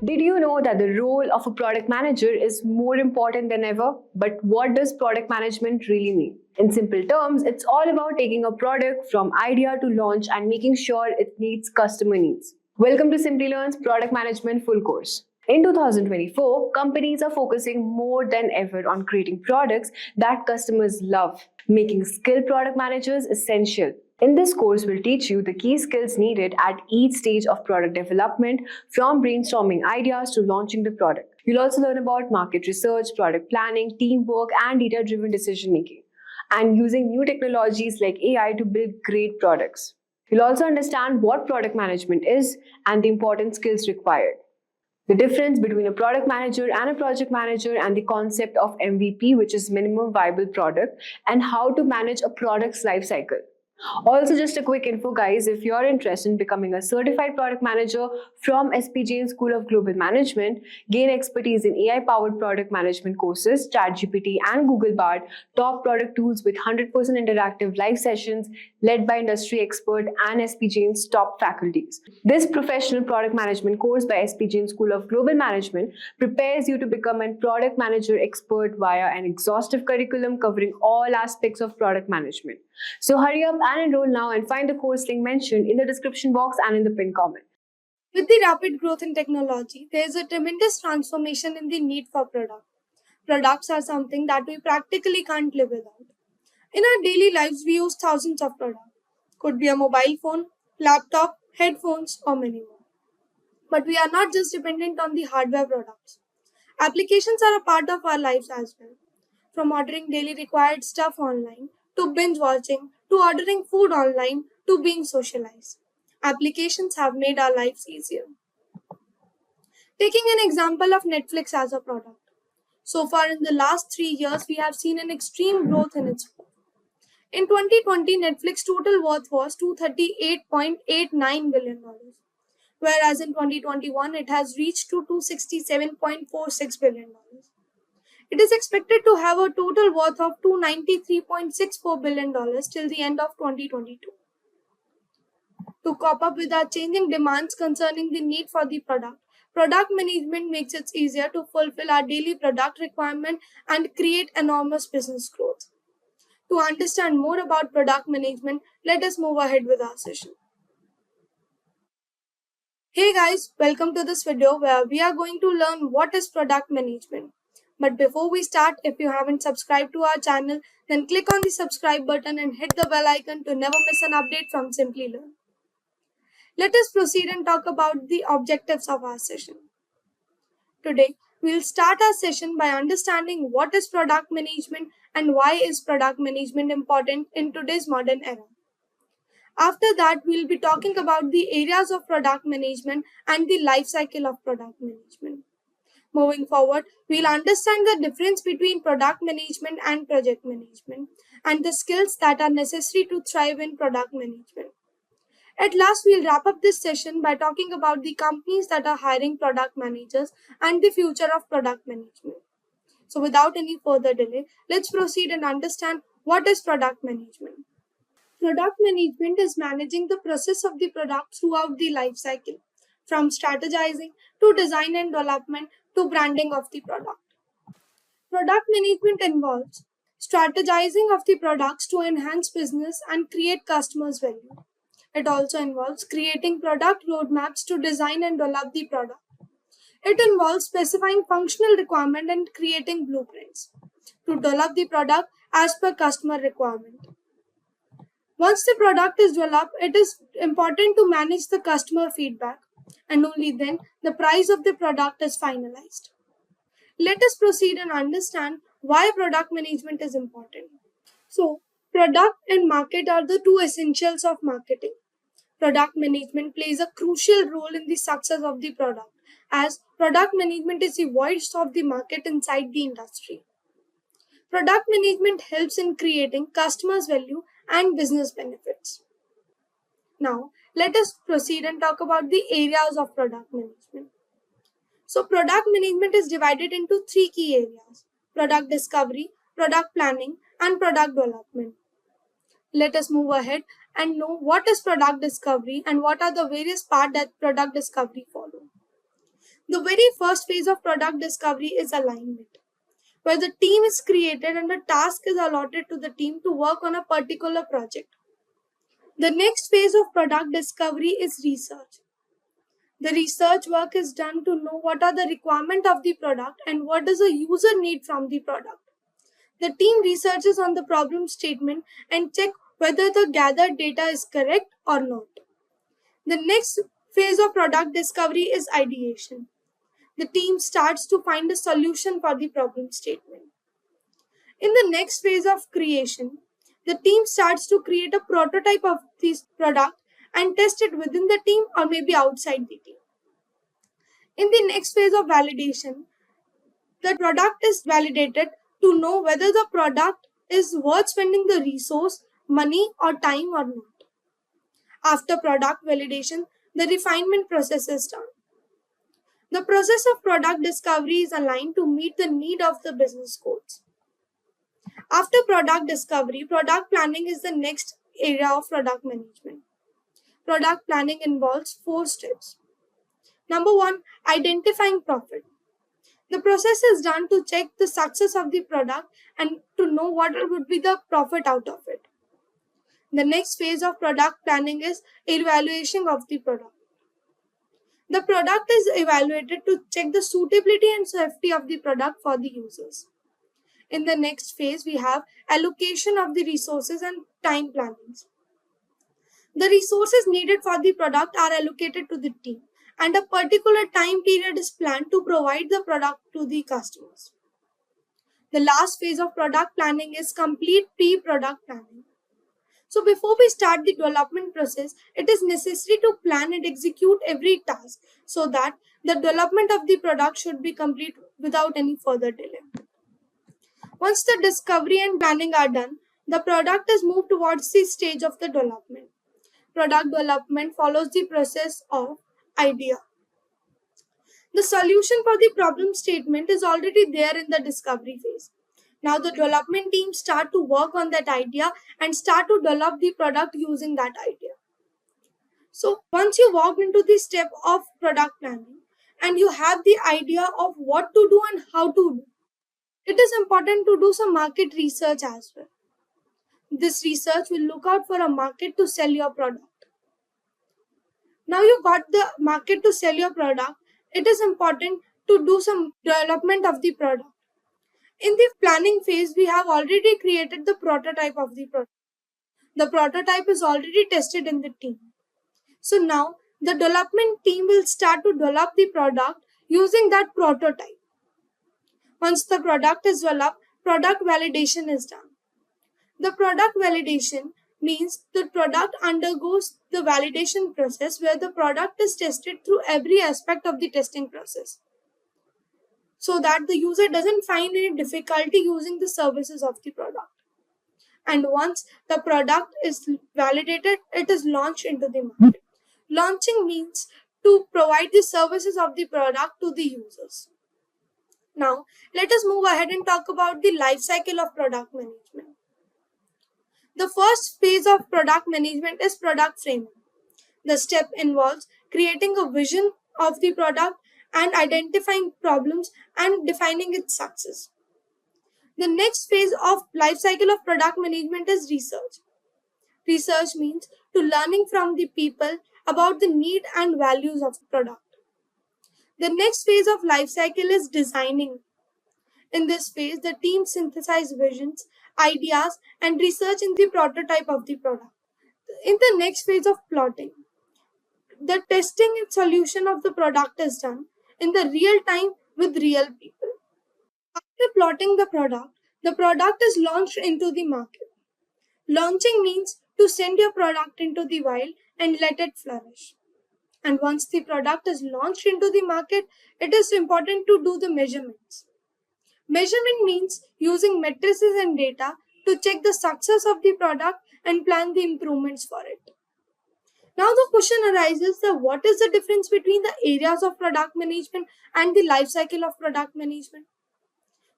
Did you know that the role of a product manager is more important than ever? But what does product management really mean? In simple terms, it's all about taking a product from idea to launch and making sure it meets customer needs. Welcome to Simplilearn's Product Management Full Course. In 2024, companies are focusing more than ever on creating products that customers love, making skilled product managers essential. In this course, we'll teach you the key skills needed at each stage of product development, from brainstorming ideas to launching the product. You'll also learn about market research, product planning, teamwork, and data-driven decision making, and using new technologies like AI to build great products. You'll also understand what product management is and the important skills required, the difference between a product manager and a project manager, and the concept of MVP, which is minimum viable product, and how to manage a product's life cycle. Also, just a quick info, guys, if you're interested in becoming a certified product manager from SPJN School of Global Management, gain expertise in AI-powered product management courses, ChatGPT and Google Bard, top product tools with 100% interactive live sessions led by industry expert and SPJN's top faculties. This professional product management course by SPJN School of Global Management prepares you to become a product manager expert via an exhaustive curriculum covering all aspects of product management. So hurry up and enroll now and find the course link mentioned in the description box and in the pinned comment. With the rapid growth in technology, there is a tremendous transformation in the need for products. Products are something that we practically can't live without. In our daily lives, we use thousands of products. Could be a mobile phone, laptop, headphones, or many more. But we are not just dependent on the hardware products. Applications are a part of our lives as well. From ordering daily required stuff online, to binge watching, to ordering food online, to being socialized. Applications have made our lives easier. Taking an example of Netflix as a product. So far in the last 3 years, we have seen an extreme growth in its worth. In 2020, Netflix total worth was $238.89 billion, whereas in 2021, it has reached to $267.46 billion. It is expected to have a total worth of $293.64 billion till the end of 2022. To cope up with our changing demands concerning the need for the product management makes it easier to fulfill our daily product requirement and create enormous business growth. To understand more about product management, let us move ahead with our session. Hey guys, welcome to this video where we are going to learn what is product management. But before we start, if you haven't subscribed to our channel, then click on the subscribe button and hit the bell icon to never miss an update from Simplilearn. Let us proceed and talk about the objectives of our session. Today, we'll start our session by understanding what is product management and why is product management important in today's modern era. After that, we'll be talking about the areas of product management and the life cycle of product management. Moving forward, we'll understand the difference between product management and project management and the skills that are necessary to thrive in product management. At last, we'll wrap up this session by talking about the companies that are hiring product managers and the future of product management. So without any further delay, let's proceed and understand what is product management. Product management is managing the process of the product throughout the life cycle, from strategizing to design and development to branding of the product. Product management involves strategizing of the products to enhance business and create customers' value. It also involves creating product roadmaps to design and develop the product. It involves specifying functional requirements and creating blueprints to develop the product as per customer requirement. Once the product is developed, it is important to manage the customer feedback, and only then the price of the product is finalized. Let us proceed and understand why product management is important. So, product and market are the two essentials of marketing. Product management plays a crucial role in the success of the product, as product management is the voice of the market inside the industry. Product management helps in creating customers' value and business benefits. Now, let us proceed and talk about the areas of product management. So, product management is divided into 3 key areas: product discovery, product planning, and product development. Let us move ahead and know what is product discovery and what are the various parts that product discovery follow. The very first phase of product discovery is alignment, where the team is created and a task is allotted to the team to work on a particular project. The next phase of product discovery is research. The research work is done to know what are the requirements of the product and what does a user need from the product. The team researches on the problem statement and check whether the gathered data is correct or not. The next phase of product discovery is ideation. The team starts to find a solution for the problem statement. In the next phase of creation, the team starts to create a prototype of this product and test it within the team or maybe outside the team. In the next phase of validation, the product is validated to know whether the product is worth spending the resource, money, or time or not. After product validation, the refinement process is done. The process of product discovery is aligned to meet the need of the business goals. After product discovery, product planning is the next area of product management. Product planning involves 4 steps. Number 1, identifying profit. The process is done to check the success of the product and to know what would be the profit out of it. The next phase of product planning is evaluation of the product. The product is evaluated to check the suitability and safety of the product for the users. In the next phase, we have allocation of the resources and time plannings. The resources needed for the product are allocated to the team, and a particular time period is planned to provide the product to the customers. The last phase of product planning is complete pre-product planning. So before we start the development process, it is necessary to plan and execute every task so that the development of the product should be complete without any further delay. Once the discovery and planning are done, the product is moved towards the stage of the development. Product development follows the process of idea. The solution for the problem statement is already there in the discovery phase. Now the development team start to work on that idea and start to develop the product using that idea. So once you walk into the step of product planning and you have the idea of what to do and how to do, it is important to do some market research as well. This research will look out for a market to sell your product. Now you got the market to sell your product, it is important to do some development of the product. In the planning phase, we have already created the prototype of the product. The prototype is already tested in the team. So now the development team will start to develop the product using that prototype. Once the product is developed, product validation is done. The product validation means the product undergoes the validation process where the product is tested through every aspect of the testing process, so that the user doesn't find any difficulty using the services of the product. And once the product is validated, it is launched into the market. Launching means to provide the services of the product to the users. Now, let us move ahead and talk about the life cycle of product management. The first phase of product management is product framing. The step involves creating a vision of the product and identifying problems and defining its success. The next phase of life cycle of product management is research. Research means to learning from the people about the need and values of the product. The next phase of life cycle is designing. In this phase, the team synthesize visions, ideas, and research in the prototype of the product. In the next phase of plotting, the testing and solution of the product is done in the real time with real people. After plotting the product is launched into the market. Launching means to send your product into the wild and let it flourish. And once the product is launched into the market, it is important to do the measurements. Measurement means using matrices and data to check the success of the product and plan the improvements for it. Now the question arises that what is the difference between the areas of product management and the life cycle of product management?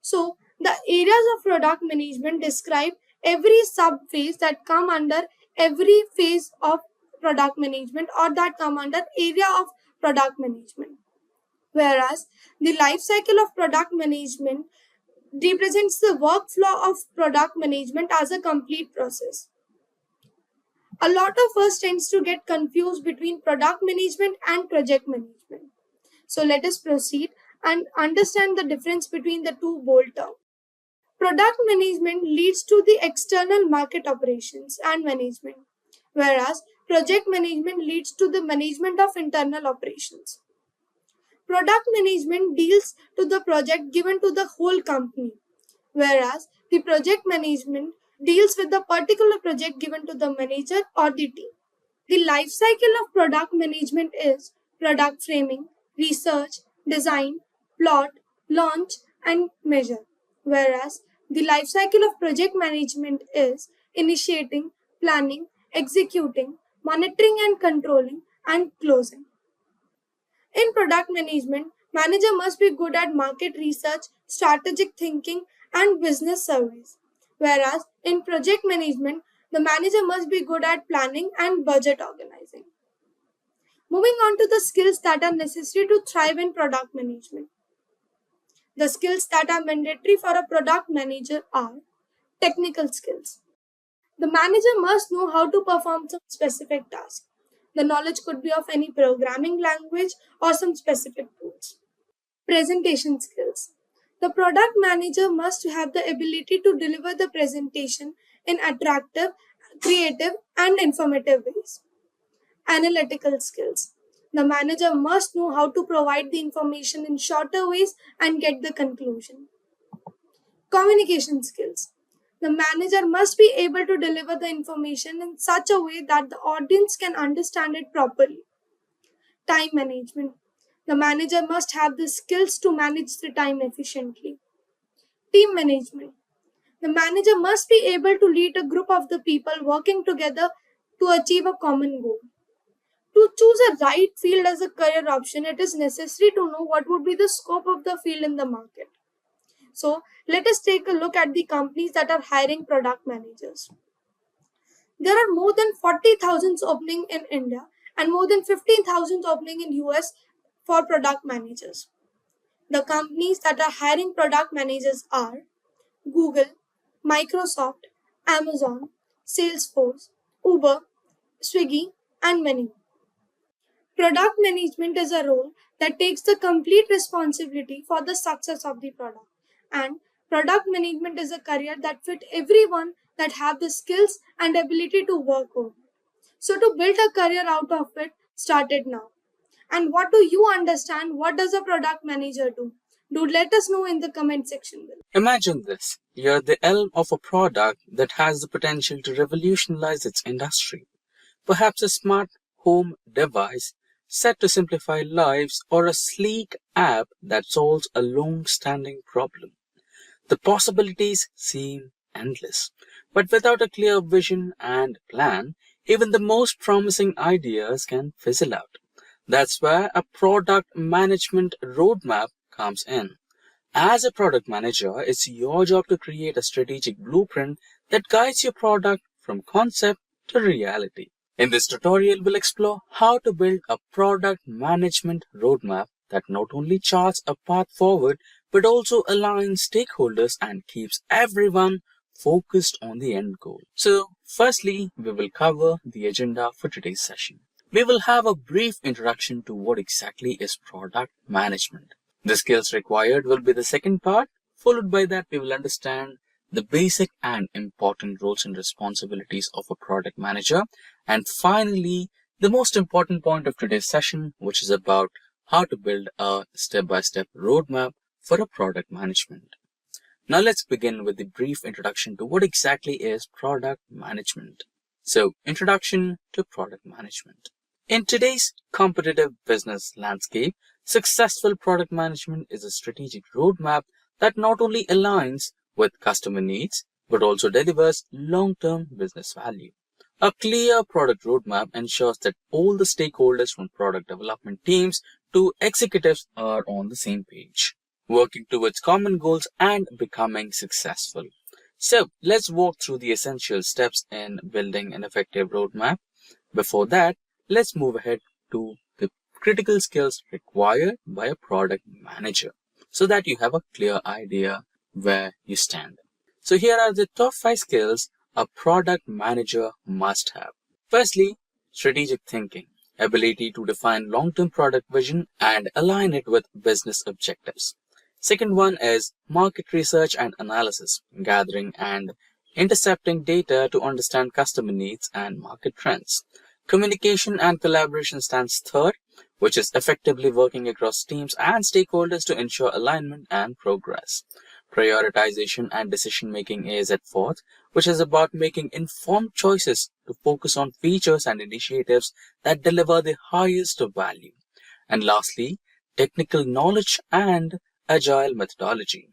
So the areas of product management describe every sub-phase that come under every phase of product management or that come under area of product management. whereas the life cycle of product management represents the workflow of product management as a complete process. A lot of us tends to get confused between product management and project management. So let us proceed and understand the difference between the two bold terms. Product management leads to the external market operations and management, whereas project management leads to the management of internal operations. Product management deals to the project given to the whole company, whereas the project management deals with the particular project given to the manager or the team. The life cycle of product management is product framing, research, design, plot, launch, and measure, whereas the life cycle of project management is initiating, planning, executing, monitoring and controlling, and closing. In product management, manager must be good at market research, strategic thinking, and business surveys. Whereas in project management, the manager must be good at planning and budget organizing. Moving on to the skills that are necessary to thrive in product management. The skills that are mandatory for a product manager are technical skills. The manager must know how to perform some specific task. The knowledge could be of any programming language or some specific tools. Presentation skills. The product manager must have the ability to deliver the presentation in attractive, creative, and informative ways. Analytical skills. The manager must know how to provide the information in shorter ways and get the conclusion. Communication skills. The manager must be able to deliver the information in such a way that the audience can understand it properly. Time management. The manager must have the skills to manage the time efficiently. Team management. The manager must be able to lead a group of the people working together to achieve a common goal. To choose a right field as a career option, it is necessary to know what would be the scope of the field in the market. So, let us take a look at the companies that are hiring product managers. There are more than 40,000 opening in India and more than 15,000 opening in US for product managers. The companies that are hiring product managers are Google, Microsoft, Amazon, Salesforce, Uber, Swiggy, and many more. Product management is a role that takes the complete responsibility for the success of the product. And product management is a career that fits everyone that have the skills and ability to work on. So to build a career out of it, start it now. And what do you understand? What does a product manager do? Do let us know in the comment section below. Imagine this. You're at the helm of a product that has the potential to revolutionize its industry. Perhaps a smart home device set to simplify lives or a sleek app that solves a long-standing problem. The possibilities seem endless. But without a clear vision and plan, even the most promising ideas can fizzle out. That's where a product management roadmap comes in. As a product manager, it's your job to create a strategic blueprint that guides your product from concept to reality. In this tutorial, we'll explore how to build a product management roadmap that not only charts a path forward, but also aligns stakeholders and keeps everyone focused on the end goal. So, firstly, we will cover the agenda for today's session. We will have a brief introduction to what exactly is product management. The skills required will be the second part. Followed by that, we will understand the basic and important roles and responsibilities of a product manager. And finally, the most important point of today's session, which is about how to build a step-by-step roadmap for a product management. Now let's begin with the brief introduction to what exactly is product management. So, introduction to product management. In today's competitive business landscape, successful product management is a strategic roadmap that not only aligns with customer needs, but also delivers long-term business value. A clear product roadmap ensures that all the stakeholders from product development teams to executives are on the same page, working towards common goals and becoming successful. So, let's walk through the essential steps in building an effective roadmap. Before that, let's move ahead to the critical skills required by a product manager so that you have a clear idea where you stand. So here are the top 5 skills a product manager must have. Firstly, strategic thinking, ability to define long-term product vision and align it with business objectives. Second one is market research and analysis, gathering and intercepting data to understand customer needs and market trends. Communication and collaboration stands third, which is effectively working across teams and stakeholders to ensure alignment and progress. Prioritization and decision making is at fourth, which is about making informed choices to focus on features and initiatives that deliver the highest value. And lastly, technical knowledge and agile methodology.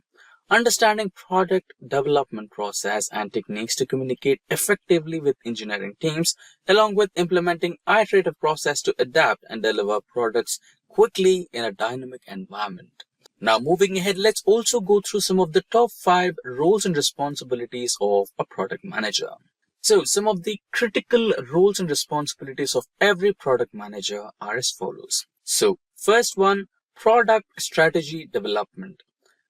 Understanding product development process and techniques to communicate effectively with engineering teams, along with implementing iterative process to adapt and deliver products quickly in a dynamic environment. Now moving ahead, let's also go through some of the top 5 roles and responsibilities of a product manager. So some of the critical roles and responsibilities of every product manager are as follows. So first one, product strategy development.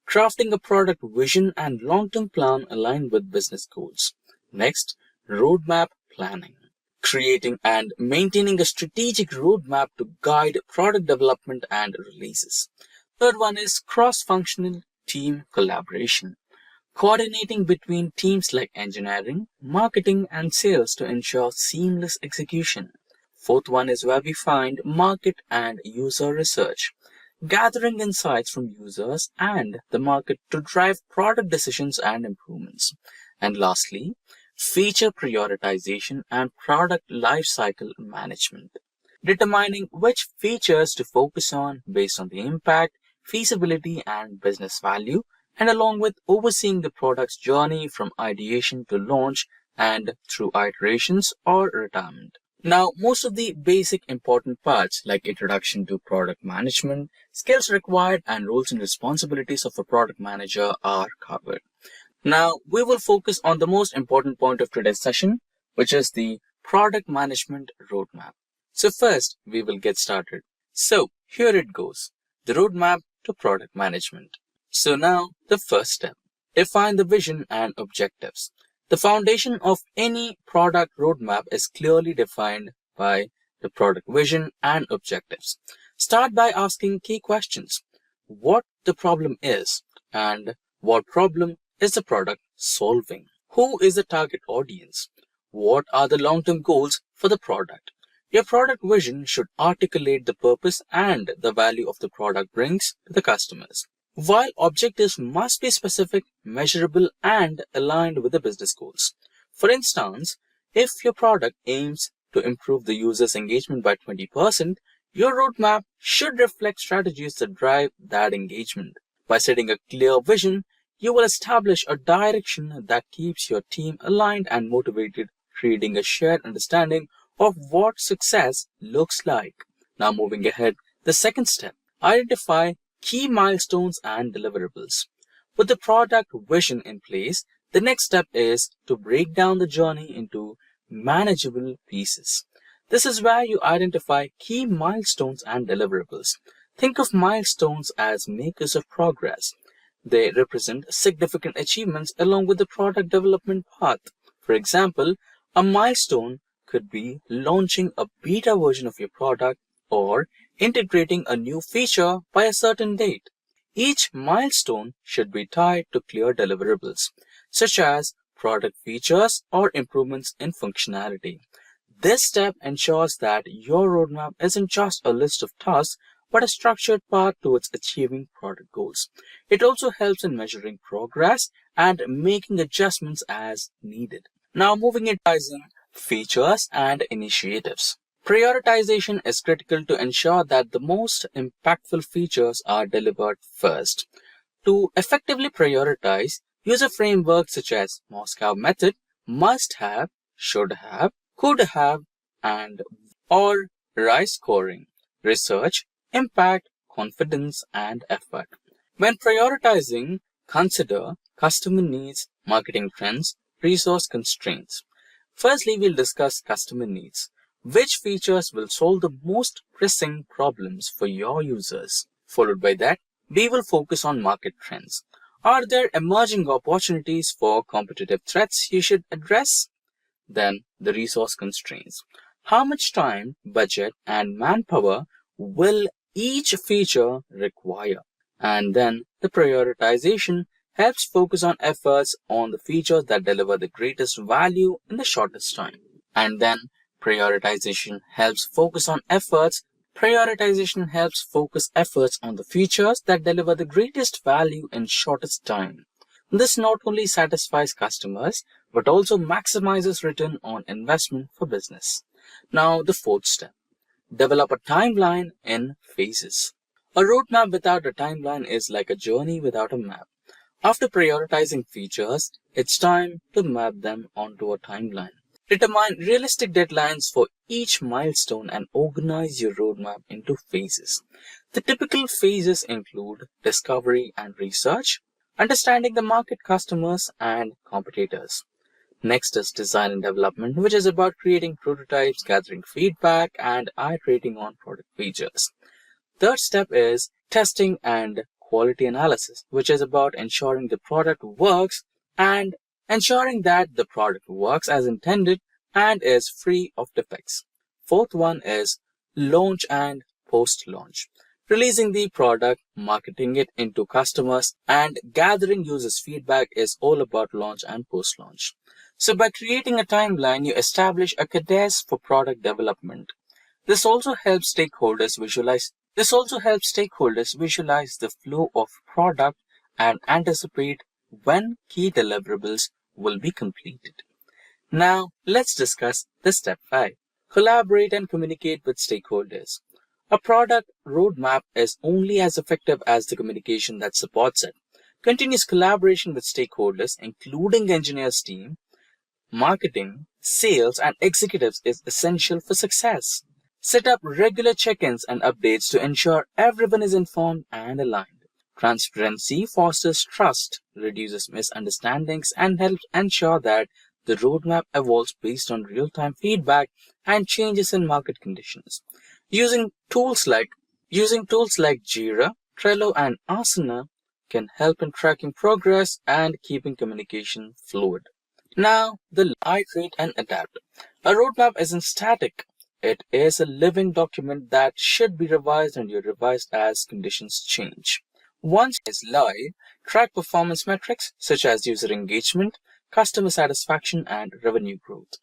Crafting a product vision and long-term plan aligned with business goals. Next, roadmap planning. Creating and maintaining a strategic roadmap to guide product development and releases. Third one is cross-functional team collaboration. Coordinating between teams like engineering, marketing, and sales to ensure seamless execution. Fourth one is where we find market and user research. Gathering insights from users and the market to drive product decisions and improvements. And lastly, feature prioritization and product lifecycle management. Determining which features to focus on based on the impact, feasibility, and business value, and along with overseeing the product's journey from ideation to launch and through iterations or retirement. Now, most of the basic important parts like introduction to product management, skills required, and roles and responsibilities of a product manager are covered. Now, we will focus on the most important point of today's session, which is the product management roadmap. So first, we will get started. So here it goes, the roadmap to product management. So now, the first step, define the vision and objectives. The foundation of any product roadmap is clearly defined by the product vision and objectives. Start by asking key questions. What the problem is and what problem is the product solving? Who is the target audience? What are the long-term goals for the product? Your product vision should articulate the purpose and the value of the product brings to the customers. While objectives must be specific, measurable, and aligned with the business goals. For instance, if your product aims to improve the user's engagement by 20%, your roadmap should reflect strategies that drive that engagement. By setting a clear vision, you will establish a direction that keeps your team aligned and motivated, creating a shared understanding of what success looks like. Now moving ahead, the second step, identify key milestones and deliverables. With the product vision in place, the next step is to break down the journey into manageable pieces. This is where you identify key milestones and deliverables. Think of milestones as makers of progress. They represent significant achievements along with the product development path. For example, a milestone could be launching a beta version of your product or integrating a new feature by a certain date. Each milestone should be tied to clear deliverables, such as product features or improvements in functionality. This step ensures that your roadmap isn't just a list of tasks, but a structured path towards achieving product goals. It also helps in measuring progress and making adjustments as needed. Now moving into features and initiatives. Prioritization is critical to ensure that the most impactful features are delivered first. To effectively prioritize, use a framework such as Moscow method, must have, should have, could have, and or RISE scoring, research, impact, confidence, and effort. When prioritizing, consider customer needs, marketing trends, resource constraints. Firstly, we'll discuss customer needs. which features will solve the most pressing problems for your users. Followed by that, we will focus on market trends. Are there emerging opportunities for competitive threats you should address? Then the resource constraints. How much time, budget, and manpower will each feature require? And then the prioritization helps focus on efforts on the features that deliver the greatest value in the shortest time. And then prioritization helps focus on efforts. Prioritization helps focus efforts on the features that deliver the greatest value in shortest time. This not only satisfies customers, but also maximizes return on investment for business. Now, the fourth step. Develop a timeline in phases. A roadmap without a timeline is like a journey without a map. After prioritizing features, it's time to map them onto a timeline. Determine realistic deadlines for each milestone and organize your roadmap into phases. The typical phases include discovery and research, understanding the market, customers, and competitors. Next is design and development, which is about creating prototypes, gathering feedback, and iterating on product features. Third step is testing and quality analysis, which is about ensuring the product works and ensuring that the product works as intended and is free of defects. Fourth one is launch and post-launch. Releasing the product, marketing it into customers, and gathering users' feedback is all about launch and post-launch. So by creating a timeline, you establish a cadence for product development. This also helps stakeholders visualize the flow of product and anticipate when key deliverables will be completed. Now, let's discuss the step 5. Collaborate and communicate with stakeholders. A product roadmap is only as effective as the communication that supports it. Continuous collaboration with stakeholders, including engineers team, marketing, sales, and executives is essential for success. Set up regular check-ins and updates to ensure everyone is informed and aligned. Transparency fosters trust, reduces misunderstandings, and helps ensure that the roadmap evolves based on real-time feedback and changes in market conditions. Using tools like Jira, Trello, and Asana can help in tracking progress and keeping communication fluid. Now, the iterate and adapt. A roadmap isn't static. It is a living document that should be revised and revised as conditions change. Once it's live, track performance metrics such as user engagement, customer satisfaction, and revenue growth.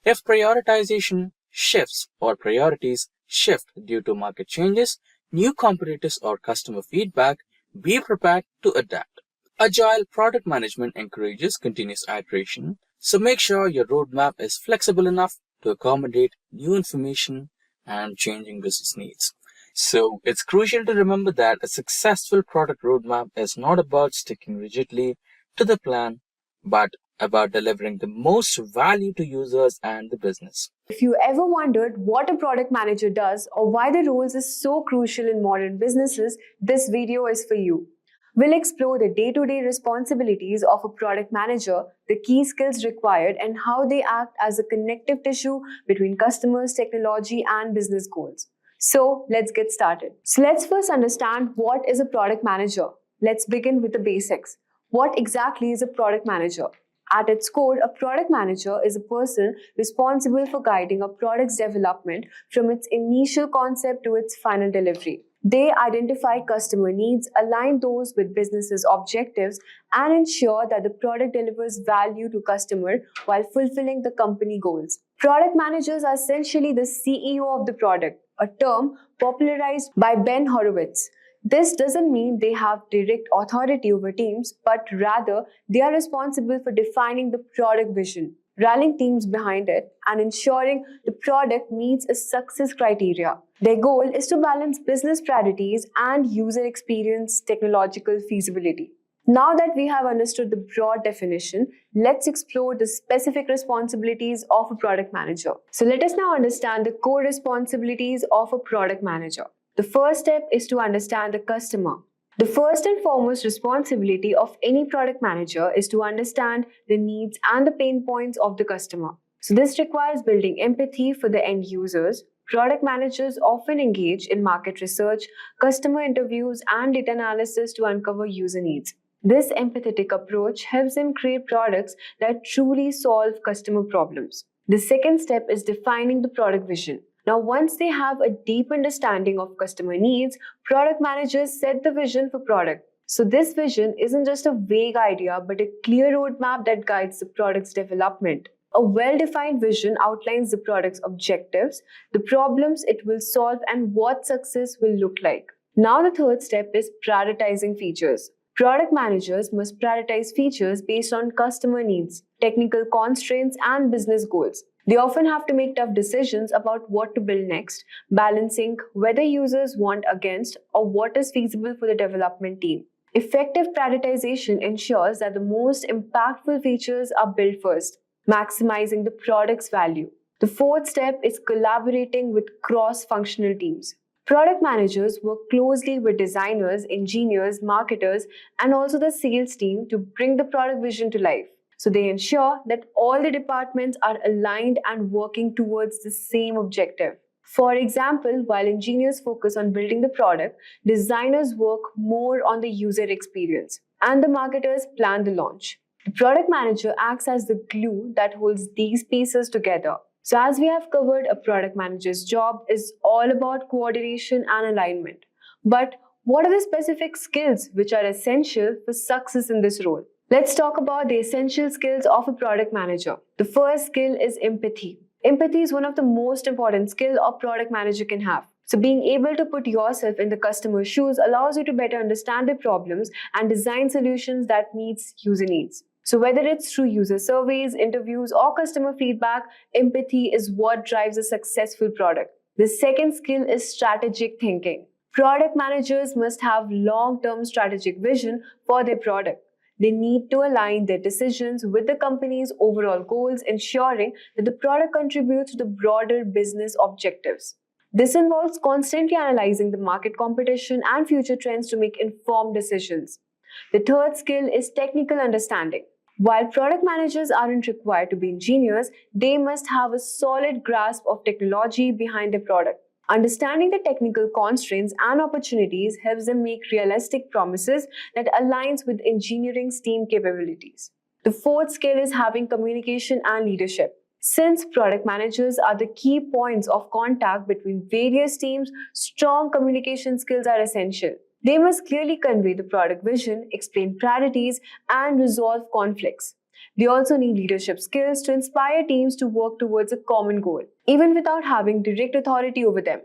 If prioritization shifts or priorities shift due to market changes, new competitors, or customer feedback, be prepared to adapt. Agile product management encourages continuous iteration, so make sure your roadmap is flexible enough to accommodate new information and changing business needs. So it's crucial to remember that a successful product roadmap is not about sticking rigidly to the plan, but about delivering the most value to users and the business. If you ever wondered what a product manager does or why the roles is so crucial in modern businesses, this video is for you. We'll explore the day-to-day responsibilities of a product manager, the key skills required, and how they act as a connective tissue between customers, technology, and business goals. So let's get started. So let's first understand what is a product manager. Let's begin with the basics. What exactly is a product manager? At its core, a product manager is a person responsible for guiding a product's development from its initial concept to its final delivery. They identify customer needs, align those with business's objectives, and ensure that the product delivers value to customer while fulfilling the company goals. Product managers are essentially the CEO of the product, a term popularized by Ben Horowitz. This doesn't mean they have direct authority over teams, but rather they are responsible for defining the product vision, rallying teams behind it, and ensuring the product meets a success criteria. Their goal is to balance business priorities and user experience technological feasibility. Now that we have understood the broad definition, let's explore the specific responsibilities of a product manager. So let us now understand the core responsibilities of a product manager. The first step is to understand the customer. The first and foremost responsibility of any product manager is to understand the needs and the pain points of the customer. So this requires building empathy for the end users. Product managers often engage in market research, customer interviews, and data analysis to uncover user needs. This empathetic approach helps them create products that truly solve customer problems. The second step is defining the product vision. Now, once they have a deep understanding of customer needs, product managers set the vision for product. So this vision isn't just a vague idea, but a clear roadmap that guides the product's development. A well-defined vision outlines the product's objectives, the problems it will solve, and what success will look like. Now the third step is prioritizing features. Product managers must prioritize features based on customer needs, technical constraints, and business goals. They often have to make tough decisions about what to build next, balancing whether users want against or what is feasible for the development team. Effective prioritization ensures that the most impactful features are built first, maximizing the product's value. The fourth step is collaborating with cross-functional teams. Product managers work closely with designers, engineers, marketers, and also the sales team to bring the product vision to life. So they ensure that all the departments are aligned and working towards the same objective. For example, while engineers focus on building the product, designers work more on the user experience, and the marketers plan the launch. The product manager acts as the glue that holds these pieces together. So as we have covered, a product manager's job is all about coordination and alignment. But what are the specific skills which are essential for success in this role? Let's talk about the essential skills of a product manager. The first skill is empathy. Empathy is one of the most important skills a product manager can have. So being able to put yourself in the customer's shoes allows you to better understand their problems and design solutions that meets user needs. So whether it's through user surveys, interviews, or customer feedback, empathy is what drives a successful product. The second skill is strategic thinking. Product managers must have long-term strategic vision for their product. They need to align their decisions with the company's overall goals, ensuring that the product contributes to the broader business objectives. This involves constantly analyzing the market competition and future trends to make informed decisions. The third skill is technical understanding. While product managers aren't required to be engineers, they must have a solid grasp of technology behind their product. Understanding the technical constraints and opportunities helps them make realistic promises that aligns with engineering's team capabilities. The fourth skill is having communication and leadership. Since product managers are the key points of contact between various teams, strong communication skills are essential. They must clearly convey the product vision, explain priorities, and resolve conflicts. They also need leadership skills to inspire teams to work towards a common goal, even without having direct authority over them.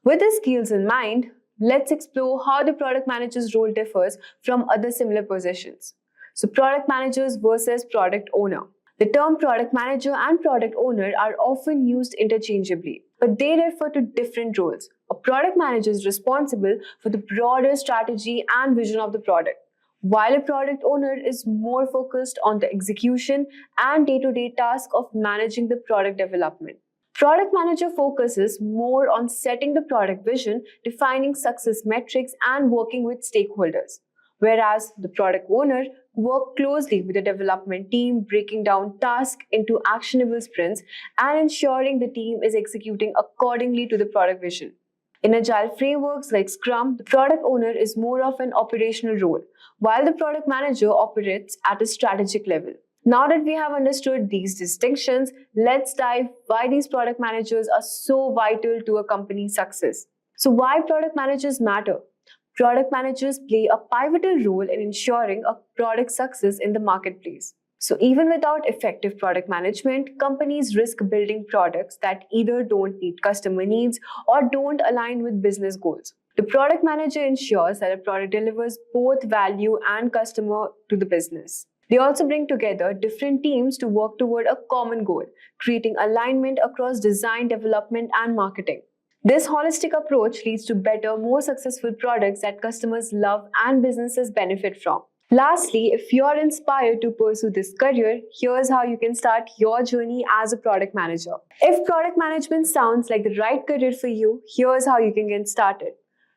With these skills in mind, let's explore how the product manager's role differs from other similar positions. So, product managers versus product owner. The term product manager and product owner are often used interchangeably, but they refer to different roles. A product manager is responsible for the broader strategy and vision of the product, while a product owner is more focused on the execution and day-to-day task of managing the product development. Product manager focuses more on setting the product vision, defining success metrics, and working with stakeholders, whereas the product owner works closely with the development team, breaking down tasks into actionable sprints and ensuring the team is executing accordingly to the product vision. In agile frameworks like SCRUM, the product owner is more of an operational role, while the product manager operates at a strategic level. Now that we have understood these distinctions, let's dive why these product managers are so vital to a company's success. So why product managers matter? Product managers play a pivotal role in ensuring a product success in the marketplace. So even without effective product management, companies risk building products that either don't meet customer needs or don't align with business goals. The product manager ensures that a product delivers both value and customer to the business. They also bring together different teams to work toward a common goal, creating alignment across design, development, and marketing. This holistic approach leads to better, more successful products that customers love and businesses benefit from. Lastly, if you're inspired to pursue this career, here's how you can start your journey as a product manager. If product management sounds like the right career for you, here's how you can get started.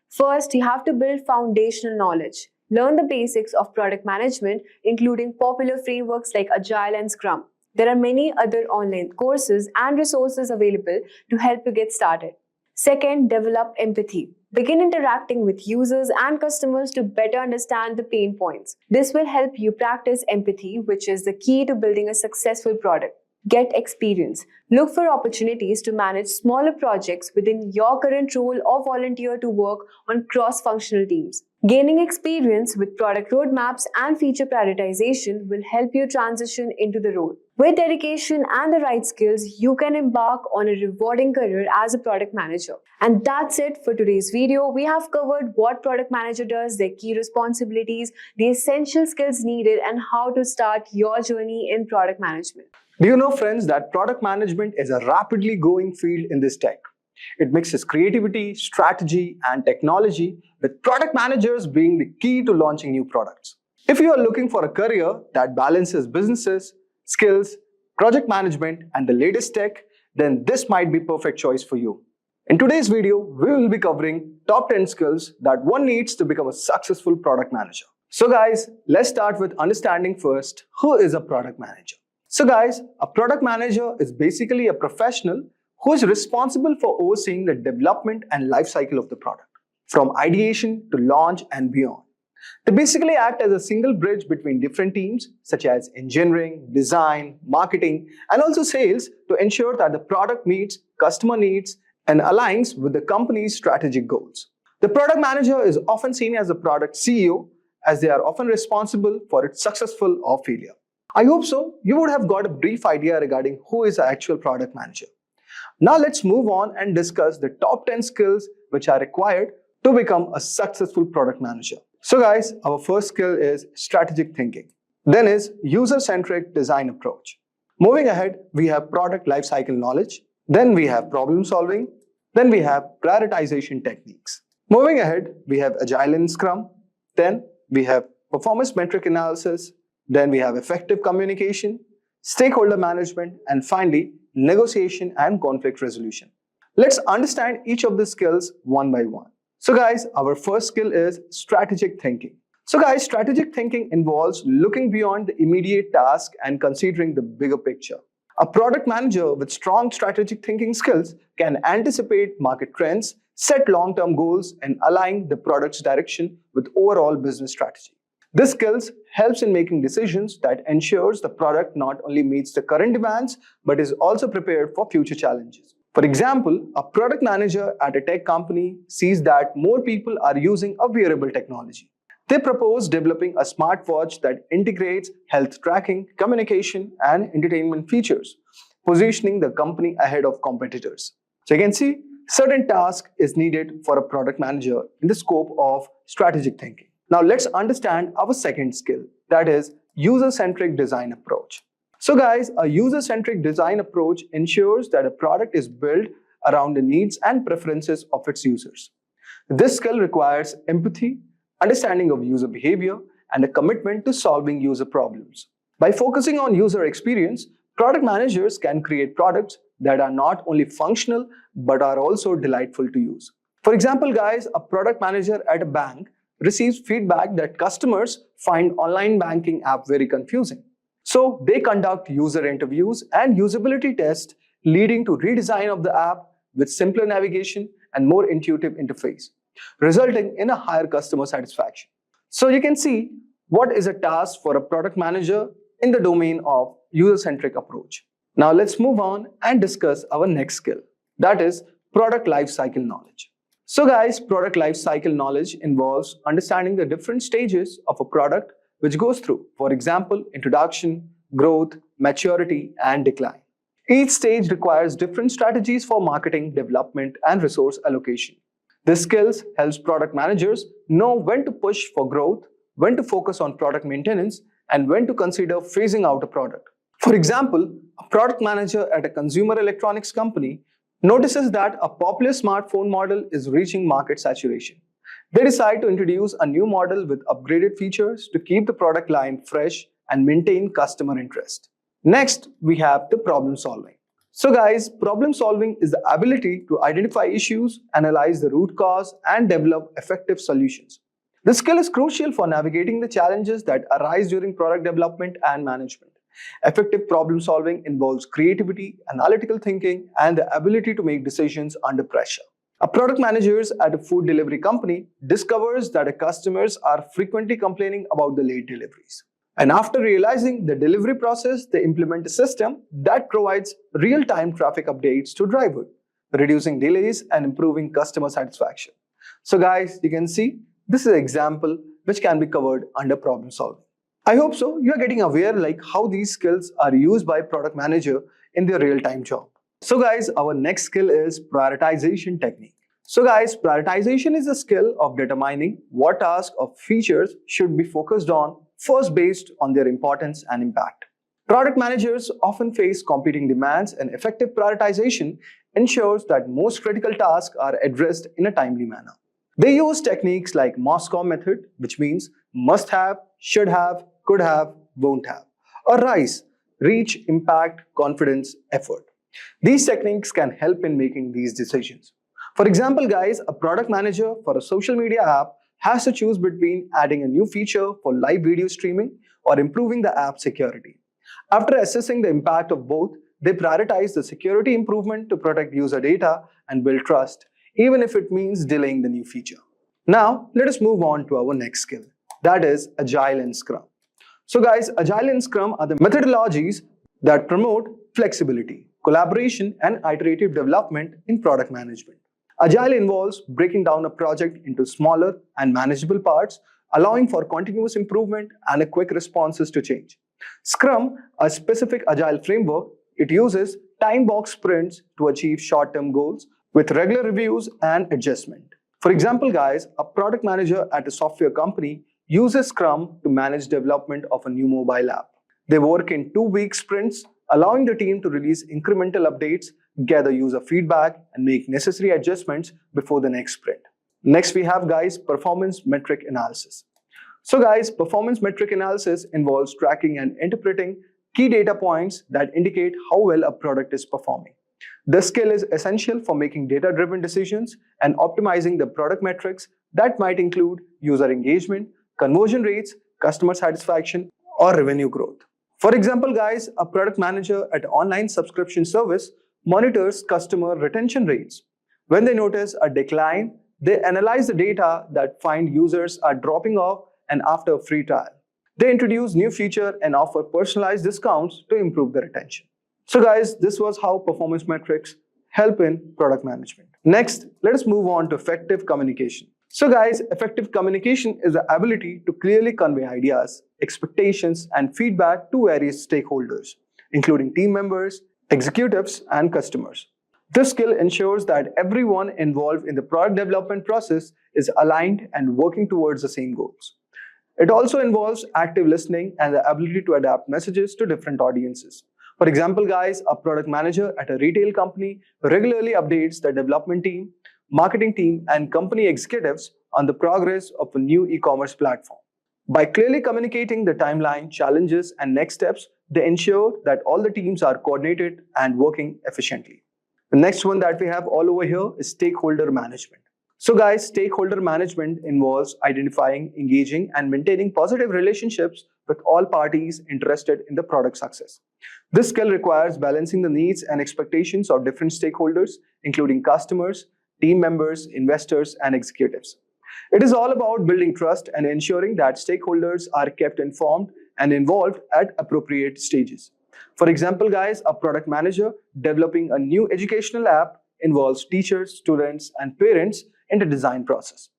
First, you have to build foundational knowledge. Learn the basics of product management, including popular frameworks like Agile and SCRUM. There are many other online courses and resources available to help you get started. Second, develop empathy. Begin interacting with users and customers to better understand the pain points. This will help you practice empathy, which is the key to building a successful product. Get experience. Look for opportunities to manage smaller projects within your current role or volunteer to work on cross-functional teams. Gaining experience with product roadmaps and feature prioritization will help you transition into the role. With dedication and the right skills, you can embark on a rewarding career as a product manager. And that's it for today's video. We have covered what product manager does, their key responsibilities, the essential skills needed, and how to start your journey in product management. Do you know, friends, that product management is a rapidly growing field in this tech? It mixes creativity, strategy, and technology, with product managers being the key to launching new products. If you are looking for a career that balances businesses, skills, project management, and the latest tech, then this might be a perfect choice for you. In today's video, we will be covering top 10 skills that one needs to become a successful product manager. So guys, let's start with understanding first who is a product manager. So guys, a product manager is basically a professional who is responsible for overseeing the development and life cycle of the product, from ideation to launch and beyond. They basically act as a single bridge between different teams such as engineering, design, marketing, and also sales to ensure that the product meets customer needs and aligns with the company's strategic goals. The product manager is often seen as a product CEO, as they are often responsible for its successful or failure. I hope so you would have got a brief idea regarding who is the actual product manager. Now let's move on and discuss the top 10 skills which are required to become a successful product manager. So guys, our first skill is strategic thinking. Then is user-centric design approach. Moving ahead, we have product lifecycle knowledge. Then we have problem solving. Then we have prioritization techniques. Moving ahead, we have Agile and SCRUM. Then we have performance metric analysis. Then we have effective communication, stakeholder management, and finally, negotiation and conflict resolution. Let's understand each of the skills one by one. So guys, our first skill is strategic thinking. So guys, strategic thinking involves looking beyond the immediate task and considering the bigger picture. A product manager with strong strategic thinking skills can anticipate market trends, set long-term goals, and align the product's direction with overall business strategy. This skills helps in making decisions that ensures the product not only meets the current demands, but is also prepared for future challenges. For example, a product manager at a tech company sees that more people are using a wearable technology. They propose developing a smartwatch that integrates health tracking, communication, and entertainment features, positioning the company ahead of competitors. So you can see, certain task is needed for a product manager in the scope of strategic thinking. Now let's understand our second skill, that is user-centric design approach. So guys, a user-centric design approach ensures that a product is built around the needs and preferences of its users. This skill requires empathy, understanding of user behavior, and a commitment to solving user problems. By focusing on user experience, product managers can create products that are not only functional but are also delightful to use. For example, guys, a product manager at a bank receives feedback that customers find online banking app very confusing. So they conduct user interviews and usability tests, leading to redesign of the app with simpler navigation and more intuitive interface, resulting in a higher customer satisfaction. So you can see what is a task for a product manager in the domain of user-centric approach. Now let's move on and discuss our next skill, that is product lifecycle knowledge. So guys, product lifecycle knowledge involves understanding the different stages of a product which goes through, for example, introduction, growth, maturity, and decline. Each stage requires different strategies for marketing, development, and resource allocation. This skills helps product managers know when to push for growth, when to focus on product maintenance, and when to consider phasing out a product. For example, a product manager at a consumer electronics company notices that a popular smartphone model is reaching market saturation. They decide to introduce a new model with upgraded features to keep the product line fresh and maintain customer interest. Next, we have the problem solving. So guys, problem solving is the ability to identify issues, analyze the root cause, and develop effective solutions. This skill is crucial for navigating the challenges that arise during product development and management. Effective problem solving involves creativity, analytical thinking, and the ability to make decisions under pressure. A product manager at a food delivery company discovers that customers are frequently complaining about the late deliveries. And after realizing the delivery process, they implement a system that provides real-time traffic updates to drivers, reducing delays and improving customer satisfaction. So guys, you can see this is an example which can be covered under problem solving. I hope so you are getting aware like how these skills are used by product manager in their real-time job. So guys, our next skill is prioritization technique. So guys, prioritization is a skill of determining what tasks or features should be focused on first based on their importance and impact. Product managers often face competing demands, and effective prioritization ensures that most critical tasks are addressed in a timely manner. They use techniques like MOSCOM method, which means must have, should have, could have, won't have, or RICE, reach, impact, confidence, effort. These techniques can help in making these decisions. For example, guys, a product manager for a social media app has to choose between adding a new feature for live video streaming or improving the app security. After assessing the impact of both, they prioritize the security improvement to protect user data and build trust, even if it means delaying the new feature. Now, let us move on to our next skill, that is Agile and Scrum. So guys, Agile and Scrum are the methodologies that promote flexibility, collaboration, and iterative development in product management. Agile involves breaking down a project into smaller and manageable parts, allowing for continuous improvement and a quick responses to change. Scrum, a specific Agile framework, it uses time-box sprints to achieve short-term goals with regular reviews and adjustment. For example, guys, a product manager at a software company uses Scrum to manage development of a new mobile app. They work in 2-week sprints, allowing the team to release incremental updates, gather user feedback, and make necessary adjustments before the next sprint. Next, we have, guys, performance metric analysis. So guys, performance metric analysis involves tracking and interpreting key data points that indicate how well a product is performing. This skill is essential for making data-driven decisions and optimizing the product metrics that might include user engagement, conversion rates, customer satisfaction, or revenue growth. For example, guys, a product manager at an online subscription service monitors customer retention rates. When they notice a decline, they analyze the data that find users are dropping off and after a free trial. They introduce new feature and offer personalized discounts to improve the retention. So guys, this was how performance metrics help in product management. Next, let us move on to effective communication. So guys, effective communication is the ability to clearly convey ideas, expectations, and feedback to various stakeholders, including team members, executives, and customers. This skill ensures that everyone involved in the product development process is aligned and working towards the same goals. It also involves active listening and the ability to adapt messages to different audiences. For example, guys, a product manager at a retail company regularly updates the development team, marketing team, and company executives on the progress of a new e-commerce platform. By clearly communicating the timeline, challenges, and next steps, they ensure that all the teams are coordinated and working efficiently. The next one that we have all over here is stakeholder management. So guys, stakeholder management involves identifying, engaging, and maintaining positive relationships with all parties interested in the product success. This skill requires balancing the needs and expectations of different stakeholders, including customers, team members, investors, and executives. It is all about building trust and ensuring that stakeholders are kept informed and involved at appropriate stages. For example, guys, a product manager developing a new educational app involves teachers, students, and parents in the design process.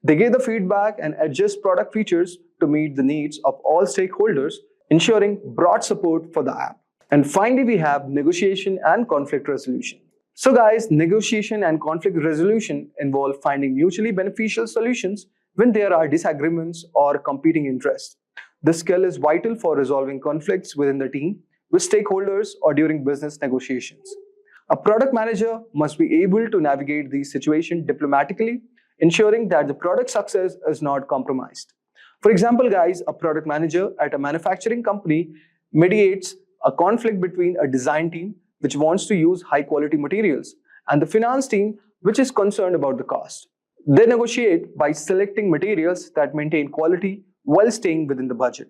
They gather feedback and adjust product features to meet the needs of all stakeholders, ensuring broad support for the app. And finally, we have negotiation and conflict resolution. So guys, negotiation and conflict resolution involve finding mutually beneficial solutions when there are disagreements or competing interests. This skill is vital for resolving conflicts within the team, with stakeholders, or during business negotiations. A product manager must be able to navigate these situations diplomatically, ensuring that the product success is not compromised. For example, guys, a product manager at a manufacturing company mediates a conflict between a design team, which wants to use high-quality materials, and the finance team, which is concerned about the cost. They negotiate by selecting materials that maintain quality while staying within the budget.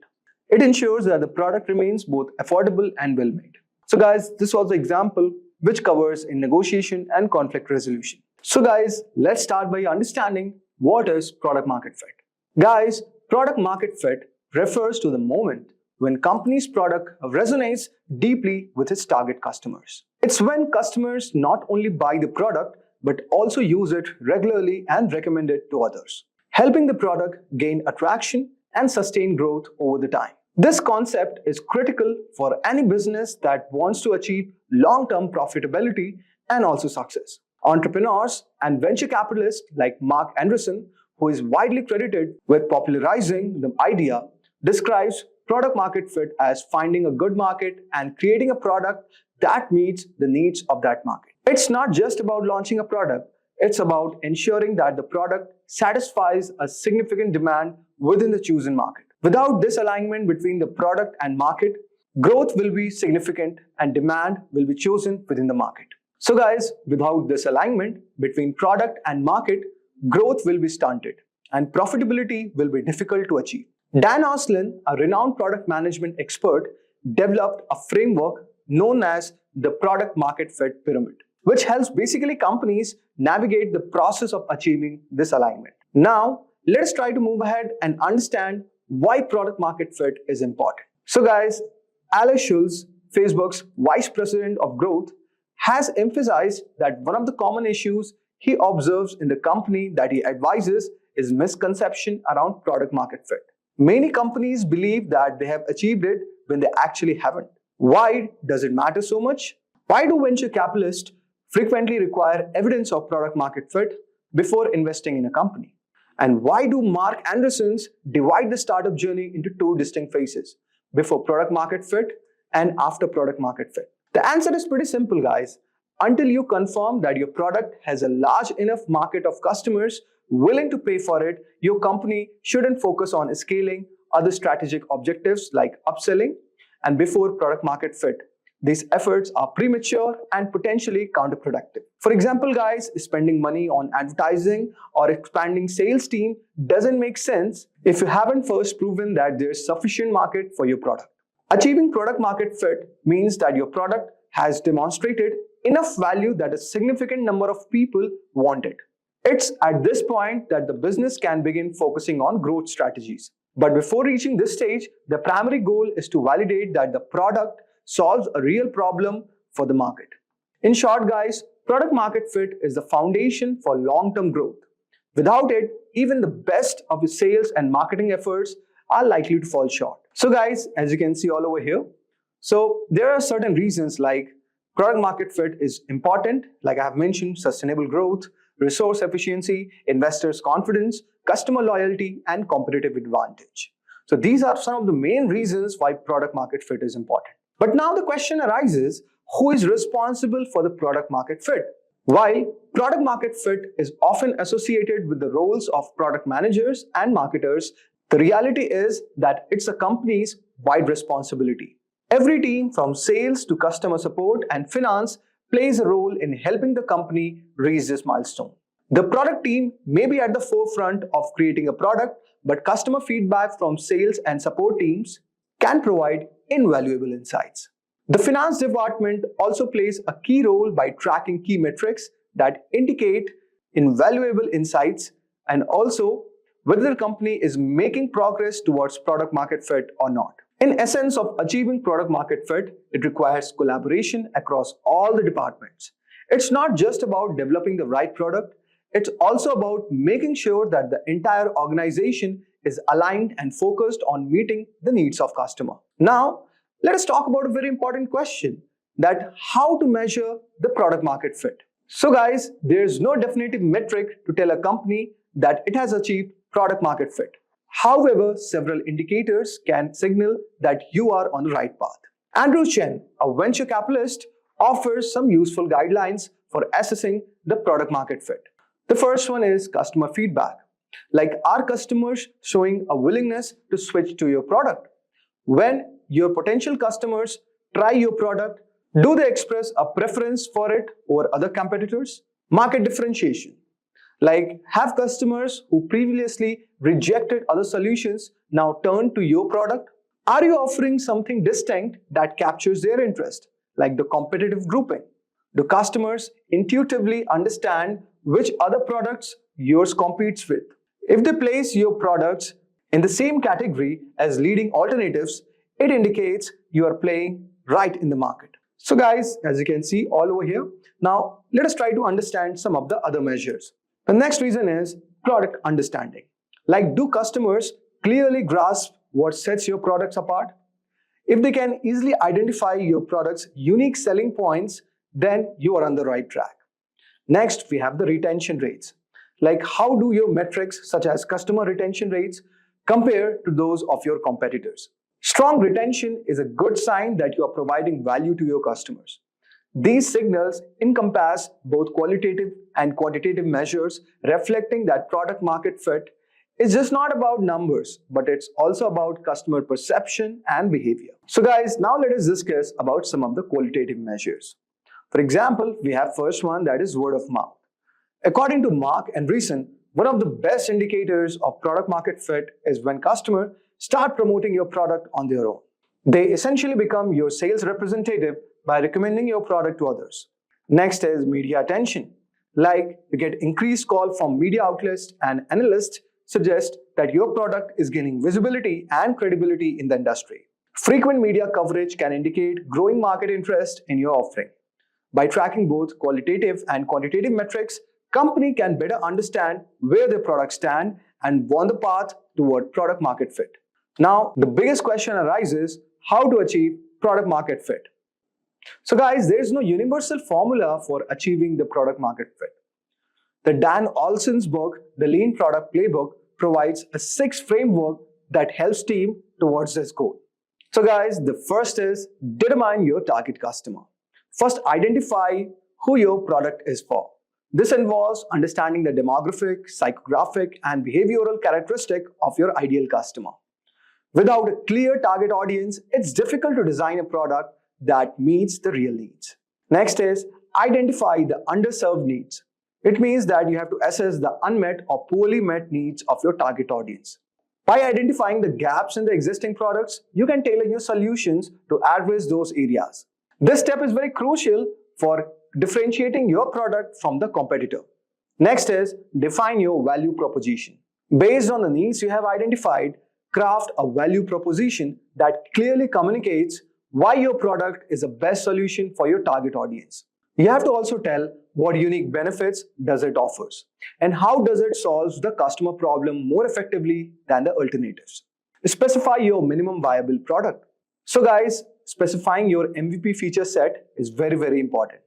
It ensures that the product remains both affordable and well made. So guys, this was the example which covers in negotiation and conflict resolution. So guys, let's start by understanding what is product market fit. Guys, product market fit refers to the moment when company's product resonates deeply with its target customers. It's when customers not only buy the product but also use it regularly and recommend it to others, helping the product gain attraction and sustain growth over the time. This concept is critical for any business that wants to achieve long-term profitability and also success. Entrepreneurs and venture capitalists like Mark Anderson, who is widely credited with popularizing the idea, describes product market fit as finding a good market and creating a product that meets the needs of that market. It's not just about launching a product, it's about ensuring that the product satisfies a significant demand within the chosen market. Without this alignment between the product and market, growth will be significant and demand will be chosen within the market. So guys, without this alignment between product and market, growth will be stunted and profitability will be difficult to achieve. Dan Oslin, a renowned product management expert, developed a framework known as the product market fit pyramid, which helps basically companies navigate the process of achieving this alignment. Now, let us try to move ahead and understand why product market fit is important. So guys, Alex Schulz, Facebook's Vice President of Growth, has emphasized that one of the common issues he observes in the company that he advises is misconception around product market fit. Many companies believe that they have achieved it when they actually haven't. Why does it matter so much? Why do venture capitalists frequently require evidence of product market fit before investing in a company? And why do Mark Andersons divide the startup journey into two distinct phases, before product market fit and after product market fit? The answer is pretty simple, guys. Until you confirm that your product has a large enough market of customers willing to pay for it, your company shouldn't focus on scaling other strategic objectives like upselling. And before product market fit, these efforts are premature and potentially counterproductive. For example, guys, spending money on advertising or expanding sales team doesn't make sense if you haven't first proven that there's sufficient market for your product. Achieving product market fit means that your product has demonstrated enough value that a significant number of people want it. It's at this point that the business can begin focusing on growth strategies. But before reaching this stage, the primary goal is to validate that the product solves a real problem for the market. In short, guys, product market fit is the foundation for long-term growth. Without it, even the best of the sales and marketing efforts are likely to fall short. So guys, as you can see all over here, so there are certain reasons like product market fit is important, like I have mentioned, sustainable growth, resource efficiency, investors' confidence, customer loyalty, and competitive advantage. So these are some of the main reasons why product market fit is important. But now the question arises, who is responsible for the product market fit? While product market fit is often associated with the roles of product managers and marketers, the reality is that it's a company's wide responsibility. Every team from sales to customer support and finance plays a role in helping the company reach this milestone. The product team may be at the forefront of creating a product, but customer feedback from sales and support teams can provide invaluable insights. The finance department also plays a key role by tracking key metrics that indicate invaluable insights and also whether the company is making progress towards product market fit or not. In essence of achieving product market fit, it requires collaboration across all the departments. It's not just about developing the right product, it's also about making sure that the entire organization is aligned and focused on meeting the needs of customer. Now, let us talk about a very important question, that how to measure the product market fit. So guys, there's no definitive metric to tell a company that it has achieved product market fit. However, several indicators can signal that you are on the right path. Andrew Chen, a venture capitalist, offers some useful guidelines for assessing the product market fit. The first one is customer feedback. Like, are customers showing a willingness to switch to your product? When your potential customers try your product, do they express a preference for it over other competitors? Market differentiation. Like, have customers who previously rejected other solutions now turn to your product? Are you offering something distinct that captures their interest, like the competitive grouping? Do customers intuitively understand which other products yours competes with? If they place your products in the same category as leading alternatives, it indicates you are playing right in the market. So guys, as you can see all over here, now let us try to understand some of the other measures. The next reason is product understanding. Like, do customers clearly grasp what sets your products apart? If they can easily identify your product's unique selling points, then you are on the right track. Next, we have the retention rates. Like, how do your metrics such as customer retention rates compare to those of your competitors? Strong retention is a good sign that you are providing value to your customers. These signals encompass both qualitative and quantitative measures, reflecting that product market fit is just not about numbers, but it's also about customer perception and behavior. So guys, now let us discuss about some of the qualitative measures. For example, we have first one, that is word of mouth. According to Mark and Reason, one of the best indicators of product market fit is when customers start promoting your product on their own. They essentially become your sales representative by recommending your product to others. Next is media attention. Like, you get increased call from media outlets and analysts suggest that your product is gaining visibility and credibility in the industry. Frequent media coverage can indicate growing market interest in your offering. By tracking both qualitative and quantitative metrics, company can better understand where their products stand and on the path toward product market fit. Now, the biggest question arises, how to achieve product market fit? So guys, there is no universal formula for achieving the product market fit. The Dan Olson's book, The Lean Product Playbook, provides a 6 framework that helps team towards this goal. So guys, the first is determine your target customer. First, identify who your product is for. This involves understanding the demographic, psychographic, and behavioral characteristic of your ideal customer. Without a clear target audience, it's difficult to design a product that meets the real needs. Next is identify the underserved needs. It means that you have to assess the unmet or poorly met needs of your target audience. By identifying the gaps in the existing products, you can tailor your solutions to address those areas. This step is very crucial for differentiating your product from the competitor. Next is define your value proposition. Based on the needs you have identified, craft a value proposition that clearly communicates why your product is the best solution for your target audience. You have to also tell what unique benefits does it offers and how does it solve the customer problem more effectively than the alternatives. Specify your minimum viable product. So guys, specifying your MVP feature set is very important.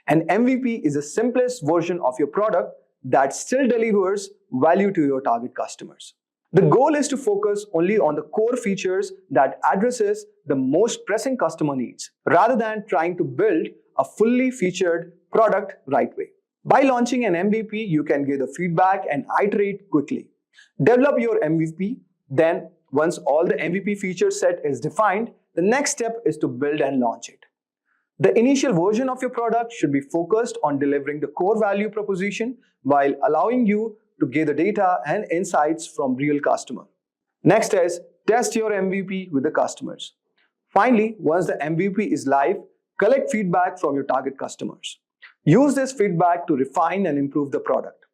An MVP is the simplest version of your product that still delivers value to your target customers. The goal is to focus only on the core features that addresses the most pressing customer needs, rather than trying to build a fully featured product right way. By launching an MVP, you can gather feedback and iterate quickly. Develop your MVP, then once all the MVP feature set is defined, the next step is to build and launch it. The initial version of your product should be focused on delivering the core value proposition while allowing you to gather data and insights from real customer. Next is test your MVP with the customers. Finally, once the MVP is live, collect feedback from your target customers. Use this feedback to refine and improve the product.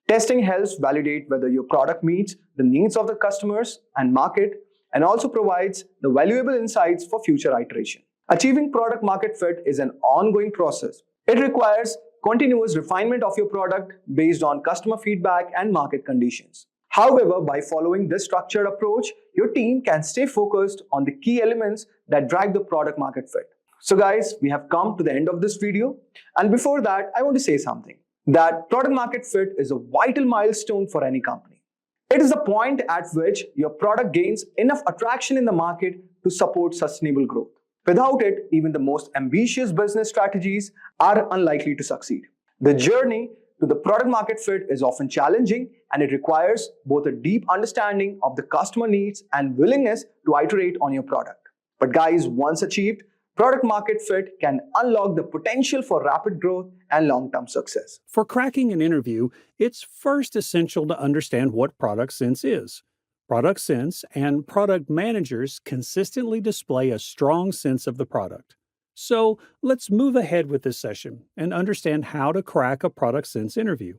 Testing helps validate whether your product meets the needs of the customers and market, and also provides the valuable insights for future iteration. Achieving product market fit is an ongoing process. It requires continuous refinement of your product based on customer feedback and market conditions. However, by following this structured approach, your team can stay focused on the key elements that drive the product market fit. So guys, we have come to the end of this video. And before that, I want to say something. That product market fit is a vital milestone for any company. It is the point at which your product gains enough attraction in the market to support sustainable growth. Without it, even the most ambitious business strategies are unlikely to succeed. The journey to the product market fit is often challenging, and it requires both a deep understanding of the customer needs and willingness to iterate on your product. But guys, once achieved, product market fit can unlock the potential for rapid growth and long-term success. For cracking an interview, it's first essential to understand what Product Sense is. Product sense and product managers consistently display a strong sense of the product. So let's move ahead with this session and understand how to crack a product sense interview.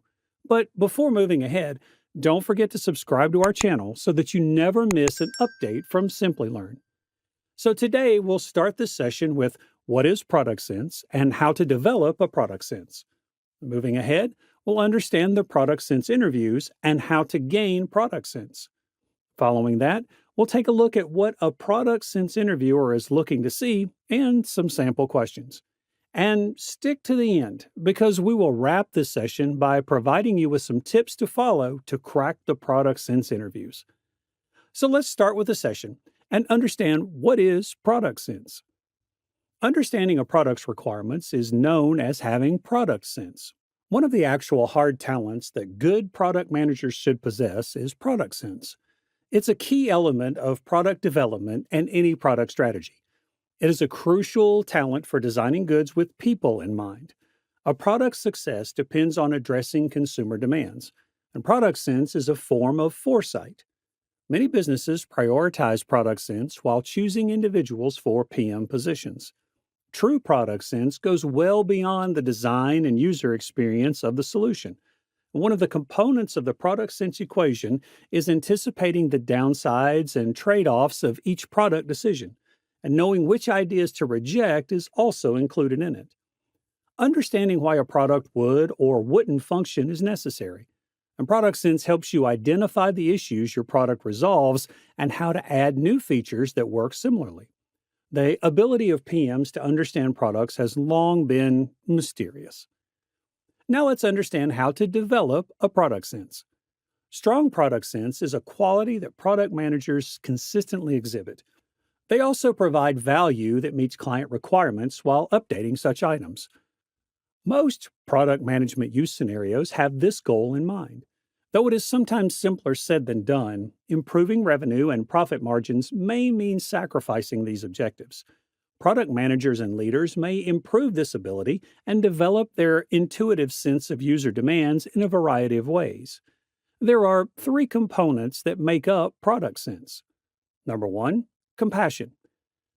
But before moving ahead, don't forget to subscribe to our channel so that you never miss an update from Simplilearn. So today we'll start this session with what is product sense and how to develop a product sense. Moving ahead, we'll understand the product sense interviews and how to gain product sense. Following that, we'll take a look at what a product sense interviewer is looking to see and some sample questions. And stick to the end because we will wrap this session by providing you with some tips to follow to crack the product sense interviews. So let's start with the session and understand what is product sense. Understanding a product's requirements is known as having product sense. One of the actual hard talents that good product managers should possess is product sense. It's a key element of product development and any product strategy. It is a crucial talent for designing goods with people in mind. A product's success depends on addressing consumer demands, and product sense is a form of foresight. Many businesses prioritize product sense while choosing individuals for PM positions. True product sense goes well beyond the design and user experience of the solution. One of the components of the product sense equation is anticipating the downsides and trade-offs of each product decision, and knowing which ideas to reject is also included in it. Understanding why a product would or wouldn't function is necessary, and product sense helps you identify the issues your product resolves and how to add new features that work similarly. The ability of PMs to understand products has long been mysterious. Now let's understand how to develop a product sense. Strong product sense is a quality that product managers consistently exhibit. They also provide value that meets client requirements while updating such items. Most product management use scenarios have this goal in mind. Though it is sometimes simpler said than done, improving revenue and profit margins may mean sacrificing these objectives. Product managers and leaders may improve this ability and develop their intuitive sense of user demands in a variety of ways. There are three components that make up product sense. Number one, compassion.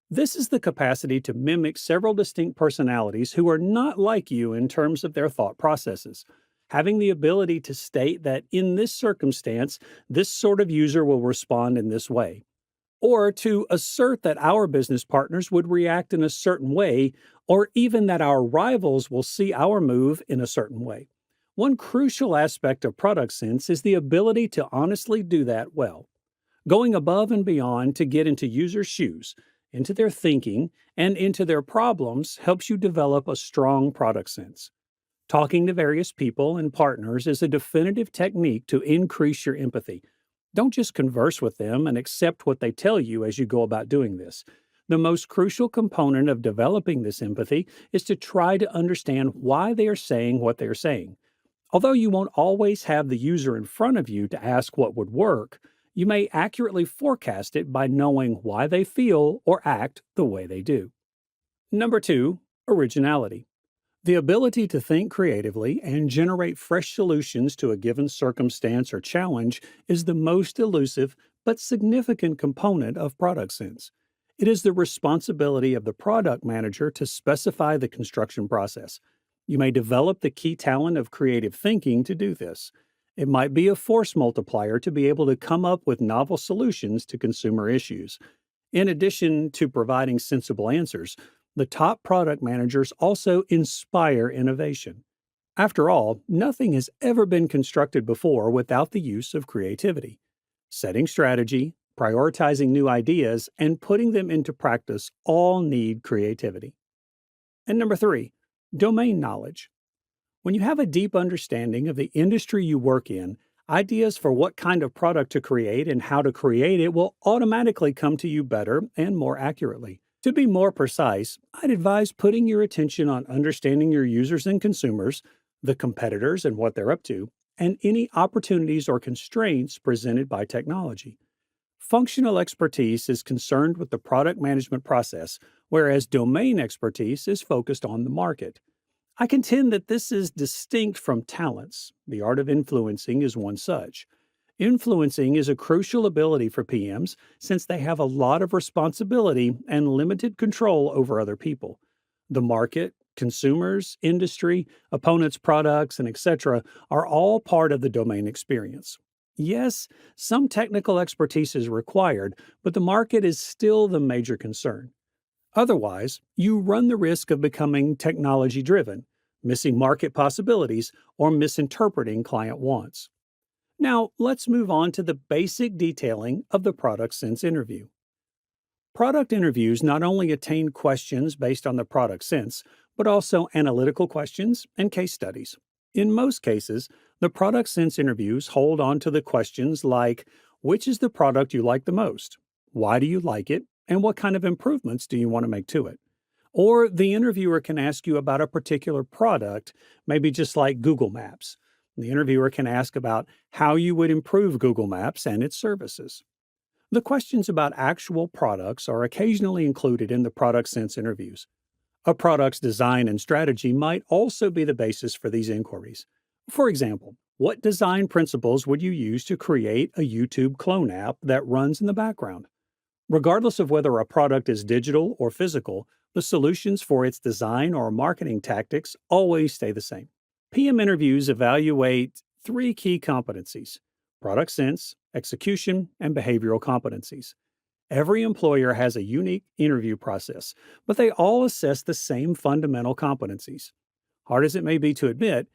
This is the capacity to mimic several distinct personalities who are not like you in terms of their thought processes. Having the ability to state that in this circumstance, this sort of user will respond in this way, or to assert that our business partners would react in a certain way, or even that our rivals will see our move in a certain way. One crucial aspect of product sense is the ability to honestly do that well. Going above and beyond to get into users' shoes, into their thinking, and into their problems helps you develop a strong product sense. Talking to various people and partners is a definitive technique to increase your empathy. Don't just converse with them and accept what they tell you as you go about doing this. The most crucial component of developing this empathy is to try to understand why they are saying what they are saying. Although you won't always have the user in front of you to ask what would work, you may accurately forecast it by knowing why they feel or act the way they do. Number two, originality. The ability to think creatively and generate fresh solutions to a given circumstance or challenge is the most elusive but significant component of product sense. It is the responsibility of the product manager to specify the construction process. You may develop the key talent of creative thinking to do this. It might be a force multiplier to be able to come up with novel solutions to consumer issues. In addition to providing sensible answers, the top product managers also inspire innovation. After all, nothing has ever been constructed before without the use of creativity. Setting strategy, prioritizing new ideas, and putting them into practice all need creativity. And number three, domain knowledge. When you have a deep understanding of the industry you work in, ideas for what kind of product to create and how to create it will automatically come to you better and more accurately. To be more precise, I'd advise putting your attention on understanding your users and consumers, the competitors and what they're up to, and any opportunities or constraints presented by technology. Functional expertise is concerned with the product management process, whereas domain expertise is focused on the market. I contend that this is distinct from talents. The art of influencing is one such. Influencing is a crucial ability for PMs since they have a lot of responsibility and limited control over other people. The market, consumers, industry, opponents' products, and etc. are all part of the domain experience. Yes, some technical expertise is required, but the market is still the major concern. Otherwise, you run the risk of becoming technology driven, missing market possibilities, or misinterpreting client wants. Now, let's move on to the basic detailing of the product sense interview. Product interviews not only attain questions based on the product sense, but also analytical questions and case studies. In most cases, the product sense interviews hold on to the questions like, which is the product you like the most? Why do you like it? And what kind of improvements do you want to make to it? Or the interviewer can ask you about a particular product, maybe just like Google Maps. The interviewer can ask about how you would improve Google Maps and its services. The questions about actual products are occasionally included in the product sense interviews. A product's design and strategy might also be the basis for these inquiries. For example, what design principles would you use to create a YouTube clone app that runs in the background? Regardless of whether a product is digital or physical, the solutions for its design or marketing tactics always stay the same. PM interviews evaluate three key competencies: product sense, execution, and behavioral competencies. Every employer has a unique interview process, but they all assess the same fundamental competencies. Hard as it may be to admit,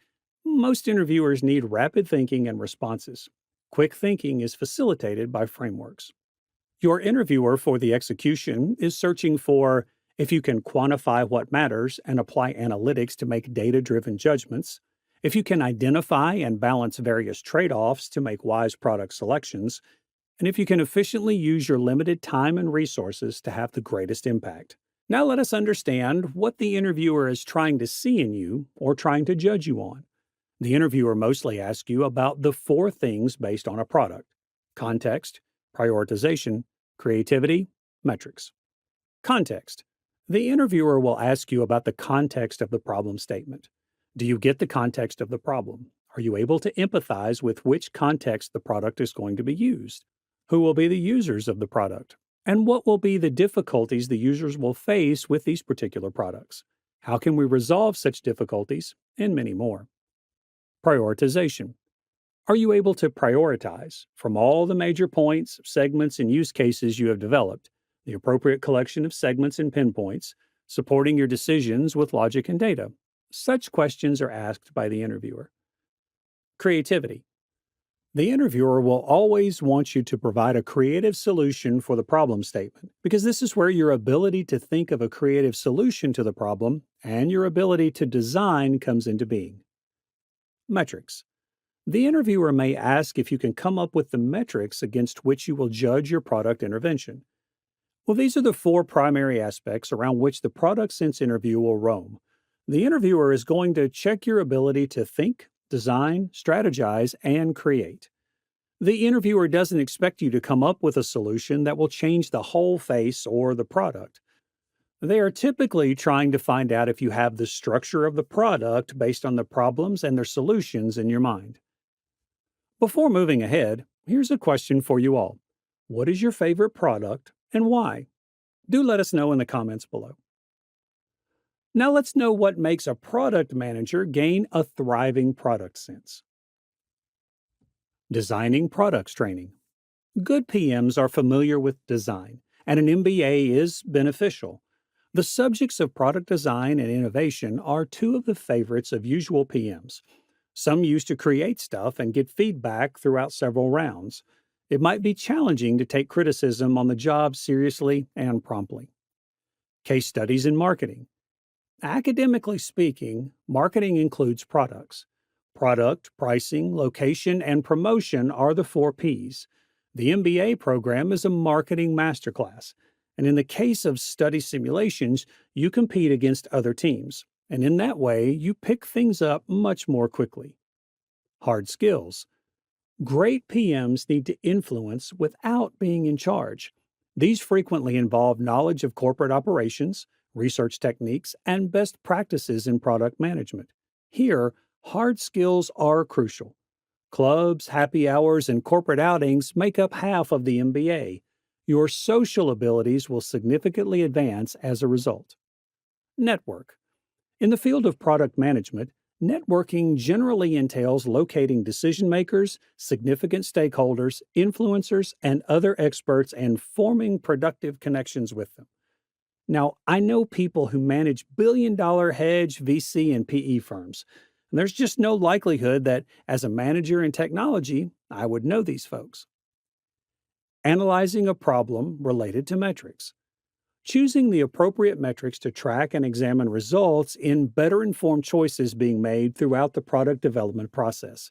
most interviewers need rapid thinking and responses. Quick thinking is facilitated by frameworks. Your interviewer for the execution is searching for if you can quantify what matters and apply analytics to make data driven judgments, if you can identify and balance various trade offs to make wise product selections, and if you can efficiently use your limited time and resources to have the greatest impact. Now let us understand what the interviewer is trying to see in you or trying to judge you on. The interviewer mostly asks you about the four things based on a product: context, prioritization, creativity, metrics. Context. The interviewer will ask you about the context of the problem statement. Do you get the context of the problem? Are you able to empathize with which context the product is going to be used? Who will be the users of the product? And what will be the difficulties the users will face with these particular products? How can we resolve such difficulties? And many more. Prioritization. Are you able to prioritize from all the major points, segments, and use cases you have developed, the appropriate collection of segments and pinpoints, supporting your decisions with logic and data? Such questions are asked by the interviewer. Creativity. The interviewer will always want you to provide a creative solution for the problem statement, because this is where your ability to think of a creative solution to the problem and your ability to design comes into being. Metrics. The interviewer may ask if you can come up with the metrics against which you will judge your product intervention. Well, these are the four primary aspects around which the product sense interview will roam. The interviewer is going to check your ability to think, design, strategize, and create. The interviewer doesn't expect you to come up with a solution that will change the whole face or the product. They are typically trying to find out if you have the structure of the product based on the problems and their solutions in your mind. Before moving ahead, here's a question for you all. What is your favorite product and why? Do let us know in the comments below. Now let's know what makes a product manager gain a thriving product sense. Designing products training. Good PMs are familiar with design, and an MBA is beneficial. The subjects of product design and innovation are two of the favorites of usual PMs. Some used to create stuff and get feedback throughout several rounds. It might be challenging to take criticism on the job seriously and promptly. Case studies in marketing. Academically speaking, marketing includes products. Product, pricing, location, and promotion are the 4 Ps. The MBA program is a marketing masterclass, and in the case of study simulations, you compete against other teams, and in that way, you pick things up much more quickly. Hard skills. Great PMs need to influence without being in charge. These frequently involve knowledge of corporate operations, research techniques, and best practices in product management. Here, hard skills are crucial. Clubs, happy hours, and corporate outings make up half of the MBA. Your social abilities will significantly advance as a result. Network. In the field of product management, networking generally entails locating decision makers, significant stakeholders, influencers, and other experts and forming productive connections with them. Now, I know people who manage billion-dollar hedge, VC, and PE firms. And there's just no likelihood that, as a manager in technology, I would know these folks. Analyzing a problem related to metrics. Choosing the appropriate metrics to track and examine results in better informed choices being made throughout the product development process.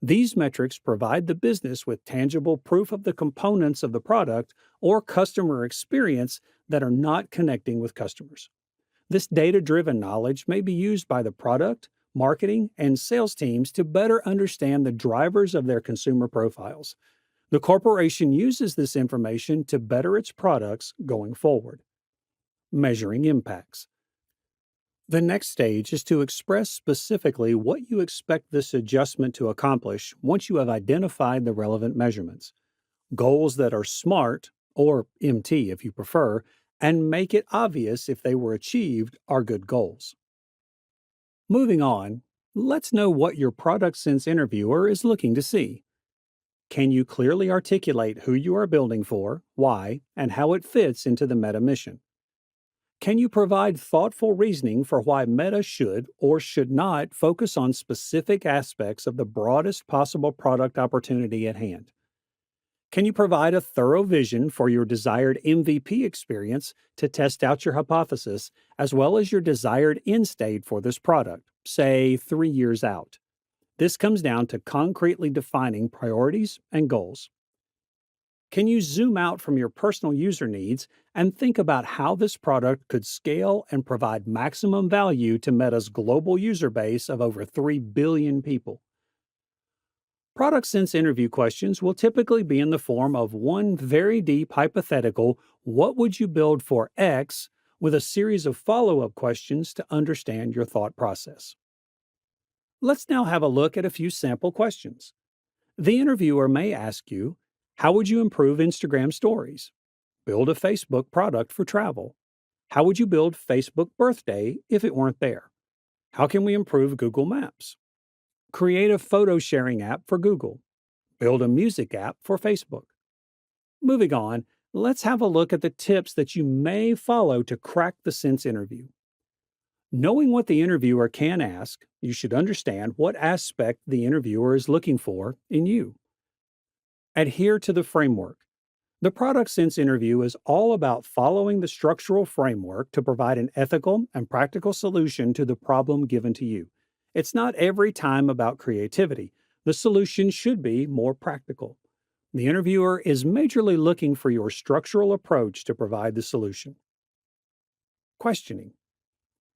These metrics provide the business with tangible proof of the components of the product or customer experience that are not connecting with customers. This data driven knowledge may be used by the product, marketing, and sales teams to better understand the drivers of their consumer profiles. The corporation uses this information to better its products going forward. Measuring impacts. The next stage is to express specifically what you expect this adjustment to accomplish once you have identified the relevant measurements. Goals that are SMART, or MT if you prefer, and make it obvious if they were achieved are good goals. Moving on, let's know what your product sense interviewer is looking to see. Can you clearly articulate who you are building for, why, and how it fits into the meta mission? Can you provide thoughtful reasoning for why Meta should or should not focus on specific aspects of the broadest possible product opportunity at hand? Can you provide a thorough vision for your desired MVP experience to test out your hypothesis, as well as your desired end state for this product, say 3 years out? This comes down to concretely defining priorities and goals. Can you zoom out from your personal user needs and think about how this product could scale and provide maximum value to Meta's global user base of over 3 billion people? Product sense interview questions will typically be in the form of one very deep hypothetical, what would you build for X, with a series of follow-up questions to understand your thought process. Let's now have a look at a few sample questions. The interviewer may ask you, how would you improve Instagram stories? Build a Facebook product for travel. How would you build Facebook Birthday if it weren't there? How can we improve Google Maps? Create a photo sharing app for Google. Build a music app for Facebook. Moving on, let's have a look at the tips that you may follow to crack the sense interview. Knowing what the interviewer can ask, you should understand what aspect the interviewer is looking for in you. Adhere to the framework. The product sense interview is all about following the structural framework to provide an ethical and practical solution to the problem given to you. It's not every time about creativity. The solution should be more practical. The interviewer is majorly looking for your structural approach to provide the solution. Questioning.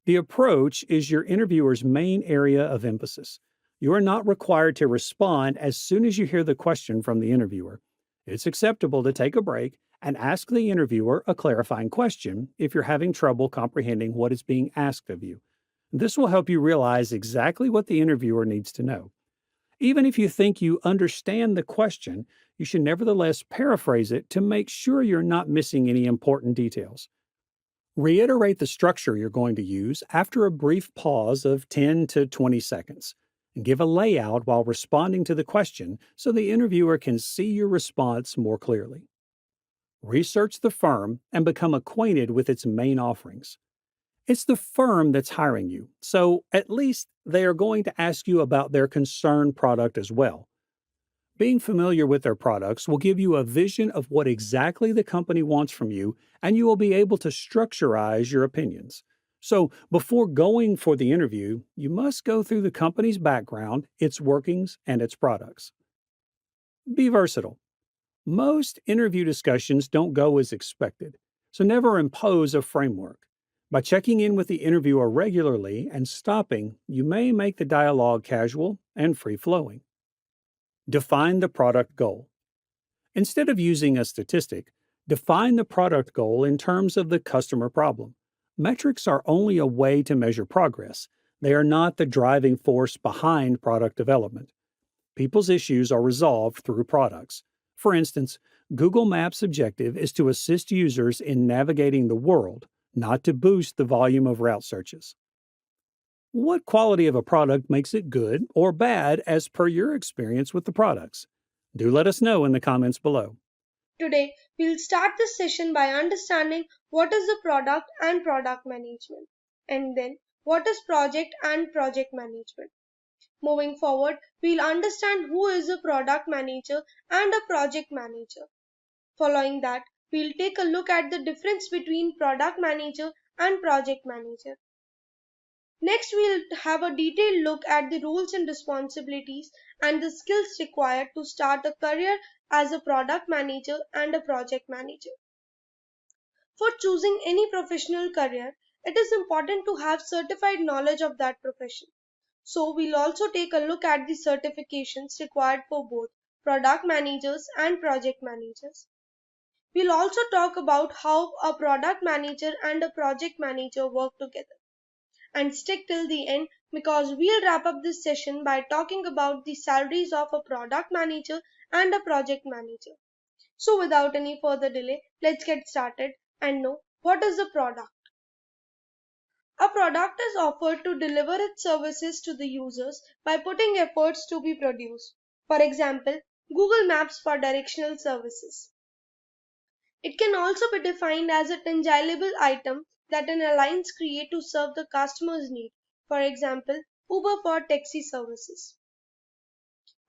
The approach is your interviewer's main area of emphasis. You are not required to respond as soon as you hear the question from the interviewer. It's acceptable to take a break and ask the interviewer a clarifying question if you're having trouble comprehending what is being asked of you. This will help you realize exactly what the interviewer needs to know. Even if you think you understand the question, you should nevertheless paraphrase it to make sure you're not missing any important details. Reiterate the structure you're going to use after a brief pause of 10 to 20 seconds. And give a layout while responding to the question so the interviewer can see your response more clearly. Research the firm and become acquainted with its main offerings. It's the firm that's hiring you, so at least they are going to ask you about their concerned product as well. Being familiar with their products will give you a vision of what exactly the company wants from you, and you will be able to structurize your opinions. So, before going for the interview, you must go through the company's background, its workings, and its products. Be versatile. Most interview discussions don't go as expected, so never impose a framework. By checking in with the interviewer regularly and stopping, you may make the dialogue casual and free-flowing. Define the product goal. Instead of using a statistic, define the product goal in terms of the customer problem. Metrics are only a way to measure progress. They are not the driving force behind product development. People's issues are resolved through products. For instance, Google Maps' objective is to assist users in navigating the world, not to boost the volume of route searches. What quality of a product makes it good or bad as per your experience with the products? Do let us know in the comments below. Today, we'll start this session by understanding what is the product and product management, and then what is project and project management. Moving forward, we'll understand who is a product manager and a project manager. Following that, we'll take a look at the difference between product manager and project manager. Next, we'll have a detailed look at the roles and responsibilities and the skills required to start a career as a product manager and a project manager. For choosing any professional career, it is important to have certified knowledge of that profession. So we'll also take a look at the certifications required for both product managers and project managers. We'll also talk about how a product manager and a project manager work together. And stick till the end because we'll wrap up this session by talking about the salaries of a product manager and a project manager. So without any further delay, let's get started and know what is a product. A product is offered to deliver its services to the users by putting efforts to be produced. For example, Google Maps for directional services. It can also be defined as a tangible item that an alliance creates to serve the customer's need. For example, Uber for taxi services.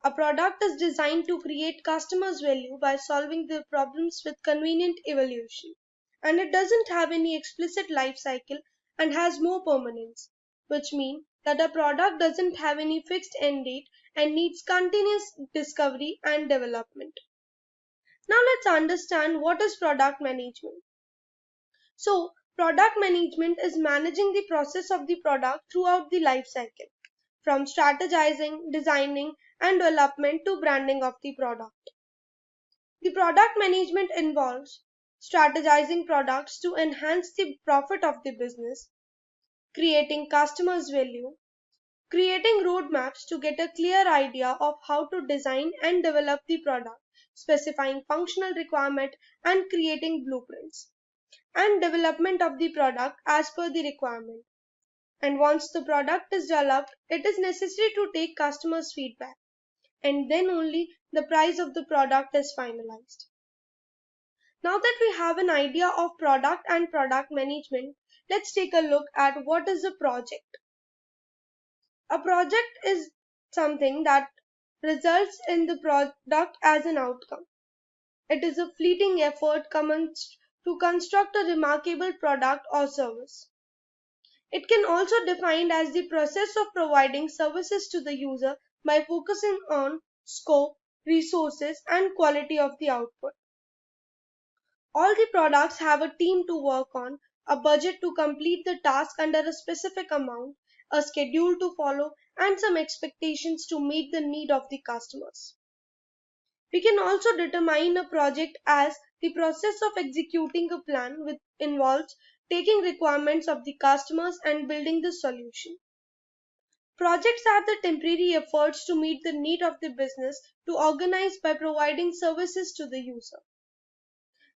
A product is designed to create customers' value by solving their problems with convenient evolution. And it doesn't have any explicit life cycle and has more permanence, which means that a product doesn't have any fixed end date and needs continuous discovery and development. Now let's understand what is product management. So, product management is managing the process of the product throughout the life cycle, from strategizing, designing, and development to branding of the product. The product management involves strategizing products to enhance the profit of the business, creating customers' value, creating roadmaps to get a clear idea of how to design and develop the product, specifying functional requirement and creating blueprints, and development of the product as per the requirement. And once the product is developed, it is necessary to take customers' feedback, and then only the price of the product is finalized. Now that we have an idea of product and product management, let's take a look at what is a project. A project is something that results in the product as an outcome. It is a fleeting effort commenced to construct a remarkable product or service. It can also be defined as the process of providing services to the user by focusing on scope, resources, and quality of the output. All the products have a team to work on, a budget to complete the task under a specific amount, a schedule to follow, and some expectations to meet the need of the customers. We can also determine a project as the process of executing a plan which involves taking requirements of the customers and building the solution. Projects are the temporary efforts to meet the need of the business to organize by providing services to the user.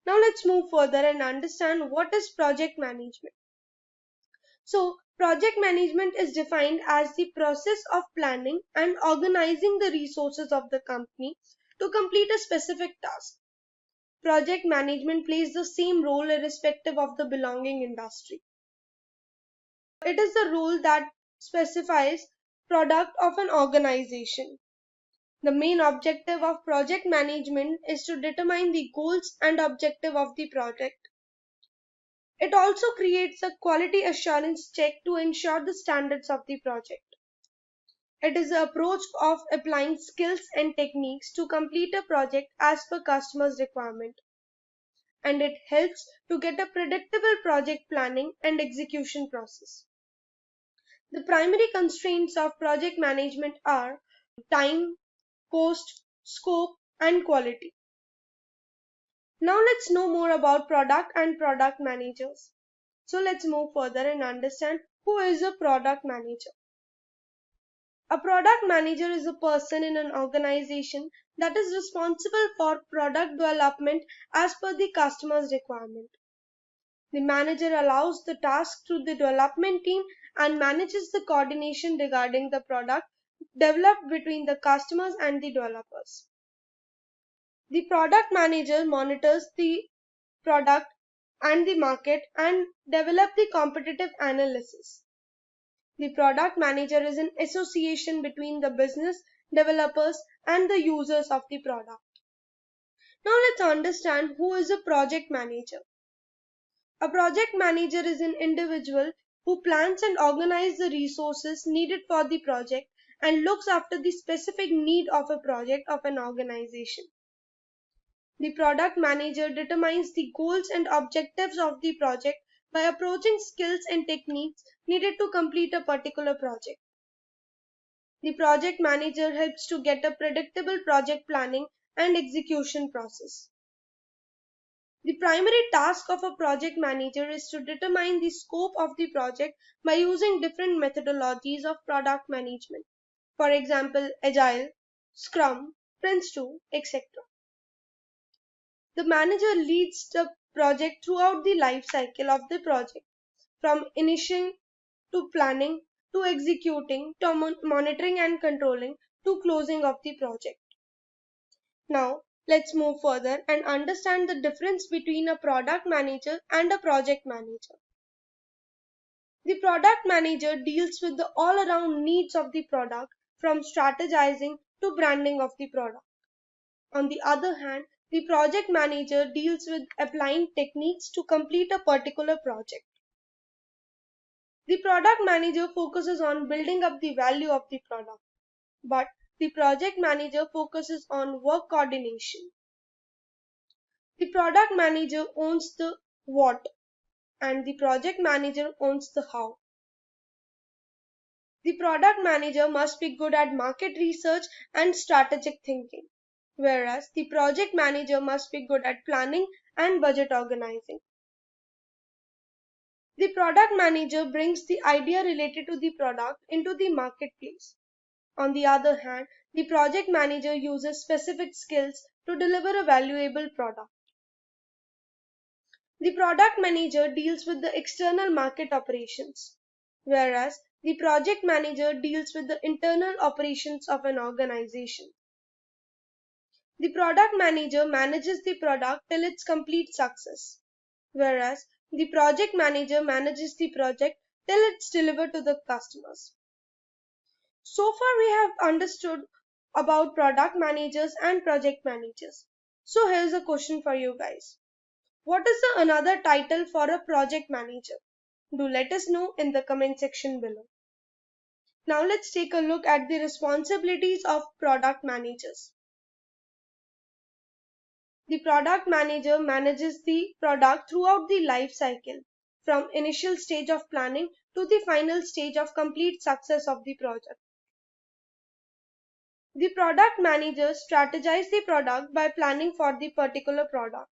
Now let's move further and understand what is project management. So, project management is defined as the process of planning and organizing the resources of the company to complete a specific task. Project management plays the same role irrespective of the belonging industry. It is the role that specifies product of an organization. The main objective of project management is to determine the goals and objective of the project. It also creates a quality assurance check to ensure the standards of the project. It is the approach of applying skills and techniques to complete a project as per customer's requirement. And it helps to get a predictable project planning and execution process. The primary constraints of project management are time, cost, scope, and quality. Now let's know more about product and product managers. So let's move further and understand who is a product manager. A product manager is a person in an organization that is responsible for product development as per the customer's requirement. The manager allows the task to the development team and manages the coordination regarding the product developed between the customers and the developers. The product manager monitors the product and the market and develop the competitive analysis. The product manager is an association between the business, developers, and the users of the product. Now let's understand who is a project manager. A project manager is an individual who plans and organizes the resources needed for the project and looks after the specific need of a project of an organization. The product manager determines the goals and objectives of the project by approaching skills and techniques needed to complete a particular project. The project manager helps to get a predictable project planning and execution process. The primary task of a project manager is to determine the scope of the project by using different methodologies of product management. For example, Agile, SCRUM, Prince2, etc. The manager leads the project throughout the life cycle of the project, from initiating to planning to executing to monitoring and controlling to closing of the project. Now, let's move further and understand the difference between a product manager and a project manager. The product manager deals with the all-around needs of the product, from strategizing to branding of the product. On the other hand, the project manager deals with applying techniques to complete a particular project. The product manager focuses on building up the value of the product, but the project manager focuses on work coordination. The product manager owns the what, and the project manager owns the how. The product manager must be good at market research and strategic thinking, whereas the project manager must be good at planning and budget organizing. The product manager brings the idea related to the product into the marketplace. On the other hand, the project manager uses specific skills to deliver a valuable product. The product manager deals with the external market operations, whereas the project manager deals with the internal operations of an organization. The product manager manages the product till its complete success, whereas the project manager manages the project till it's delivered to the customers. So far we have understood about product managers and project managers. So here's a question for you guys. What is the another title for a project manager? Do let us know in the comment section below. Now let's take a look at the responsibilities of product managers. The product manager manages the product throughout the life cycle, from initial stage of planning to the final stage of complete success of the project. The product manager strategizes the product by planning for the particular product.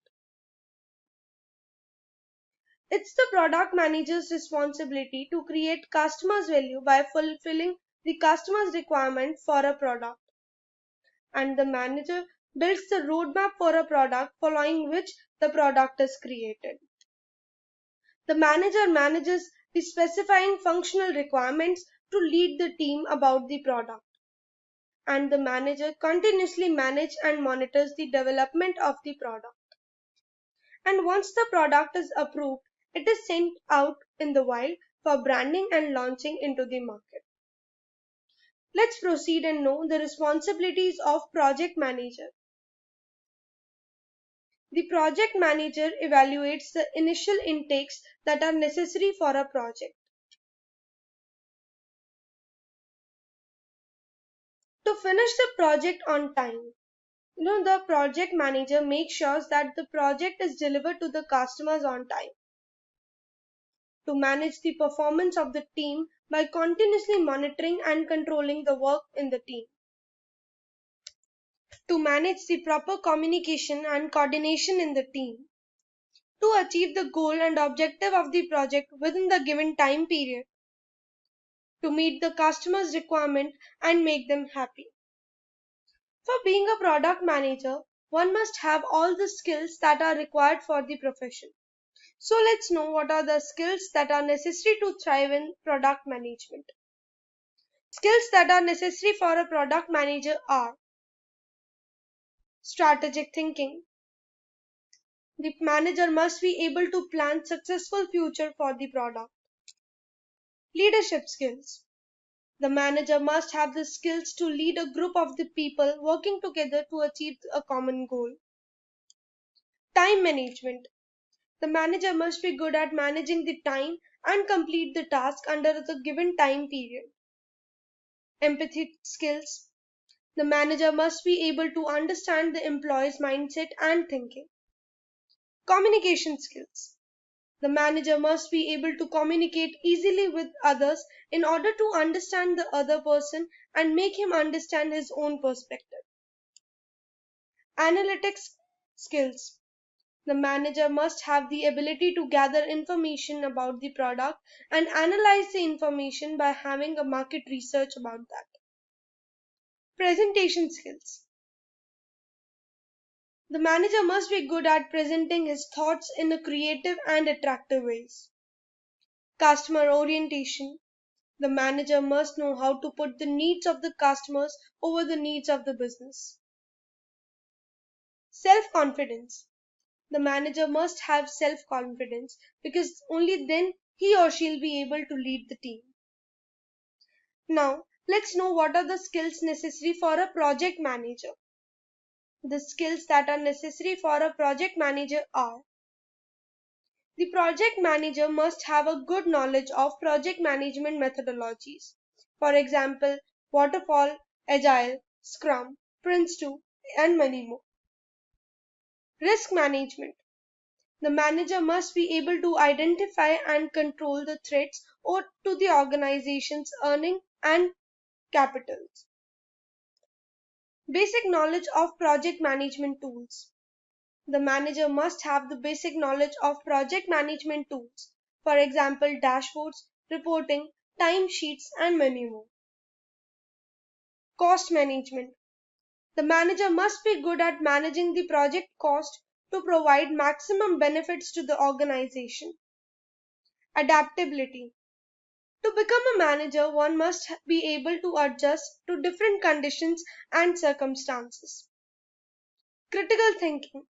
It's the product manager's responsibility to create customers' value by fulfilling the customer's requirement for a product. And the manager builds the roadmap for a product following which the product is created. The manager manages the specifying functional requirements to lead the team about the product. And the manager continuously manages and monitors the development of the product. And once the product is approved, it is sent out in the wild for branding and launching into the market. Let's proceed and know the responsibilities of project manager. The project manager evaluates the initial intakes that are necessary for a project. To finish the project on time, the project manager makes sure that the project is delivered to the customers on time. To manage the performance of the team by continuously monitoring and controlling the work in the team. To manage the proper communication and coordination in the team. To achieve the goal and objective of the project within the given time period. to meet the customer's requirement and make them happy. For being a product manager, one must have all the skills that are required for the profession. So let's know what are the skills that are necessary to thrive in product management. Skills that are necessary for a product manager are strategic thinking. The manager must be able to plan successful future for the product. Leadership skills. The manager must have the skills to lead a group of the people working together to achieve a common goal. Time management. The manager must be good at managing the time and complete the task under the given time period. Empathy skills. The manager must be able to understand the employee's mindset and thinking. Communication skills. The manager must be able to communicate easily with others in order to understand the other person and make him understand his own perspective. Analytics skills. The manager must have the ability to gather information about the product and analyze the information by having a market research about that. Presentation skills. The manager must be good at presenting his thoughts in a creative and attractive ways. Customer orientation. The manager must know how to put the needs of the customers over the needs of the business. Self-confidence. The manager must have self-confidence because only then he or she will be able to lead the team. Now, let's know what are the skills necessary for a project manager. The skills that are necessary for a project manager are: the project manager must have a good knowledge of project management methodologies. For example, Waterfall, Agile, SCRUM, Prince2, and many more. Risk management. The manager must be able to identify and control the threats or to the organization's earning and capitals. Basic knowledge of project management tools. The manager must have the basic knowledge of project management tools, for example, dashboards, reporting, timesheets, and many more. Cost management. The manager must be good at managing the project cost to provide maximum benefits to the organization. Adaptability. To become a manager, one must be able to adjust to different conditions and circumstances. Critical thinking.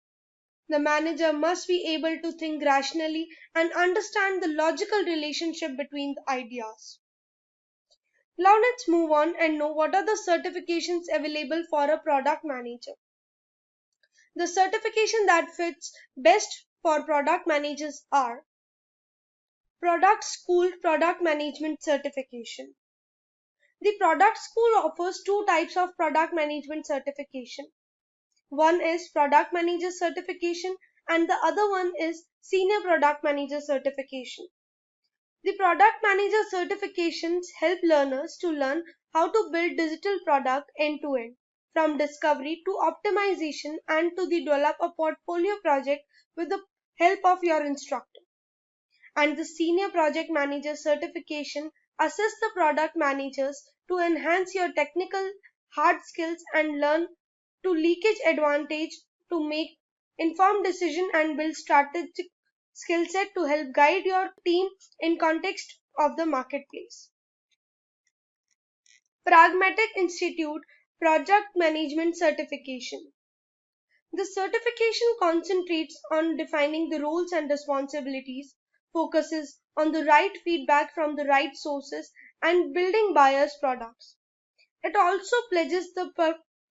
The manager must be able to think rationally and understand the logical relationship between the ideas. Now let's move on and know what are the certifications available for a product manager. The certification that fits best for product managers are Product School Product Management Certification. The Product School offers two types of product management certification. One is Product Manager Certification and the other one is Senior Product Manager Certification. The Product Manager certifications help learners to learn how to build digital product end to end, from discovery to optimization and to develop a portfolio project with the help of your instructor. And the Senior Project Manager certification assists the product managers to enhance your technical hard skills and learn to leakage advantage to make informed decision and build strategic skill set to help guide your team in context of the marketplace. Pragmatic Institute Project Management Certification. The certification concentrates on defining the roles and responsibilities, focuses on the right feedback from the right sources, and building buyers' products. It also pledges the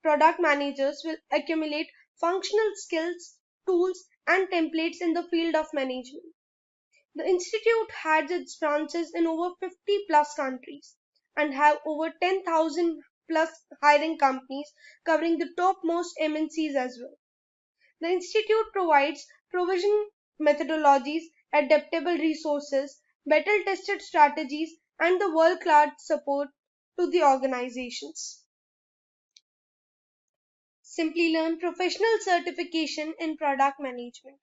product managers will accumulate functional skills, tools, and templates in the field of management. The institute has its branches in over 50 plus countries and have over 10,000 plus hiring companies covering the topmost MNCs as well. The institute provides provision methodologies, adaptable resources, battle-tested strategies, and the world-class support to the organizations. Simplilearn Professional Certification in Product Management.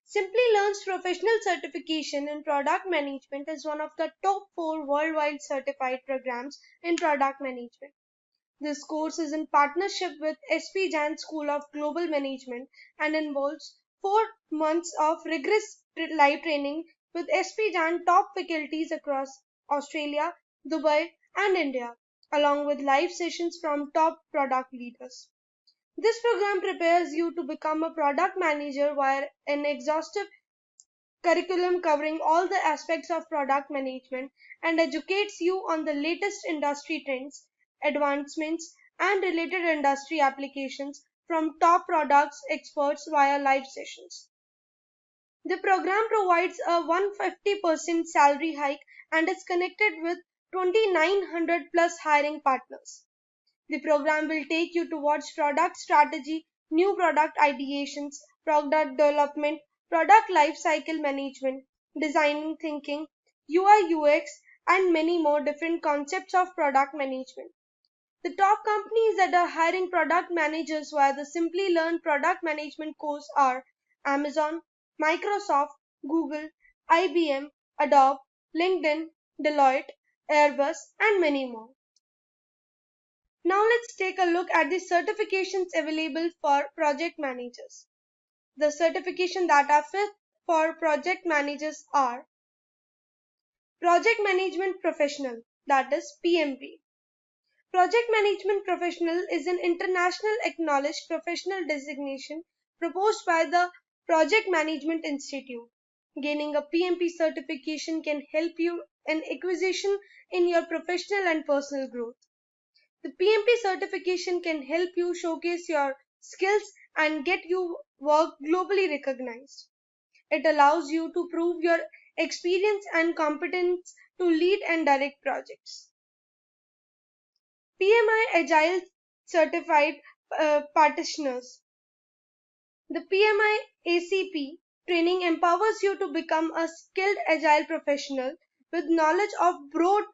Simplilearn's professional certification in product management is one of the top 4 worldwide certified programs in product management. This course is in partnership with SP Jain School of Global Management and involves 4 months of rigorous live training with SP Jain top faculties across Australia, Dubai, and India, along with live sessions from top product leaders. This program prepares you to become a product manager via an exhaustive curriculum covering all the aspects of product management and educates you on the latest industry trends, advancements, and related industry applications from top products experts via live sessions. The program provides a 150% salary hike and is connected with 2,900 plus hiring partners. The program will take you towards product strategy, new product ideations, product development, product lifecycle management, design thinking, UI UX, and many more different concepts of product management. The top companies that are hiring product managers via the Simplilearn product management course are Amazon, Microsoft, Google, IBM, Adobe, LinkedIn, Deloitte, Airbus, and many more. Now let's take a look at the certifications available for project managers. The certifications that are fit for project managers are Project Management Professional, that is PMP. Project Management Professional is an international acknowledged professional designation proposed by the Project Management Institute. Gaining a PMP certification can help you in acquisition in your professional and personal growth. The PMP certification can help you showcase your skills and get you work globally recognized. It allows you to prove your experience and competence to lead and direct projects. PMI Agile Certified Practitioners. The PMI ACP training empowers you to become a skilled Agile professional with knowledge of broad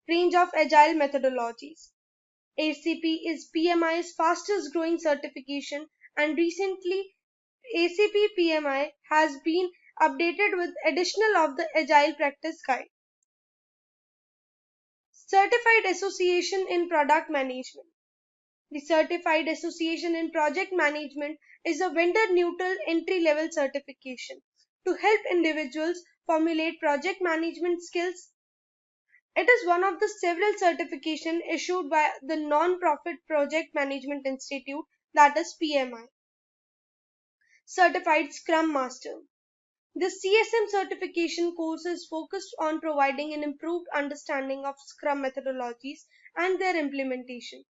range of Agile methodologies. ACP is PMI's fastest growing certification, and recently ACP PMI has been updated with additional of the Agile Practice Guide. Certified Association in Product Management. The Certified Association in Project Management is a vendor neutral entry level certification to help individuals formulate project management skills. It is one of the several certifications issued by the non-profit Project Management Institute, that is PMI. Certified Scrum Master. The CSM certification course is focused on providing an improved understanding of Scrum methodologies and their implementation.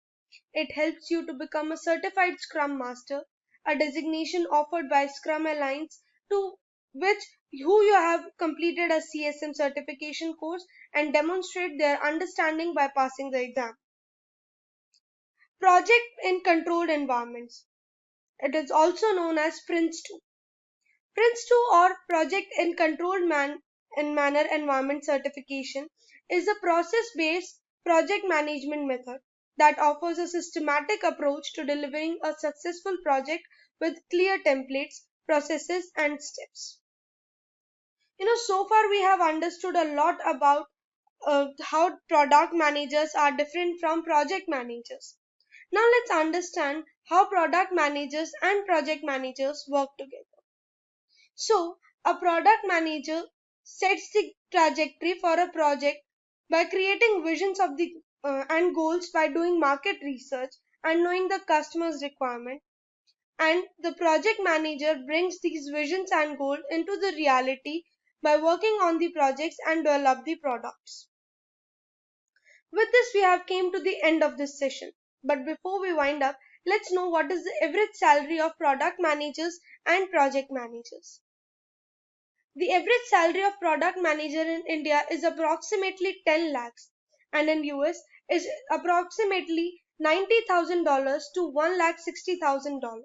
It helps you to become a certified Scrum Master, a designation offered by Scrum Alliance to which who you have completed a CSM certification course and demonstrate their understanding by passing the exam. Project in controlled environments. It is also known as Prince2. Prince2 or Project in Controlled Manner Environment certification is a process-based project management method that offers a systematic approach to delivering a successful project with clear templates, processes, and steps. So far we have understood a lot about how product managers are different from project managers. Now let's understand how product managers and project managers work together. So, a product manager sets the trajectory for a project by creating visions of the and goals by doing market research and knowing the customer's requirement. And the project manager brings these visions and goals into the reality by working on the projects and develop the products. With this, we have came to the end of this session. But before we wind up, let's know what is the average salary of product managers and project managers. The average salary of product manager in India is approximately 10 lakhs and in US is approximately $90,000 to $1,60,000.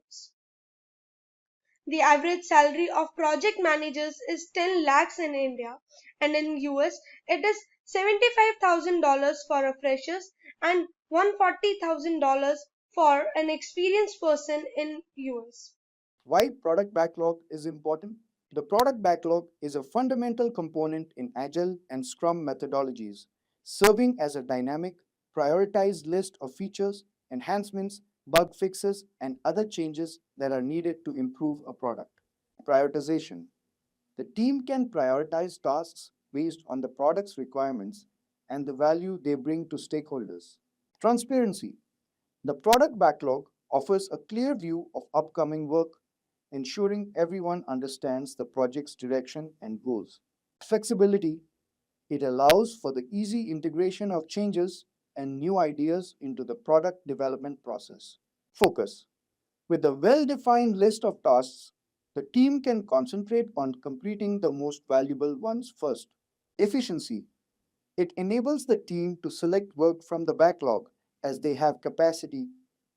The average salary of project managers is 10 lakhs in India and in US it is $75,000 for a freshers and $140,000 for an experienced person in US. Why product backlog is important? The product backlog is a fundamental component in Agile and Scrum methodologies, serving as a dynamic, prioritized list of features, enhancements, bug fixes, and other changes that are needed to improve a product. Prioritization. The team can prioritize tasks based on the product's requirements and the value they bring to stakeholders. Transparency. The product backlog offers a clear view of upcoming work, ensuring everyone understands the project's direction and goals. Flexibility. It allows for the easy integration of changes and new ideas into the product development process. Focus. With a well-defined list of tasks, the team can concentrate on completing the most valuable ones first. Efficiency. It enables the team to select work from the backlog as they have capacity,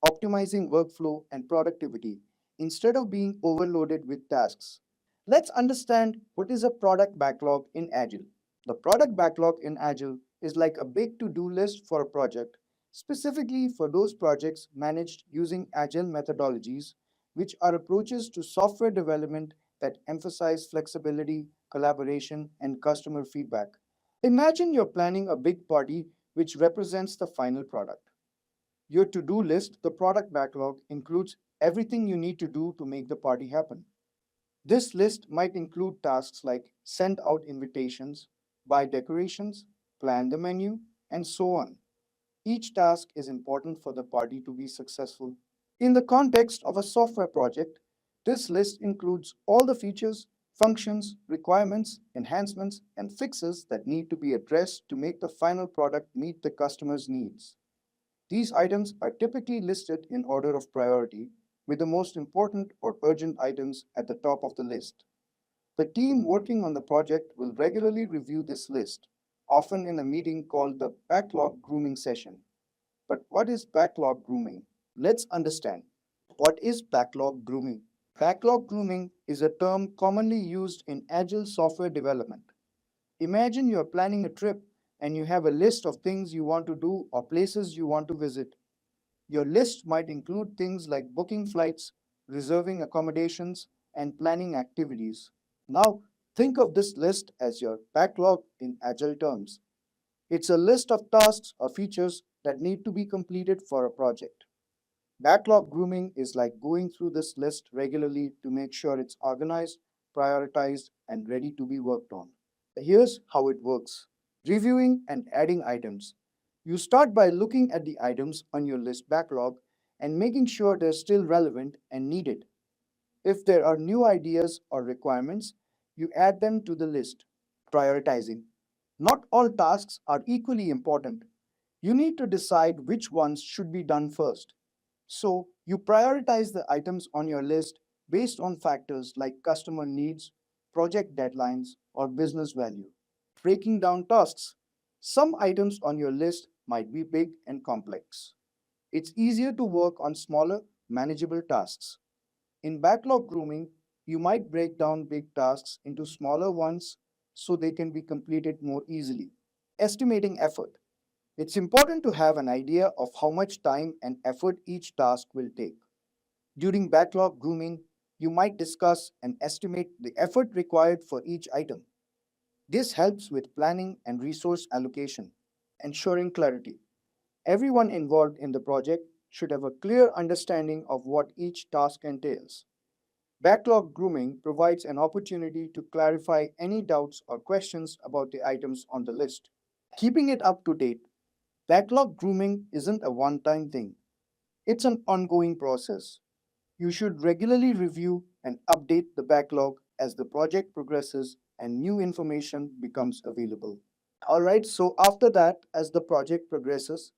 optimizing workflow and productivity instead of being overloaded with tasks. Let's understand what is a product backlog in Agile. The product backlog in Agile is like a big to-do list for a project, specifically for those projects managed using Agile methodologies, which are approaches to software development that emphasize flexibility, collaboration, and customer feedback. Imagine you're planning a big party which represents the final product. Your to-do list, the product backlog, includes everything you need to do to make the party happen. This list might include tasks like send out invitations, buy decorations, plan the menu, and so on. Each task is important for the party to be successful. In the context of a software project, this list includes all the features, functions, requirements, enhancements, and fixes that need to be addressed to make the final product meet the customer's needs. These items are typically listed in order of priority, with the most important or urgent items at the top of the list. The team working on the project will regularly review this list, often in a meeting called the Backlog Grooming Session. But what is backlog grooming? Let's understand. What is backlog grooming? Backlog grooming is a term commonly used in agile software development. Imagine you're planning a trip and you have a list of things you want to do or places you want to visit. Your list might include things like booking flights, reserving accommodations, and planning activities. Now, think of this list as your backlog in agile terms. It's a list of tasks or features that need to be completed for a project. Backlog grooming is like going through this list regularly to make sure it's organized, prioritized, and ready to be worked on. Here's how it works. Reviewing and adding items. You start by looking at the items on your list backlog and making sure they're still relevant and needed. If there are new ideas or requirements, you add them to the list. Prioritizing. Not all tasks are equally important. You need to decide which ones should be done first. So, you prioritize the items on your list based on factors like customer needs, project deadlines, or business value. Breaking down tasks. Some items on your list might be big and complex. It's easier to work on smaller, manageable tasks. In backlog grooming, you might break down big tasks into smaller ones so they can be completed more easily. Estimating effort. It's important to have an idea of how much time and effort each task will take. During backlog grooming, you might discuss and estimate the effort required for each item. This helps with planning and resource allocation, ensuring clarity. Everyone involved in the project should have a clear understanding of what each task entails. Backlog grooming provides an opportunity to clarify any doubts or questions about the items on the list. Keeping it up to date. Backlog grooming isn't a one time thing, it's an ongoing process. You should regularly review and update the backlog as the project progresses and new information becomes available. Alright, so after that, as the project progresses,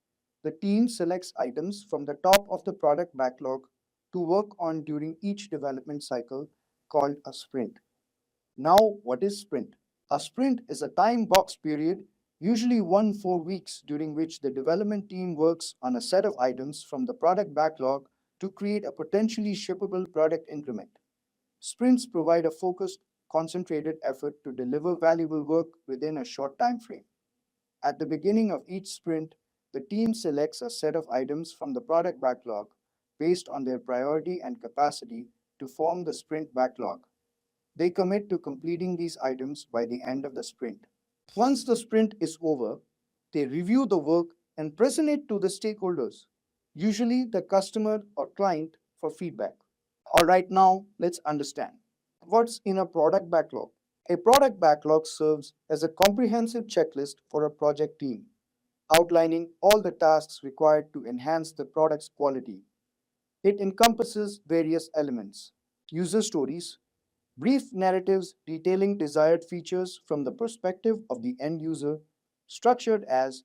the team selects items from the top of the product backlog to work on during each development cycle called a sprint. Now, what is sprint? A sprint is a time box period, usually 4 weeks, during which the development team works on a set of items from the product backlog to create a potentially shippable product increment. Sprints provide a focused, concentrated effort to deliver valuable work within a short time frame. At the beginning of each sprint, the team selects a set of items from the product backlog based on their priority and capacity to form the sprint backlog. They commit to completing these items by the end of the sprint. Once the sprint is over, they review the work and present it to the stakeholders, usually the customer or client, for feedback. All right, now let's understand what's in a product backlog. A product backlog serves as a comprehensive checklist for a project team, outlining all the tasks required to enhance the product's quality. It encompasses various elements: user stories, brief narratives detailing desired features from the perspective of the end user, structured as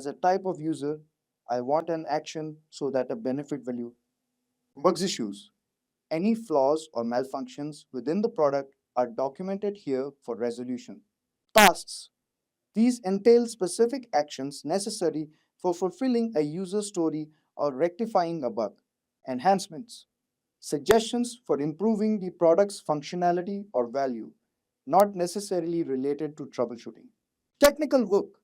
a type of user, I want an action so that a benefit value. Bugs issues. Any flaws or malfunctions within the product are documented here for resolution. Tasks. These entail specific actions necessary for fulfilling a user story or rectifying a bug. Enhancements. Suggestions for improving the product's functionality or value, not necessarily related to troubleshooting. Technical work.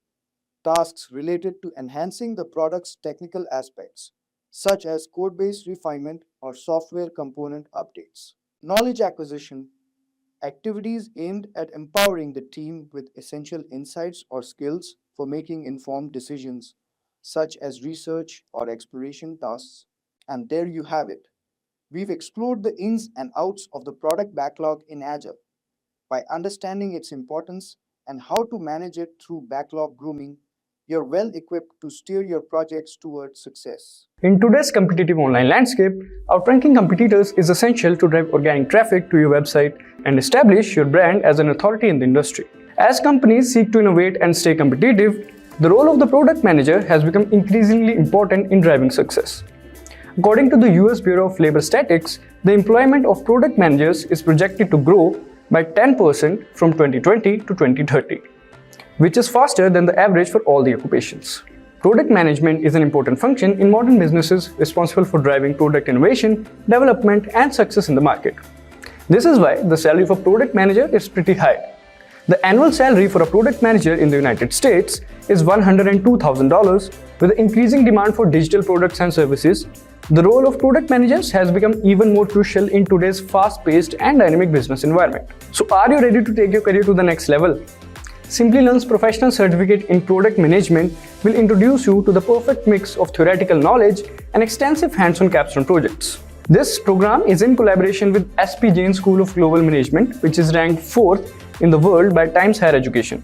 Tasks related to enhancing the product's technical aspects, such as code-based refinement or software component updates. Knowledge acquisition. Activities aimed at empowering the team with essential insights or skills for making informed decisions, such as research or exploration tasks. And there you have it. We've explored the ins and outs of the product backlog in Agile. By understanding its importance and how to manage it through backlog grooming, you're well equipped to steer your projects towards success. In today's competitive online landscape, outranking competitors is essential to drive organic traffic to your website and establish your brand as an authority in the industry. As companies seek to innovate and stay competitive, the role of the product manager has become increasingly important in driving success. According to the US Bureau of Labor Statistics, the employment of product managers is projected to grow by 10% from 2020 to 2030, which is faster than the average for all the occupations. Product management is an important function in modern businesses responsible for driving product innovation, development, and success in the market. This is why the salary of a product manager is pretty high. The annual salary for a product manager in the United States is $102,000. With the increasing demand for digital products and services, the role of product managers has become even more crucial in today's fast-paced and dynamic business environment. So are you ready to take your career to the next level? Simplilearn's professional certificate in product management will introduce you to the perfect mix of theoretical knowledge and extensive hands-on capstone projects. This program is in collaboration with SP Jain School of Global Management, which is ranked 4th in the world by Times Higher Education.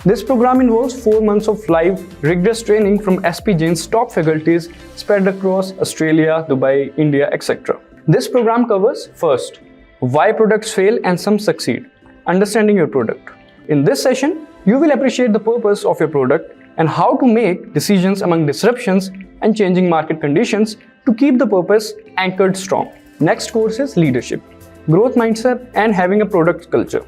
This program involves 4 months of live, rigorous training from SP Jain's top faculties spread across Australia, Dubai, India, etc. This program covers, first, why products fail and some succeed, understanding your product. In this session, you will appreciate the purpose of your product and how to make decisions among disruptions and changing market conditions to keep the purpose anchored strong. Next course is leadership, growth mindset, and having a product culture.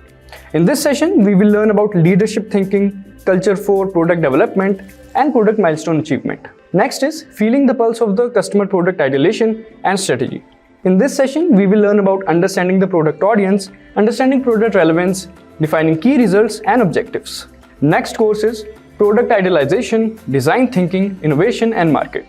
In this session, we will learn about leadership thinking, culture for product development, and product milestone achievement. Next is feeling the pulse of the customer product ideation and strategy. In this session, we will learn about understanding the product audience, understanding product relevance, defining key results and objectives. Next course is product idealization, design thinking, innovation, and market.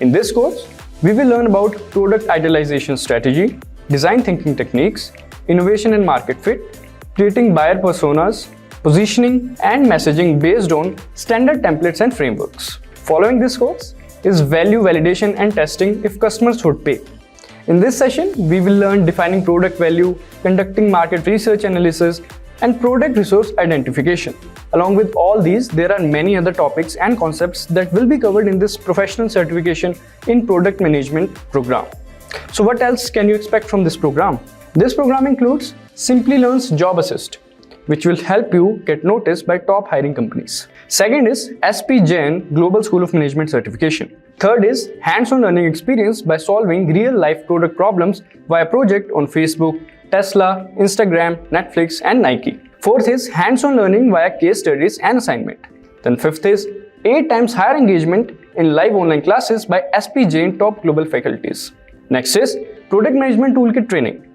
In this course, we will learn about product idealization strategy, design thinking techniques, innovation and market fit, creating buyer personas, positioning and messaging based on standard templates and frameworks. Following this course is value validation and testing if customers would pay. In this session, we will learn defining product value, conducting market research analysis, and product resource identification. Along with all these, there are many other topics and concepts that will be covered in this professional certification in product management program. So what else can you expect from this program? This program includes Simplilearn's Job Assist, which will help you get noticed by top hiring companies. Second is SP Jain Global School of Management certification. Third is hands-on learning experience by solving real-life product problems via project on Facebook, Tesla, Instagram, Netflix, and Nike. Fourth is hands-on learning via case studies and assignment. Then fifth is 8 times higher engagement in live online classes by SP Jain top global faculties. Next is product management toolkit training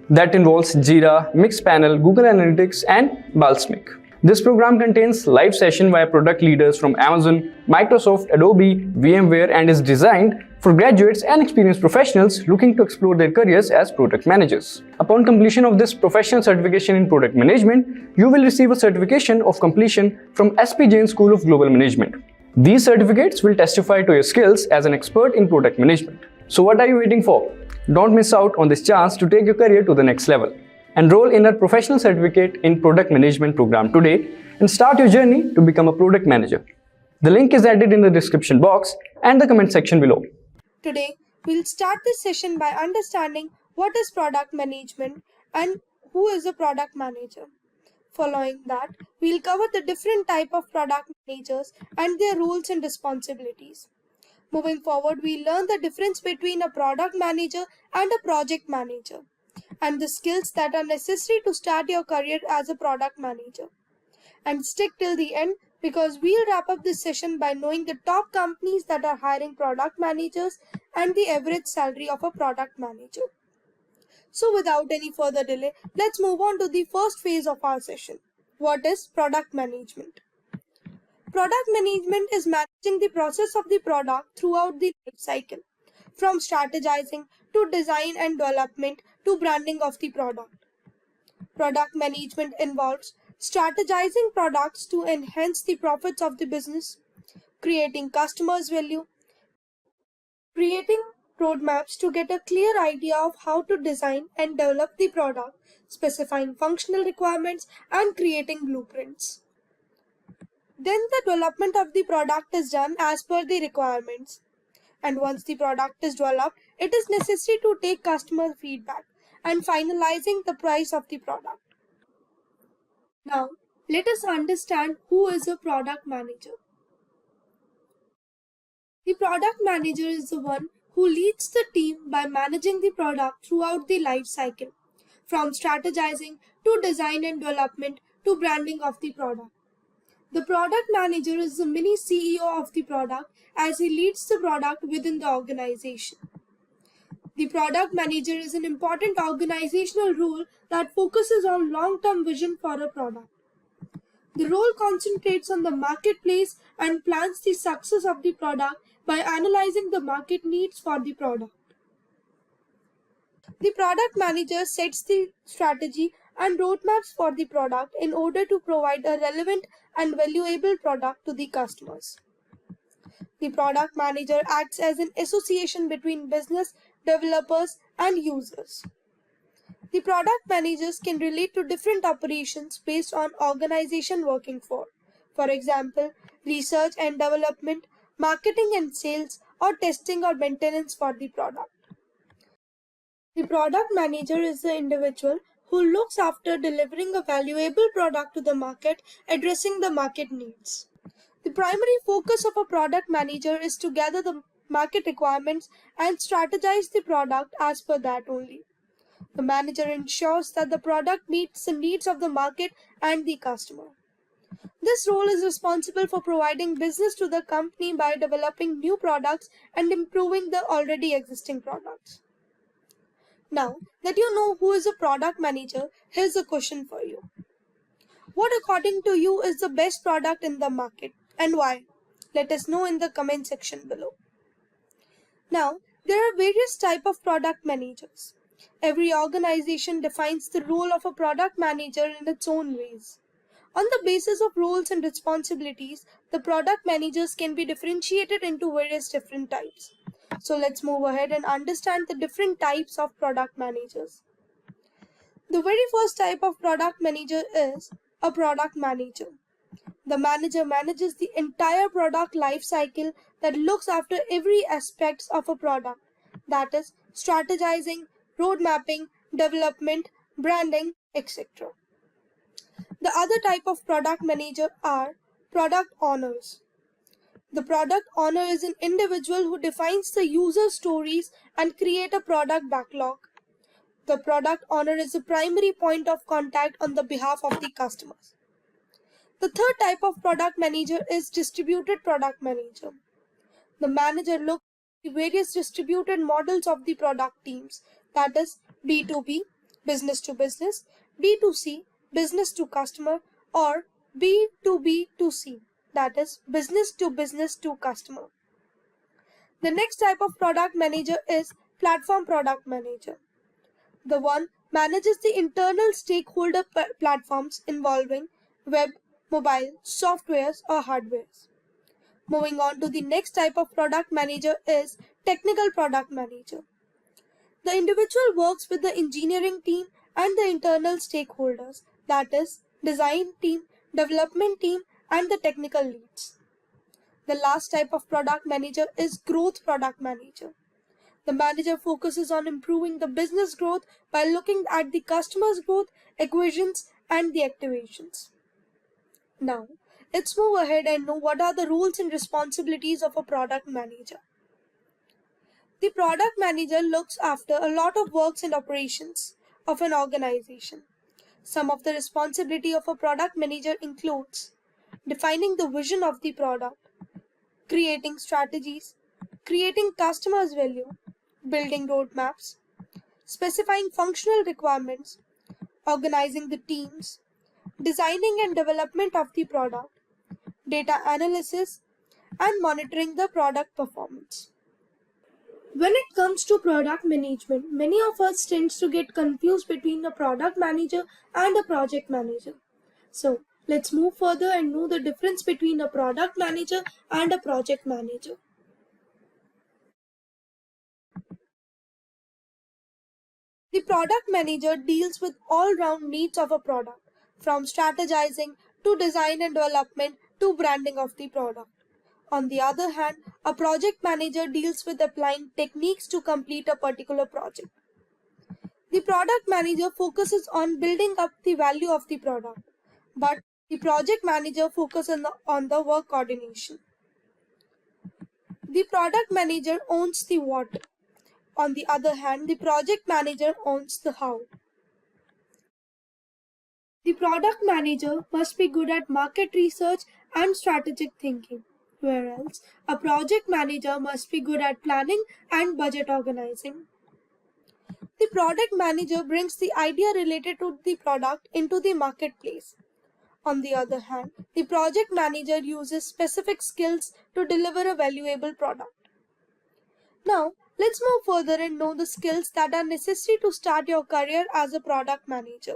that involves Jira, Mixpanel, Google Analytics, and Balsamiq. This program contains live session via product leaders from Amazon, Microsoft, Adobe, VMware, and is designed for graduates and experienced professionals looking to explore their careers as product managers. Upon completion of this professional certification in product management, you will receive a certification of completion from SP Jain School of Global Management. These certificates will testify to your skills as an expert in product management. So what are you waiting for? Don't miss out on this chance to take your career to the next level. Enroll in our professional certificate in product management program today and start your journey to become a product manager. The link is added in the description box and the comment section below. Today, we'll start this session by understanding what is product management and who is a product manager. Following that, we'll cover the different type of product managers and their roles and responsibilities. Moving forward, we'll learn the difference between a product manager and a project manager, and the skills that are necessary to start your career as a product manager. And stick till the end because we'll wrap up this session by knowing the top companies that are hiring product managers and the average salary of a product manager. So without any further delay, let's move on to the first phase of our session. What is product management? Product management is managing the process of the product throughout the life cycle, from strategizing to design and development to branding of the product. Product management involves strategizing products to enhance the profits of the business, creating customers' value, creating roadmaps to get a clear idea of how to design and develop the product, specifying functional requirements, and creating blueprints. Then the development of the product is done as per the requirements. And once the product is developed, it is necessary to take customer feedback and finalizing the price of the product. Now, let us understand who is a product manager. The product manager is the one who leads the team by managing the product throughout the life cycle, from strategizing to design and development to branding of the product. The product manager is the mini CEO of the product as he leads the product within the organization. The product manager is an important organizational role that focuses on long-term vision for a product. The role concentrates on the marketplace and plans the success of the product by analyzing the market needs for the product. The product manager sets the strategy and roadmaps for the product in order to provide a relevant and valuable product to the customers. The product manager acts as an association between business, developers, and users. The product managers can relate to different operations based on organization working for. For example, research and development, marketing and sales, or testing or maintenance for the product. The product manager is the individual who looks after delivering a valuable product to the market, addressing the market needs. The primary focus of a product manager is to gather the market requirements and strategize the product as per that only. The manager ensures that the product meets the needs of the market and the customer. This role is responsible for providing business to the company by developing new products and improving the already existing products. Now that you know who is a product manager, here's a question for you. What according to you is the best product in the market and why? Let us know in the comment section below. Now, there are various types of product managers. Every organization defines the role of a product manager in its own ways. On the basis of roles and responsibilities, the product managers can be differentiated into various different types. So let's move ahead and understand the different types of product managers. The very first type of product manager is a product manager. The manager manages the entire product life cycle that looks after every aspect of a product, that is, strategizing, road mapping, development, branding, etc. The other type of product manager are product owners. The product owner is an individual who defines the user stories and create a product backlog. The product owner is the primary point of contact on the behalf of the customers. The third type of product manager is distributed product manager. The manager looks at the various distributed models of the product teams, that is B2B, business to business, B2C, business to customer, or B2B to C, that is business to customer. The next type of product manager is platform product manager. The one manages the internal stakeholder platforms involving web, mobile, softwares or hardwares. Moving on to the next type of product manager is technical product manager. The individual works with the engineering team and the internal stakeholders, that is design team, development team and the technical leads. The last type of product manager is growth product manager. The manager focuses on improving the business growth by looking at the customer's growth, acquisitions, and the activations. Now, let's move ahead and know what are the roles and responsibilities of a product manager. The product manager looks after a lot of works and operations of an organization. Some of the responsibility of a product manager includes defining the vision of the product, creating strategies, creating customers' value, building roadmaps, specifying functional requirements, organizing the teams, designing and development of the product, data analysis, and monitoring the product performance. When it comes to product management, many of us tend to get confused between a product manager and a project manager. So, let's move further and know the difference between a product manager and a project manager. The product manager deals with all-round needs of a product, from strategizing to design and development to branding of the product. On the other hand, a project manager deals with applying techniques to complete a particular project. The product manager focuses on building up the value of the product, but the project manager focuses on the work coordination. The product manager owns the what. On the other hand, the project manager owns the how. The product manager must be good at market research and strategic thinking, whereas a project manager must be good at planning and budget organizing. The product manager brings the idea related to the product into the marketplace. On the other hand, the project manager uses specific skills to deliver a valuable product. Now, let's move further and know the skills that are necessary to start your career as a product manager.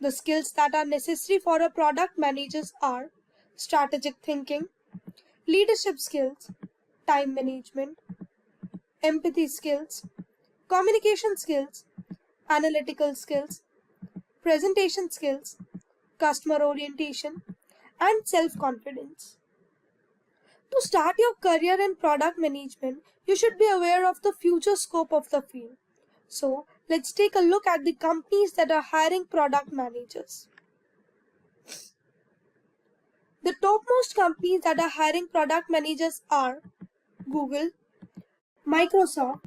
The skills that are necessary for a product manager are strategic thinking, leadership skills, time management, empathy skills, communication skills, analytical skills, presentation skills, customer orientation, and self-confidence. To start your career in product management, you should be aware of the future scope of the field. So, let's take a look at the companies that are hiring product managers. The topmost companies that are hiring product managers are Google, Microsoft,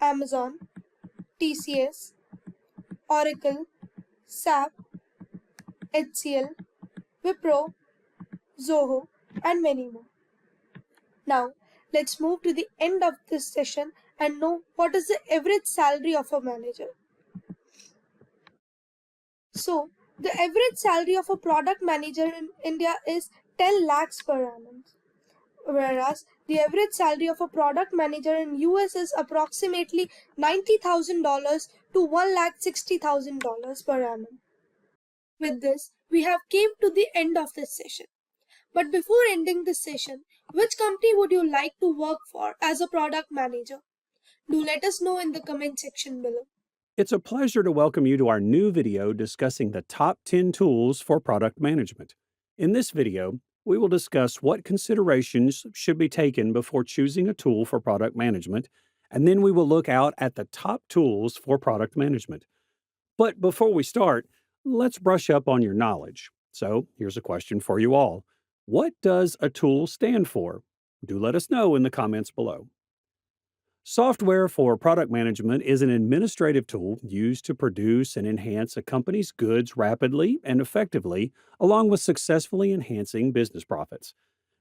Amazon, TCS, Oracle, SAP, HCL, Wipro, Zoho, and many more. Now, let's move to the end of this session and know what is the average salary of a manager. So, the average salary of a product manager in India is 10 lakhs per annum, whereas the average salary of a product manager in US is approximately $90,000 to $1,60,000 per annum. With this, we have came to the end of this session. But before ending this session, which company would you like to work for as a product manager? Do let us know in the comment section below. It's a pleasure to welcome you to our new video discussing the top 10 tools for product management. In this video, we will discuss what considerations should be taken before choosing a tool for product management, and then we will look out at the top tools for product management. But before we start, let's brush up on your knowledge. So here's a question for you all. What does a tool stand for? Do let us know in the comments below. Software for product management is an administrative tool used to produce and enhance a company's goods rapidly and effectively, along with successfully enhancing business profits.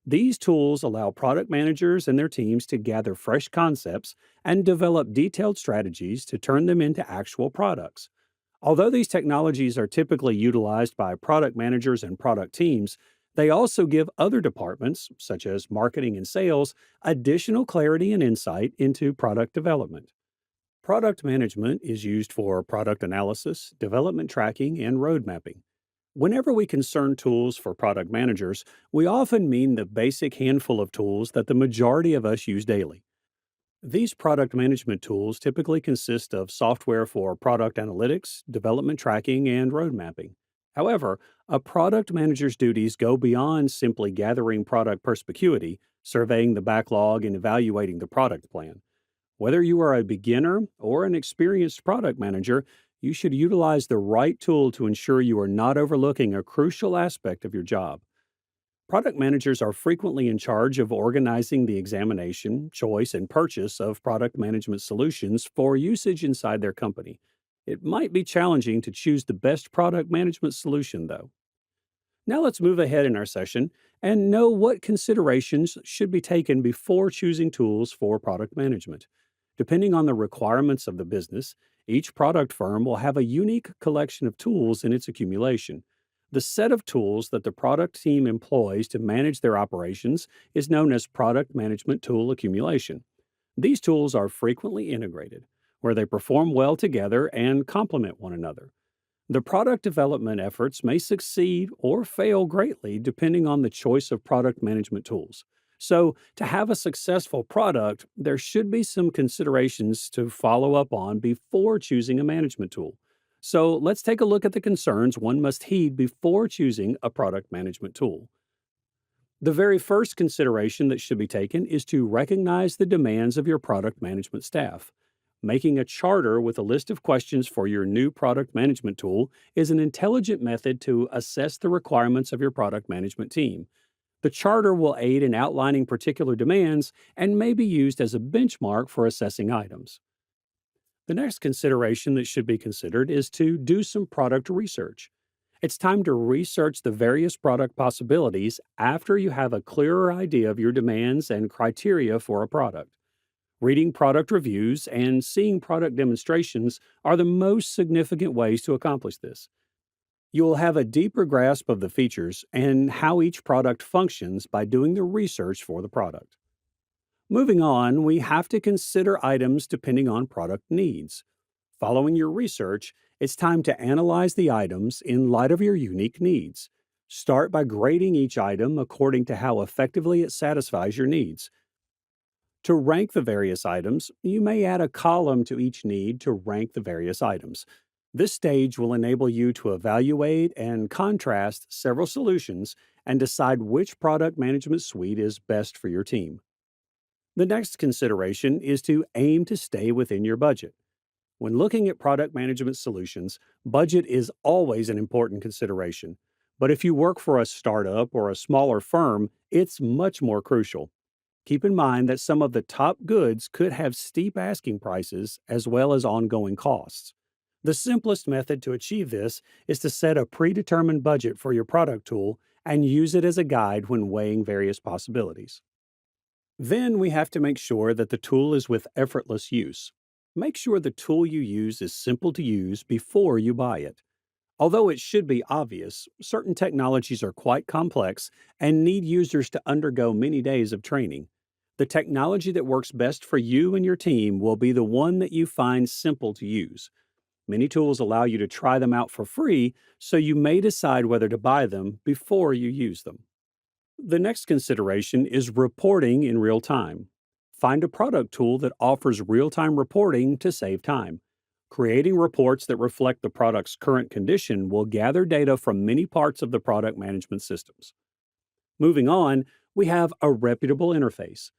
These tools allow product managers and their teams to gather fresh concepts and develop detailed strategies to turn them into actual products. Although these technologies are typically utilized by product managers and product teams, they also give other departments, such as marketing and sales, additional clarity and insight into product development. Product management is used for product analysis, development tracking, and road mapping. Whenever we concern tools for product managers, we often mean the basic handful of tools that the majority of us use daily. These product management tools typically consist of software for product analytics, development tracking, and road mapping. However, a product manager's duties go beyond simply gathering product perspicuity, surveying the backlog, and evaluating the product plan. Whether you are a beginner or an experienced product manager, you should utilize the right tool to ensure you are not overlooking a crucial aspect of your job. Product managers are frequently in charge of organizing the examination, choice, and purchase of product management solutions for usage inside their company. It might be challenging to choose the best product management solution, though. Now let's move ahead in our session and know what considerations should be taken before choosing tools for product management. Depending on the requirements of the business, each product firm will have a unique collection of tools in its accumulation. The set of tools that the product team employs to manage their operations is known as product management tool accumulation. These tools are frequently integrated, where they perform well together and complement one another. The product development efforts may succeed or fail greatly depending on the choice of product management tools. So, to have a successful product, there should be some considerations to follow up on before choosing a management tool. So, let's take a look at the concerns one must heed before choosing a product management tool. The very first consideration that should be taken is to recognize the demands of your product management staff. Making a charter with a list of questions for your new product management tool is an intelligent method to assess the requirements of your product management team. The charter will aid in outlining particular demands and may be used as a benchmark for assessing items. The next consideration that should be considered is to do some product research. It's time to research the various product possibilities after you have a clearer idea of your demands and criteria for a product. Reading product reviews and seeing product demonstrations are the most significant ways to accomplish this. You will have a deeper grasp of the features and how each product functions by doing the research for the product. Moving on, we have to consider items depending on product needs. Following your research, it's time to analyze the items in light of your unique needs. Start by grading each item according to how effectively it satisfies your needs. To rank the various items, you may add a column to each need to rank the various items. This stage will enable you to evaluate and contrast several solutions and decide which product management suite is best for your team. The next consideration is to aim to stay within your budget. When looking at product management solutions, budget is always an important consideration. But if you work for a startup or a smaller firm, it's much more crucial. Keep in mind that some of the top goods could have steep asking prices as well as ongoing costs. The simplest method to achieve this is to set a predetermined budget for your product tool and use it as a guide when weighing various possibilities. Then we have to make sure that the tool is with effortless use. Make sure the tool you use is simple to use before you buy it. Although it should be obvious, certain technologies are quite complex and need users to undergo many days of training. The technology that works best for you and your team will be the one that you find simple to use. Many tools allow you to try them out for free, so you may decide whether to buy them before you use them. The next consideration is reporting in real time. Find a product tool that offers real-time reporting to save time. Creating reports that reflect the product's current condition will gather data from many parts of the product management systems. Moving on, we have a reputable interface.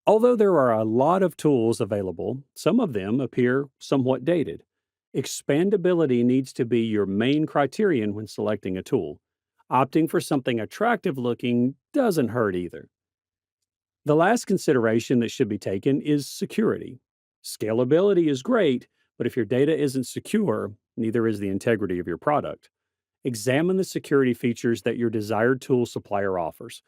Although there are a lot of tools available, some of them appear somewhat dated. Expandability needs to be your main criterion when selecting a tool. Opting for something attractive looking doesn't hurt either. The last consideration that should be taken is security. Scalability is great, but if your data isn't secure, neither is the integrity of your product. Examine the security features that your desired tool supplier offers.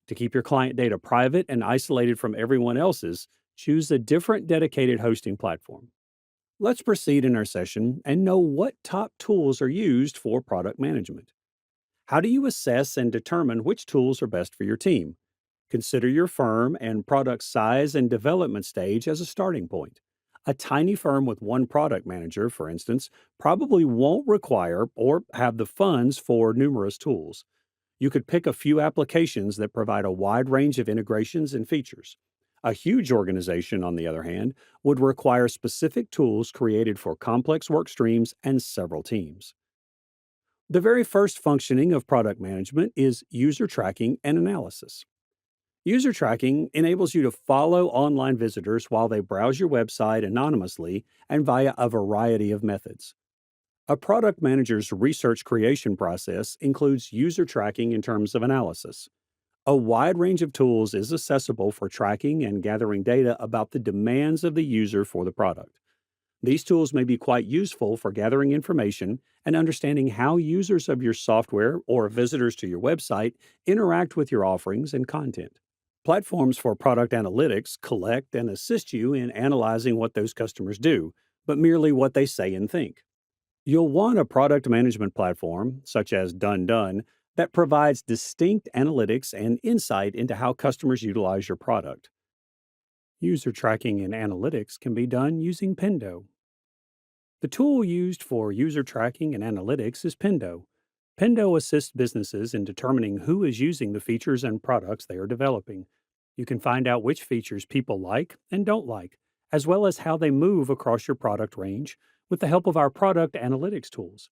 To keep your client data private and isolated from everyone else's, choose a different dedicated hosting platform. Let's proceed in our session and know what top tools are used for product management. How do you assess and determine which tools are best for your team? Consider your firm and product size and development stage as a starting point. A tiny firm with one product manager, for instance, probably won't require or have the funds for numerous tools. You could pick a few applications that provide a wide range of integrations and features. A huge organization, on the other hand, would require specific tools created for complex work streams and several teams. The very first functioning of product management is user tracking and analysis. User tracking enables you to follow online visitors while they browse your website anonymously and via a variety of methods. A product manager's research creation process includes user tracking in terms of analysis. A wide range of tools is accessible for tracking and gathering data about the demands of the user for the product. These tools may be quite useful for gathering information and understanding how users of your software or visitors to your website interact with your offerings and content. Platforms for product analytics collect and assist you in analyzing what those customers do, but merely what they say and think. You'll want a product management platform, such as Done, that provides distinct analytics and insight into how customers utilize your product. User tracking and analytics can be done using Pendo. The tool used for user tracking and analytics is Pendo. Pendo assists businesses in determining who is using the features and products they are developing. You can find out which features people like and don't like, as well as how they move across your product range with the help of our product analytics tools.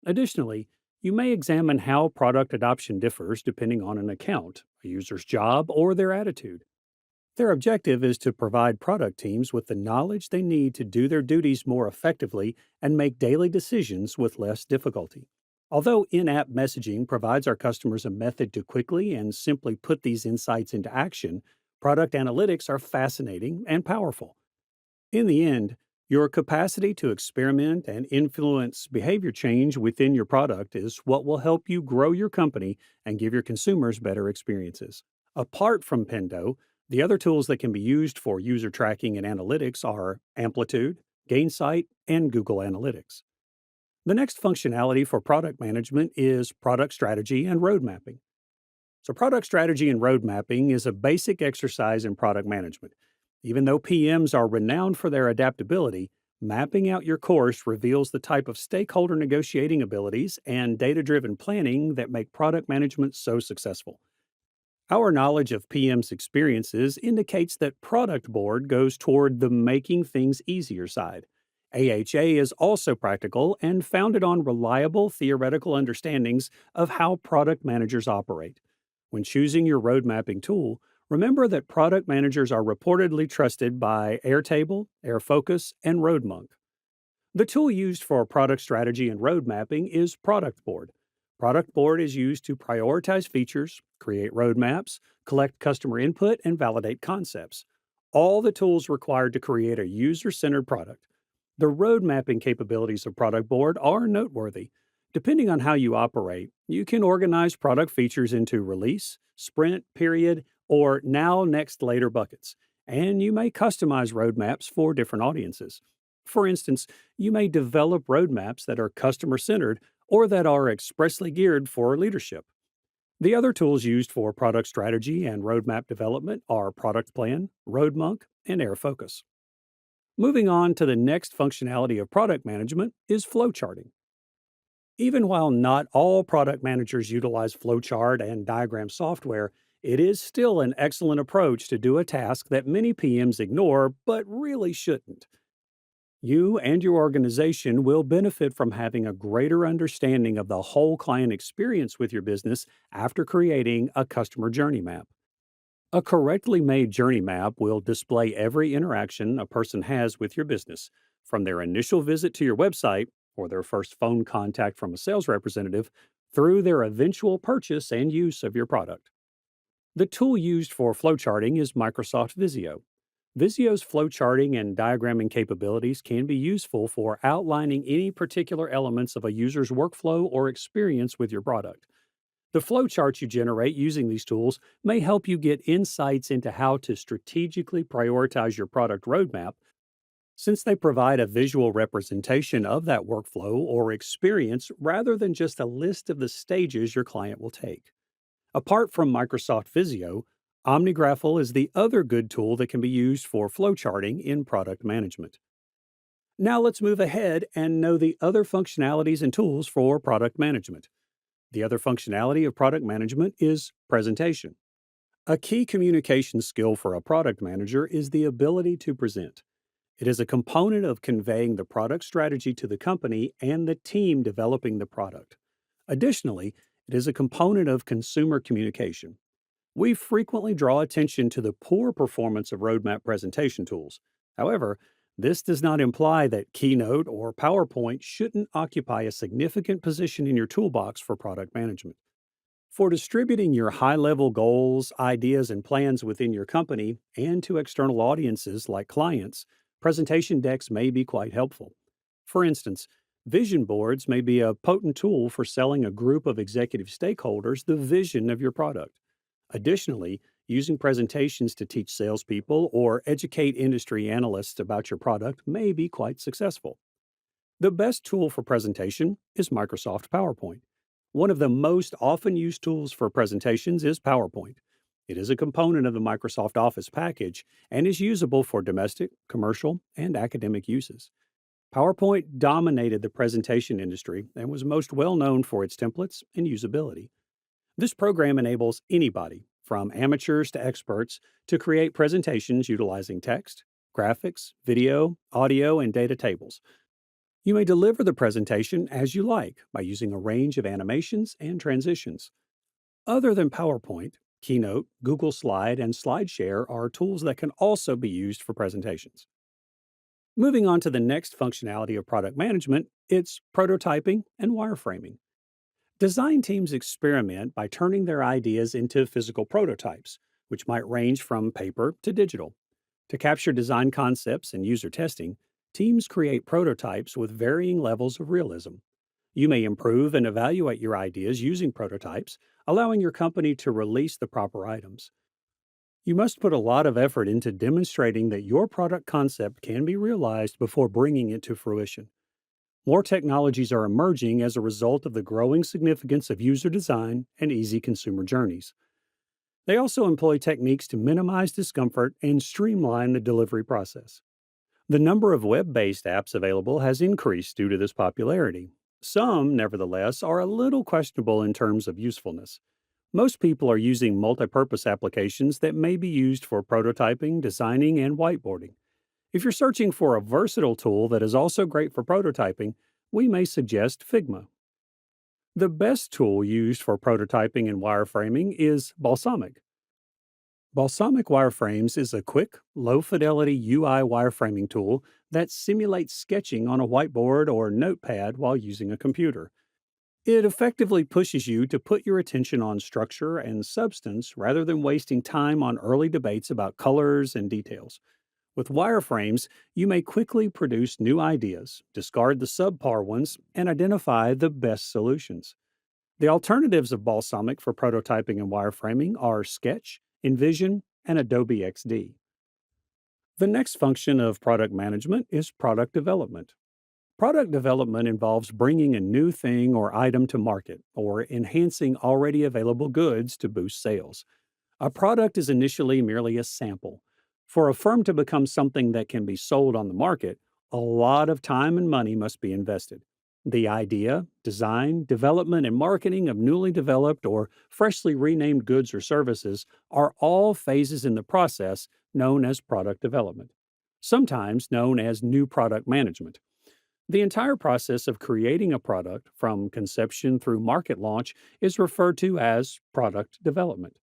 Additionally, you may examine how product adoption differs depending on an account, a user's job, or their attitude. Their objective is to provide product teams with the knowledge they need to do their duties more effectively and make daily decisions with less difficulty. Although in app messaging provides our customers a method to quickly and simply put these insights into action, product analytics are fascinating and powerful. In the end, your capacity to experiment and influence behavior change within your product is what will help you grow your company and give your consumers better experiences. Apart from Pendo, the other tools that can be used for user tracking and analytics are Amplitude, Gainsight, and Google Analytics. The next functionality for product management is product strategy and road mapping. So, product strategy and road mapping is a basic exercise in product management. Even though PMs are renowned for their adaptability, mapping out your course reveals the type of stakeholder negotiating abilities and data driven planning that make product management so successful. Our knowledge of PM's experiences indicates that Product Board goes toward the making things easier side. AHA is also practical and founded on reliable theoretical understandings of how product managers operate. When choosing your road mapping tool, remember that product managers are reportedly trusted by Airtable, Airfocus, and RoadMonk. The tool used for product strategy and road mapping is Product Board. Product Board is used to prioritize features, create roadmaps, collect customer input, and validate concepts. All the tools required to create a user-centered product. The road mapping capabilities of Product Board are noteworthy. Depending on how you operate, you can organize product features into release, sprint, period, or now, next, later buckets, and you may customize roadmaps for different audiences. For instance, you may develop roadmaps that are customer centered or that are expressly geared for leadership. The other tools used for product strategy and roadmap development are Product Plan, RoadMonk, and Airfocus. Moving on to the next functionality of product management is flowcharting. Even while not all product managers utilize flowchart and diagram software, it is still an excellent approach to do a task that many PMs ignore but really shouldn't. You and your organization will benefit from having a greater understanding of the whole client experience with your business after creating a customer journey map. A correctly made journey map will display every interaction a person has with your business, from their initial visit to your website or their first phone contact from a sales representative through their eventual purchase and use of your product. The tool used for flowcharting is Microsoft Visio. Visio's flowcharting and diagramming capabilities can be useful for outlining any particular elements of a user's workflow or experience with your product. The flowcharts you generate using these tools may help you get insights into how to strategically prioritize your product roadmap, since they provide a visual representation of that workflow or experience rather than just a list of the stages your client will take. Apart from Microsoft Visio, OmniGraffle is the other good tool that can be used for flowcharting in product management. Now let's move ahead and know the other functionalities and tools for product management. The other functionality of product management is presentation. A key communication skill for a product manager is the ability to present. It is a component of conveying the product strategy to the company and the team developing the product. Additionally, it is a component of consumer communication. We frequently draw attention to the poor performance of roadmap presentation tools. However, this does not imply that Keynote or PowerPoint shouldn't occupy a significant position in your toolbox for product management. For distributing your high level goals, ideas, and plans within your company and to external audiences like clients, presentation decks may be quite helpful. For instance, vision boards may be a potent tool for selling a group of executive stakeholders the vision of your product. Additionally, using presentations to teach salespeople or educate industry analysts about your product may be quite successful. The best tool for presentation is Microsoft PowerPoint. One of the most often used tools for presentations is PowerPoint. It is a component of the Microsoft Office package and is usable for domestic, commercial, and academic uses. PowerPoint dominated the presentation industry and was most well known for its templates and usability. This program enables anybody, from amateurs to experts, to create presentations utilizing text, graphics, video, audio, and data tables. You may deliver the presentation as you like by using a range of animations and transitions. Other than PowerPoint, Keynote, Google Slide, and SlideShare are tools that can also be used for presentations. Moving on to the next functionality of product management, it's prototyping and wireframing. Design teams experiment by turning their ideas into physical prototypes, which might range from paper to digital. To capture design concepts and user testing, teams create prototypes with varying levels of realism. You may improve and evaluate your ideas using prototypes, allowing your company to release the proper items. You must put a lot of effort into demonstrating that your product concept can be realized before bringing it to fruition. More technologies are emerging as a result of the growing significance of user design and easy consumer journeys. They also employ techniques to minimize discomfort and streamline the delivery process. The number of web-based apps available has increased due to this popularity. Some, nevertheless, are a little questionable in terms of usefulness. Most people are using multi-purpose applications that may be used for prototyping, designing, and whiteboarding. If you're searching for a versatile tool that is also great for prototyping, we may suggest Figma. The best tool used for prototyping and wireframing is Balsamiq. Balsamiq Wireframes is a quick, low-fidelity UI wireframing tool that simulates sketching on a whiteboard or notepad while using a computer. It effectively pushes you to put your attention on structure and substance rather than wasting time on early debates about colors and details. With wireframes, you may quickly produce new ideas, discard the subpar ones, and identify the best solutions. The alternatives of Balsamiq for prototyping and wireframing are Sketch, InVision, and Adobe XD. The next function of product management is product development. Product development involves bringing a new thing or item to market or enhancing already available goods to boost sales. A product is initially merely a sample. For a firm to become something that can be sold on the market, a lot of time and money must be invested. The idea, design, development, and marketing of newly developed or freshly renamed goods or services are all phases in the process known as product development, sometimes known as new product management. The entire process of creating a product, from conception through market launch, is referred to as product development.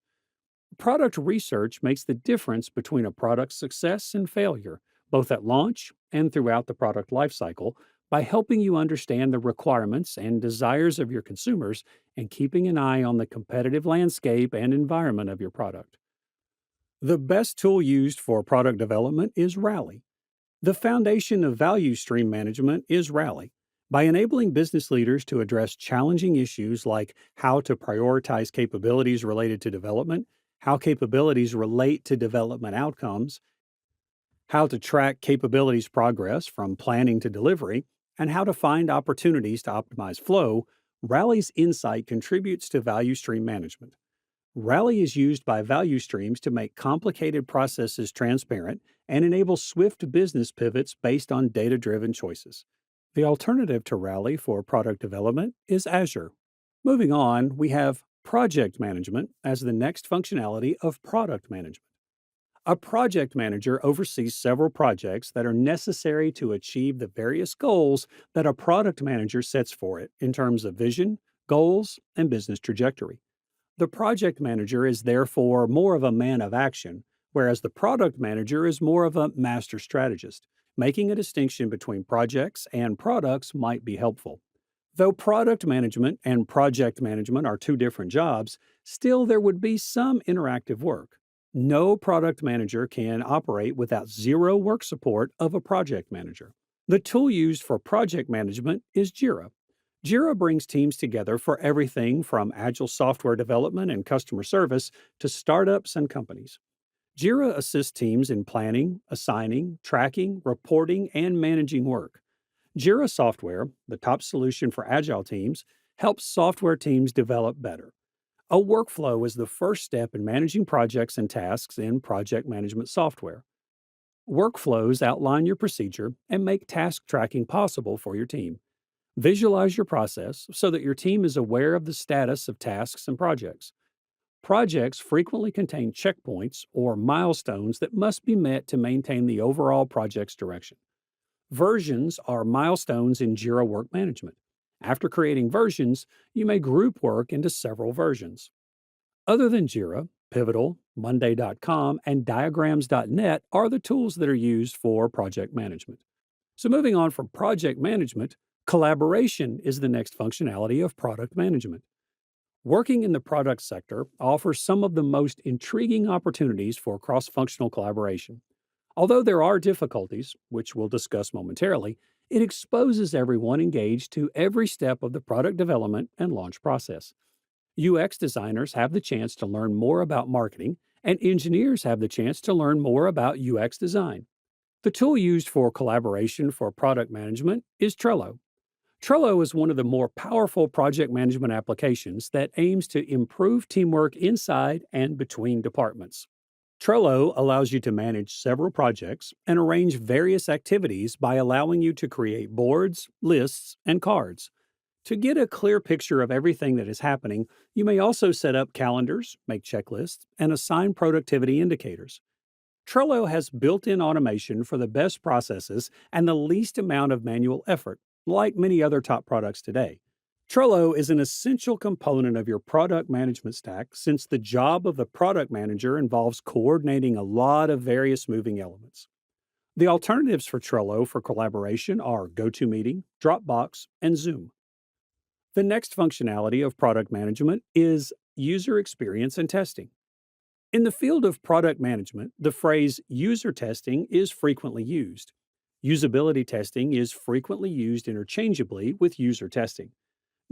Product research makes the difference between a product's success and failure, both at launch and throughout the product lifecycle, by helping you understand the requirements and desires of your consumers and keeping an eye on the competitive landscape and environment of your product. The best tool used for product development is Rally. The foundation of value stream management is Rally. By enabling business leaders to address challenging issues like how to prioritize capabilities related to development, how capabilities relate to development outcomes, how to track capabilities progress from planning to delivery, and how to find opportunities to optimize flow, Rally's insight contributes to value stream management. Rally is used by value streams to make complicated processes transparent and enable swift business pivots based on data driven choices. The alternative to Rally for product development is Azure. Moving on, we have project management as the next functionality of product management. A project manager oversees several projects that are necessary to achieve the various goals that a product manager sets for it in terms of vision, goals, and business trajectory. The project manager is therefore more of a man of action, whereas the product manager is more of a master strategist. Making a distinction between projects and products might be helpful. Though product management and project management are two different jobs, still there would be some interactive work. No product manager can operate without zero work support of a project manager. The tool used for project management is Jira. Jira brings teams together for everything from agile software development and customer service to startups and companies. Jira assists teams in planning, assigning, tracking, reporting, and managing work. Jira software, the top solution for agile teams, helps software teams develop better. A workflow is the first step in managing projects and tasks in project management software. Workflows outline your procedure and make task tracking possible for your team. Visualize your process so that your team is aware of the status of tasks and projects. Projects frequently contain checkpoints or milestones that must be met to maintain the overall project's direction. Versions are milestones in Jira Work Management. After creating versions, you may group work into several versions. Other than Jira, Pivotal, Monday.com, and Diagrams.net are the tools that are used for project management. So, moving on from project management, collaboration is the next functionality of product management. Working in the product sector offers some of the most intriguing opportunities for cross functional collaboration. Although there are difficulties, which we'll discuss momentarily, it exposes everyone engaged to every step of the product development and launch process. UX designers have the chance to learn more about marketing, and engineers have the chance to learn more about UX design. The tool used for collaboration for product management is Trello. Trello is one of the more powerful project management applications that aims to improve teamwork inside and between departments. Trello allows you to manage several projects and arrange various activities by allowing you to create boards, lists, and cards. To get a clear picture of everything that is happening, you may also set up calendars, make checklists, and assign productivity indicators. Trello has built-in automation for the best processes and the least amount of manual effort, like many other top products today. Trello is an essential component of your product management stack since the job of the product manager involves coordinating a lot of various moving elements. The alternatives for Trello for collaboration are GoToMeeting, Dropbox, and Zoom. The next functionality of product management is user experience and testing. In the field of product management, the phrase user testing is frequently used. Usability testing is frequently used interchangeably with user testing.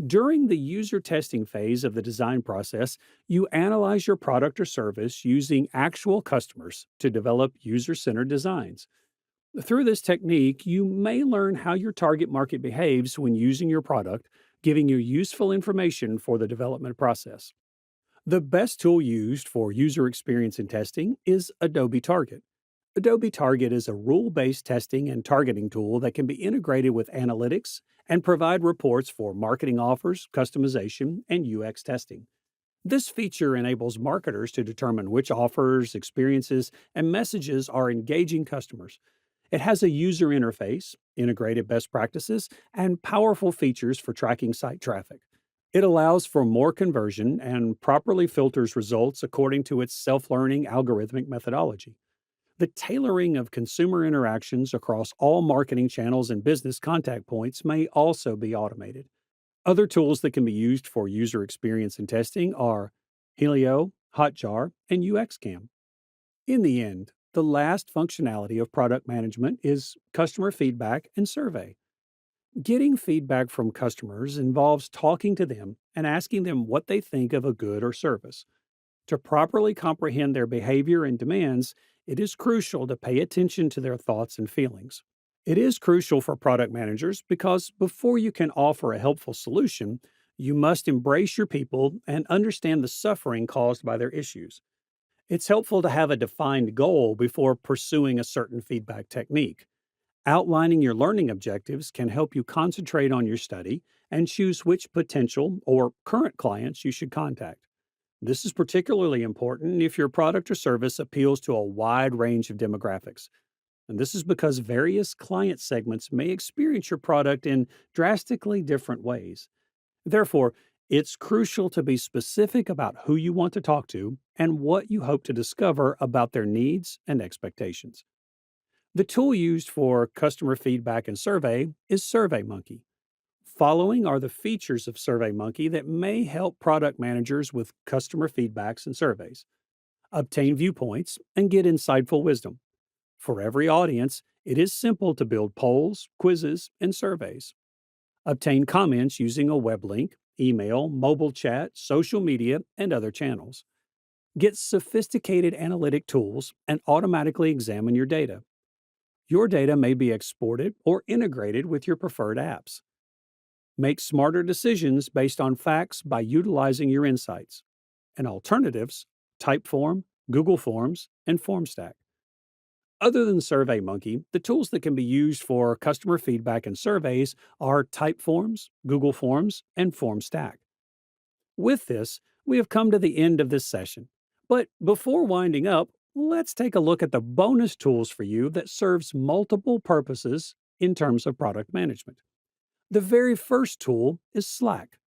During the user testing phase of the design process, you analyze your product or service using actual customers to develop user centered designs. Through this technique, you may learn how your target market behaves when using your product, giving you useful information for the development process. The best tool used for user experience and testing is Adobe Target. Adobe Target is a rule-based testing and targeting tool that can be integrated with analytics and provide reports for marketing offers, customization, and UX testing. This feature enables marketers to determine which offers, experiences, and messages are engaging customers. It has a user interface, integrated best practices, and powerful features for tracking site traffic. It allows for more conversion and properly filters results according to its self-learning algorithmic methodology. The tailoring of consumer interactions across all marketing channels and business contact points may also be automated. Other tools that can be used for user experience and testing are Helio, Hotjar, and UXCam. In the end, the last functionality of product management is customer feedback and survey. Getting feedback from customers involves talking to them and asking them what they think of a good or service. To properly comprehend their behavior and demands, it is crucial to pay attention to their thoughts and feelings. It is crucial for product managers because before you can offer a helpful solution, you must embrace your people and understand the suffering caused by their issues. It's helpful to have a defined goal before pursuing a certain feedback technique. Outlining your learning objectives can help you concentrate on your study and choose which potential or current clients you should contact. This is particularly important if your product or service appeals to a wide range of demographics. And this is because various client segments may experience your product in drastically different ways. Therefore, it's crucial to be specific about who you want to talk to and what you hope to discover about their needs and expectations. The tool used for customer feedback and survey is SurveyMonkey. Following are the features of SurveyMonkey that may help product managers with customer feedbacks and surveys. Obtain viewpoints and get insightful wisdom. For every audience, it is simple to build polls, quizzes, and surveys. Obtain comments using a web link, email, mobile chat, social media, and other channels. Get sophisticated analytic tools and automatically examine your data. Your data may be exported or integrated with your preferred apps. Make smarter decisions based on facts by utilizing your insights. And alternatives, Typeform, Google Forms, and FormStack. Other than SurveyMonkey, the tools that can be used for customer feedback and surveys are Typeforms, Google Forms, and FormStack. With this, we have come to the end of this session. But before winding up, let's take a look at the bonus tools for you that serves multiple purposes in terms of product management. The very first tool is Slack.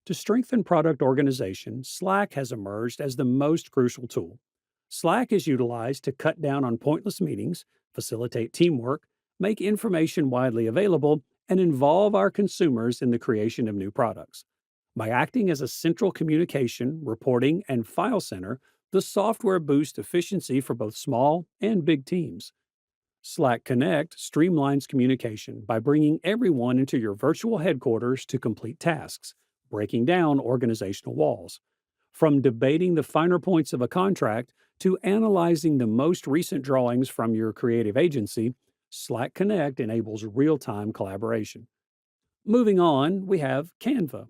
To strengthen product organization, Slack has emerged as the most crucial tool. Slack is utilized to cut down on pointless meetings, facilitate teamwork, make information widely available, and involve our consumers in the creation of new products. By acting as a central communication, reporting, and file center, the software boosts efficiency for both small and big teams. Slack Connect streamlines communication by bringing everyone into your virtual headquarters to complete tasks, breaking down organizational walls. From debating the finer points of a contract to analyzing the most recent drawings from your creative agency, Slack Connect enables real-time collaboration. Moving on, we have Canva.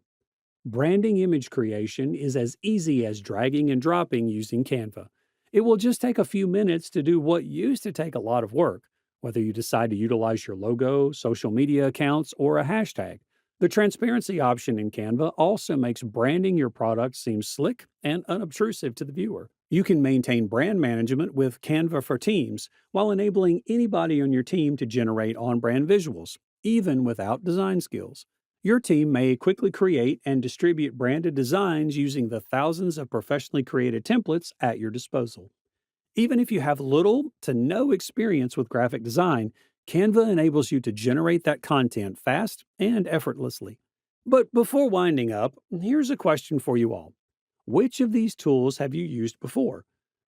Branding image creation is as easy as dragging and dropping using Canva. It will just take a few minutes to do what used to take a lot of work, whether you decide to utilize your logo, social media accounts, or a hashtag. The transparency option in Canva also makes branding your product seem slick and unobtrusive to the viewer. You can maintain brand management with Canva for Teams while enabling anybody on your team to generate on-brand visuals, even without design skills. Your team may quickly create and distribute branded designs using the thousands of professionally created templates at your disposal. Even if you have little to no experience with graphic design, Canva enables you to generate that content fast and effortlessly. But before winding up, here's a question for you all. Which of these tools have you used before?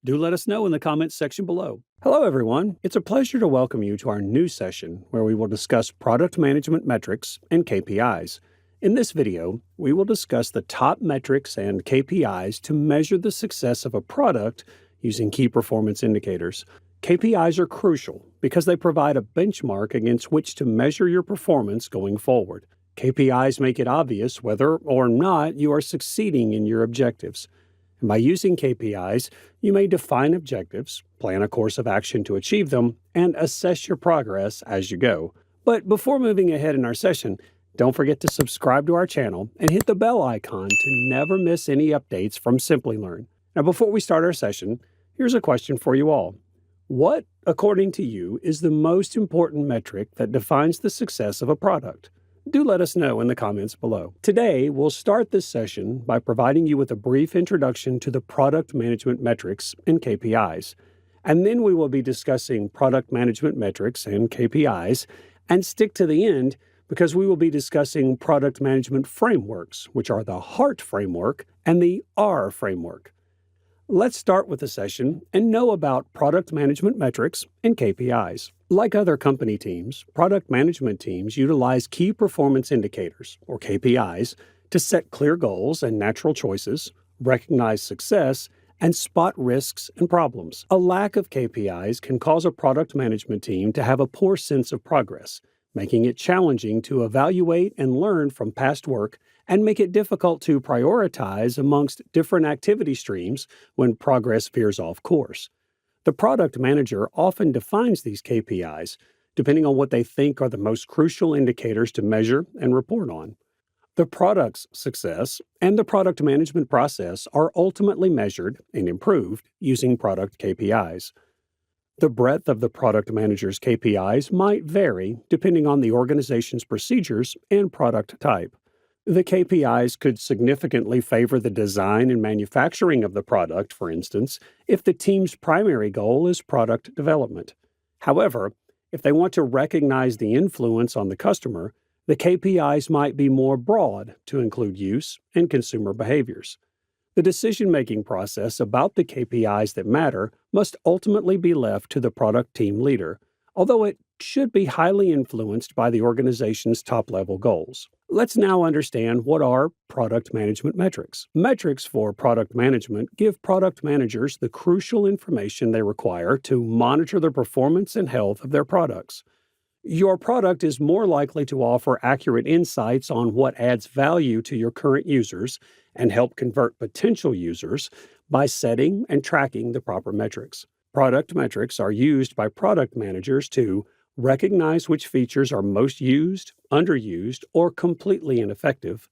Do let us know in the comments section below. Hello, everyone. It's a pleasure to welcome you to our new session where we will discuss product management metrics and KPIs. In this video, we will discuss the top metrics and KPIs to measure the success of a product using key performance indicators. KPIs are crucial because they provide a benchmark against which to measure your performance going forward. KPIs make it obvious whether or not you are succeeding in your objectives. And by using KPIs, you may define objectives, plan a course of action to achieve them, and assess your progress as you go. But before moving ahead in our session, don't forget to subscribe to our channel and hit the bell icon to never miss any updates from Simplilearn. Now, before we start our session, here's a question for you all. What, according to you, is the most important metric that defines the success of a product? Do let us know in the comments below. Today, we'll start this session by providing you with a brief introduction to the product management metrics and KPIs. And then we will be discussing product management metrics and KPIs, and stick to the end because we will be discussing product management frameworks, which are the HEART framework and the R framework. Let's start with the session and know about product management metrics and KPIs. Like other company teams, product management teams utilize key performance indicators, or KPIs, to set clear goals and natural choices, recognize success, and spot risks and problems. A lack of KPIs can cause a product management team to have a poor sense of progress, making it challenging to evaluate and learn from past work and make it difficult to prioritize amongst different activity streams when progress veers off course. The product manager often defines these KPIs, depending on what they think are the most crucial indicators to measure and report on. The product's success and the product management process are ultimately measured and improved using product KPIs. The breadth of the product manager's KPIs might vary depending on the organization's procedures and product type. The KPIs could significantly favor the design and manufacturing of the product, for instance, if the team's primary goal is product development. However, if they want to recognize the influence on the customer, the KPIs might be more broad to include use and consumer behaviors. The decision-making process about the KPIs that matter must ultimately be left to the product team leader, although it should be highly influenced by the organization's top-level goals. Let's now understand what are product management metrics. Metrics for product management give product managers the crucial information they require to monitor the performance and health of their products. Your product is more likely to offer accurate insights on what adds value to your current users and help convert potential users by setting and tracking the proper metrics. Product metrics are used by product managers to recognize which features are most used, underused, or completely ineffective,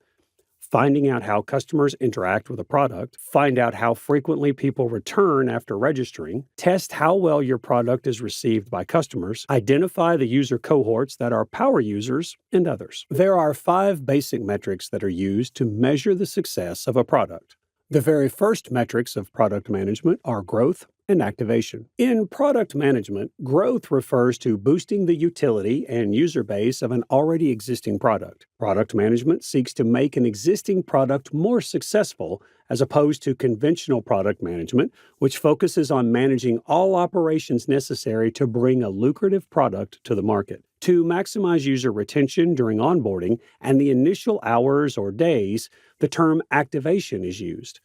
finding out how customers interact with a product, find out how frequently people return after registering, test how well your product is received by customers, identify the user cohorts that are power users, and others. There are 5 basic metrics that are used to measure the success of a product. The very first metrics of product management are growth and activation. In product management, growth refers to boosting the utility and user base of an already existing product. Product management seeks to make an existing product more successful as opposed to conventional product management, which focuses on managing all operations necessary to bring a lucrative product to the market. To maximize user retention during onboarding and the initial hours or days, the term activation is used.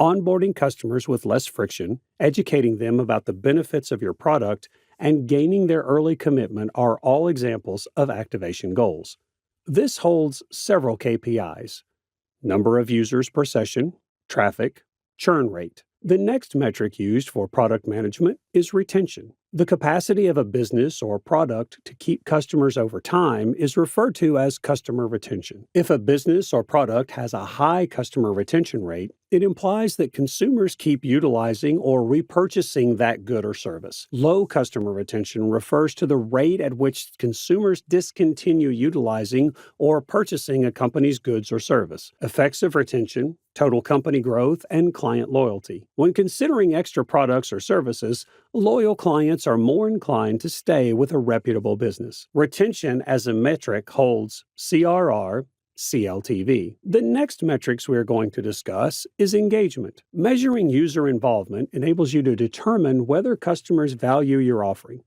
Onboarding customers with less friction, educating them about the benefits of your product, and gaining their early commitment are all examples of activation goals. This holds several KPIs: number of users per session, traffic, churn rate. The next metric used for product management is retention. The capacity of a business or product to keep customers over time is referred to as customer retention. If a business or product has a high customer retention rate, it implies that consumers keep utilizing or repurchasing that good or service. Low customer retention refers to the rate at which consumers discontinue utilizing or purchasing a company's goods or service. Effects of retention, total company growth, and client loyalty. When considering extra products or services, loyal clients are more inclined to stay with a reputable business. Retention as a metric holds CRR, CLTV. The next metrics we are going to discuss is engagement. Measuring user involvement enables you to determine whether customers value your offering.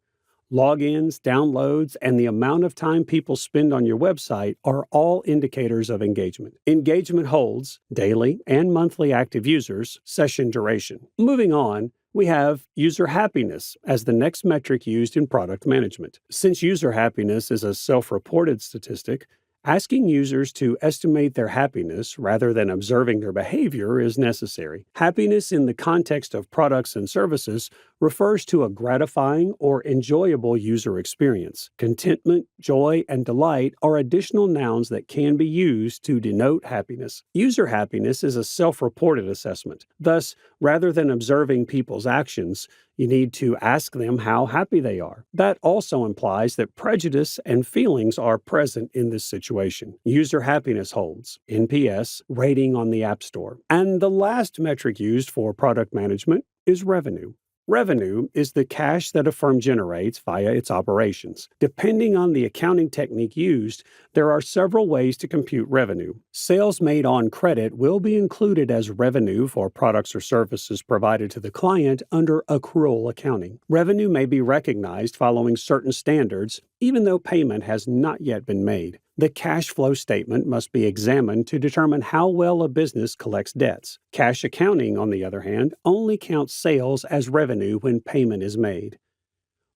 Logins, downloads, and the amount of time people spend on your website are all indicators of engagement. Engagement holds daily and monthly active users, session duration. Moving on, we have user happiness as the next metric used in product management. Since user happiness is a self-reported statistic, asking users to estimate their happiness rather than observing their behavior is necessary. Happiness in the context of products and services refers to a gratifying or enjoyable user experience. Contentment, joy, and delight are additional nouns that can be used to denote happiness. User happiness is a self-reported assessment. Thus, rather than observing people's actions, you need to ask them how happy they are. That also implies that prejudice and feelings are present in this situation. User happiness holds NPS, rating on the App Store. And the last metric used for product management is revenue. Revenue is the cash that a firm generates via its operations. Depending on the accounting technique used, there are several ways to compute revenue. Sales made on credit will be included as revenue for products or services provided to the client under accrual accounting. Revenue may be recognized following certain standards, even though payment has not yet been made. The cash flow statement must be examined to determine how well a business collects debts. Cash accounting, on the other hand, only counts sales as revenue when payment is made.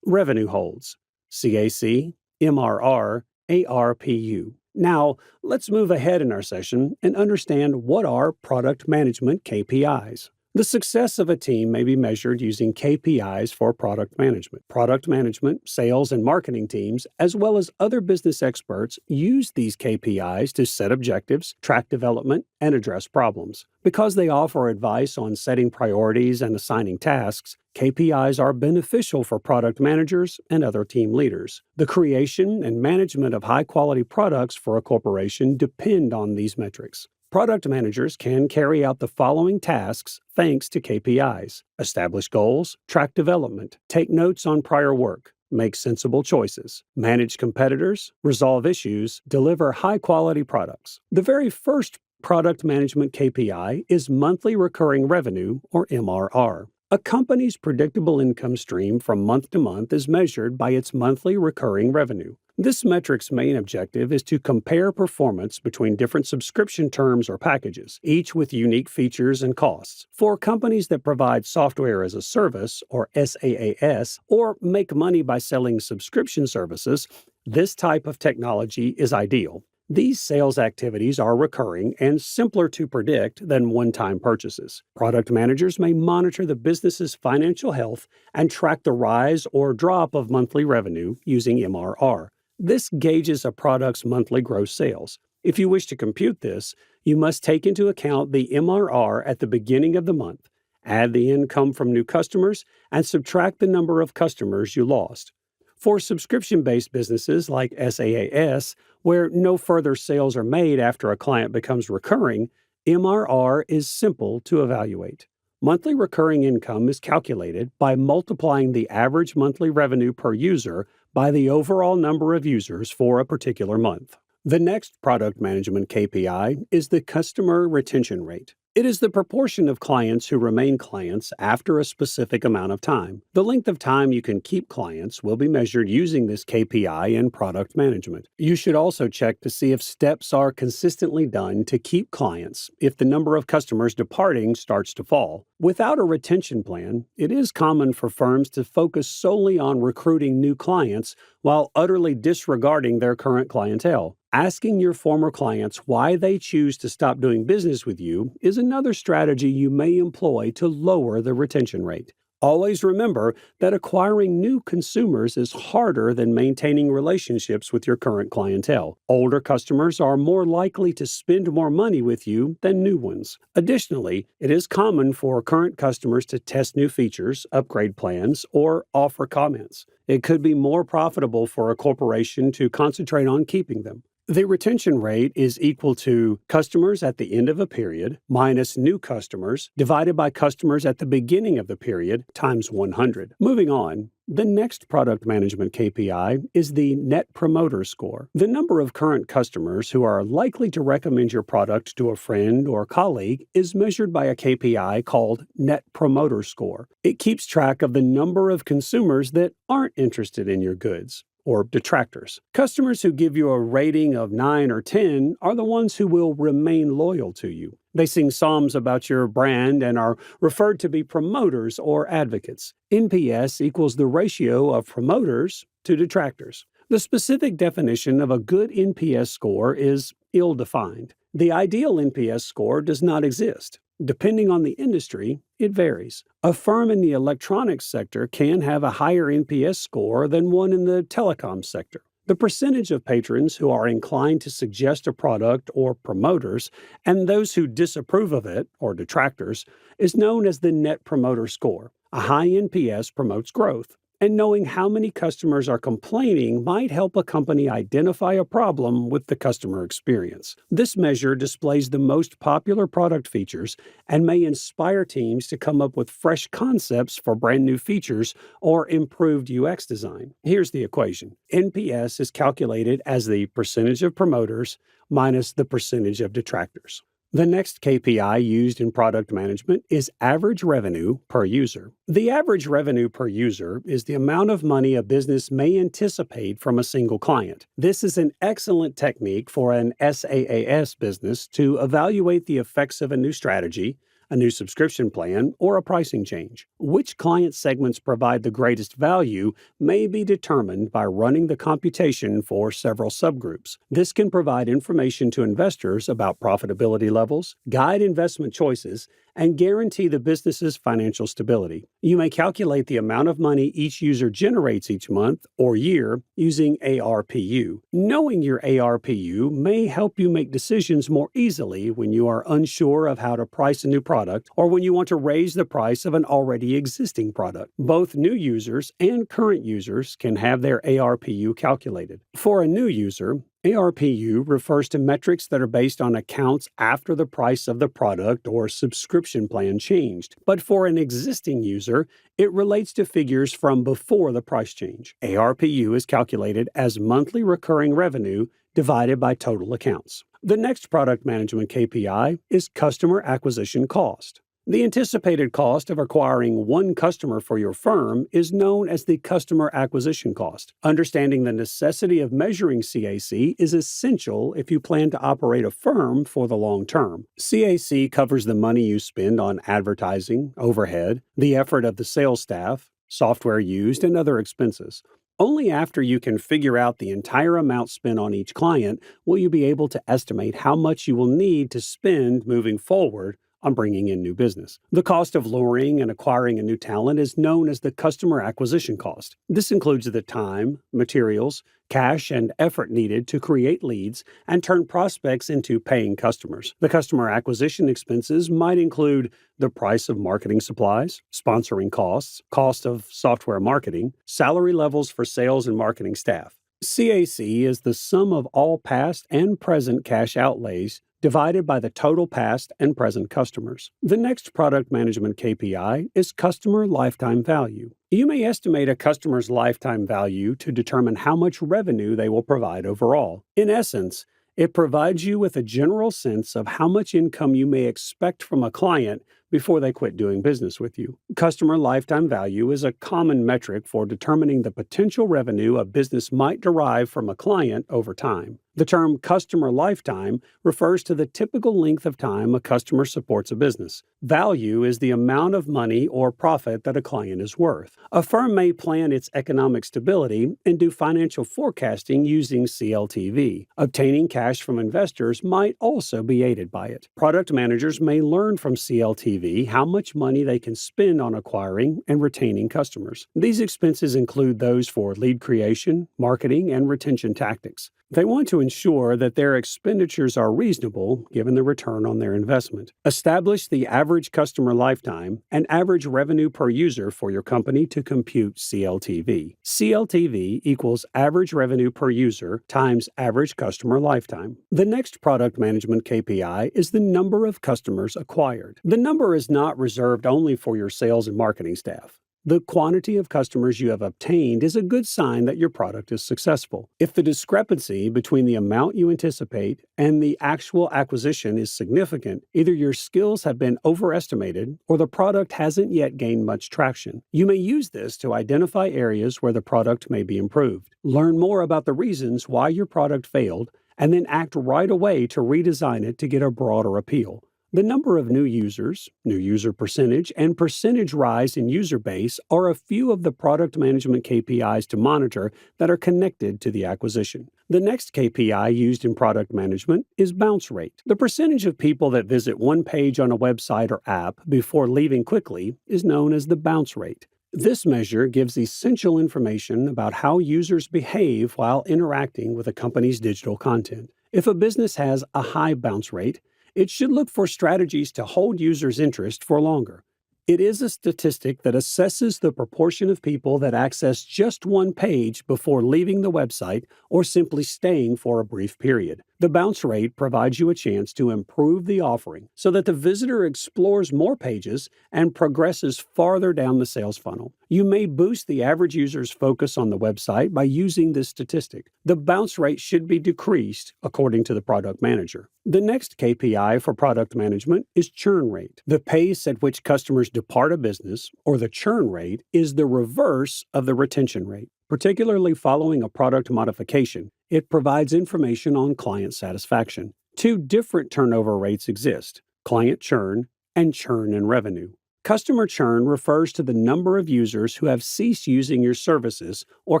Revenue holds: CAC, MRR, ARPU. Now, let's move ahead in our session and understand what are product management KPIs. The success of a team may be measured using KPIs for product management. Product management, sales, and marketing teams, as well as other business experts, use these KPIs to set objectives, track development, and address problems. Because they offer advice on setting priorities and assigning tasks, KPIs are beneficial for product managers and other team leaders. The creation and management of high-quality products for a corporation depend on these metrics. Product managers can carry out the following tasks thanks to KPIs: establish goals, track development, take notes on prior work, make sensible choices, manage competitors, resolve issues, deliver high-quality products. The very first product management KPI is monthly recurring revenue, or MRR. A company's predictable income stream from month to month is measured by its monthly recurring revenue. This metric's main objective is to compare performance between different subscription terms or packages, each with unique features and costs. For companies that provide software as a service, or SaaS, or make money by selling subscription services, this type of technology is ideal. These sales activities are recurring and simpler to predict than one-time purchases. Product managers may monitor the business's financial health and track the rise or drop of monthly revenue using MRR. This gauges a product's monthly gross sales. If you wish to compute this, you must take into account the MRR at the beginning of the month, add the income from new customers, and subtract the number of customers you lost. For subscription-based businesses like SaaS, where no further sales are made after a client becomes recurring, MRR is simple to evaluate. Monthly recurring income is calculated by multiplying the average monthly revenue per user by the overall number of users for a particular month. The next product management KPI is the customer retention rate. It is the proportion of clients who remain clients after a specific amount of time. The length of time you can keep clients will be measured using this KPI in product management. You should also check to see if steps are consistently done to keep clients if the number of customers departing starts to fall. Without a retention plan, it is common for firms to focus solely on recruiting new clients while utterly disregarding their current clientele. Asking your former clients why they choose to stop doing business with you is another strategy you may employ to lower the retention rate. Always remember that acquiring new consumers is harder than maintaining relationships with your current clientele. Older customers are more likely to spend more money with you than new ones. Additionally, it is common for current customers to test new features, upgrade plans, or offer comments. It could be more profitable for a corporation to concentrate on keeping them. The retention rate is equal to customers at the end of a period minus new customers divided by customers at the beginning of the period times 100. Moving on, the next product management KPI is the Net Promoter Score. The number of current customers who are likely to recommend your product to a friend or colleague is measured by a KPI called Net Promoter Score. It keeps track of the number of consumers that aren't interested in your goods, or detractors. Customers who give you a rating of 9 or 10 are the ones who will remain loyal to you. They sing psalms about your brand and are referred to be promoters or advocates. NPS equals the ratio of promoters to detractors. The specific definition of a good NPS score is ill-defined. The ideal NPS score does not exist. Depending on the industry, it varies. A firm in the electronics sector can have a higher NPS score than one in the telecom sector. The percentage of patrons who are inclined to suggest a product or promoters and those who disapprove of it, or detractors, is known as the Net Promoter Score. A high NPS promotes growth, and knowing how many customers are complaining might help a company identify a problem with the customer experience. This measure displays the most popular product features and may inspire teams to come up with fresh concepts for brand new features or improved UX design. Here's the equation. NPS is calculated as the percentage of promoters minus the percentage of detractors. The next KPI used in product management is average revenue per user. The average revenue per user is the amount of money a business may anticipate from a single client. This is an excellent technique for an SaaS business to evaluate the effects of a new strategy, a new subscription plan, or a pricing change. Which client segments provide the greatest value may be determined by running the computation for several subgroups. This can provide information to investors about profitability levels, guide investment choices, and guarantee the business's financial stability. You may calculate the amount of money each user generates each month or year using ARPU. Knowing your ARPU may help you make decisions more easily when you are unsure of how to price a new product or when you want to raise the price of an already existing product. Both new users and current users can have their ARPU calculated. For a new user, ARPU refers to metrics that are based on accounts after the price of the product or subscription plan changed. But for an existing user, it relates to figures from before the price change. ARPU is calculated as monthly recurring revenue divided by total accounts. The next product management KPI is customer acquisition cost. The anticipated cost of acquiring one customer for your firm is known as the customer acquisition cost. Understanding the necessity of measuring CAC is essential if you plan to operate a firm for the long term. CAC covers the money you spend on advertising, overhead, the effort of the sales staff, software used, and other expenses. Only after you can figure out the entire amount spent on each client will you be able to estimate how much you will need to spend moving forward on bringing in new business. The cost of luring and acquiring a new talent is known as the customer acquisition cost. This includes the time, materials, cash, and effort needed to create leads and turn prospects into paying customers. The customer acquisition expenses might include the price of marketing supplies, sponsoring costs, cost of software marketing, salary levels for sales and marketing staff. CAC is the sum of all past and present cash outlays divided by the total past and present customers. The next product management KPI is customer lifetime value. You may estimate a customer's lifetime value to determine how much revenue they will provide overall. In essence, it provides you with a general sense of how much income you may expect from a client before they quit doing business with you. Customer lifetime value is a common metric for determining the potential revenue a business might derive from a client over time. The term customer lifetime refers to the typical length of time a customer supports a business. Value is the amount of money or profit that a client is worth. A firm may plan its economic stability and do financial forecasting using CLTV. Obtaining cash from investors might also be aided by it. Product managers may learn from CLTV how much money they can spend on acquiring and retaining customers. These expenses include those for lead creation, marketing, and retention tactics. They want to ensure that their expenditures are reasonable given the return on their investment. Establish the average customer lifetime and average revenue per user for your company to compute CLTV. CLTV equals average revenue per user times average customer lifetime. The next product management KPI is the number of customers acquired. The number is not reserved only for your sales and marketing staff. The quantity of customers you have obtained is a good sign that your product is successful. If the discrepancy between the amount you anticipate and the actual acquisition is significant, either your skills have been overestimated or the product hasn't yet gained much traction. You may use this to identify areas where the product may be improved. Learn more about the reasons why your product failed and then act right away to redesign it to get a broader appeal. The number of new users, new user percentage, and percentage rise in user base are a few of the product management KPIs to monitor that are connected to the acquisition. The next KPI used in product management is bounce rate. The percentage of people that visit one page on a website or app before leaving quickly is known as the bounce rate. This measure gives essential information about how users behave while interacting with a company's digital content. If a business has a high bounce rate, it should look for strategies to hold users' interest for longer. It is a statistic that assesses the proportion of people that access just one page before leaving the website or simply staying for a brief period. The bounce rate provides you a chance to improve the offering so that the visitor explores more pages and progresses farther down the sales funnel. You may boost the average user's focus on the website by using this statistic. The bounce rate should be decreased according to the product manager. The next KPI for product management is churn rate. The pace at which customers depart a business, or the churn rate, is the reverse of the retention rate. Particularly following a product modification, it provides information on client satisfaction. Two different turnover rates exist: client churn and churn in revenue. Customer churn refers to the number of users who have ceased using your services or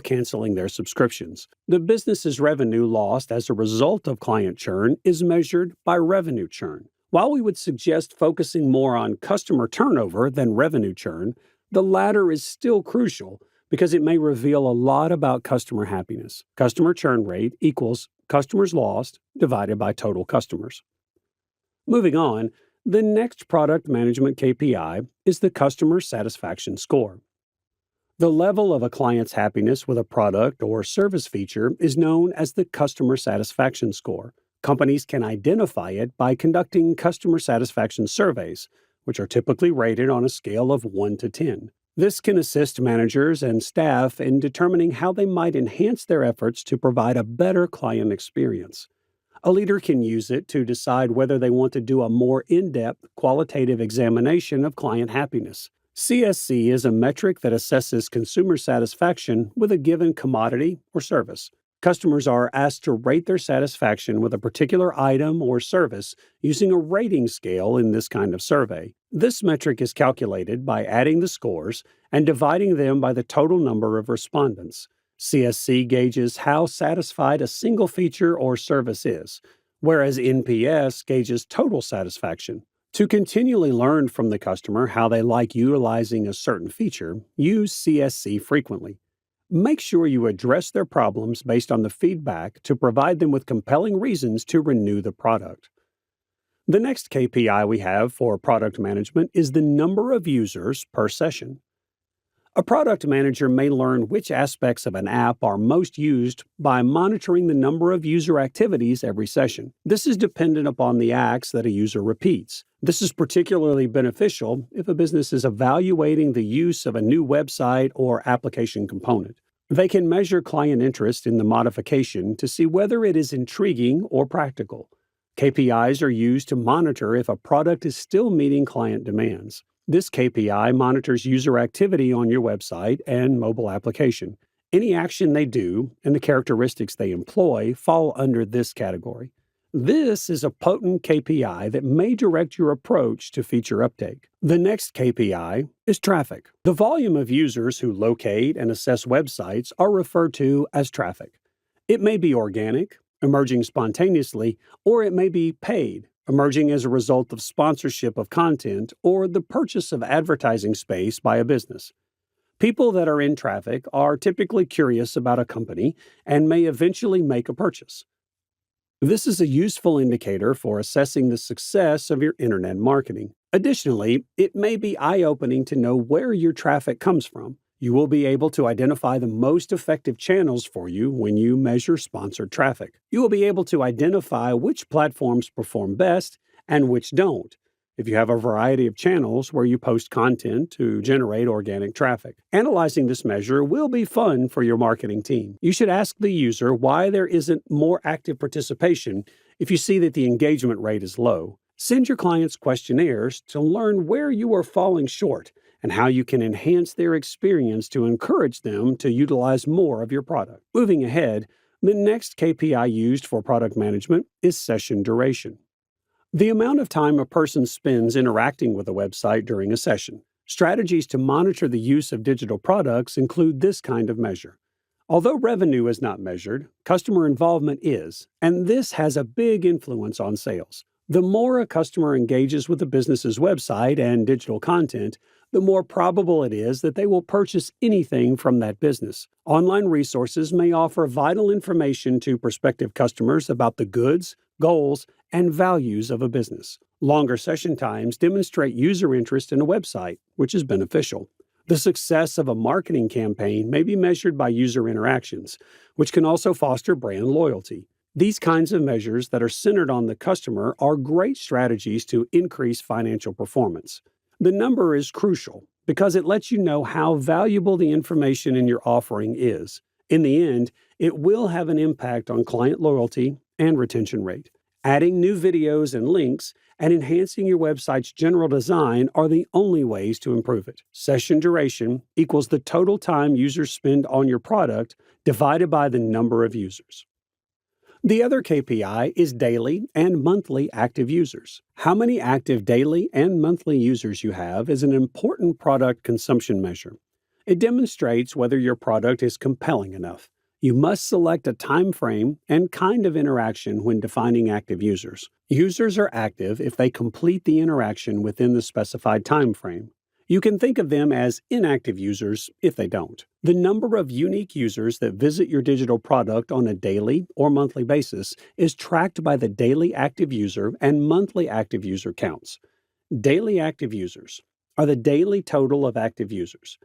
canceling their subscriptions. The business's revenue lost as a result of client churn is measured by revenue churn. While we would suggest focusing more on customer turnover than revenue churn, the latter is still crucial because it may reveal a lot about customer happiness. Customer churn rate equals customers lost divided by total customers. Moving on, the next product management KPI is the customer satisfaction score. The level of a client's happiness with a product or service feature is known as the customer satisfaction score. Companies can identify it by conducting customer satisfaction surveys, which are typically rated on a scale of 1 to 10. This can assist managers and staff in determining how they might enhance their efforts to provide a better client experience. A leader can use it to decide whether they want to do a more in-depth qualitative examination of client happiness. CSC is a metric that assesses consumer satisfaction with a given commodity or service. Customers are asked to rate their satisfaction with a particular item or service using a rating scale in this kind of survey. This metric is calculated by adding the scores and dividing them by the total number of respondents. CSC gauges how satisfied a single feature or service is, whereas NPS gauges total satisfaction. To continually learn from the customer how they like utilizing a certain feature, use CSC frequently. Make sure you address their problems based on the feedback to provide them with compelling reasons to renew the product. The next KPI we have for product management is the number of users per session. A product manager may learn which aspects of an app are most used by monitoring the number of user activities every session. This is dependent upon the acts that a user repeats. This is particularly beneficial if a business is evaluating the use of a new website or application component. They can measure client interest in the modification to see whether it is intriguing or practical. KPIs are used to monitor if a product is still meeting client demands. This KPI monitors user activity on your website and mobile application. Any action they do and the characteristics they employ fall under this category. This is a potent KPI that may direct your approach to feature uptake. The next KPI is traffic. The volume of users who locate and assess websites are referred to as traffic. It may be organic, emerging spontaneously, or it may be paid, emerging as a result of sponsorship of content or the purchase of advertising space by a business. People that are in traffic are typically curious about a company and may eventually make a purchase. This is a useful indicator for assessing the success of your internet marketing. Additionally, it may be eye-opening to know where your traffic comes from. You will be able to identify the most effective channels for you when you measure sponsored traffic. You will be able to identify which platforms perform best and which don't, if you have a variety of channels where you post content to generate organic traffic. Analyzing this measure will be fun for your marketing team. You should ask the user why there isn't more active participation if you see that the engagement rate is low. Send your clients questionnaires to learn where you are falling short and how you can enhance their experience to encourage them to utilize more of your product. Moving ahead, the next KPI used for product management is session duration. The amount of time a person spends interacting with a website during a session. Strategies to monitor the use of digital products include this kind of measure. Although revenue is not measured, customer involvement is, and this has a big influence on sales. The more a customer engages with the business's website and digital content, the more probable it is that they will purchase anything from that business. Online resources may offer vital information to prospective customers about the goods, goals, and values of a business. Longer session times demonstrate user interest in a website, which is beneficial. The success of a marketing campaign may be measured by user interactions, which can also foster brand loyalty. These kinds of measures that are centered on the customer are great strategies to increase financial performance. The number is crucial because it lets you know how valuable the information in your offering is. In the end, it will have an impact on client loyalty and retention rate. Adding new videos and links and enhancing your website's general design are the only ways to improve it. Session duration equals the total time users spend on your product divided by the number of users. The other KPI is daily and monthly active users. How many active daily and monthly users you have is an important product consumption measure. It demonstrates whether your product is compelling enough. You must select a time frame and kind of interaction when defining active users. Users are active if they complete the interaction within the specified time frame. You can think of them as inactive users if they don't. The number of unique users that visit your digital product on a daily or monthly basis is tracked by the daily active user and monthly active user counts. Daily active users are the daily total of active users.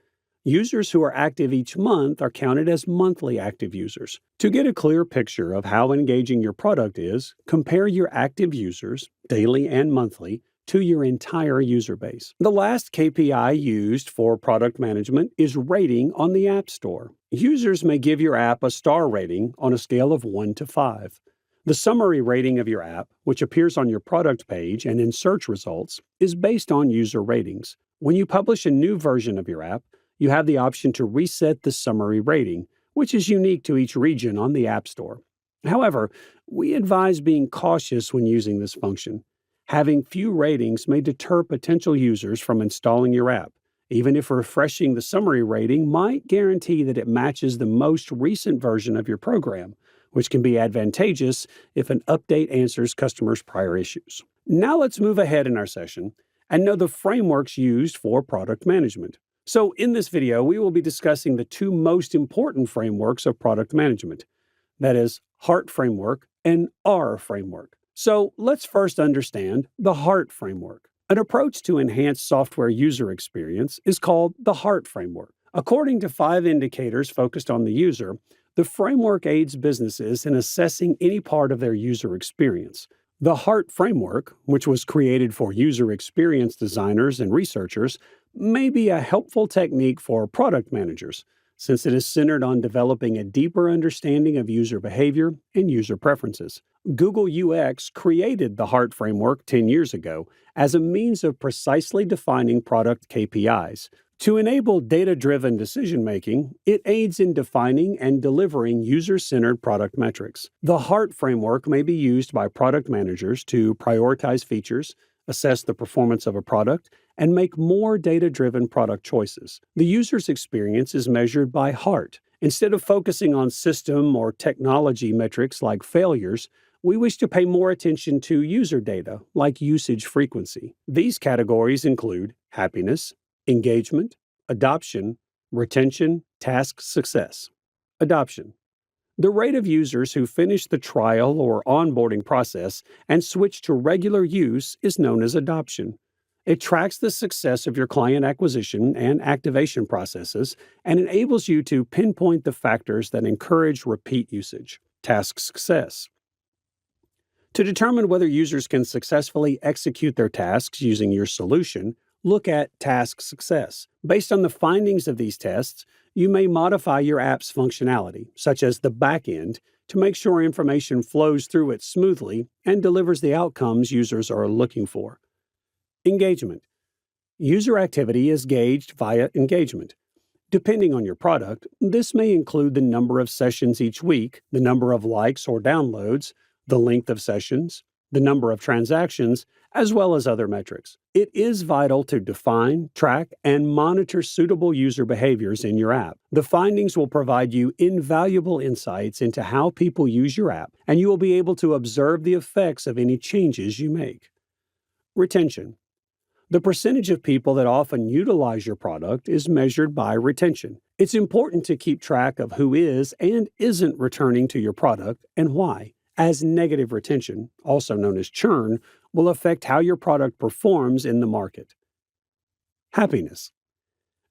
Users who are active each month are counted as monthly active users. To get a clear picture of how engaging your product is, compare your active users, daily and monthly, to your entire user base. The last KPI used for product management is rating on the App Store. Users may give your app a star rating on a scale of 1 to 5. The summary rating of your app, which appears on your product page and in search results, is based on user ratings. When you publish a new version of your app, you have the option to reset the summary rating, which is unique to each region on the App Store. However, we advise being cautious when using this function. Having few ratings may deter potential users from installing your app, even if refreshing the summary rating might guarantee that it matches the most recent version of your program, which can be advantageous if an update answers customers' prior issues. Now let's move ahead in our session and know the frameworks used for product management. So in this video, we will be discussing the two most important frameworks of product management. That is, HEART framework and R framework. So let's first understand the HEART framework. An approach to enhance software user experience is called the HEART framework. According to 5 indicators focused on the user, the framework aids businesses in assessing any part of their user experience. The HEART framework, which was created for user experience designers and researchers, may be a helpful technique for product managers, since it is centered on developing a deeper understanding of user behavior and user preferences. Google UX created the HEART framework 10 years ago as a means of precisely defining product KPIs. To enable data-driven decision-making, it aids in defining and delivering user-centered product metrics. The HEART framework may be used by product managers to prioritize features, assess the performance of a product, and make more data-driven product choices. The user's experience is measured by HEART. Instead of focusing on system or technology metrics like failures, we wish to pay more attention to user data like usage frequency. These categories include happiness, engagement, adoption, retention, task success. Adoption. The rate of users who finish the trial or onboarding process and switch to regular use is known as adoption. It tracks the success of your client acquisition and activation processes and enables you to pinpoint the factors that encourage repeat usage. Task success. To determine whether users can successfully execute their tasks using your solution, look at task success. Based on the findings of these tests, you may modify your app's functionality, such as the back end, to make sure information flows through it smoothly and delivers the outcomes users are looking for. Engagement. User activity is gauged via engagement. Depending on your product, this may include the number of sessions each week, the number of likes or downloads, the length of sessions, the number of transactions, as well as other metrics. It is vital to define, track, and monitor suitable user behaviors in your app. The findings will provide you invaluable insights into how people use your app, and you will be able to observe the effects of any changes you make. Retention. The percentage of people that often utilize your product is measured by retention. It's important to keep track of who is and isn't returning to your product and why, as negative retention, also known as churn, will affect how your product performs in the market. Happiness.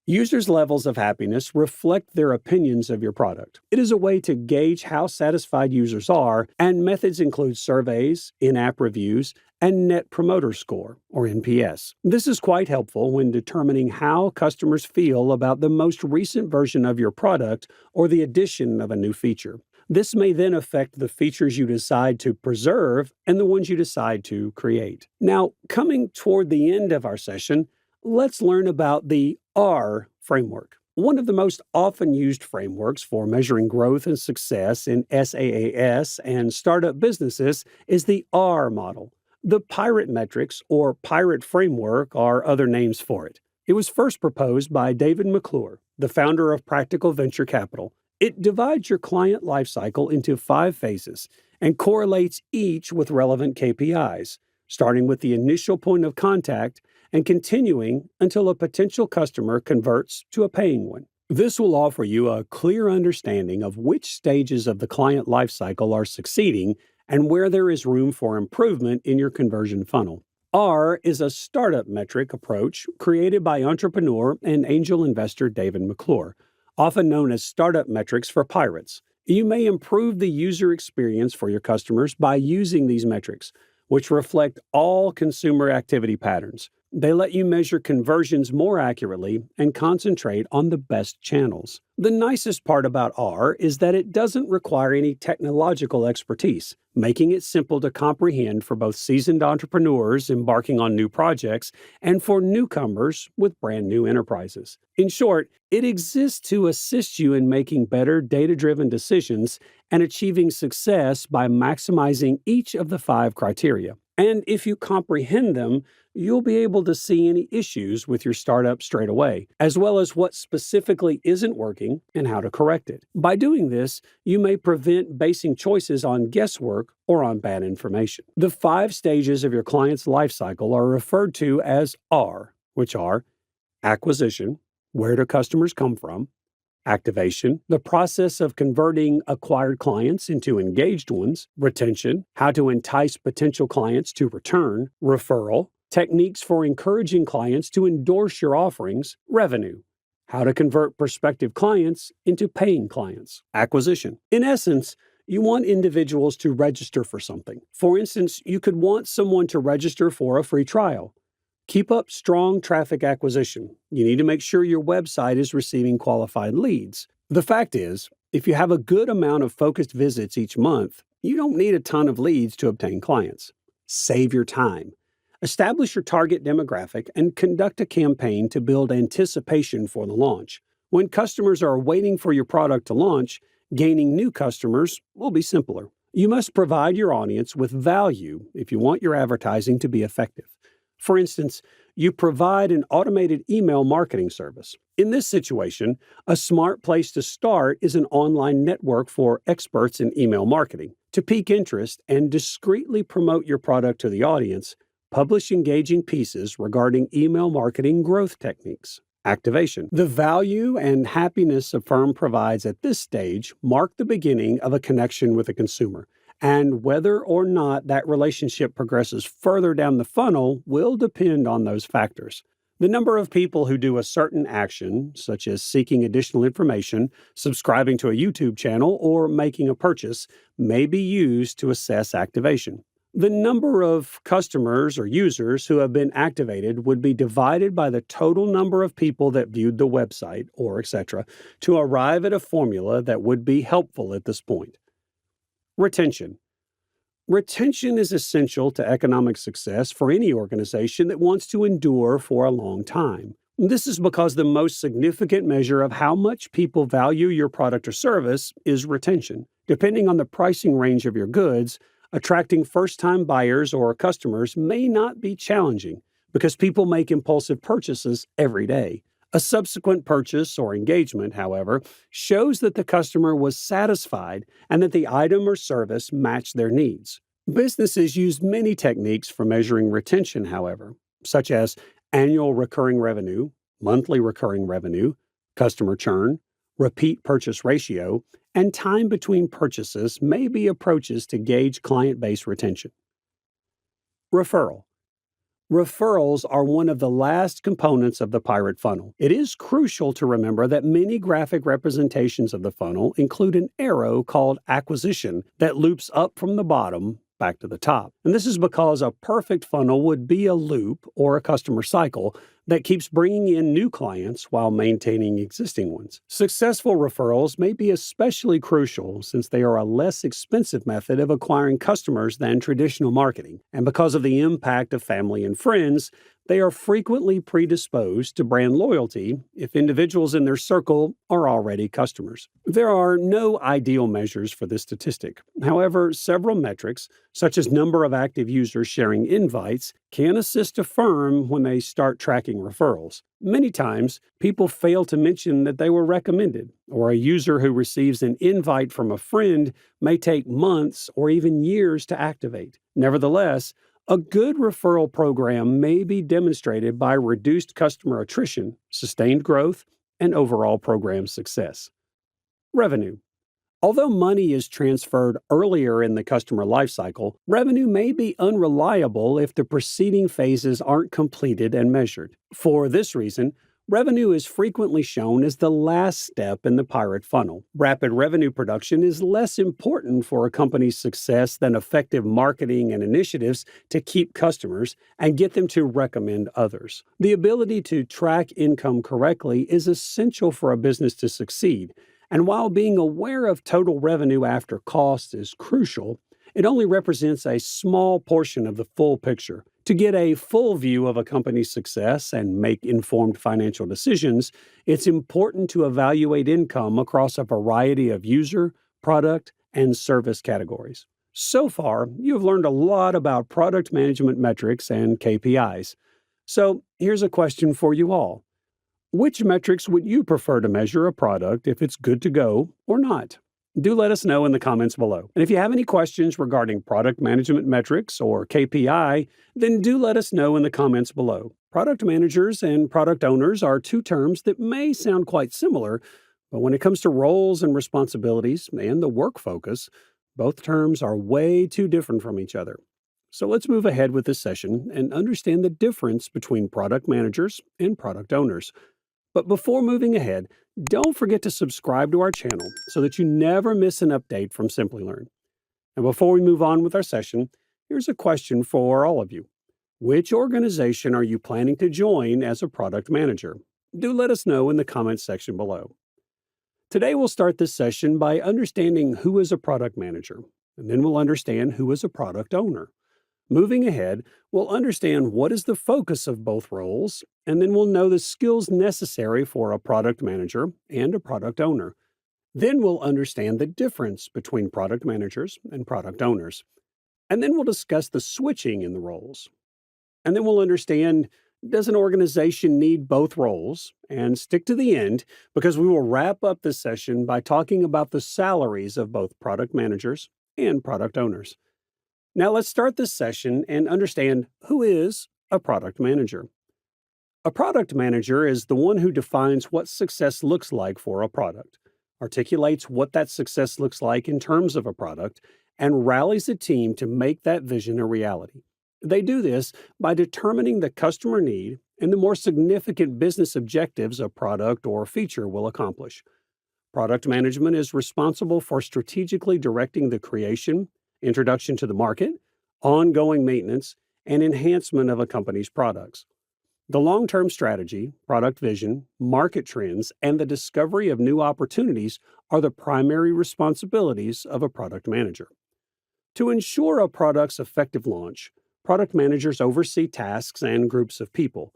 Users' levels of happiness reflect their opinions of your product. It is a way to gauge how satisfied users are, and methods include surveys, in-app reviews, and Net Promoter Score, or NPS. This is quite helpful when determining how customers feel about the most recent version of your product or the addition of a new feature. This may then affect the features you decide to preserve and the ones you decide to create. Now, coming toward the end of our session, let's learn about the R framework. One of the most often used frameworks for measuring growth and success in SaaS and startup businesses is the R model. The Pirate metrics, or Pirate framework, are other names for it. It was first proposed by David McClure, the founder of Practical Venture Capital. It divides your client lifecycle into 5 phases and correlates each with relevant KPIs, starting with the initial point of contact and continuing until a potential customer converts to a paying one. This will offer you a clear understanding of which stages of the client lifecycle are succeeding and where there is room for improvement in your conversion funnel. R is a startup metric approach created by entrepreneur and angel investor David McClure, often known as startup metrics for pirates. You may improve the user experience for your customers by using these metrics, which reflect all consumer activity patterns. They let you measure conversions more accurately and concentrate on the best channels. The nicest part about R is that it doesn't require any technological expertise, making it simple to comprehend for both seasoned entrepreneurs embarking on new projects and for newcomers with brand new enterprises. In short, it exists to assist you in making better data-driven decisions and achieving success by maximizing each of the 5 criteria. And if you comprehend them, you'll be able to see any issues with your startup straight away, as well as what specifically isn't working and how to correct it. By doing this, you may prevent basing choices on guesswork or on bad information. The 5 stages of your client's lifecycle are referred to as R, which are acquisition, where do customers come from? Activation, the process of converting acquired clients into engaged ones. Retention, how to entice potential clients to return. Referral, techniques for encouraging clients to endorse your offerings. Revenue, how to convert prospective clients into paying clients. Acquisition, in essence, you want individuals to register for something. For instance, you could want someone to register for a free trial. Keep up strong traffic acquisition. You need to make sure your website is receiving qualified leads. The fact is, if you have a good amount of focused visits each month, you don't need a ton of leads to obtain clients. Save your time. Establish your target demographic and conduct a campaign to build anticipation for the launch. When customers are waiting for your product to launch, gaining new customers will be simpler. You must provide your audience with value if you want your advertising to be effective. For instance, you provide an automated email marketing service. In this situation, a smart place to start is an online network for experts in email marketing. To pique interest and discreetly promote your product to the audience, publish engaging pieces regarding email marketing growth techniques. Activation. The value and happiness a firm provides at this stage mark the beginning of a connection with a consumer. And whether or not that relationship progresses further down the funnel will depend on those factors. The number of people who do a certain action, such as seeking additional information, subscribing to a YouTube channel, or making a purchase, may be used to assess activation. The number of customers or users who have been activated would be divided by the total number of people that viewed the website, or etc., to arrive at a formula that would be helpful at this point. Retention. Retention is essential to economic success for any organization that wants to endure for a long time. This is because the most significant measure of how much people value your product or service is retention. Depending on the pricing range of your goods, attracting first-time buyers or customers may not be challenging because people make impulsive purchases every day. A subsequent purchase or engagement, however, shows that the customer was satisfied and that the item or service matched their needs. Businesses use many techniques for measuring retention, however, such as annual recurring revenue, monthly recurring revenue, customer churn, repeat purchase ratio, and time between purchases may be approaches to gauge client base retention. Referral. Referrals are one of the last components of the pirate funnel. It is crucial to remember that many graphic representations of the funnel include an arrow called acquisition that loops up from the bottom back to the top. And this is because a perfect funnel would be a loop or a customer cycle that keeps bringing in new clients while maintaining existing ones. Successful referrals may be especially crucial since they are a less expensive method of acquiring customers than traditional marketing. And because of the impact of family and friends, they are frequently predisposed to brand loyalty if individuals in their circle are already customers. There are no ideal measures for this statistic. However, several metrics, such as number of active users sharing invites, can assist a firm when they start tracking referrals. Many times, people fail to mention that they were recommended, or a user who receives an invite from a friend may take months or even years to activate. Nevertheless, a good referral program may be demonstrated by reduced customer attrition, sustained growth, and overall program success. Revenue. Although money is transferred earlier in the customer lifecycle, revenue may be unreliable if the preceding phases aren't completed and measured. For this reason, revenue is frequently shown as the last step in the pirate funnel. Rapid revenue production is less important for a company's success than effective marketing and initiatives to keep customers and get them to recommend others. The ability to track income correctly is essential for a business to succeed. And while being aware of total revenue after costs is crucial, it only represents a small portion of the full picture. To get a full view of a company's success and make informed financial decisions, it's important to evaluate income across a variety of user, product, and service categories. So far, you have learned a lot about product management metrics and KPIs. So here's a question for you all. Which metrics would you prefer to measure a product if it's good to go or not? Do let us know in the comments below. And if you have any questions regarding product management metrics or KPI, then do let us know in the comments below. Product managers and product owners are two terms that may sound quite similar, but when it comes to roles and responsibilities and the work focus, both terms are way too different from each other. So let's move ahead with this session and understand the difference between product managers and product owners. But before moving ahead, don't forget to subscribe to our channel so that you never miss an update from Simplilearn. And before we move on with our session, here's a question for all of you. Which organization are you planning to join as a product manager? Do let us know in the comments section below. Today we'll start this session by understanding who is a product manager, and then we'll understand who is a product owner. Moving ahead, we'll understand what is the focus of both roles, and then we'll know the skills necessary for a product manager and a product owner. Then we'll understand the difference between product managers and product owners. And then we'll discuss the switching in the roles. And then we'll understand, does an organization need both roles? And stick to the end, because we will wrap up this session by talking about the salaries of both product managers and product owners. Now let's start this session and understand who is a product manager. A product manager is the one who defines what success looks like for a product, articulates what that success looks like in terms of a product, and rallies a team to make that vision a reality. They do this by determining the customer need and the more significant business objectives a product or feature will accomplish. Product management is responsible for strategically directing the creation, introduction to the market, ongoing maintenance, and enhancement of a company's products. The long-term strategy, product vision, market trends, and the discovery of new opportunities are the primary responsibilities of a product manager. To ensure a product's effective launch, product managers oversee tasks and groups of people.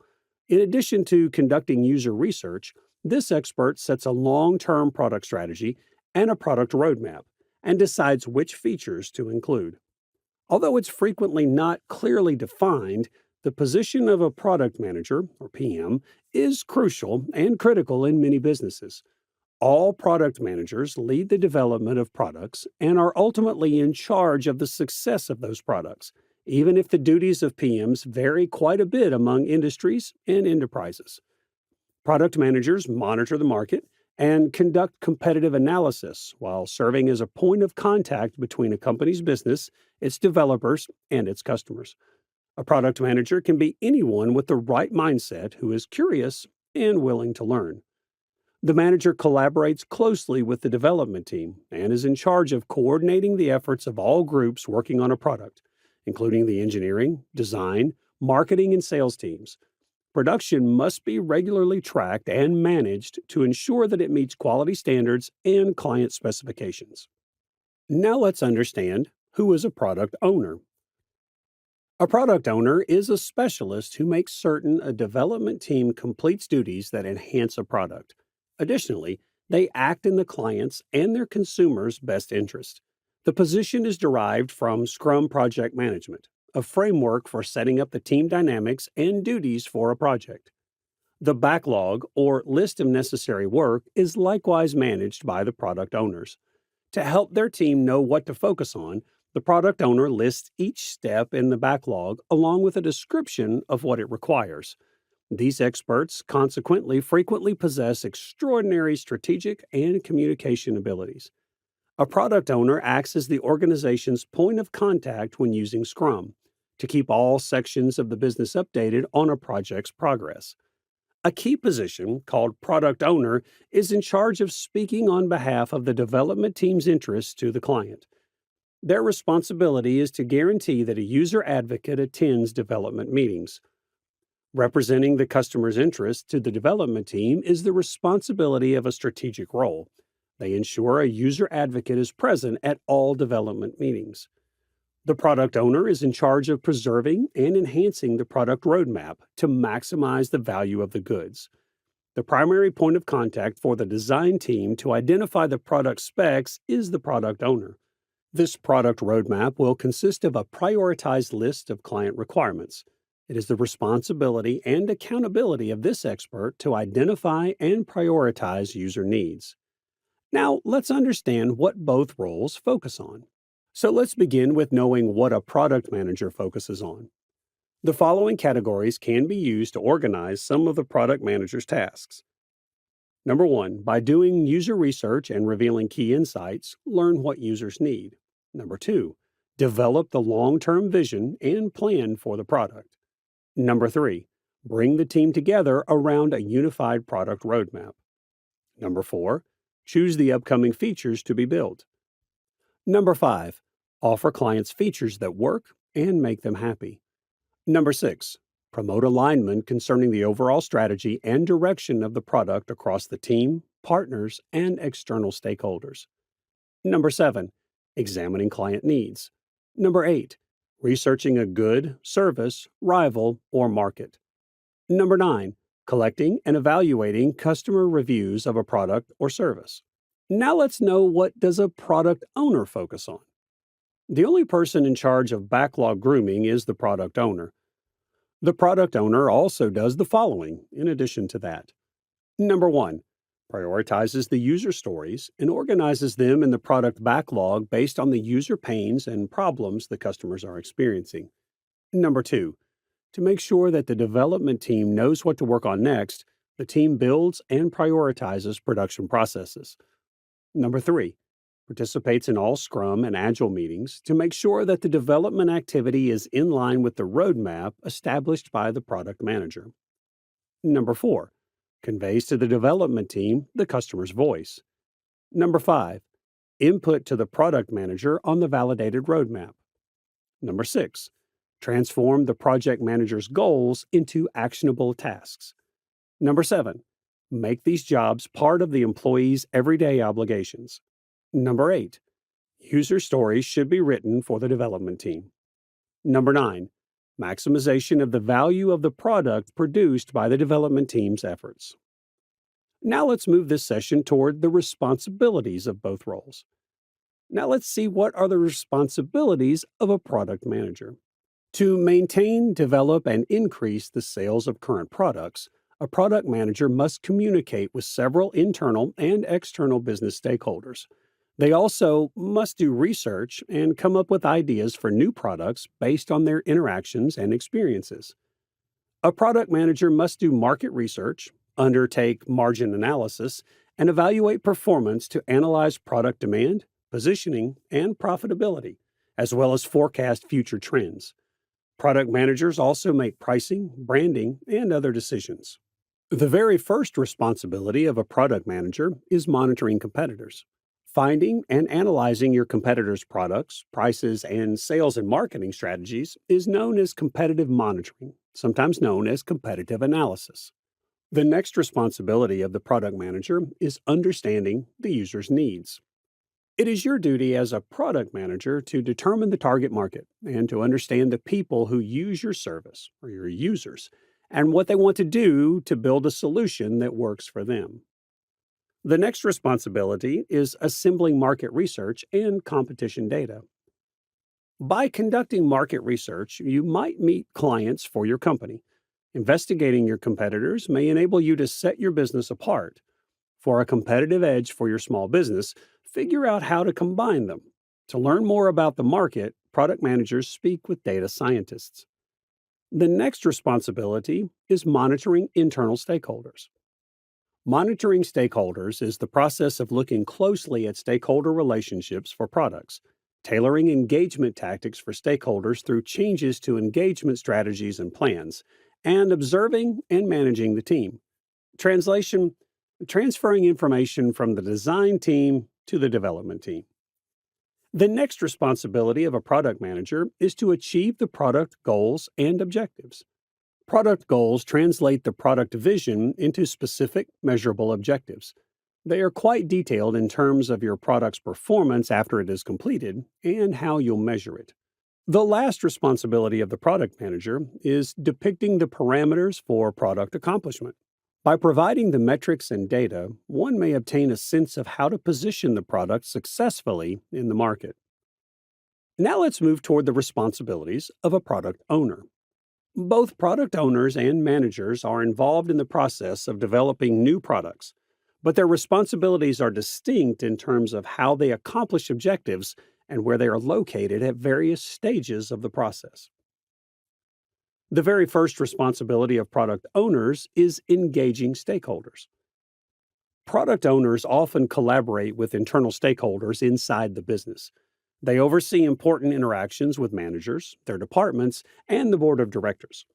In addition to conducting user research, this expert sets a long-term product strategy and a product roadmap, and decides which features to include. Although it's frequently not clearly defined, the position of a product manager, or PM, is crucial and critical in many businesses. All product managers lead the development of products and are ultimately in charge of the success of those products, even if the duties of PMs vary quite a bit among industries and enterprises. Product managers monitor the market and conduct competitive analysis while serving as a point of contact between a company's business, its developers, and its customers. A product manager can be anyone with the right mindset who is curious and willing to learn. The manager collaborates closely with the development team and is in charge of coordinating the efforts of all groups working on a product, including the engineering, design, marketing, and sales teams. Production must be regularly tracked and managed to ensure that it meets quality standards and client specifications. Now let's understand who is a product owner. A product owner is a specialist who makes certain a development team completes duties that enhance a product. Additionally, they act in the client's and their consumers' best interest. The position is derived from SCRUM Project Management, a framework for setting up the team dynamics and duties for a project. The backlog, or list of necessary work, is likewise managed by the product owners. To help their team know what to focus on, the product owner lists each step in the backlog along with a description of what it requires. These experts, consequently, frequently possess extraordinary strategic and communication abilities. A product owner acts as the organization's point of contact when using Scrum to keep all sections of the business updated on a project's progress. A key position, called product owner, is in charge of speaking on behalf of the development team's interests to the client. Their responsibility is to guarantee that a user advocate attends development meetings. Representing the customer's interests to the development team is the responsibility of a strategic role. They ensure a user advocate is present at all development meetings. The product owner is in charge of preserving and enhancing the product roadmap to maximize the value of the goods. The primary point of contact for the design team to identify the product specs is the product owner. This product roadmap will consist of a prioritized list of client requirements. It is the responsibility and accountability of this expert to identify and prioritize user needs. Now, let's understand what both roles focus on. So let's begin with knowing what a product manager focuses on. The following categories can be used to organize some of the product manager's tasks. Number 1, by doing user research and revealing key insights, learn what users need. Number 2, develop the long-term vision and plan for the product. Number 3, bring the team together around a unified product roadmap. Number 4, choose the upcoming features to be built. Number 5, offer clients features that work and make them happy. Number 6, promote alignment concerning the overall strategy and direction of the product across the team, partners, and external stakeholders. Number 7, examining client needs. Number 8, researching a good, service, rival, or market. Number 9, collecting and evaluating customer reviews of a product or service. Now let's know, what does a product owner focus on? The only person in charge of backlog grooming is the product owner. The product owner also does the following in addition to that. Number 1, prioritizes the user stories and organizes them in the product backlog based on the user pains and problems the customers are experiencing. Number 2, to make sure that the development team knows what to work on next, the team builds and prioritizes production processes. Number 3, participates in all Scrum and Agile meetings to make sure that the development activity is in line with the roadmap established by the product manager. Number 4, conveys to the development team the customer's voice. Number 5, input to the product manager on the validated roadmap. Number 6, transform the project manager's goals into actionable tasks. Number 7, make these jobs part of the employee's everyday obligations. Number 8, user stories should be written for the development team. Number 9, maximization of the value of the product produced by the development team's efforts. Now let's move this session toward the responsibilities of both roles. Now let's see, what are the responsibilities of a product manager. To maintain, develop, and increase the sales of current products, a product manager must communicate with several internal and external business stakeholders. They also must do research and come up with ideas for new products based on their interactions and experiences. A product manager must do market research, undertake margin analysis, and evaluate performance to analyze product demand, positioning, and profitability, as well as forecast future trends. Product managers also make pricing, branding, and other decisions. The very first responsibility of a product manager is monitoring competitors. Finding and analyzing your competitors' products, prices, and sales and marketing strategies is known as competitive monitoring, sometimes known as competitive analysis. The next responsibility of the product manager is understanding the user's needs. It is your duty as a product manager to determine the target market and to understand the people who use your service or your users and what they want to do to build a solution that works for them. The next responsibility is assembling market research and competition data. By conducting market research, you might meet clients for your company. Investigating your competitors may enable you to set your business apart. For a competitive edge for your small business, figure out how to combine them. To learn more about the market, product managers speak with data scientists. The next responsibility is monitoring internal stakeholders. Monitoring stakeholders is the process of looking closely at stakeholder relationships for products, tailoring engagement tactics for stakeholders through changes to engagement strategies and plans, and observing and managing the team. Translation: transferring information from the design team to the development team. The next responsibility of a product manager is to achieve the product goals and objectives. Product goals translate the product vision into specific, measurable objectives. They are quite detailed in terms of your product's performance after it is completed and how you'll measure it. The last responsibility of the product manager is depicting the parameters for product accomplishment. By providing the metrics and data, one may obtain a sense of how to position the product successfully in the market. Now let's move toward the responsibilities of a product owner. Both product owners and managers are involved in the process of developing new products, but their responsibilities are distinct in terms of how they accomplish objectives and where they are located at various stages of the process. The very first responsibility of product owners is engaging stakeholders. Product owners often collaborate with internal stakeholders inside the business. They oversee important interactions with managers, their departments, and the board of directors.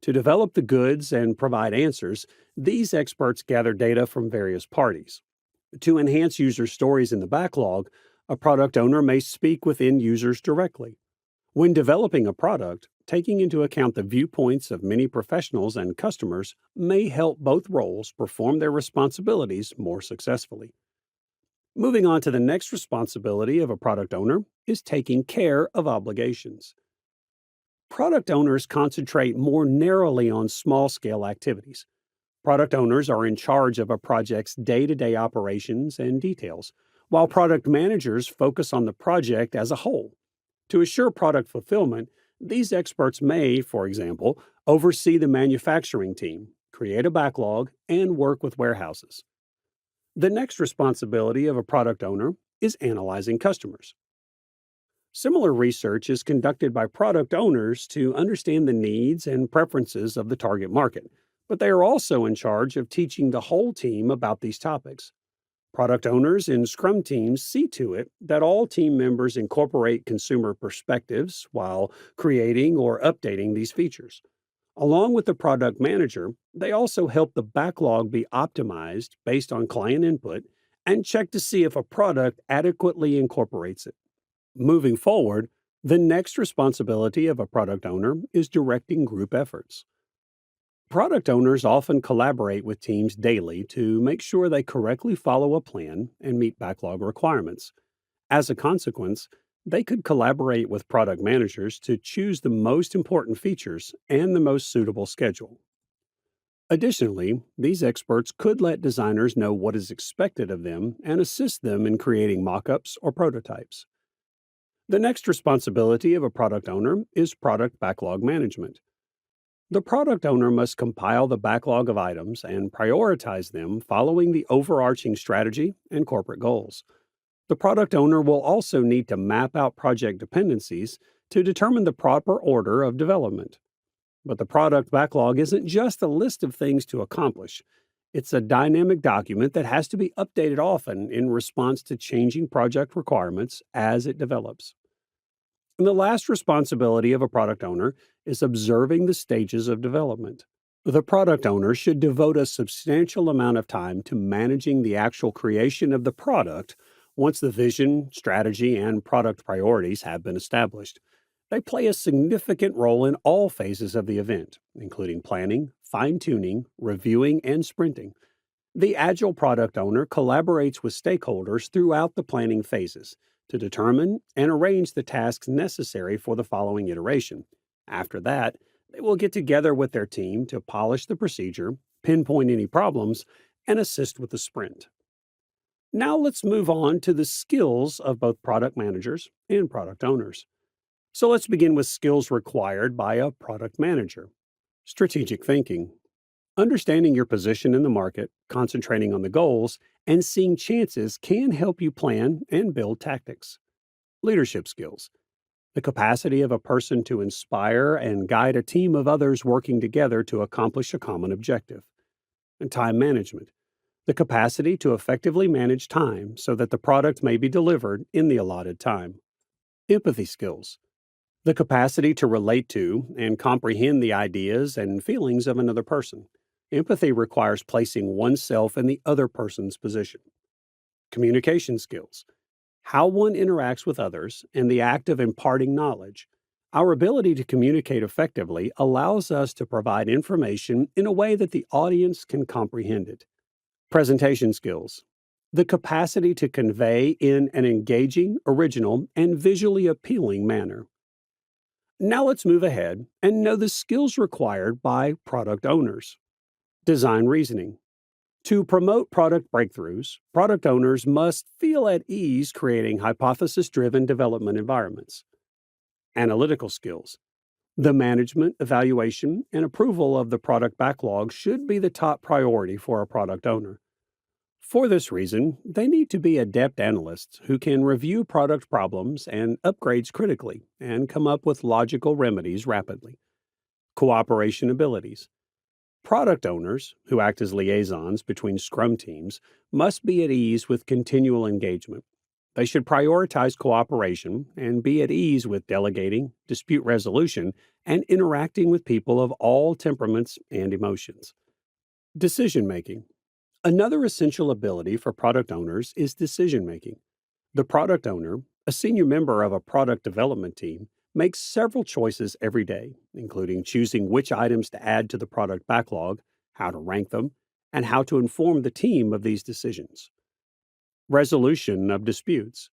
To develop the goods and provide answers, these experts gather data from various parties. To enhance user stories in the backlog, a product owner may speak with end users directly. When developing a product, taking into account the viewpoints of many professionals and customers may help both roles perform their responsibilities more successfully. Moving on to the next responsibility of a product owner is taking care of obligations. Product owners concentrate more narrowly on small-scale activities. Product owners are in charge of a project's day-to-day operations and details, while product managers focus on the project as a whole. To assure product fulfillment, these experts may, for example, oversee the manufacturing team, create a backlog, and work with warehouses. The next responsibility of a product owner is analyzing customers. Similar research is conducted by product owners to understand the needs and preferences of the target market, but they are also in charge of teaching the whole team about these topics. Product owners in Scrum teams see to it that all team members incorporate consumer perspectives while creating or updating these features. Along with the product manager, they also help the backlog be optimized based on client input and check to see if a product adequately incorporates it. Moving forward, the next responsibility of a product owner is directing group efforts. Product owners often collaborate with teams daily to make sure they correctly follow a plan and meet backlog requirements. As a consequence, they could collaborate with product managers to choose the most important features and the most suitable schedule. Additionally, these experts could let designers know what is expected of them and assist them in creating mock-ups or prototypes. The next responsibility of a product owner is product backlog management. The product owner must compile the backlog of items and prioritize them following the overarching strategy and corporate goals. The product owner will also need to map out project dependencies to determine the proper order of development. But the product backlog isn't just a list of things to accomplish. It's a dynamic document that has to be updated often in response to changing project requirements as it develops. And the last responsibility of a product owner is observing the stages of development. The product owner should devote a substantial amount of time to managing the actual creation of the product once the vision, strategy, and product priorities have been established. They play a significant role in all phases of the event, including planning, fine-tuning, reviewing, and sprinting. The Agile product owner collaborates with stakeholders throughout the planning phases to determine and arrange the tasks necessary for the following iteration. After that, they will get together with their team to polish the procedure, pinpoint any problems, and assist with the sprint. Now let's move on to the skills of both product managers and product owners. So let's begin with skills required by a product manager. Strategic thinking. Understanding your position in the market, concentrating on the goals, and seeing chances can help you plan and build tactics. Leadership skills. The capacity of a person to inspire and guide a team of others working together to accomplish a common objective. And time management. The capacity to effectively manage time so that the product may be delivered in the allotted time. Empathy skills. The capacity to relate to and comprehend the ideas and feelings of another person. Empathy requires placing oneself in the other person's position. Communication skills. How one interacts with others and the act of imparting knowledge. Our ability to communicate effectively allows us to provide information in a way that the audience can comprehend it. Presentation skills. The capacity to convey in an engaging, original, and visually appealing manner. Now let's move ahead and know the skills required by product owners. Design reasoning. To promote product breakthroughs, product owners must feel at ease creating hypothesis-driven development environments. Analytical skills. The management, evaluation, and approval of the product backlog should be the top priority for a product owner. For this reason, they need to be adept analysts who can review product problems and upgrades critically and come up with logical remedies rapidly. Cooperation abilities. Product owners, who act as liaisons between Scrum teams, must be at ease with continual engagement. They should prioritize cooperation and be at ease with delegating, dispute resolution, and interacting with people of all temperaments and emotions. Decision making. Another essential ability for product owners is decision making. The product owner, a senior member of a product development team, makes several choices every day, including choosing which items to add to the product backlog, how to rank them, and how to inform the team of these decisions. Resolution of disputes.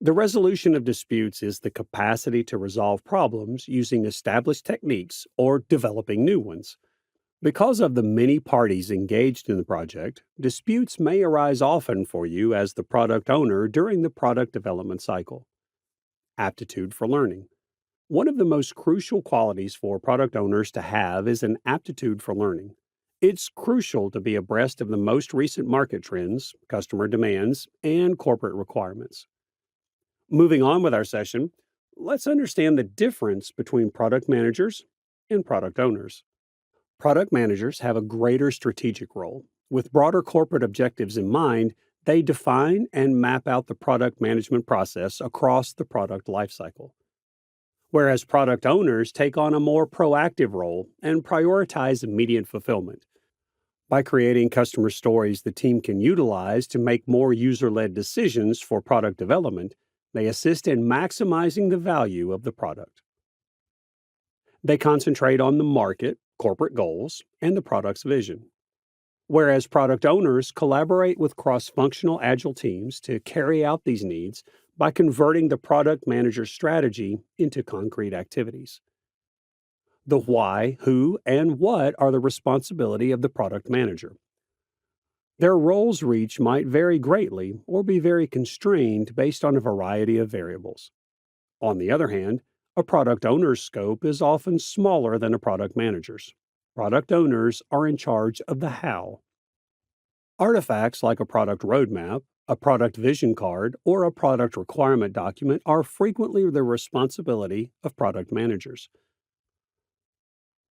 The resolution of disputes is the capacity to resolve problems using established techniques or developing new ones. Because of the many parties engaged in the project, disputes may arise often for you as the product owner during the product development cycle. Aptitude for learning. One of the most crucial qualities for product owners to have is an aptitude for learning. It's crucial to be abreast of the most recent market trends, customer demands, and corporate requirements. Moving on with our session, let's understand the difference between product managers and product owners. Product managers have a greater strategic role. With broader corporate objectives in mind, they define and map out the product management process across the product lifecycle. Whereas product owners take on a more proactive role and prioritize immediate fulfillment. By creating customer stories the team can utilize to make more user-led decisions for product development, they assist in maximizing the value of the product. They concentrate on the market, corporate goals, and the product's vision. Whereas product owners collaborate with cross-functional Agile teams to carry out these needs by converting the product manager's strategy into concrete activities. The why, who, and what are the responsibility of the product manager. Their roles reach might vary greatly or be very constrained based on a variety of variables. On the other hand, a product owner's scope is often smaller than a product manager's. Product owners are in charge of the how. Artifacts like a product roadmap, a product vision card, or a product requirement document are frequently the responsibility of product managers.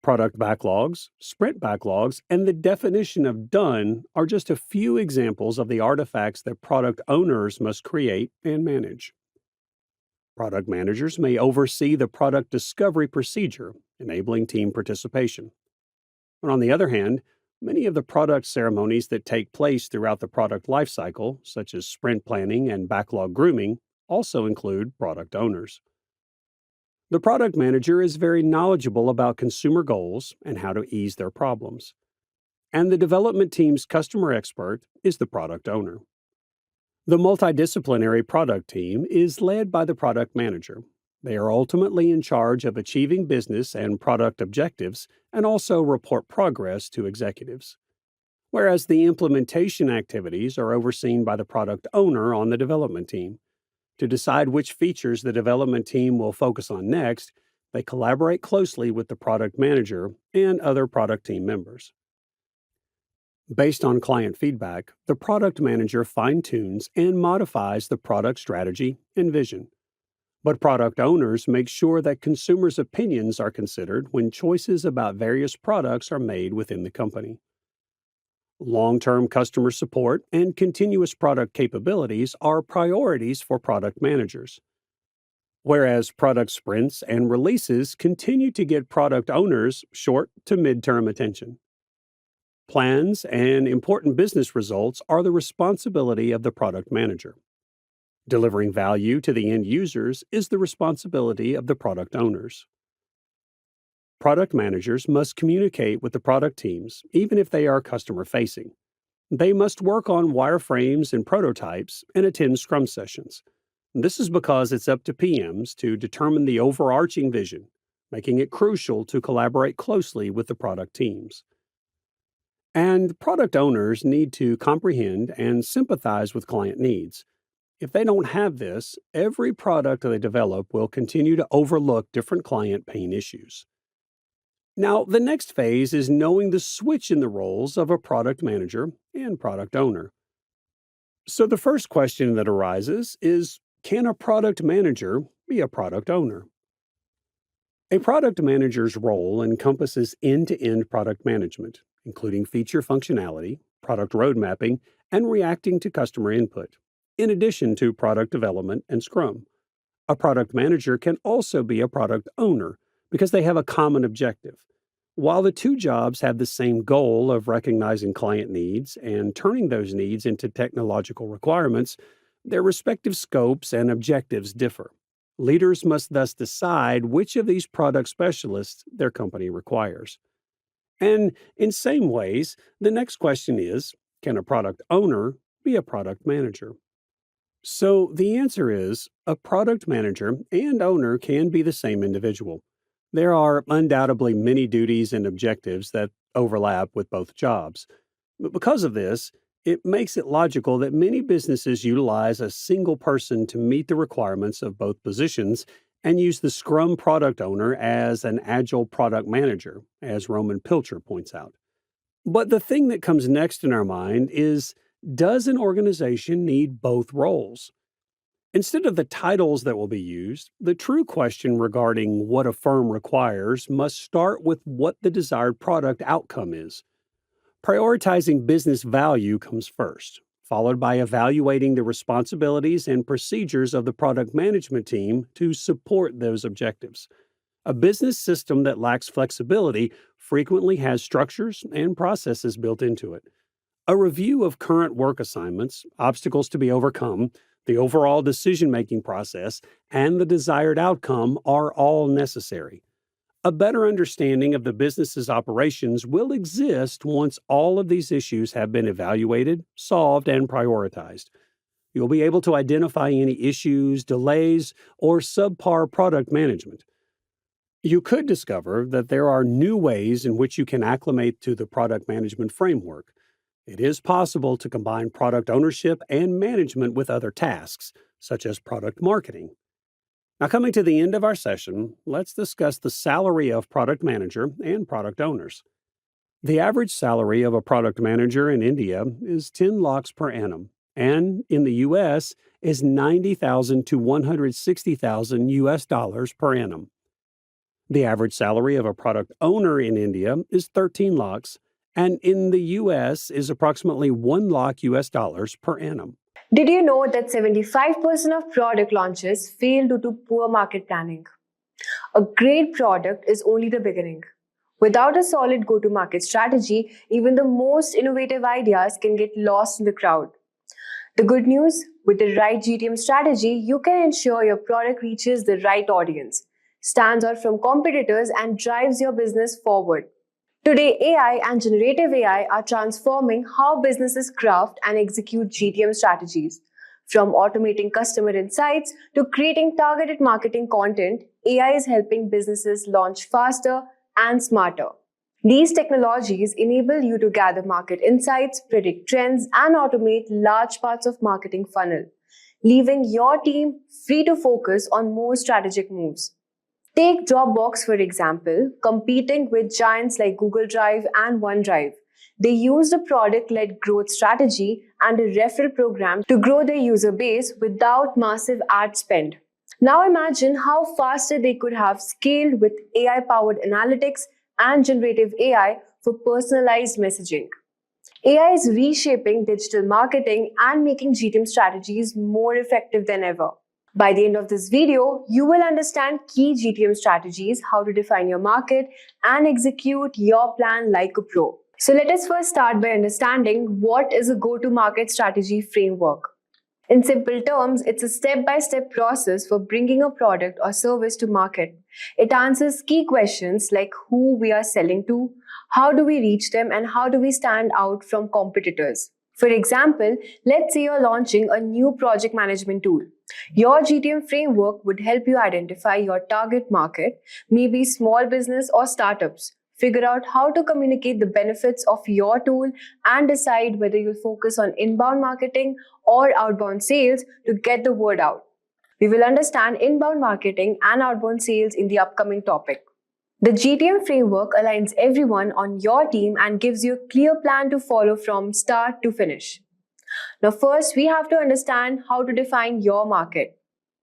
Product backlogs, sprint backlogs, and the definition of done are just a few examples of the artifacts that product owners must create and manage. Product managers may oversee the product discovery procedure, enabling team participation. But on the other hand, many of the product ceremonies that take place throughout the product lifecycle, such as sprint planning and backlog grooming, also include product owners. The product manager is very knowledgeable about consumer goals and how to ease their problems. And the development team's customer expert is the product owner. The multidisciplinary product team is led by the product manager. They are ultimately in charge of achieving business and product objectives and also report progress to executives. Whereas the implementation activities are overseen by the product owner on the development team. To decide which features the development team will focus on next, they collaborate closely with the product manager and other product team members. Based on client feedback, the product manager fine-tunes and modifies the product strategy and vision. But product owners make sure that consumers' opinions are considered when choices about various products are made within the company. Long-term customer support and continuous product capabilities are priorities for product managers. Whereas product sprints and releases continue to get product owners short to mid-term attention. Plans and important business results are the responsibility of the product manager. Delivering value to the end users is the responsibility of the product owners. Product managers must communicate with the product teams, even if they are customer-facing. They must work on wireframes and prototypes and attend SCRUM sessions. This is because it's up to PMs to determine the overarching vision, making it crucial to collaborate closely with the product teams. And product owners need to comprehend and sympathize with client needs. If they don't have this, every product they develop will continue to overlook different client pain issues. Now, the next phase is knowing the switch in the roles of a product manager and product owner. So the first question that arises is, can a product manager be a product owner? A product manager's role encompasses end-to-end product management, including feature functionality, product road mapping, and reacting to customer input, in addition to product development and Scrum. A product manager can also be a product owner because they have a common objective. While the two jobs have the same goal of recognizing client needs and turning those needs into technological requirements, their respective scopes and objectives differ. Leaders must thus decide which of these product specialists their company requires. And in same ways, the next question is, can a product owner be a product manager? So the answer is, a product manager and owner can be the same individual. There are undoubtedly many duties and objectives that overlap with both jobs. But because of this, it makes it logical that many businesses utilize a single person to meet the requirements of both positions and use the Scrum product owner as an Agile product manager, as Roman Pilcher points out. But the thing that comes next in our mind is, does an organization need both roles? Instead of the titles that will be used, the true question regarding what a firm requires must start with what the desired product outcome is. Prioritizing business value comes first, followed by evaluating the responsibilities and procedures of the product management team to support those objectives. A business system that lacks flexibility frequently has structures and processes built into it. A review of current work assignments, obstacles to be overcome, the overall decision-making process, and the desired outcome are all necessary. A better understanding of the business's operations will exist once all of these issues have been evaluated, solved, and prioritized. You'll be able to identify any issues, delays, or subpar product management. You could discover that there are new ways in which you can acclimate to the product management framework. It is possible to combine product ownership and management with other tasks, such as product marketing. Now, coming to the end of our session, let's discuss the salary of product manager and product owners. The average salary of a product manager in India is 10 lakhs per annum, and in the US is 90,000 to 160,000 US dollars per annum. The average salary of a product owner in India is 13 lakhs, and in the US is approximately 1 lakh US dollars per annum. Did you know that 75% of product launches fail due to poor market planning? A great product is only the beginning. Without a solid go-to-market strategy, even the most innovative ideas can get lost in the crowd. The good news, with the right GTM strategy, you can ensure your product reaches the right audience, stands out from competitors, and drives your business forward. Today, AI and generative AI are transforming how businesses craft and execute GTM strategies. From automating customer insights to creating targeted marketing content, AI is helping businesses launch faster and smarter. These technologies enable you to gather market insights, predict trends, and automate large parts of marketing funnel, leaving your team free to focus on more strategic moves. Take Dropbox, for example, competing with giants like Google Drive and OneDrive. They used a product-led growth strategy and a referral program to grow their user base without massive ad spend. Now imagine how faster they could have scaled with AI-powered analytics and generative AI for personalized messaging. AI is reshaping digital marketing and making GTM strategies more effective than ever. By the end of this video, you will understand key GTM strategies, how to define your market, and execute your plan like a pro. So let us first start by understanding what is a go-to-market strategy framework. In simple terms, it's a step-by-step process for bringing a product or service to market. It answers key questions like who we are selling to, how do we reach them, and how do we stand out from competitors. For example, let's say you're launching a new project management tool. Your GTM framework would help you identify your target market, maybe small business or startups. Figure out how to communicate the benefits of your tool and decide whether you'll focus on inbound marketing or outbound sales to get the word out. We will understand inbound marketing and outbound sales in the upcoming topic. The GTM framework aligns everyone on your team and gives you a clear plan to follow from start to finish. Now, first, we have to understand how to define your market.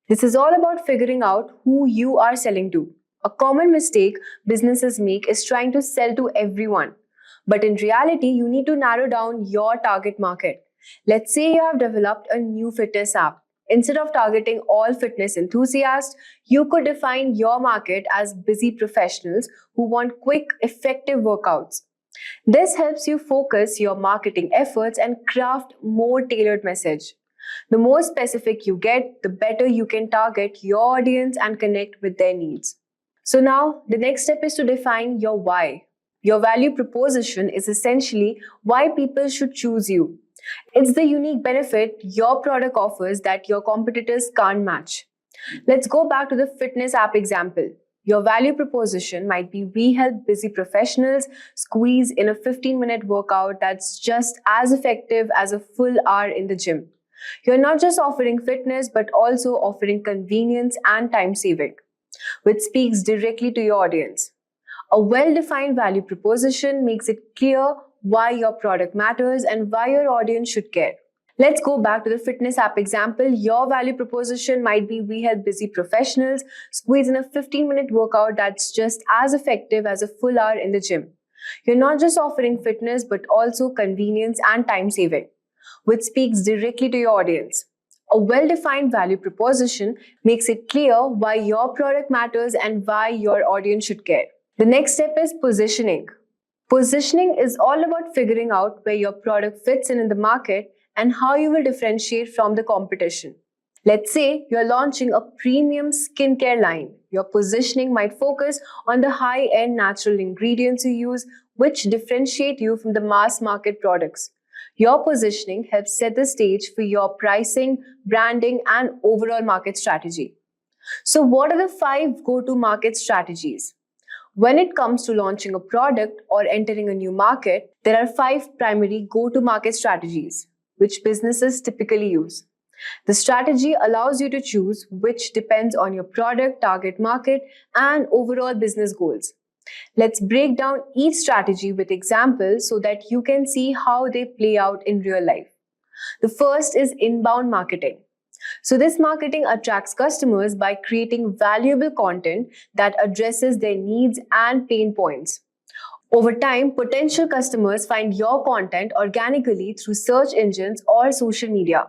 This is all about figuring out who you are selling to. A common mistake businesses make is trying to sell to everyone. But in reality, you need to narrow down your target market. Let's say you have developed a new fitness app. Instead of targeting all fitness enthusiasts, you could define your market as busy professionals who want quick, effective workouts. This helps you focus your marketing efforts and craft more tailored message. The more specific you get, the better you can target your audience and connect with their needs. So now, the next step is to define your why. Your value proposition is essentially why people should choose you. It's the unique benefit your product offers that your competitors can't match. Let's go back to the fitness app example. Your value proposition might be we help busy professionals squeeze in a 15-minute workout that's just as effective as a full hour in the gym. You're not just offering fitness, but also offering convenience and time saving, which speaks directly to your audience. A well-defined value proposition makes it clear why your product matters and why your audience should care. Let's go back to the fitness app example. Your value proposition might be we help busy professionals squeeze in a 15-minute workout that's just as effective as a full hour in the gym. You're not just offering fitness, but also convenience and time saving, which speaks directly to your audience. A well-defined value proposition makes it clear why your product matters and why your audience should care. The next step is positioning. Positioning is all about figuring out where your product fits in the market and how you will differentiate from the competition. Let's say you're launching a premium skincare line. Your positioning might focus on the high-end natural ingredients you use, which differentiate you from the mass market products. Your positioning helps set the stage for your pricing, branding, and overall market strategy. So what are the 5 go-to-market strategies? When it comes to launching a product or entering a new market, there are 5 primary go-to-market strategies, which businesses typically use. The strategy allows you to choose which depends on your product, target market, and overall business goals. Let's break down each strategy with examples so that you can see how they play out in real life. The first is inbound marketing. So this marketing attracts customers by creating valuable content that addresses their needs and pain points. Over time, potential customers find your content organically through search engines or social media.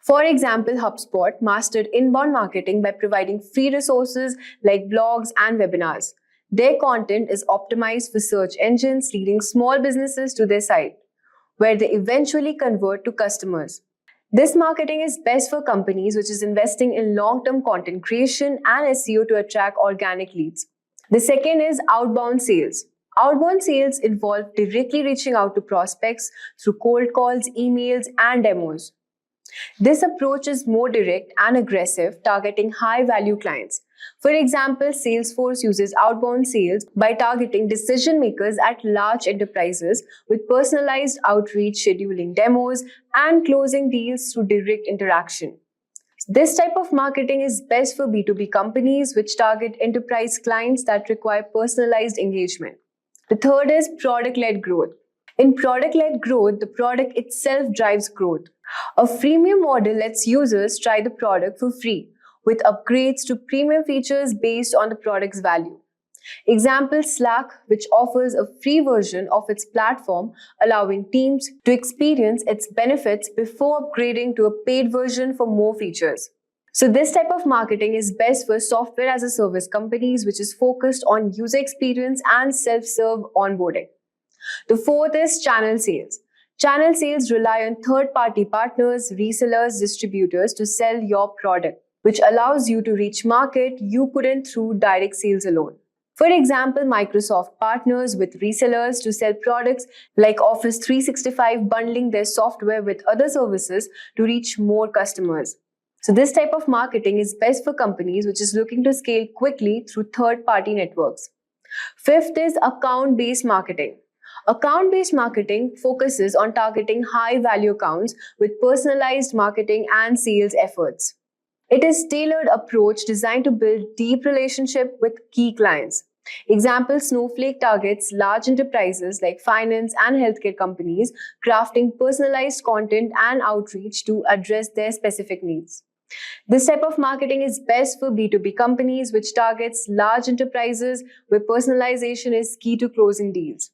For example, HubSpot mastered inbound marketing by providing free resources like blogs and webinars. Their content is optimized for search engines, leading small businesses to their site, where they eventually convert to customers. This marketing is best for companies which is investing in long-term content creation and SEO to attract organic leads. The second is outbound sales. Outbound sales involve directly reaching out to prospects through cold calls, emails, and demos. This approach is more direct and aggressive, targeting high-value clients. For example, Salesforce uses outbound sales by targeting decision makers at large enterprises with personalized outreach, scheduling demos, and closing deals through direct interaction. This type of marketing is best for B2B companies which target enterprise clients that require personalized engagement. The third is product-led growth. In product-led growth, the product itself drives growth. A freemium model lets users try the product for free, with upgrades to premium features based on the product's value. Example, Slack, which offers a free version of its platform, allowing teams to experience its benefits before upgrading to a paid version for more features. So this type of marketing is best for software as a service companies, which is focused on user experience and self-serve onboarding. The fourth is channel sales. Channel sales rely on third-party partners, resellers, distributors to sell your product, which allows you to reach market you couldn't through direct sales alone. For example, Microsoft partners with resellers to sell products like Office 365, bundling their software with other services to reach more customers. So this type of marketing is best for companies which is looking to scale quickly through third-party networks. Fifth is account-based marketing. Account-based marketing focuses on targeting high-value accounts with personalized marketing and sales efforts. It is a tailored approach designed to build deep relationship with key clients. Example, Snowflake targets large enterprises like finance and healthcare companies, crafting personalized content and outreach to address their specific needs. This type of marketing is best for B2B companies, which targets large enterprises where personalization is key to closing deals.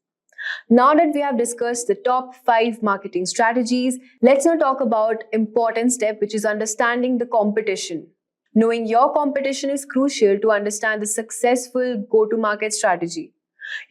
Now that we have discussed the top 5 marketing strategies, let's now talk about important step, which is understanding the competition. Knowing your competition is crucial to understand the successful go-to-market strategy.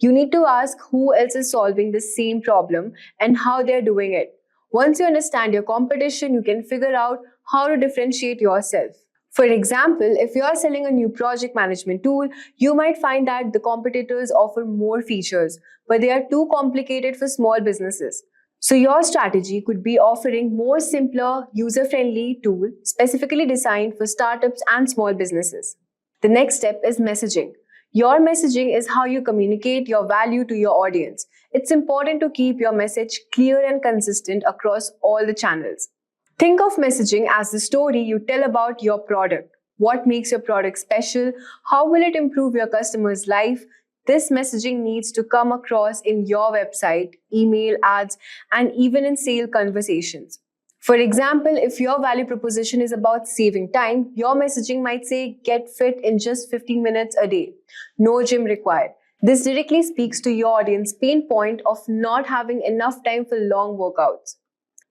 You need to ask who else is solving the same problem and how they're doing it. Once you understand your competition, you can figure out how to differentiate yourself. For example, if you are selling a new project management tool, you might find that the competitors offer more features, but they are too complicated for small businesses. So your strategy could be offering more simpler, user-friendly tool specifically designed for startups and small businesses. The next step is messaging. Your messaging is how you communicate your value to your audience. It's important to keep your message clear and consistent across all the channels. Think of messaging as the story you tell about your product. What makes your product special? How will it improve your customer's life? This messaging needs to come across in your website, email, ads, and even in sale conversations. For example, if your value proposition is about saving time, your messaging might say, get fit in just 15 minutes a day. No gym required. This directly speaks to your audience pain point of not having enough time for long workouts.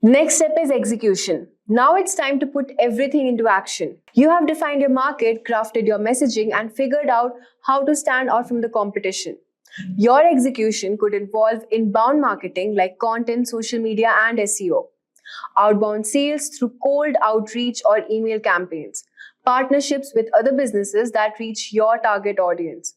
Next step is execution. Now it's time to put everything into action. You have defined your market, crafted your messaging, and figured out how to stand out from the competition. Your execution could involve inbound marketing like content, social media, and SEO. Outbound sales through cold outreach or email campaigns. Partnerships with other businesses that reach your target audience.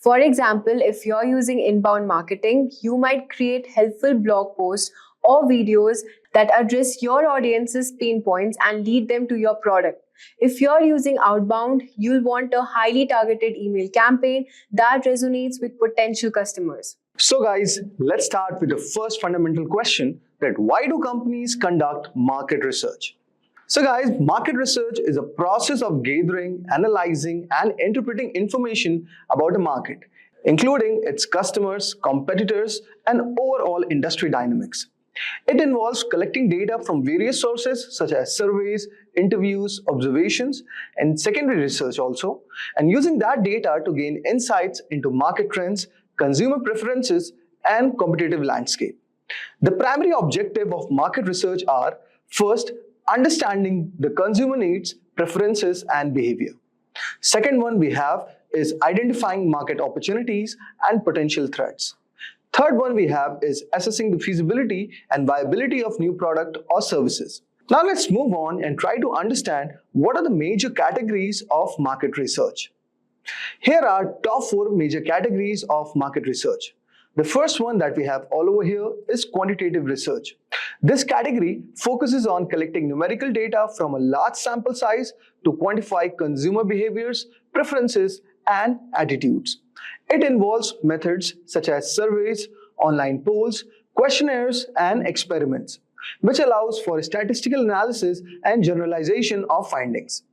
For example, if you're using inbound marketing, you might create helpful blog posts or videos that address your audience's pain points and lead them to your product. If you're using outbound, you'll want a highly targeted email campaign that resonates with potential customers. So guys, let's start with the first fundamental question, that why do companies conduct market research? So guys, market research is a process of gathering, analyzing, and interpreting information about a market, including its customers, competitors, and overall industry dynamics. It involves collecting data from various sources such as surveys, interviews, observations, and secondary research also, and using that data to gain insights into market trends, consumer preferences, and competitive landscape. The primary objective of market research are: first, understanding the consumer needs, preferences, and behavior. Second one we have is identifying market opportunities and potential threats. Third one we have is assessing the feasibility and viability of new product or services. Now let's move on and try to understand what are the major categories of market research. Here are top 4 major categories of market research. The first one that we have all over here is quantitative research. This category focuses on collecting numerical data from a large sample size to quantify consumer behaviors, preferences, and attitudes. It involves methods such as surveys, online polls, questionnaires, and experiments, which allows for statistical analysis and generalization of findings.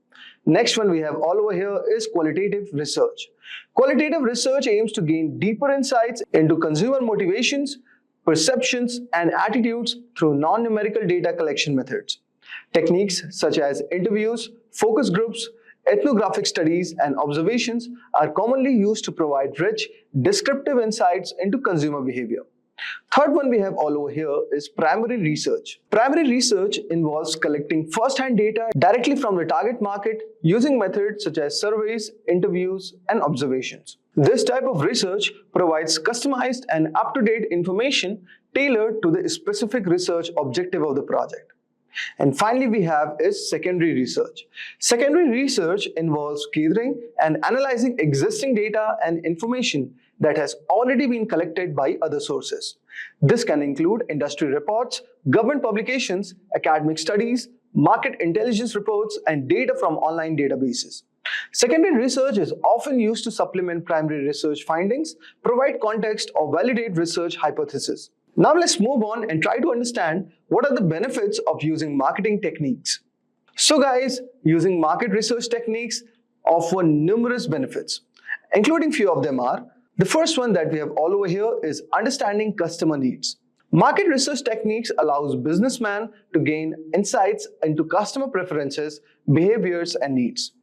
Next one we have all over here is qualitative research. Qualitative research aims to gain deeper insights into consumer motivations, perceptions, and attitudes through non-numerical data collection methods. Techniques such as interviews, focus groups, ethnographic studies, and observations are commonly used to provide rich, descriptive insights into consumer behavior. Third one we have all over here is primary research. Primary research involves collecting first-hand data directly from the target market using methods such as surveys, interviews, and observations. This type of research provides customized and up-to-date information tailored to the specific research objective of the project. And finally we have is secondary research. Secondary research involves gathering and analyzing existing data and information that has already been collected by other sources. This can include industry reports, government publications, academic studies, market intelligence reports, and data from online databases. Secondary research is often used to supplement primary research findings, provide context, or validate research hypotheses. Now let's move on and try to understand what are the benefits of using marketing techniques. So guys, using market research techniques offer numerous benefits, including few of them are: the first one that we have all over here is understanding customer needs. Market research techniques allows businessmen to gain insights into customer preferences, behaviors, and needs.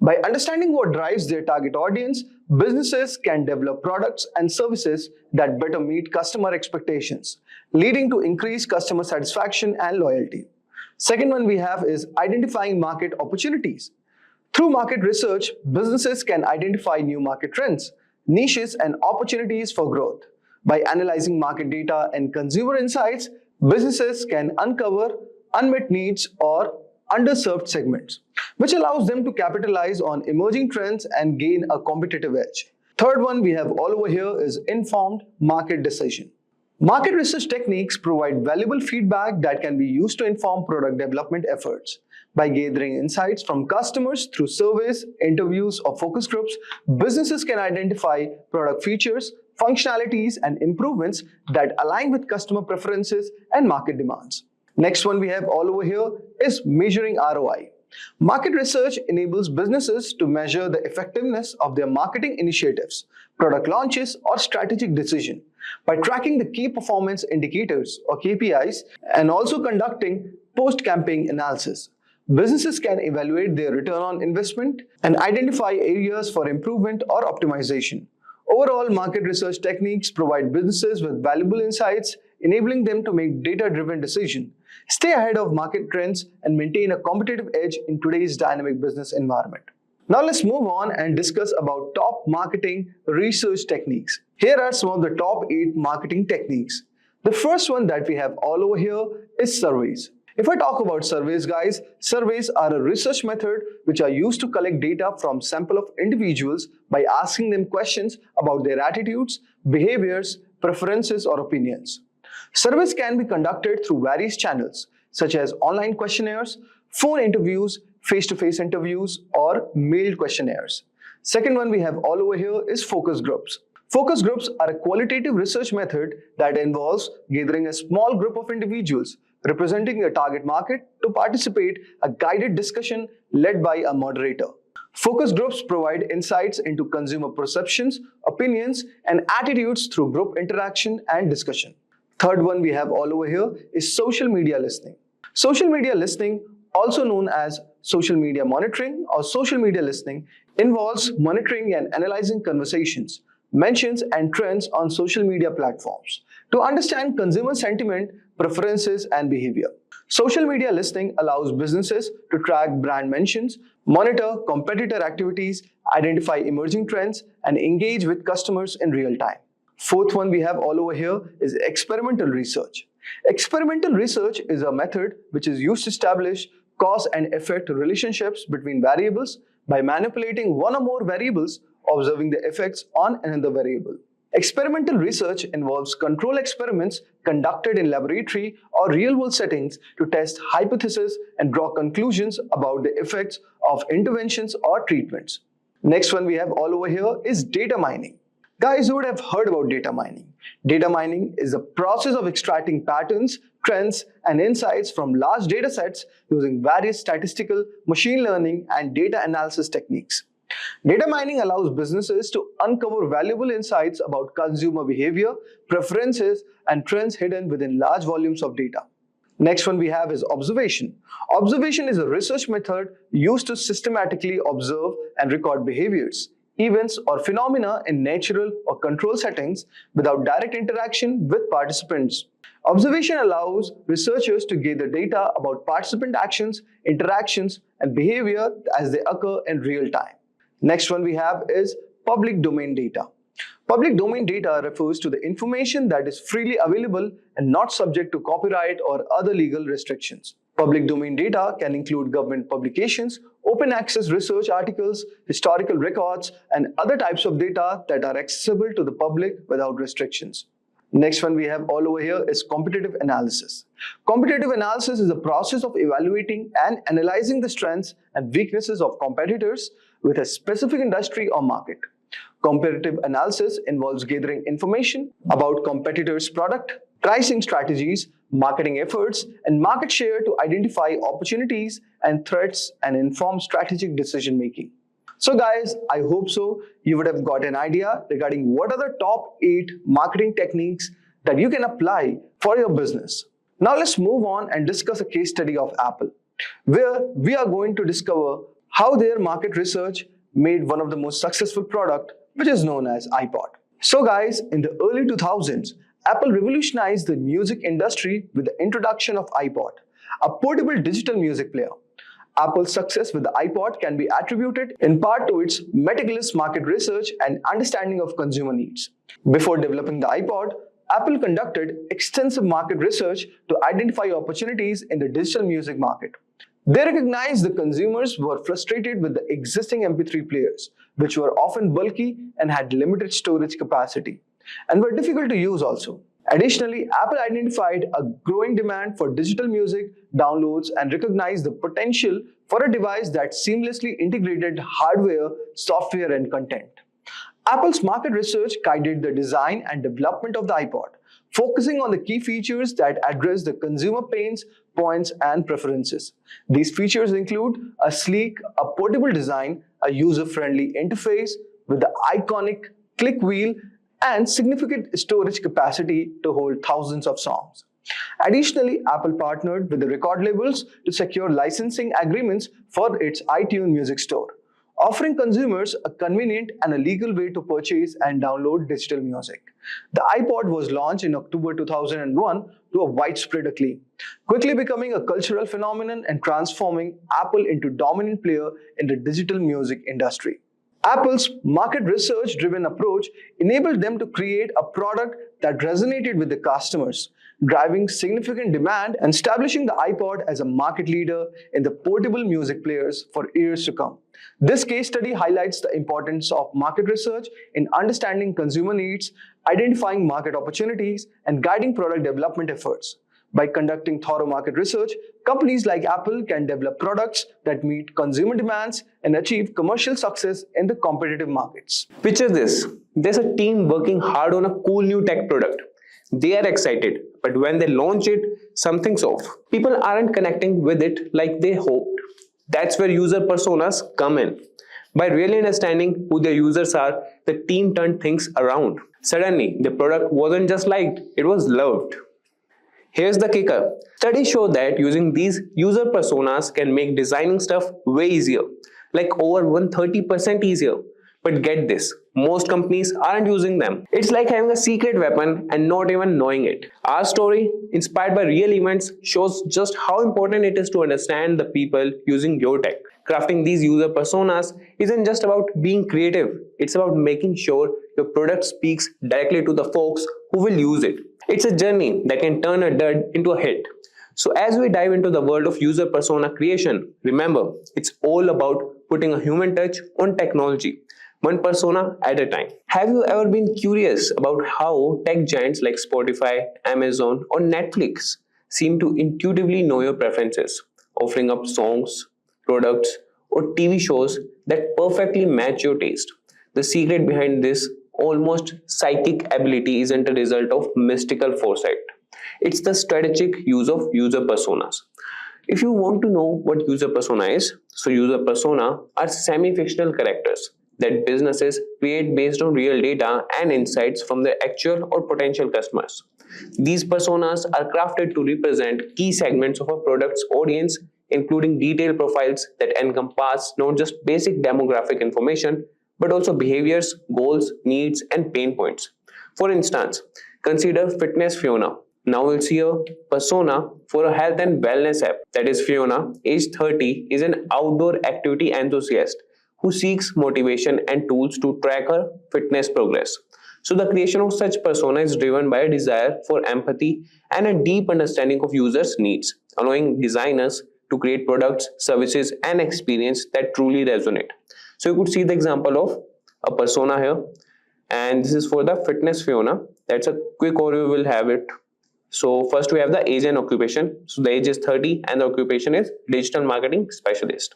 By understanding what drives their target audience, businesses can develop products and services that better meet customer expectations, leading to increased customer satisfaction and loyalty. Second one we have is identifying market opportunities. Through market research, businesses can identify new market trends, niches, and opportunities for growth. By analyzing market data and consumer insights, businesses can uncover unmet needs or underserved segments, which allows them to capitalize on emerging trends and gain a competitive edge. Third one we have all over here is informed market decision. Market research techniques provide valuable feedback that can be used to inform product development efforts. By gathering insights from customers through surveys, interviews, or focus groups, businesses can identify product features, functionalities, and improvements that align with customer preferences and market demands. Next one we have all over here is measuring ROI. Market research enables businesses to measure the effectiveness of their marketing initiatives, product launches, or strategic decision by tracking the key performance indicators or KPIs and also conducting post-campaign analysis. Businesses can evaluate their return on investment and identify areas for improvement or optimization. Overall, market research techniques provide businesses with valuable insights, enabling them to make data-driven decisions, stay ahead of market trends, and maintain a competitive edge in today's dynamic business environment. Now let's move on and discuss about top marketing research techniques. Here are some of the top 8 marketing techniques. The first one that we have all over here is surveys. If I talk about surveys, guys, surveys are a research method which are used to collect data from sample of individuals by asking them questions about their attitudes, behaviors, preferences, or opinions. Surveys can be conducted through various channels such as online questionnaires, phone interviews, face-to-face interviews, or mailed questionnaires. Second one we have all over here is focus groups. Focus groups are a qualitative research method that involves gathering a small group of individuals representing a target market to participate in a guided discussion led by a moderator. Focus groups provide insights into consumer perceptions, opinions, and attitudes through group interaction and discussion. Third one we have all over here is social media listening. Social media listening, also known as social media monitoring or social media listening, involves monitoring and analyzing conversations, mentions, and trends on social media platforms to understand consumer sentiment, preferences, and behavior. Social media listening allows businesses to track brand mentions, monitor competitor activities, identify emerging trends, and engage with customers in real time. Fourth one we have all over here is experimental research. Experimental research is a method which is used to establish cause and effect relationships between variables by manipulating one or more variables, observing the effects on another variable. Experimental research involves control experiments conducted in laboratory or real-world settings to test hypotheses and draw conclusions about the effects of interventions or treatments. Next one we have all over here is data mining. Guys, you would have heard about data mining. Data mining is the process of extracting patterns, trends, and insights from large data sets using various statistical, machine learning, and data analysis techniques. Data mining allows businesses to uncover valuable insights about consumer behavior, preferences, and trends hidden within large volumes of data. Next one we have is observation. Observation is a research method used to systematically observe and record behaviors, events, or phenomena in natural or control settings without direct interaction with participants. Observation allows researchers to gather data about participant actions, interactions, and behavior as they occur in real time. Next one we have is public domain data. Public domain data refers to the information that is freely available and not subject to copyright or other legal restrictions. Public domain data can include government publications, open access research articles, historical records, and other types of data that are accessible to the public without restrictions. Next one we have all over here is competitive analysis. Competitive analysis is the process of evaluating and analyzing the strengths and weaknesses of competitors with a specific industry or market. Competitive analysis involves gathering information about competitors' product, pricing strategies, marketing efforts, and market share to identify opportunities and threats and inform strategic decision making. So guys, I hope so you would have got an idea regarding what are the top 8 marketing techniques that you can apply for your business. Now let's move on and discuss a case study of Apple, where we are going to discover how their market research made one of the most successful product, which is known as iPod. So guys, in the early 2000s, Apple revolutionized the music industry with the introduction of iPod, a portable digital music player. Apple's success with the iPod can be attributed in part to its meticulous market research and understanding of consumer needs. Before developing the iPod, Apple conducted extensive market research to identify opportunities in the digital music market. They recognized the consumers were frustrated with the existing MP3 players, which were often bulky and had limited storage capacity, and were difficult to use also. Additionally, Apple identified a growing demand for digital music downloads and recognized the potential for a device that seamlessly integrated hardware, software, and content. Apple's market research guided the design and development of the iPod, focusing on the key features that address the consumer pains, points, and preferences. These features include a sleek, portable design, a user-friendly interface with the iconic click wheel, and significant storage capacity to hold thousands of songs. Additionally, Apple partnered with the record labels to secure licensing agreements for its iTunes Music Store, offering consumers a convenient and a legal way to purchase and download digital music. The iPod was launched in October 2001 to a widespread acclaim, quickly becoming a cultural phenomenon and transforming Apple into a dominant player in the digital music industry. Apple's market research-driven approach enabled them to create a product that resonated with the customers, driving significant demand and establishing the iPod as a market leader in the portable music players for years to come. This case study highlights the importance of market research in understanding consumer needs, identifying market opportunities, and guiding product development efforts. By conducting thorough market research, companies like Apple can develop products that meet consumer demands and achieve commercial success in the competitive markets. Picture this. There's a team working hard on a cool new tech product. They are excited, but when they launch it, something's off. People aren't connecting with it like they hoped. That's where user personas come in. By really understanding who their users are, the team turned things around. Suddenly, the product wasn't just liked, it was loved. Here's the kicker. Studies show that using these user personas can make designing stuff way easier, like over 130% easier. But get this, most companies aren't using them. It's like having a secret weapon and not even knowing it. Our story, inspired by real events, shows just how important it is to understand the people using your tech. Crafting these user personas isn't just about being creative, it's about making sure your product speaks directly to the folks who will use it. It's a journey that can turn a dud into a hit. So as we dive into the world of user persona creation, remember, it's all about putting a human touch on technology, one persona at a time. Have you ever been curious about how tech giants like Spotify, Amazon, or Netflix seem to intuitively know your preferences, offering up songs, products, or TV shows that perfectly match your taste? The secret behind this almost psychic ability isn't a result of mystical foresight. It's the strategic use of user personas. If you want to know what user persona is, so user persona are semi-fictional characters that businesses create based on real data and insights from their actual or potential customers. These personas are crafted to represent key segments of a product's audience, including detailed profiles that encompass not just basic demographic information, but also behaviors, goals, needs, and pain points. For instance, consider Fitness Fiona. Now we'll see a persona for a health and wellness app. That is, Fiona, age 30, is an outdoor activity enthusiast who seeks motivation and tools to track her fitness progress. So the creation of such persona is driven by a desire for empathy and a deep understanding of users' needs, allowing designers to create products, services, and experience that truly resonate. So you could see the example of a persona here, and this is for the Fitness Fiona. That's a quick overview. We'll have it. So first we have the age and occupation. So the age is 30 and the occupation is digital marketing specialist.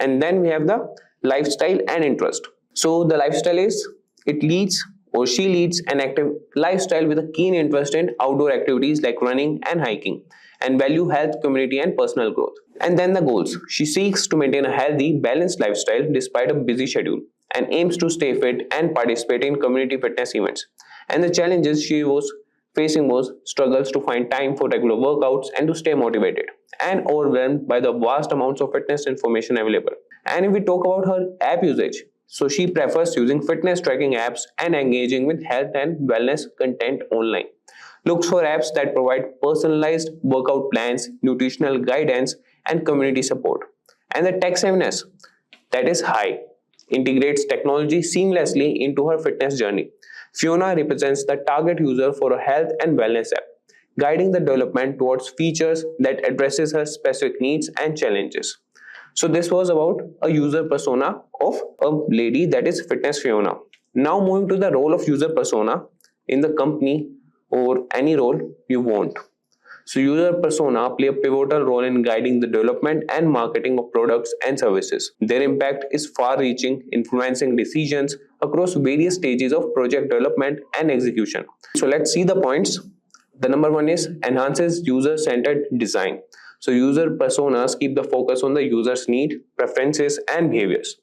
And then we have the lifestyle and interest. So the lifestyle is she leads an active lifestyle with a keen interest in outdoor activities like running and hiking, and value health, community, and personal growth. And then the goals. She seeks to maintain a healthy, balanced lifestyle despite a busy schedule and aims to stay fit and participate in community fitness events. And the challenges she was facing was struggles to find time for regular workouts and to stay motivated, and overwhelmed by the vast amounts of fitness information available. And if we talk about her app usage, so she prefers using fitness tracking apps and engaging with health and wellness content online. Looks for apps that provide personalized workout plans, nutritional guidance, and community support. And the tech savviness, that is high, integrates technology seamlessly into her fitness journey. Fiona represents the target user for a health and wellness app, guiding the development towards features that addresses her specific needs and challenges. So this was about a user persona of a lady, that is Fitness Fiona. Now moving to the role of user persona in the company or any role you want. So user persona play a pivotal role in guiding the development and marketing of products and services. Their impact is far-reaching, influencing decisions across various stages of project development and execution. So let's see the points. The number one is enhances user-centered design. So user personas keep the focus on the user's need, preferences, and behaviors,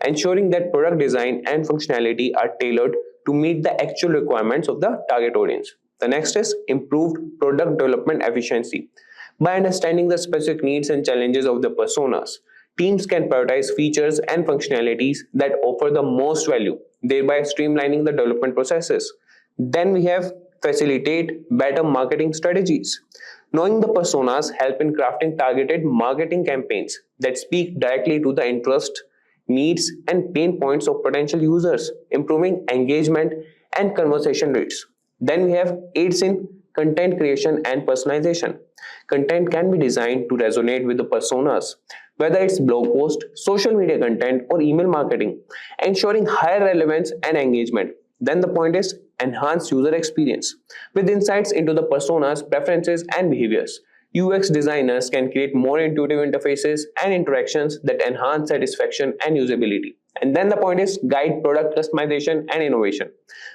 ensuring that product design and functionality are tailored to meet the actual requirements of the target audience. The next is improved product development efficiency. By understanding the specific needs and challenges of the personas, teams can prioritize features and functionalities that offer the most value, thereby streamlining the development processes. Then we have facilitate better marketing strategies. Knowing the personas help in crafting targeted marketing campaigns that speak directly to the interest, needs, and pain points of potential users, improving engagement and conversation rates. Then we have aids in content creation and personalization. Content can be designed to resonate with the personas, whether it's blog post, social media content, or email marketing, ensuring higher relevance and engagement. Then the point is enhance user experience. With insights into the personas, preferences, and behaviors, UX designers can create more intuitive interfaces and interactions that enhance satisfaction and usability. And then the point is guide product customization and innovation.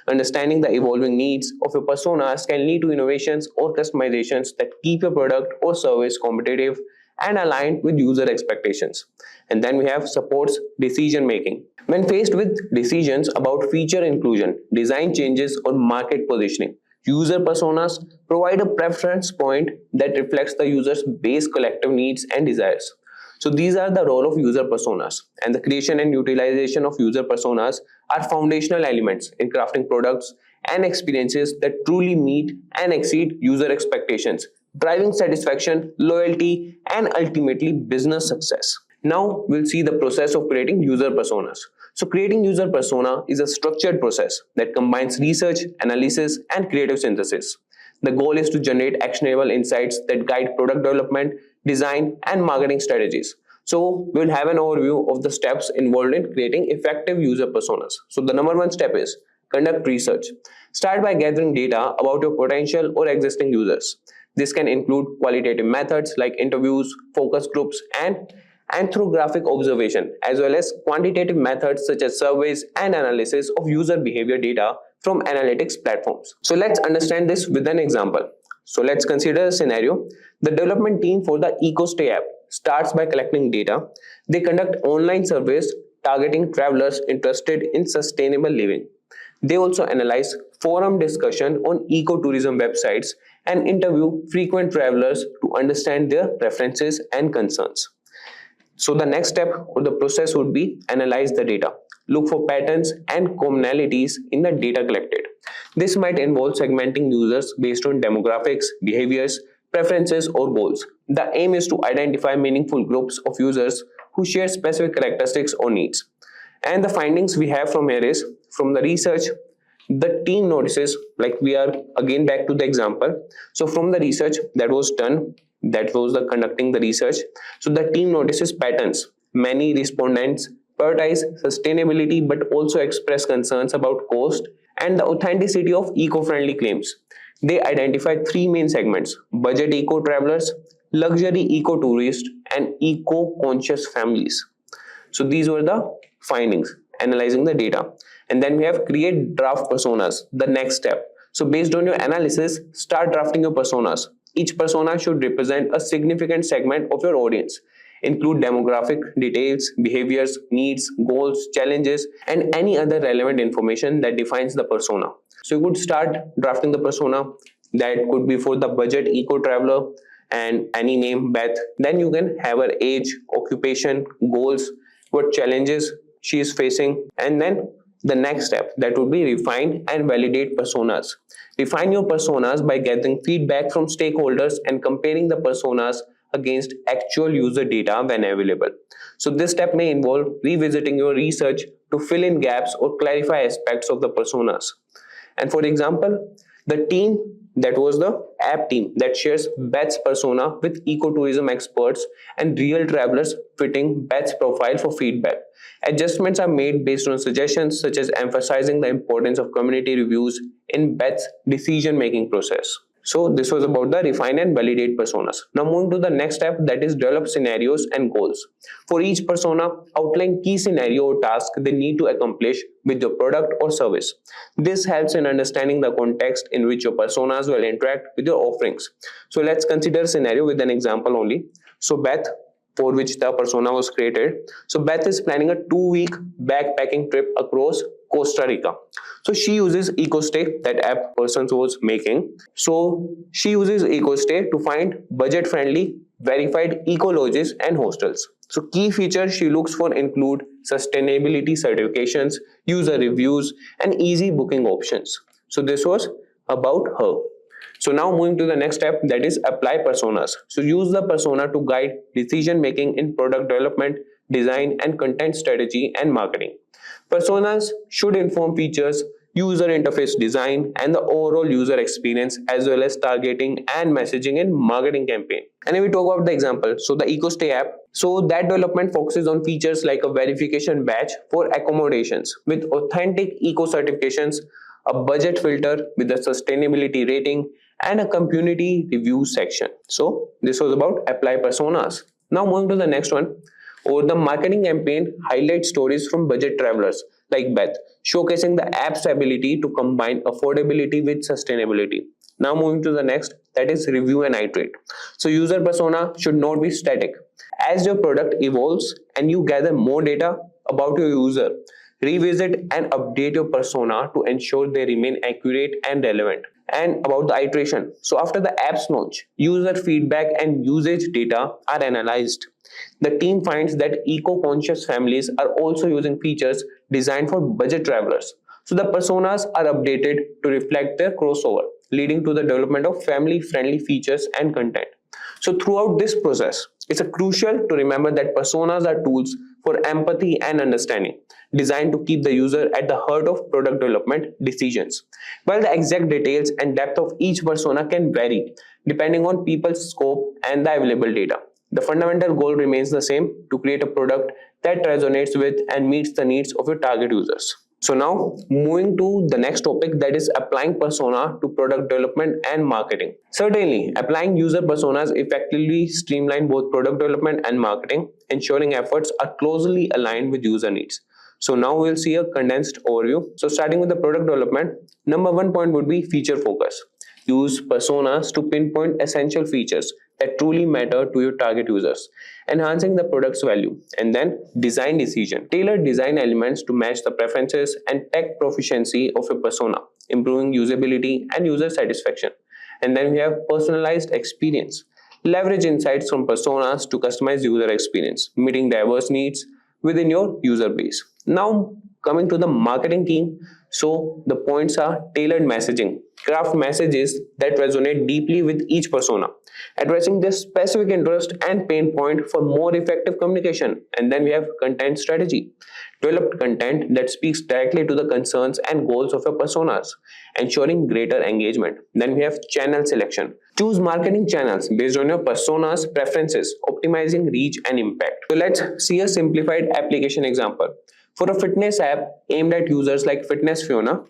Understanding the evolving needs of your personas can lead to innovations or customizations that keep your product or service competitive and aligned with user expectations. And then we have supports decision making. When faced with decisions about feature inclusion, design changes, or market positioning, user personas provide a preference point that reflects the user's base collective needs and desires. So these are the role of user personas, and the creation and utilization of user personas are foundational elements in crafting products and experiences that truly meet and exceed user expectations, driving satisfaction, loyalty, and ultimately business success. Now we'll see the process of creating user personas. So creating user persona is a structured process that combines research, analysis, and creative synthesis. The goal is to generate actionable insights that guide product development, design, and marketing strategies. So we'll have an overview of the steps involved in creating effective user personas. So the number one step is conduct research. Start by gathering data about your potential or existing users. This can include qualitative methods like interviews, focus groups, and ethnographic observation, as well as quantitative methods such as surveys and analysis of user behavior data from analytics platforms. So let's understand this with an example. So let's consider a scenario. The development team for the EcoStay app starts by collecting data. They conduct online surveys targeting travelers interested in sustainable living. They also analyze forum discussion on ecotourism websites and interview frequent travelers to understand their preferences and concerns. So the next step or the process would be analyze the data. Look for patterns and commonalities in the data collected. This might involve segmenting users based on demographics, behaviors, preferences, or goals. The aim is to identify meaningful groups of users who share specific characteristics or needs. And the findings we have from here is, from the research, the team notices, like we are again back to the example. So from the research that was done, that was the conducting the research. So the team notices patterns. Many respondents prioritize sustainability but also express concerns about cost and the authenticity of eco-friendly claims. They identify three main segments: budget eco travelers, luxury eco tourists, and eco-conscious families. So these were the findings, analyzing the data. And then we have create draft personas, the next step. So based on your analysis, start drafting your personas. Each persona should represent a significant segment of your audience. Include demographic details, behaviors, needs, goals, challenges, and any other relevant information that defines the persona. So you could start drafting the persona. That could be for the budget eco traveler and any name Beth. Then you can have her age, occupation, goals, what challenges she is facing, and then the next step, that would be refine and validate personas. Refine your personas by gathering feedback from stakeholders and comparing the personas against actual user data when available. So this step may involve revisiting your research to fill in gaps or clarify aspects of the personas. And for example, the team that was the app team that shares Beth's persona with ecotourism experts and real travelers fitting Beth's profile for feedback. Adjustments are made based on suggestions such as emphasizing the importance of community reviews in Beth's decision-making process. So this was about the refine and validate personas. Now moving to the next step, that is develop scenarios and goals. For each persona, outline key scenario or task they need to accomplish with your product or service. This helps in understanding the context in which your personas will interact with your offerings. So let's consider a scenario with an example only. So Beth, for which the persona was created. So Beth is planning a 2-week backpacking trip across Costa Rica. So she uses EcoStay, that app person was making. So she uses EcoStay to find budget-friendly, verified eco lodges and hostels. So key features she looks for include sustainability certifications, user reviews, and easy booking options. So this was about her. So now moving to the next step, that is apply personas. So use the persona to guide decision making in product development, design, and content strategy and marketing. Personas should inform features, user interface design, and the overall user experience, as well as targeting and messaging in marketing campaign. And if we talk about the example, so the EcoStay app, so that development focuses on features like a verification badge for accommodations with authentic eco certifications, a budget filter with a sustainability rating, and a community review section. So this was about apply personas. Now moving to the next one, or the marketing campaign highlights stories from budget travelers like Beth, showcasing the app's ability to combine affordability with sustainability. Now moving to the next, that is review and iterate. So user persona should not be static. As your product evolves and you gather more data about your user, revisit and update your persona to ensure they remain accurate and relevant. and about the iteration. So after the app's launch, user feedback and usage data are analyzed. The team finds that eco-conscious families are also using features designed for budget travelers. So the personas are updated to reflect their crossover, leading to the development of family-friendly features and content. So throughout this process, it's crucial to remember that personas are tools for empathy and understanding, designed to keep the user at the heart of product development decisions. While the exact details and depth of each persona can vary depending on people's scope and the available data, the fundamental goal remains the same: to create a product that resonates with and meets the needs of your target users. So now moving to the next topic, that is applying persona to product development and marketing. Certainly, applying user personas effectively streamline both product development and marketing, ensuring efforts are closely aligned with user needs. So now we'll see a condensed overview. So starting with the product development, number one point would be feature focus. Use personas to pinpoint essential features that truly matter to your target users, enhancing the product's value. And then design decision. Tailor design elements to match the preferences and tech proficiency of a persona, improving usability and user satisfaction. And then we have personalized experience. Leverage insights from personas to customize user experience, meeting diverse needs within your user base. Now coming to the marketing team, so the points are tailored messaging. Craft messages that resonate deeply with each persona, addressing their specific interest and pain point for more effective communication. And then we have content strategy. Develop content that speaks directly to the concerns and goals of your personas, ensuring greater engagement. Then we have channel selection. Choose marketing channels based on your persona's preferences, optimizing reach and impact. So let's see a simplified application example. For a fitness app aimed at users like Fitness Fiona,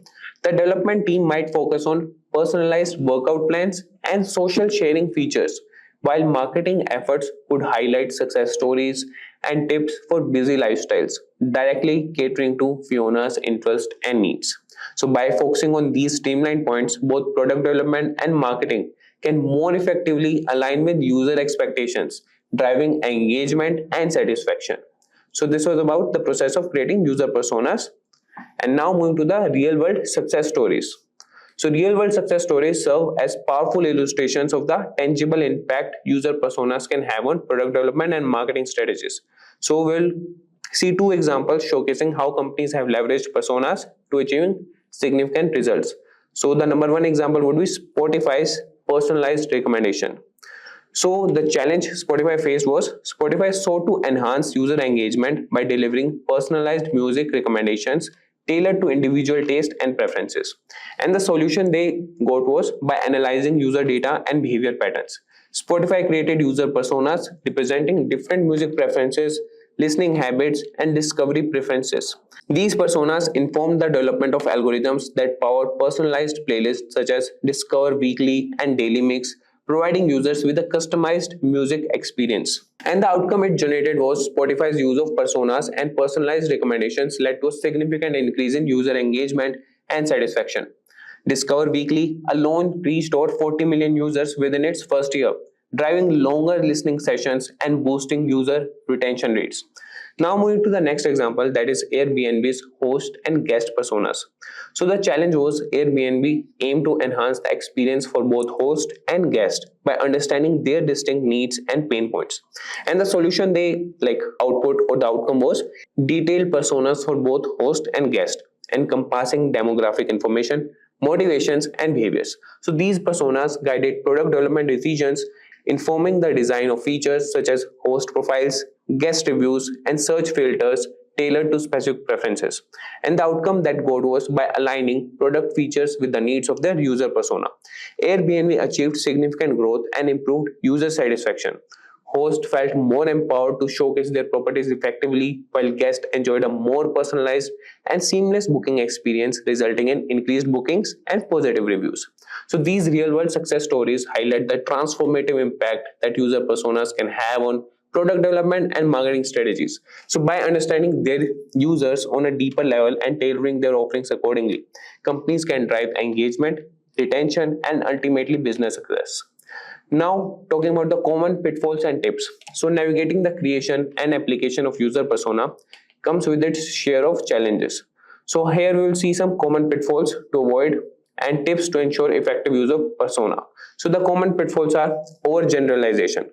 the development team might focus on personalized workout plans and social sharing features, while marketing efforts could highlight success stories and tips for busy lifestyles, directly catering to Fiona's interest and needs. So by focusing on these streamlined points, both product development and marketing can more effectively align with user expectations, driving engagement and satisfaction. So this was about the process of creating user personas. And now moving to the real world success stories. So real world success stories serve as powerful illustrations of the tangible impact user personas can have on product development and marketing strategies. So we'll see two examples showcasing how companies have leveraged personas to achieving significant results. So the number one example would be Spotify's personalized recommendation. So the challenge Spotify faced was Spotify sought to enhance user engagement by delivering personalized music recommendations tailored to individual taste and preferences. And the solution they got was by analyzing user data and behavior patterns. Spotify created user personas representing different music preferences, listening habits, and discovery preferences. These personas informed the development of algorithms that power personalized playlists such as Discover Weekly and Daily Mix, providing users with a customized music experience. And the outcome it generated was Spotify's use of personas and personalized recommendations led to a significant increase in user engagement and satisfaction. Discover Weekly alone reached over 40 million users within its first year, driving longer listening sessions and boosting user retention rates. Now moving to the next example, that is Airbnb's host and guest personas. So the challenge was Airbnb aimed to enhance the experience for both host and guest by understanding their distinct needs and pain points. And the solution they output or the outcome was detailed personas for both host and guest, encompassing demographic information, motivations, and behaviors. So these personas guided product development decisions, informing the design of features such as host profiles, guest reviews, and search filters tailored to specific preferences. And the outcome that got was by aligning product features with the needs of their user persona. Airbnb achieved significant growth and improved user satisfaction. Hosts felt more empowered to showcase their properties effectively, while guests enjoyed a more personalized and seamless booking experience, resulting in increased bookings and positive reviews. So these real-world success stories highlight the transformative impact that user personas can have on product development and marketing strategies. So by understanding their users on a deeper level and tailoring their offerings accordingly, companies can drive engagement, retention, and ultimately business success. Now, talking about the common pitfalls and tips. So navigating the creation and application of user persona comes with its share of challenges. So here we will see some common pitfalls to avoid and tips to ensure effective use of persona. So the common pitfalls are overgeneralization,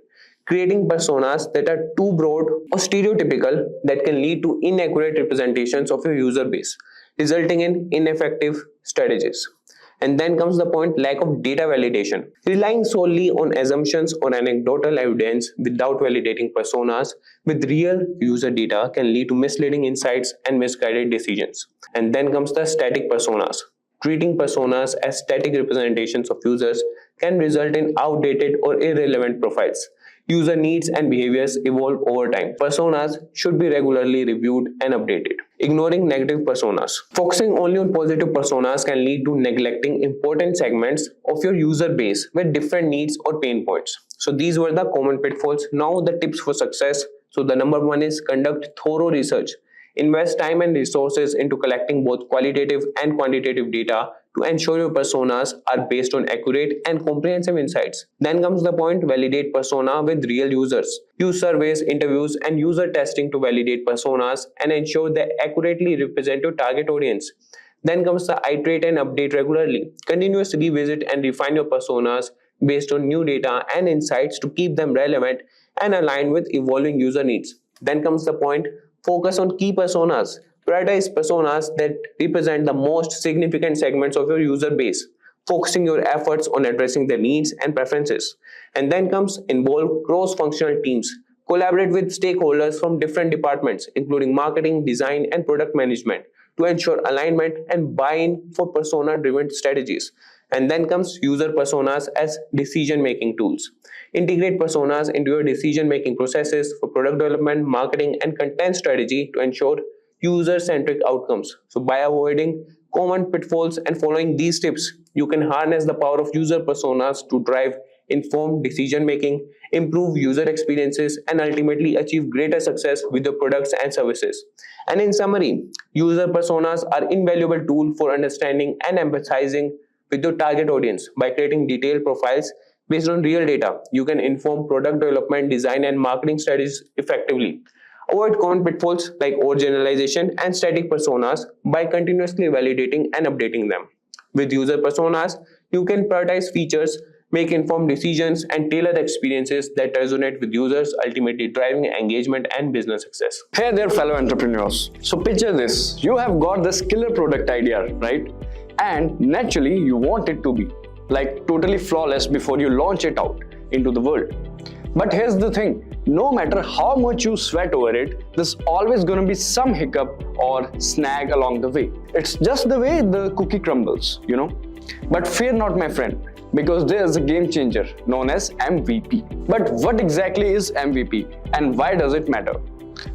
creating personas that are too broad or stereotypical that can lead to inaccurate representations of your user base, resulting in ineffective strategies. And then comes the point, lack of data validation. Relying solely on assumptions or anecdotal evidence without validating personas with real user data can lead to misleading insights and misguided decisions. And then comes the static personas. Treating personas as static representations of users can result in outdated or irrelevant profiles. User needs and behaviors evolve over time. Personas should be regularly reviewed and updated. Ignoring negative personas. Focusing only on positive personas can lead to neglecting important segments of your user base with different needs or pain points. So these were the common pitfalls. Now the tips for success. So the number one is conduct thorough research. Invest time and resources into collecting both qualitative and quantitative data to ensure your personas are based on accurate and comprehensive insights. Then comes the point, validate persona with real users. Use surveys, interviews, and user testing to validate personas and ensure they accurately represent your target audience. Then comes the iterate and update regularly. Continuously revisit and refine your personas based on new data and insights to keep them relevant and aligned with evolving user needs. Then comes the point, focus on key personas. Prioritize personas that represent the most significant segments of your user base, focusing your efforts on addressing their needs and preferences. And then comes involve cross-functional teams. Collaborate with stakeholders from different departments, including marketing, design, and product management, to ensure alignment and buy-in for persona-driven strategies. And then comes user personas as decision-making tools. Integrate personas into your decision-making processes for product development, marketing, and content strategy to ensure user-centric outcomes. So by avoiding common pitfalls and following these tips, you can harness the power of user personas to drive informed decision-making, improve user experiences, and ultimately achieve greater success with your products and services. And in summary, user personas are an invaluable tool for understanding and empathizing with your target audience. By creating detailed profiles based on real data, you can inform product development, design, and marketing strategies effectively. Avoid common pitfalls like overgeneralization and static personas by continuously validating and updating them. With user personas, you can prioritize features, make informed decisions, and tailor experiences that resonate with users, ultimately driving engagement and business success. Hey there, fellow entrepreneurs. So picture this. You have got this killer product idea, right? And naturally, you want it to be like totally flawless before you launch it out into the world. But here's the thing, no matter how much you sweat over it, there's always going to be some hiccup or snag along the way. It's just the way the cookie crumbles, you know. But fear not, my friend, because there's a game changer known as MVP. But what exactly is MVP and why does it matter?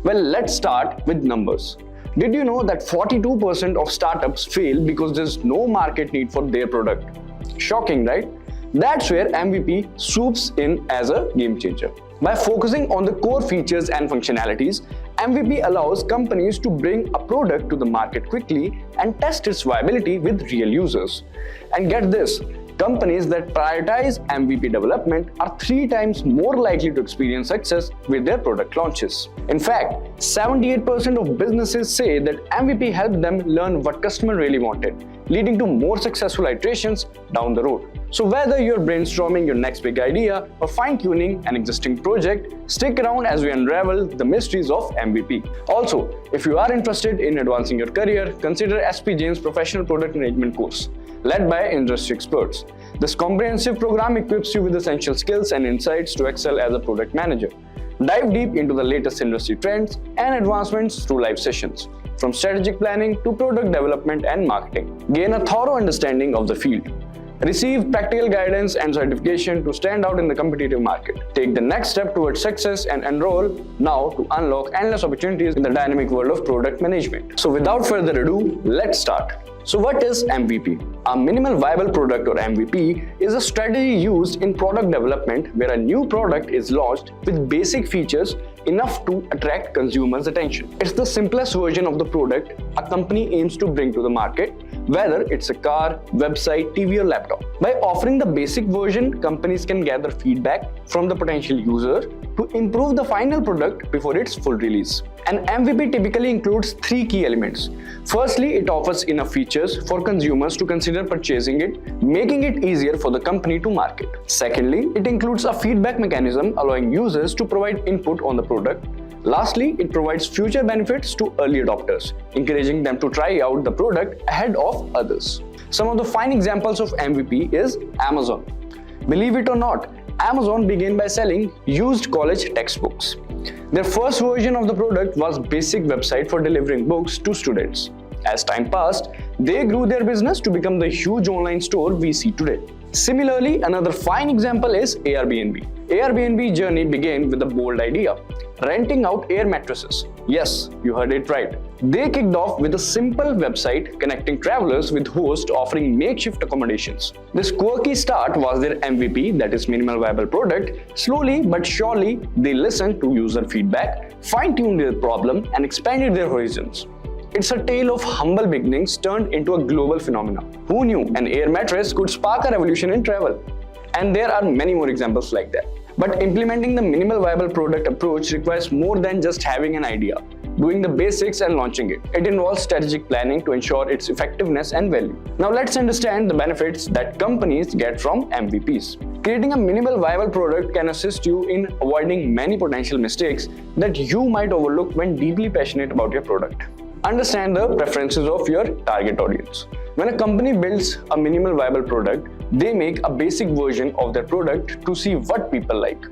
Well, let's start with numbers. Did you know that 42% of startups fail because there's no market need for their product? Shocking, right? That's where MVP swoops in as a game changer. By focusing on the core features and functionalities, MVP allows companies to bring a product to the market quickly and test its viability with real users. And get this, companies that prioritize MVP development are 3 times more likely to experience success with their product launches. In fact, 78% of businesses say that MVP helped them learn what customer really wanted, leading to more successful iterations down the road. So whether you're brainstorming your next big idea or fine-tuning an existing project, stick around as we unravel the mysteries of MVP. Also, if you are interested in advancing your career, consider SP Jain's Professional Product Management course, led by industry experts. This comprehensive program equips you with essential skills and insights to excel as a product manager. Dive deep into the latest industry trends and advancements through live sessions, from strategic planning to product development and marketing. Gain a thorough understanding of the field. Receive practical guidance and certification to stand out in the competitive market. Take the next step towards success and enroll now to unlock endless opportunities in the dynamic world of product management. So without further ado, let's start. So what is MVP? A minimal viable product or MVP is a strategy used in product development where a new product is launched with basic features enough to attract consumers' attention. It's the simplest version of the product a company aims to bring to the market, whether it's a car, website, TV or laptop. By offering the basic version, companies can gather feedback from the potential user to improve the final product before its full release. An MVP typically includes 3 key elements. Firstly, it offers enough features for consumers to consider consider purchasing it, making it easier for the company to market. Secondly, it includes a feedback mechanism allowing users to provide input on the product. Lastly, it provides future benefits to early adopters, encouraging them to try out the product ahead of others. Some of the fine examples of MVP is Amazon. Believe it or not, Amazon began by selling used college textbooks. Their first version of the product was a basic website for delivering books to students. As time passed, they grew their business to become the huge online store we see today. Similarly, another fine example is Airbnb. Airbnb's journey began with a bold idea: renting out air mattresses. Yes, you heard it right. They kicked off with a simple website connecting travelers with hosts offering makeshift accommodations. This quirky start was their MVP, that is minimal viable product. Slowly but surely, they listened to user feedback, fine-tuned their problem, and expanded their horizons. It's a tale of humble beginnings turned into a global phenomenon. Who knew an air mattress could spark a revolution in travel? And there are many more examples like that. But implementing the minimal viable product approach requires more than just having an idea, doing the basics and launching it. It involves strategic planning to ensure its effectiveness and value. Now let's understand the benefits that companies get from MVPs. Creating a minimal viable product can assist you in avoiding many potential mistakes that you might overlook when deeply passionate about your product. Understand the preferences of your target audience. When a company builds a minimal viable product, they make a basic version of their product to see what people like.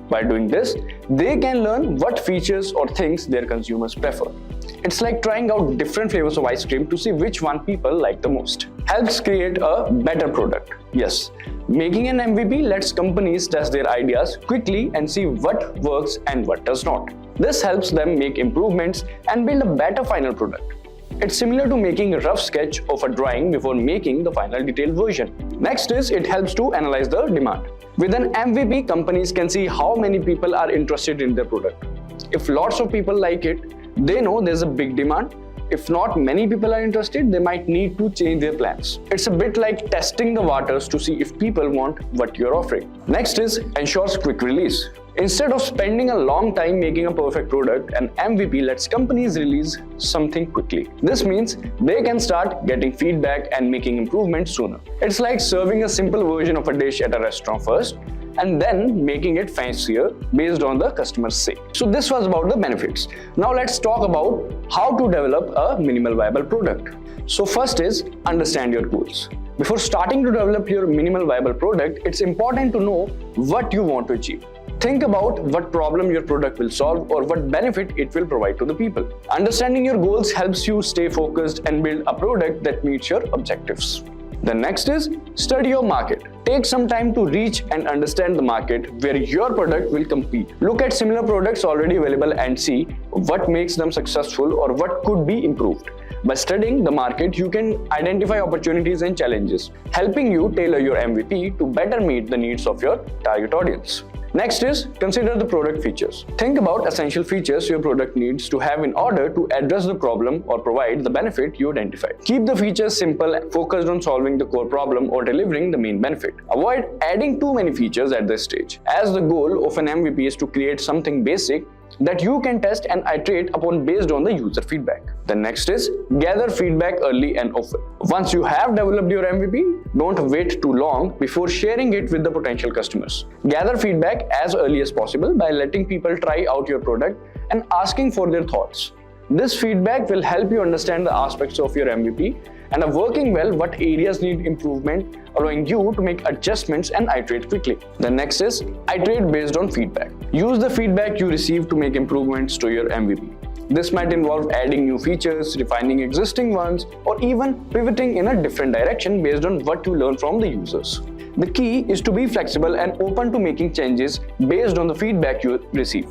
By doing this, they can learn what features or things their consumers prefer. It's like trying out different flavors of ice cream to see which one people like the most. Helps create a better product. Yes, making an MVP lets companies test their ideas quickly and see what works and what does not. This helps them make improvements and build a better final product. It's similar to making a rough sketch of a drawing before making the final detailed version. Next is it helps to analyze the demand. With an MVP, companies can see how many people are interested in their product. If lots of people like it, they know there's a big demand. If not many people are interested, they might need to change their plans. It's a bit like testing the waters to see if people want what you're offering. Next is ensures quick release. Instead of spending a long time making a perfect product, an MVP lets companies release something quickly. This means they can start getting feedback and making improvements sooner. It's like serving a simple version of a dish at a restaurant first and then making it fancier based on the customer's say. So this was about the benefits. Now let's talk about how to develop a minimal viable product. So first is understand your goals. Before starting to develop your minimal viable product, it's important to know what you want to achieve. Think about what problem your product will solve or what benefit it will provide to the people. Understanding your goals helps you stay focused and build a product that meets your objectives. The next is study your market. Take some time to reach and understand the market where your product will compete. Look at similar products already available and see what makes them successful or what could be improved. By studying the market, you can identify opportunities and challenges, helping you tailor your MVP to better meet the needs of your target audience. Next is consider the product features. Think about essential features your product needs to have in order to address the problem or provide the benefit you identified. Keep the features simple, focused on solving the core problem or delivering the main benefit. Avoid adding too many features at this stage, as the goal of an MVP is to create something basic that you can test and iterate upon based on the user feedback. The next is gather feedback early and often. Once you have developed your MVP, don't wait too long before sharing it with the potential customers. Gather feedback as early as possible by letting people try out your product and asking for their thoughts. This feedback will help you understand the aspects of your MVP and are working well what areas need improvement, allowing you to make adjustments and iterate quickly. The next is iterate based on feedback. Use the feedback you receive to make improvements to your MVP. This might involve adding new features, refining existing ones, or even pivoting in a different direction based on what you learn from the users. The key is to be flexible and open to making changes based on the feedback you receive,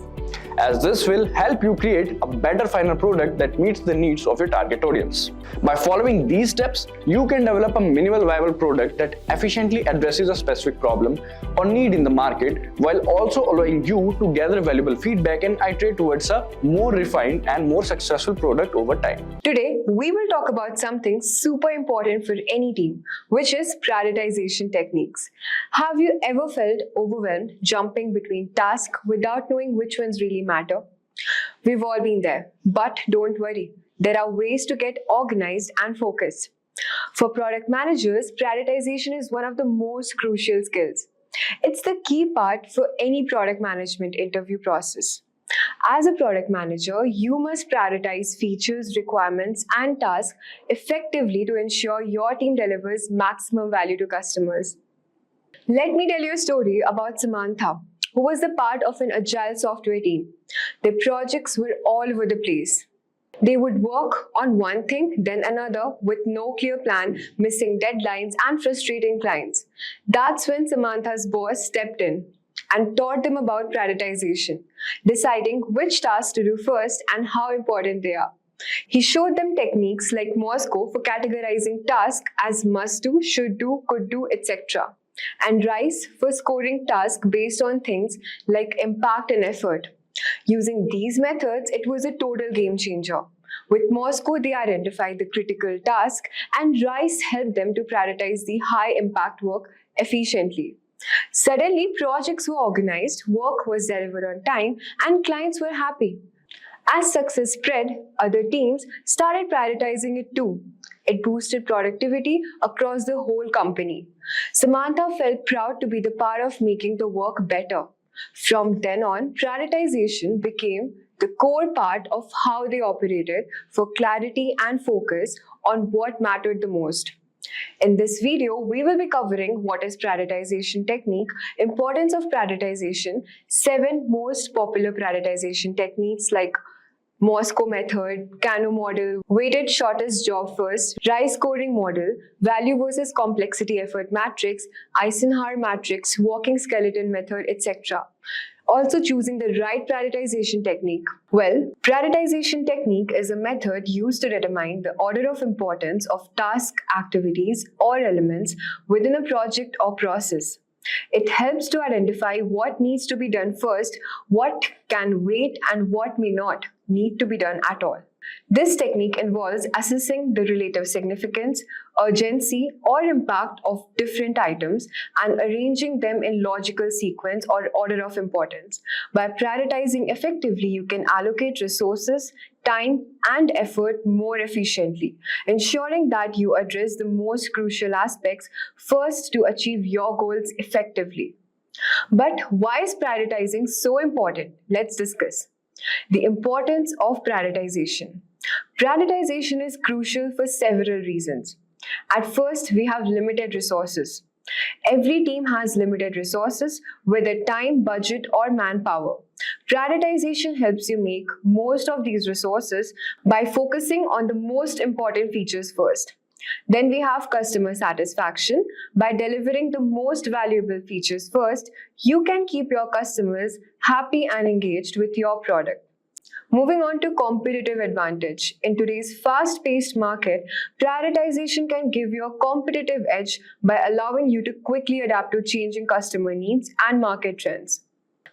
as this will help you create a better final product that meets the needs of your target audience. By following these steps, you can develop a minimal viable product that efficiently addresses a specific problem or need in the market, while also allowing you to gather valuable feedback and iterate towards a more refined and more successful product over time. Today, we will talk about something super important for any team, which is prioritization techniques. Have you ever felt overwhelmed jumping between tasks without knowing which ones really matter? We've all been there, but don't worry. There are ways to get organized and focused. For product managers, prioritization is one of the most crucial skills. It's the key part for any product management interview process. As a product manager, you must prioritize features, requirements, and tasks effectively to ensure your team delivers maximum value to customers. Let me tell you a story about Samantha, who was a part of an agile software team. Their projects were all over the place. They would work on one thing, then another, with no clear plan, missing deadlines, and frustrating clients. That's when Samantha's boss stepped in and taught them about prioritization, deciding which tasks to do first and how important they are. He showed them techniques like Moscow for categorizing tasks as must do, should do, could do, etc., and RICE for scoring tasks based on things like impact and effort. Using these methods, it was a total game changer. With Moscow, they identified the critical task, and RICE helped them to prioritize the high impact work efficiently. Suddenly, projects were organized, work was delivered on time, and clients were happy. As success spread, other teams started prioritizing it too. It boosted productivity across the whole company. Samantha felt proud to be the part of making the work better. From then on, prioritization became the core part of how they operated for clarity and focus on what mattered the most. In this video, we will be covering what is prioritization technique, importance of prioritization, 7 most popular prioritization techniques like Moscow method, Kano model, weighted shortest job first, RICE scoring model, value versus complexity effort matrix, Eisenhower matrix, walking skeleton method, etc. Also choosing the right prioritization technique. Well, prioritization technique is a method used to determine the order of importance of task, activities, or elements within a project or process. It helps to identify what needs to be done first, what can wait, and what may not need to be done at all. This technique involves assessing the relative significance, urgency, or impact of different items and arranging them in logical sequence or order of importance. By prioritizing effectively, you can allocate resources, time, and effort more efficiently, ensuring that you address the most crucial aspects first to achieve your goals effectively. But why is prioritizing so important? Let's discuss. The importance of prioritization. Prioritization is crucial for several reasons. At first, we have limited resources. Every team has limited resources, whether time, budget, or manpower. Prioritization helps you make most of these resources by focusing on the most important features first. Then we have customer satisfaction. By delivering the most valuable features first, you can keep your customers happy and engaged with your product. Moving on to competitive advantage. In today's fast-paced market, prioritization can give you a competitive edge by allowing you to quickly adapt to changing customer needs and market trends.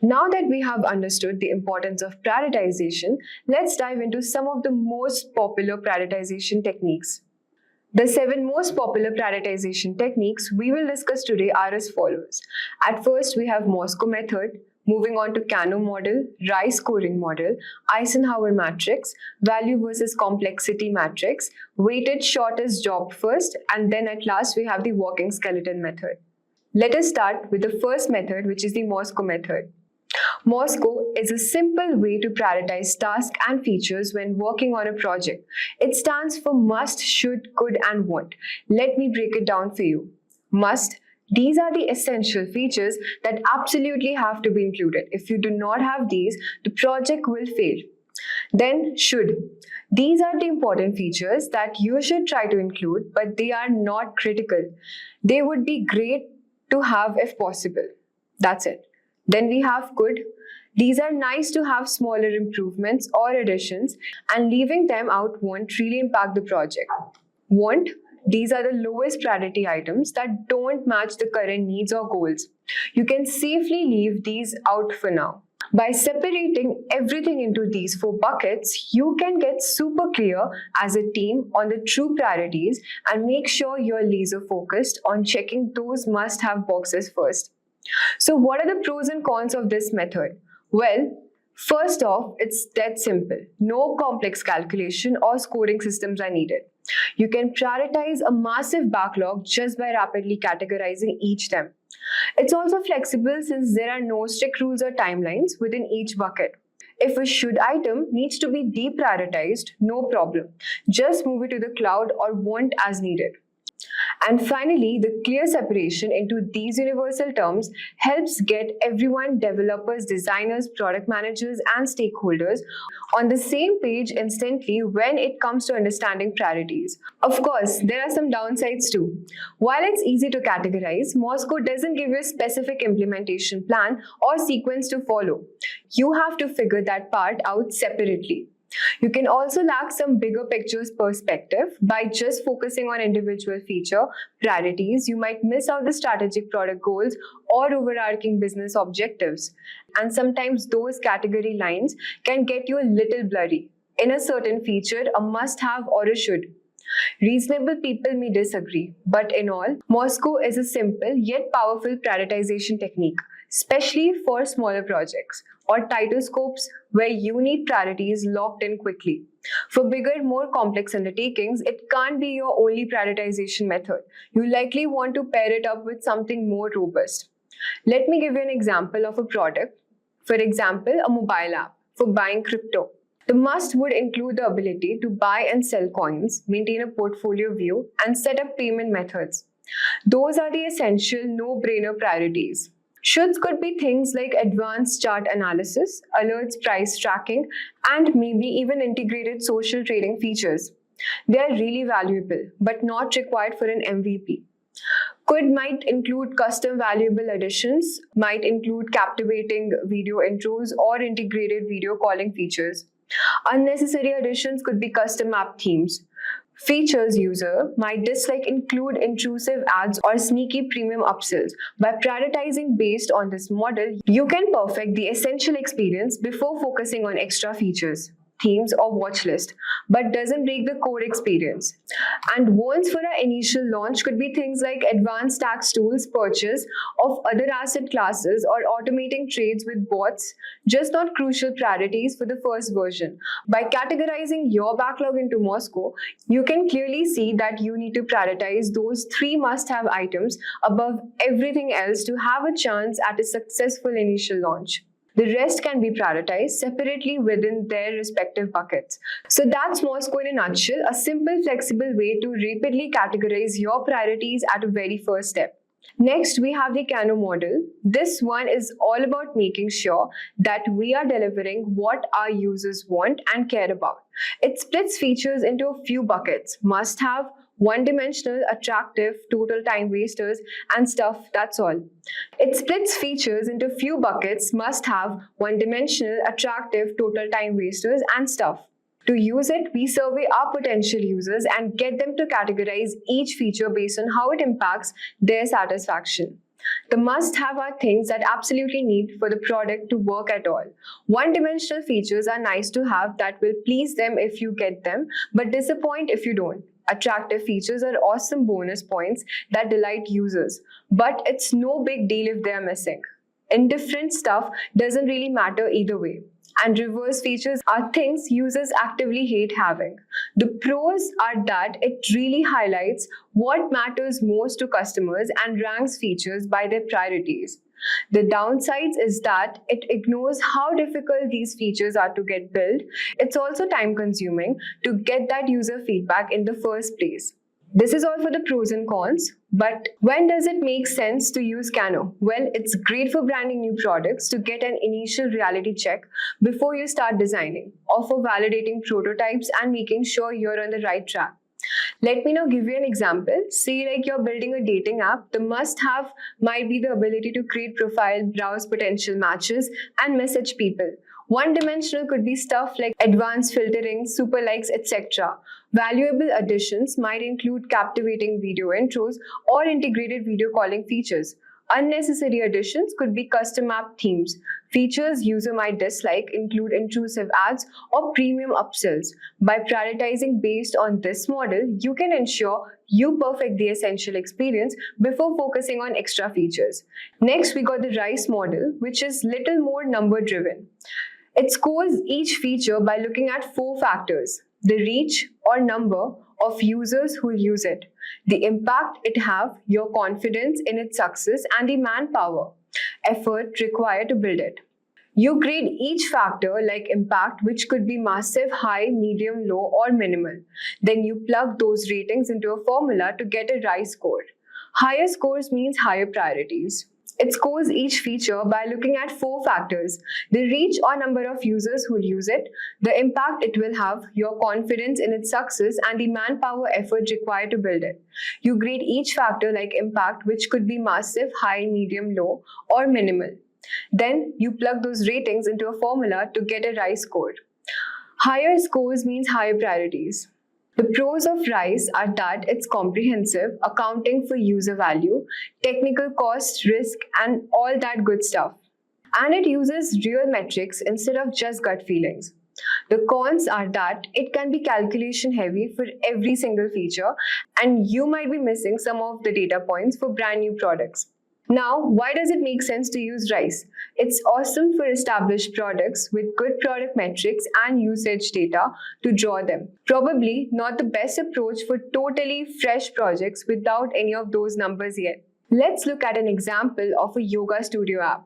Now that we have understood the importance of prioritization, let's dive into some of the most popular prioritization techniques. The 7 most popular prioritization techniques we will discuss today are as follows. At first, we have Moscow method, moving on to Kano model, RICE scoring model, Eisenhower matrix, value versus complexity matrix, weighted shortest job first, and then at last we have the walking skeleton method. Let us start with the first method, which is the Moscow method. Moscow is a simple way to prioritize tasks and features when working on a project. It stands for must, should, could, and want. Let me break it down for you. Must. These are the essential features that absolutely have to be included. If you do not have these, the project will fail. Then should. These are the important features that you should try to include, but they are not critical. They would be great to have if possible. That's it. Then we have could. These are nice to have smaller improvements or additions, and leaving them out won't really impact the project. Want. These are the lowest priority items that don't match the current needs or goals. You can safely leave these out for now. By separating everything into these 4 buckets, you can get super clear as a team on the true priorities and make sure you're laser focused on checking those must-have boxes first. So what are the pros and cons of this method? Well, first off, it's that simple. No complex calculation or scoring systems are needed. You can prioritize a massive backlog just by rapidly categorizing each them. It's also flexible since there are no strict rules or timelines within each bucket. If a should item needs to be deprioritized, no problem. Just move it to the cloud or won't as needed. And finally, the clear separation into these universal terms helps get everyone, developers, designers, product managers, and stakeholders on the same page instantly when it comes to understanding priorities. Of course, there are some downsides too. While it's easy to categorize, Moscow doesn't give you a specific implementation plan or sequence to follow. You have to figure that part out separately. You can also lack some bigger pictures perspective by just focusing on individual feature priorities. You might miss out the strategic product goals or overarching business objectives. And sometimes those category lines can get you a little blurry. In a certain feature, a must-have or a should. Reasonable people may disagree, but in all, Moscow is a simple yet powerful prioritization technique, especially for smaller projects or tighter scopes where you need priorities locked in quickly. For bigger, more complex undertakings, it can't be your only prioritization method. You likely want to pair it up with something more robust. Let me give you an example of a product. For example, a mobile app for buying crypto. The must would include the ability to buy and sell coins, maintain a portfolio view, and set up payment methods. Those are the essential no-brainer priorities. Shoulds could be things like advanced chart analysis, alerts, price tracking, and maybe even integrated social trading features. They are really valuable, but not required for an MVP. Might include custom valuable additions, might include captivating video intros or integrated video calling features. Unnecessary additions could be custom app themes. Features user might dislike include intrusive ads or sneaky premium upsells. By prioritizing based on this model, you can perfect the essential experience before focusing on extra features, themes, or watch list, but doesn't break the core experience. And wants for our initial launch could be things like advanced tax tools, purchase of other asset classes, or automating trades with bots, just not crucial priorities for the first version. By categorizing your backlog into Moscow, you can clearly see that you need to prioritize those 3 must-have items above everything else to have a chance at a successful initial launch. The rest can be prioritized separately within their respective buckets. So that's Moscow in a nutshell, a simple, flexible way to rapidly categorize your priorities at a very first step. Next, we have the Kano model. This one is all about making sure that we are delivering what our users want and care about. It splits features into a few buckets: must-have, one-dimensional, attractive, total time wasters, and stuff. That's all. It splits features into few buckets: must-have, one-dimensional, attractive, total time wasters, and stuff. To use it, we survey our potential users and get them to categorize each feature based on how it impacts their satisfaction. The must-have are things that absolutely need for the product to work at all. One-dimensional features are nice to have that will please them if you get them, but disappoint if you don't. Attractive features are awesome bonus points that delight users, but it's no big deal if they're missing. Indifferent stuff doesn't really matter either way. And reverse features are things users actively hate having. The pros are that it really highlights what matters most to customers and ranks features by their priorities. The downsides is that it ignores how difficult these features are to get built. It's also time consuming to get that user feedback in the first place. This is all for the pros and cons, but when does it make sense to use Kano? Well, it's great for branding new products to get an initial reality check before you start designing, or for validating prototypes and making sure you're on the right track. Let me now give you an example. Say like you're building a dating app, the must-have might be the ability to create profile, browse potential matches, and message people. One-dimensional could be stuff like advanced filtering, super likes, etc. Valuable additions might include captivating video intros or integrated video calling features. Unnecessary additions could be custom app themes. Features user might dislike include intrusive ads or premium upsells. By prioritizing based on this model, you can ensure you perfect the essential experience before focusing on extra features. Next, we got the RICE model, which is little more number driven. It scores each feature by looking at 4 factors: the reach or number of users who use it, the impact it have, your confidence in its success, and the manpower, effort required to build it. You grade each factor like impact, which could be massive, high, medium, low, or minimal. Then you plug those ratings into a formula to get a RISE score. Higher scores means higher priorities. It scores each feature by looking at 4 factors: the reach or number of users who will use it, the impact it will have, your confidence in its success, and the manpower effort required to build it. You grade each factor like impact, which could be massive, high, medium, low, or minimal. Then you plug those ratings into a formula to get a RISE score. Higher scores means higher priorities. The pros of RISE are that it's comprehensive, accounting for user value, technical cost, risk, and all that good stuff. And it uses real metrics instead of just gut feelings. The cons are that it can be calculation heavy for every single feature, and you might be missing some of the data points for brand new products. Now, why does it make sense to use RISE? It's awesome for established products with good product metrics and usage data to draw them. Probably not the best approach for totally fresh projects without any of those numbers yet. Let's look at an example of a yoga studio app.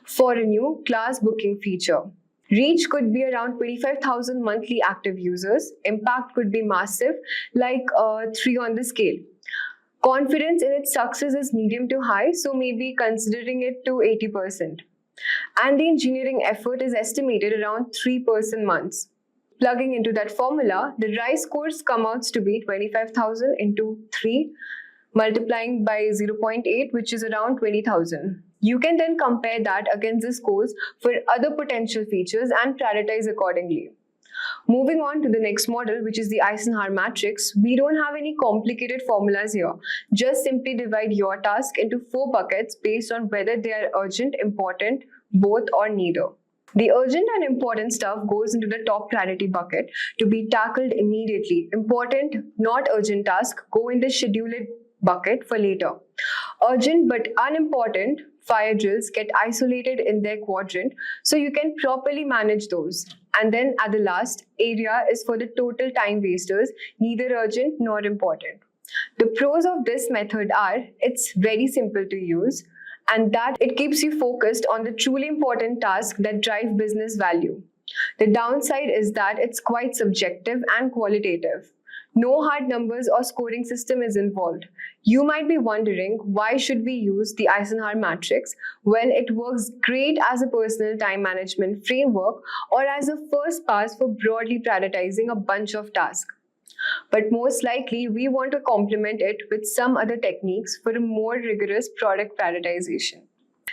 For a new class booking feature, reach could be around 25,000 monthly active users. Impact could be massive, like 3 on the scale. Confidence in its success is medium to high, so maybe considering it to 80%. And the engineering effort is estimated around 3% months. Plugging into that formula, the RISE scores come out to be 25,000 into 3, multiplying by 0.8, which is around 20,000. You can then compare that against the scores for other potential features and prioritize accordingly. Moving on to the next model, which is the Eisenhower matrix, we don't have any complicated formulas here. Just simply divide your task into 4 buckets based on whether they are urgent, important, both, or neither. The urgent and important stuff goes into the top priority bucket to be tackled immediately. Important, not urgent tasks go in the scheduled bucket for later. Urgent but unimportant fire drills get isolated in their quadrant so you can properly manage those. And then at the last area is for the total time wasters, neither urgent nor important. The pros of this method are it's very simple to use and that it keeps you focused on the truly important tasks that drive business value. The downside is that it's quite subjective and qualitative. No hard numbers or scoring system is involved. You might be wondering, why should we use the Eisenhower matrix when it works great as a personal time management framework or as a first pass for broadly prioritizing a bunch of tasks? But most likely, we want to complement it with some other techniques for a more rigorous product prioritization.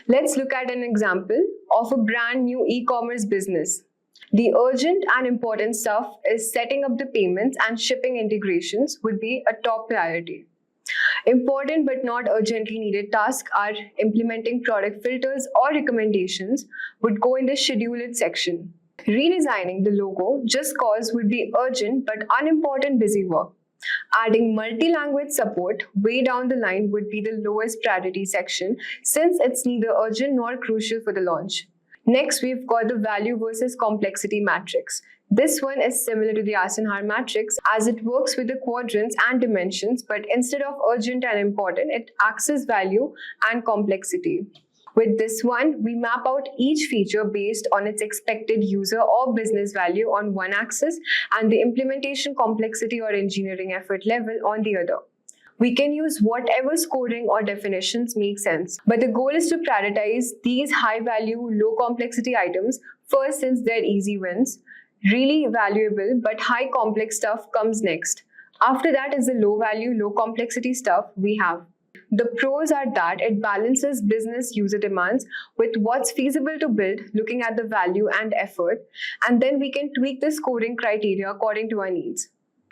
Let's look at an example of a brand new e-commerce business. The urgent and important stuff is setting up the payments and shipping integrations would be a top priority. Important but not urgently needed tasks are implementing product filters or recommendations would go in the scheduled section. Redesigning the logo just cause would be urgent but unimportant busy work. Adding multi-language support way down the line would be the lowest priority section since it's neither urgent nor crucial for the launch. Next, we've got the value versus complexity matrix. This one is similar to the Eisenhower matrix as it works with the quadrants and dimensions, but instead of urgent and important, it axes value and complexity. With this one, we map out each feature based on its expected user or business value on one axis and the implementation complexity or engineering effort level on the other. We can use whatever scoring or definitions make sense, but the goal is to prioritize these high-value, low-complexity items first since they're easy wins. Really valuable but high-complex stuff comes next. After that is the low-value, low-complexity stuff we have. The pros are that it balances business user demands with what's feasible to build, looking at the value and effort, and then we can tweak the scoring criteria according to our needs.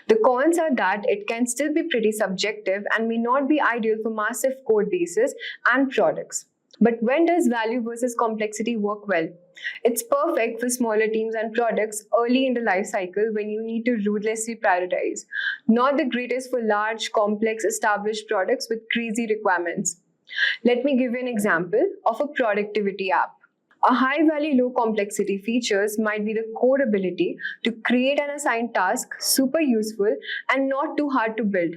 The cons are that it can still be pretty subjective and may not be ideal for massive code bases and products. But when does value versus complexity work well? It's perfect for smaller teams and products early in the life cycle when you need to ruthlessly prioritize. Not the greatest for large, complex, established products with crazy requirements. Let me give you an example of a productivity app. A high-value, low-complexity features might be the core ability to create and assign tasks super useful and not too hard to build.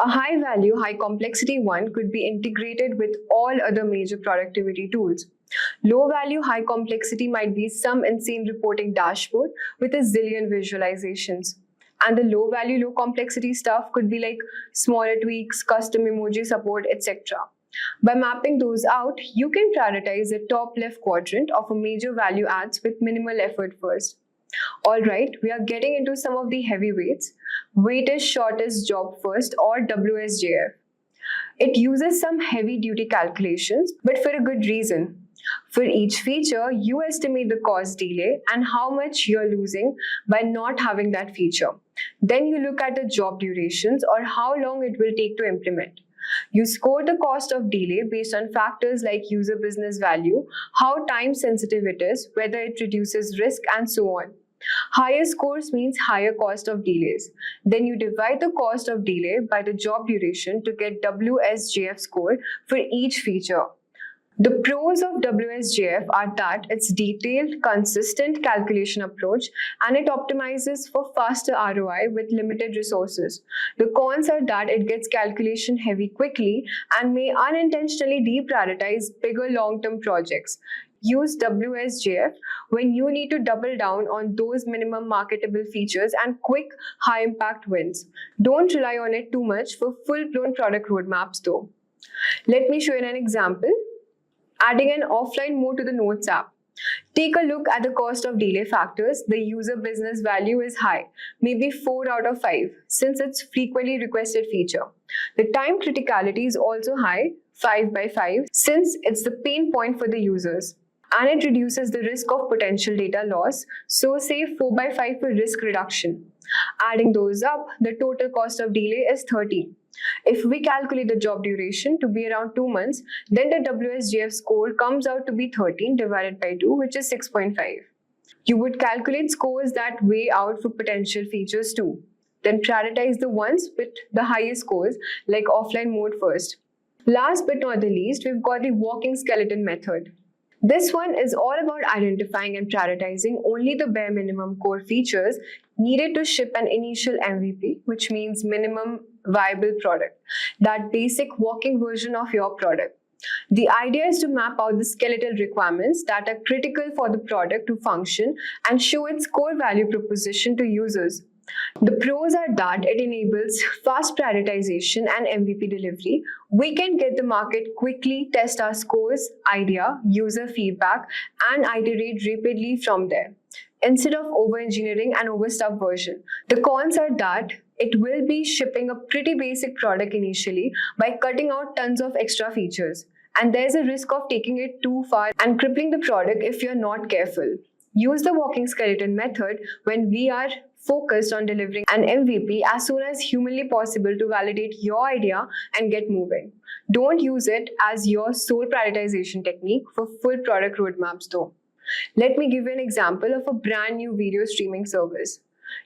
A high-value, high-complexity one could be integrated with all other major productivity tools. Low-value, high-complexity might be some insane reporting dashboard with a zillion visualizations. And the low-value, low-complexity stuff could be like smaller tweaks, custom emoji support, etc. By mapping those out, you can prioritize the top left quadrant of a major value adds with minimal effort first. Alright, we are getting into some of the heavyweights. Weighted shortest job first, or WSJF. It uses some heavy duty calculations, but for a good reason. For each feature, you estimate the cost delay and how much you're losing by not having that feature. Then you look at the job durations or how long it will take to implement. You score the cost of delay based on factors like user business value, how time sensitive it is, whether it reduces risk, and so on. Higher scores means higher cost of delays. Then you divide the cost of delay by the job duration to get WSJF score for each feature. The pros of WSJF are that it's detailed, consistent calculation approach and it optimizes for faster ROI with limited resources. The cons are that it gets calculation heavy quickly and may unintentionally deprioritize bigger long-term projects. Use WSJF when you need to double down on those minimum marketable features and quick, high-impact wins. Don't rely on it too much for full-blown product roadmaps though. Let me show you an example. Adding an offline mode to the Notes app. Take a look at the cost of delay factors. The user business value is high, maybe 4 out of 5, since it's frequently requested feature. The time criticality is also high, 5 by 5, since it's the pain point for the users. And it reduces the risk of potential data loss, so say 4 by 5 for risk reduction. Adding those up, the total cost of delay is 30. If we calculate the job duration to be around 2 months, then the WSJF score comes out to be 13 divided by 2, which is 6.5. You would calculate scores that weigh out for potential features too. Then prioritize the ones with the highest scores, like offline mode first. Last but not the least, we've got the walking skeleton method. This one is all about identifying and prioritizing only the bare minimum core features needed to ship an initial MVP, which means minimum viable product, that basic walking version of your product. The idea is to map out the skeletal requirements that are critical for the product to function and show its core value proposition to users. The pros are that it enables fast prioritization and MVP delivery. We can get the market quickly, test our scores, idea, user feedback, and iterate rapidly from there, instead of over-engineering an overstuffed version. The cons are that it will be shipping a pretty basic product initially by cutting out tons of extra features. And there's a risk of taking it too far and crippling the product if you're not careful. Use the walking skeleton method when we are focused on delivering an MVP as soon as humanly possible to validate your idea and get moving. Don't use it as your sole prioritization technique for full product roadmaps though. Let me give you an example of a brand new video streaming service.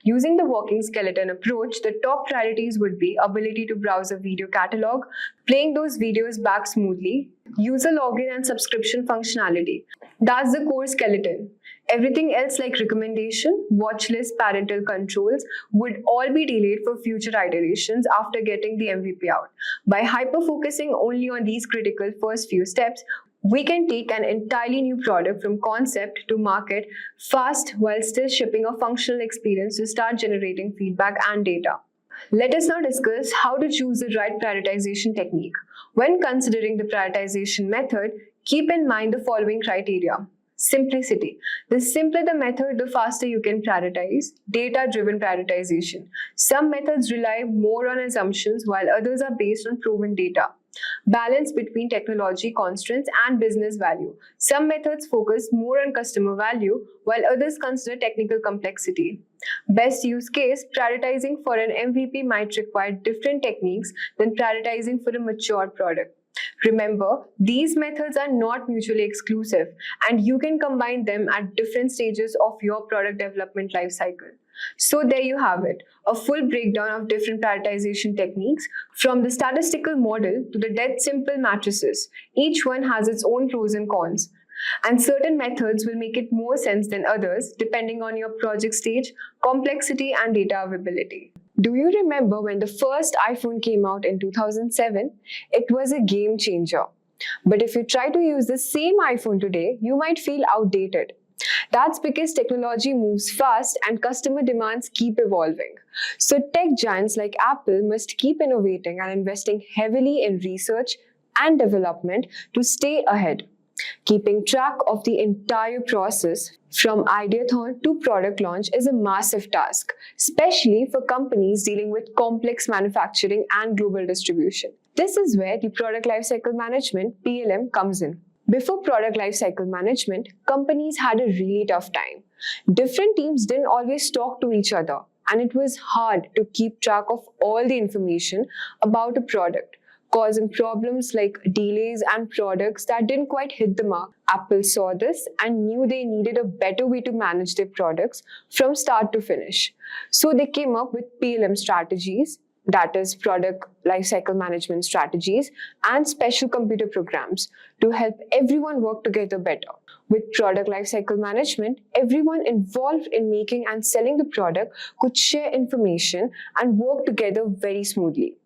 Using the walking skeleton approach, the top priorities would be ability to browse a video catalog, playing those videos back smoothly, user login and subscription functionality. That's the core skeleton. Everything else like recommendation, watch list, parental controls would all be delayed for future iterations after getting the MVP out. By hyper-focusing only on these critical first few steps, we can take an entirely new product from concept to market fast while still shipping a functional experience to start generating feedback and data. Let us now discuss how to choose the right prioritization technique. When considering the prioritization method, keep in mind the following criteria. Simplicity. The simpler the method, the faster you can prioritize. Data-driven prioritization. Some methods rely more on assumptions while others are based on proven data. Balance between technology constraints and business value. Some methods focus more on customer value while others consider technical complexity. Best use case, prioritizing for an MVP might require different techniques than prioritizing for a mature product. Remember, these methods are not mutually exclusive and you can combine them at different stages of your product development lifecycle. So there you have it, a full breakdown of different prioritization techniques from the statistical model to the dead simple matrices. Each one has its own pros and cons. And certain methods will make it more sense than others depending on your project stage, complexity, and data availability. Do you remember when the first iPhone came out in 2007? It was a game changer. But if you try to use the same iPhone today, you might feel outdated. That's because technology moves fast and customer demands keep evolving. So tech giants like Apple must keep innovating and investing heavily in research and development to stay ahead. Keeping track of the entire process from ideathon to product launch is a massive task, especially for companies dealing with complex manufacturing and global distribution. This is where the Product Lifecycle Management (PLM) comes in. Before Product Lifecycle Management, companies had a really tough time. Different teams didn't always talk to each other, and it was hard to keep track of all the information about a product, causing problems like delays and products that didn't quite hit the mark. Apple saw this and knew they needed a better way to manage their products from start to finish. So they came up with PLM strategies, that is Product Lifecycle Management strategies, and special computer programs to help everyone work together better. With Product Lifecycle Management, everyone involved in making and selling the product could share information and work together very smoothly.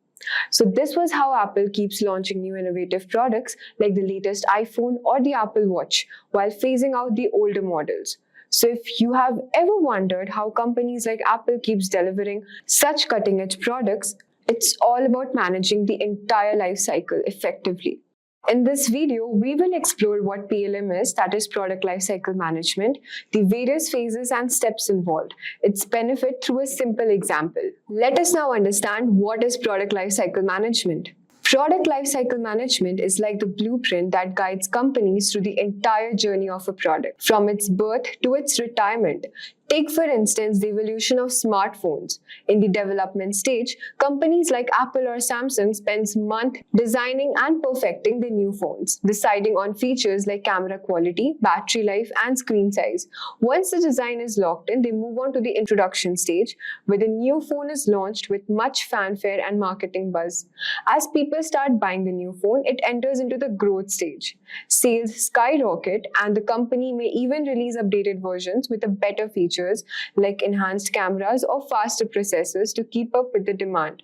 So this was how Apple keeps launching new innovative products like the latest iPhone or the Apple Watch while phasing out the older models. So if you have ever wondered how companies like Apple keeps delivering such cutting-edge products, it's all about managing the entire life cycle effectively. In this video, we will explore what PLM is, that is Product Lifecycle Management, the various phases and steps involved, its benefit through a simple example. Let us now understand what is Product Lifecycle Management. Product Lifecycle Management is like the blueprint that guides companies through the entire journey of a product, from its birth to its retirement. Take, for instance, the evolution of smartphones. In the development stage, companies like Apple or Samsung spend months designing and perfecting the new phones, deciding on features like camera quality, battery life, and screen size. Once the design is locked in, they move on to the introduction stage, where the new phone is launched with much fanfare and marketing buzz. As people start buying the new phone, it enters into the growth stage. Sales skyrocket, and the company may even release updated versions with a better feature like enhanced cameras or faster processors to keep up with the demand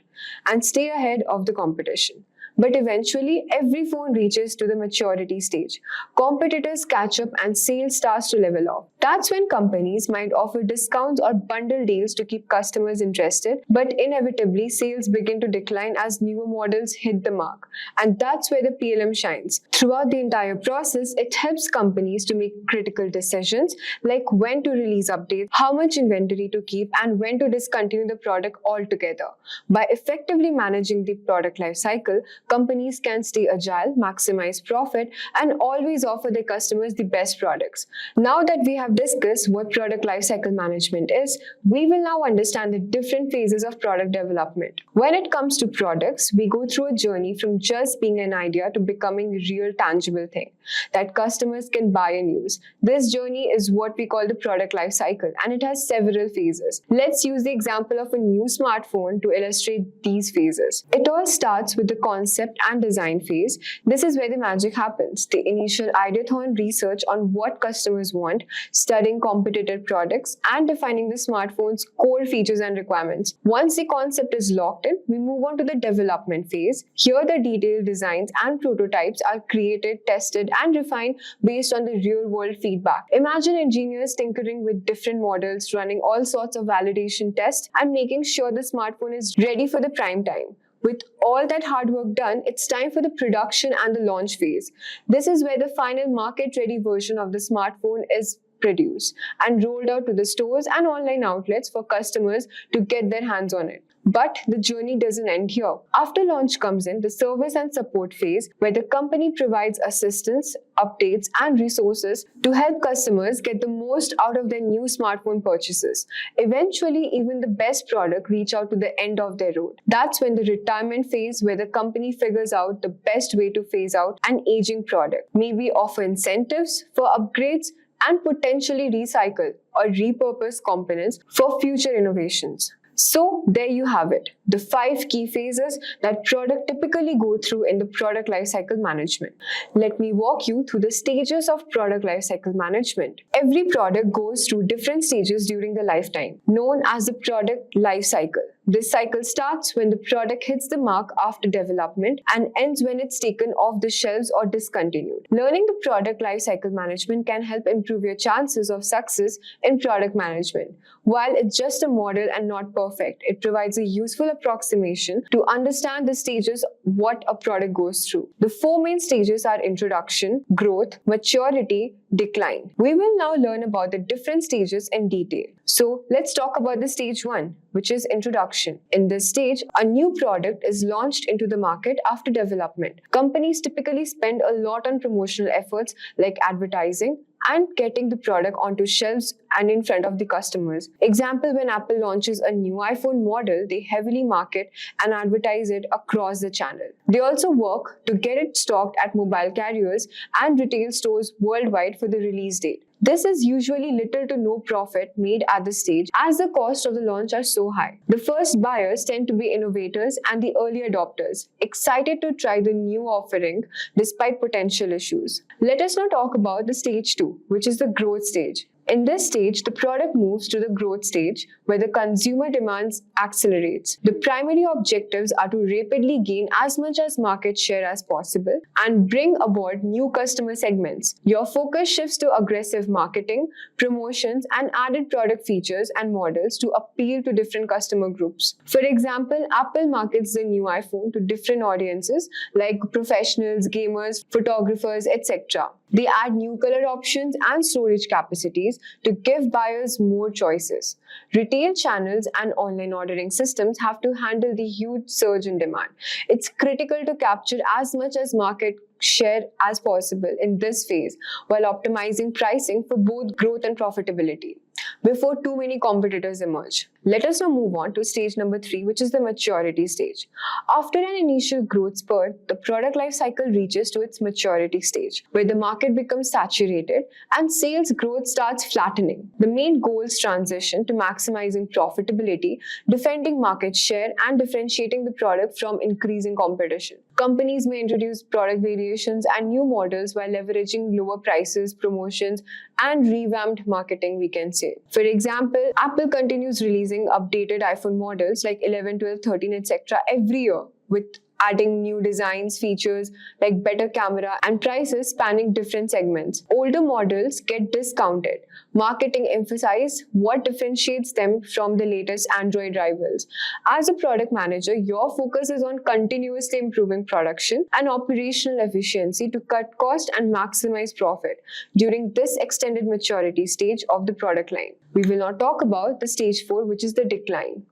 and stay ahead of the competition. But eventually, every phone reaches to the maturity stage. Competitors catch up and sales starts to level off. That's when companies might offer discounts or bundle deals to keep customers interested, but inevitably, sales begin to decline as newer models hit the mark. And that's where the PLM shines. Throughout the entire process, it helps companies to make critical decisions like when to release updates, how much inventory to keep, and when to discontinue the product altogether. By effectively managing the product life cycle, companies can stay agile, maximize profit, and always offer their customers the best products. Now that we have discussed what product lifecycle management is, we will now understand the different phases of product development. When it comes to products, we go through a journey from just being an idea to becoming a real tangible thing that customers can buy and use. This journey is what we call the product life cycle, and it has several phases. Let's use the example of a new smartphone to illustrate these phases. It all starts with the concept and design phase. This is where the magic happens. The initial ideathon research on what customers want, studying competitive products, and defining the smartphone's core features and requirements. Once the concept is locked in, we move on to the development phase. Here, the detailed designs and prototypes are created, tested, and refined based on the real-world feedback. Imagine engineers tinkering with different models, running all sorts of validation tests, and making sure the smartphone is ready for the prime time. With all that hard work done, it's time for the production and the launch phase. This is where the final market-ready version of the smartphone is produced and rolled out to the stores and online outlets for customers to get their hands on it. But the journey doesn't end here. After launch comes in the service and support phase, where the company provides assistance, updates, and resources to help customers get the most out of their new smartphone purchases. Eventually, even the best product reach out to the end of their road. That's when the retirement phase, where the company figures out the best way to phase out an aging product. Maybe offer incentives for upgrades and potentially recycle or repurpose components for future innovations. So there you have it, the 5 key phases that product typically go through in the product lifecycle management. Let me walk you through the stages of product lifecycle management. Every product goes through different stages during the lifetime, known as the product lifecycle. This cycle starts when the product hits the mark after development and ends when it's taken off the shelves or discontinued. Learning the product lifecycle management can help improve your chances of success in product management. While it's just a model and not perfect, it provides a useful approximation to understand the stages what a product goes through. The 4 main stages are introduction, growth, maturity, decline. We will now learn about the different stages in detail. So let's talk about the stage 1, which is introduction. In this stage, a new product is launched into the market after development. Companies typically spend a lot on promotional efforts like advertising and getting the product onto shelves and in front of the customers. Example, when Apple launches a new iPhone model, they heavily market and advertise it across the channel. They also work to get it stocked at mobile carriers and retail stores worldwide for the release date. This is usually little to no profit made at this stage as the cost of the launch are so high. The first buyers tend to be innovators and the early adopters, excited to try the new offering despite potential issues. Let us now talk about the stage 2, which is the growth stage. In this stage, the product moves to the growth stage where the consumer demands accelerates. The primary objectives are to rapidly gain as much as market share as possible and bring aboard new customer segments. Your focus shifts to aggressive marketing, promotions, and added product features and models to appeal to different customer groups. For example, Apple markets the new iPhone to different audiences like professionals, gamers, photographers, etc. They add new color options and storage capacities to give buyers more choices. Retail channels and online ordering systems have to handle the huge surge in demand. It's critical to capture as much as market share as possible in this phase while optimizing pricing for both growth and profitability before too many competitors emerge. Let us now move on to stage number 3, which is the maturity stage. After an initial growth spurt, the product life cycle reaches to its maturity stage, where the market becomes saturated and sales growth starts flattening. The main goals transition to maximizing profitability, defending market share, and differentiating the product from increasing competition. Companies may introduce product variations and new models while leveraging lower prices, promotions, and revamped marketing, we can say. For example, Apple continues releasing updated iPhone models like 11, 12, 13, etc. every year, with adding new designs, features like better camera and prices spanning different segments. Older models get discounted. Marketing emphasizes what differentiates them from the latest Android rivals. As a product manager, your focus is on continuously improving production and operational efficiency to cut cost and maximize profit during this extended maturity stage of the product line. We will now talk about the stage 4, which is the decline.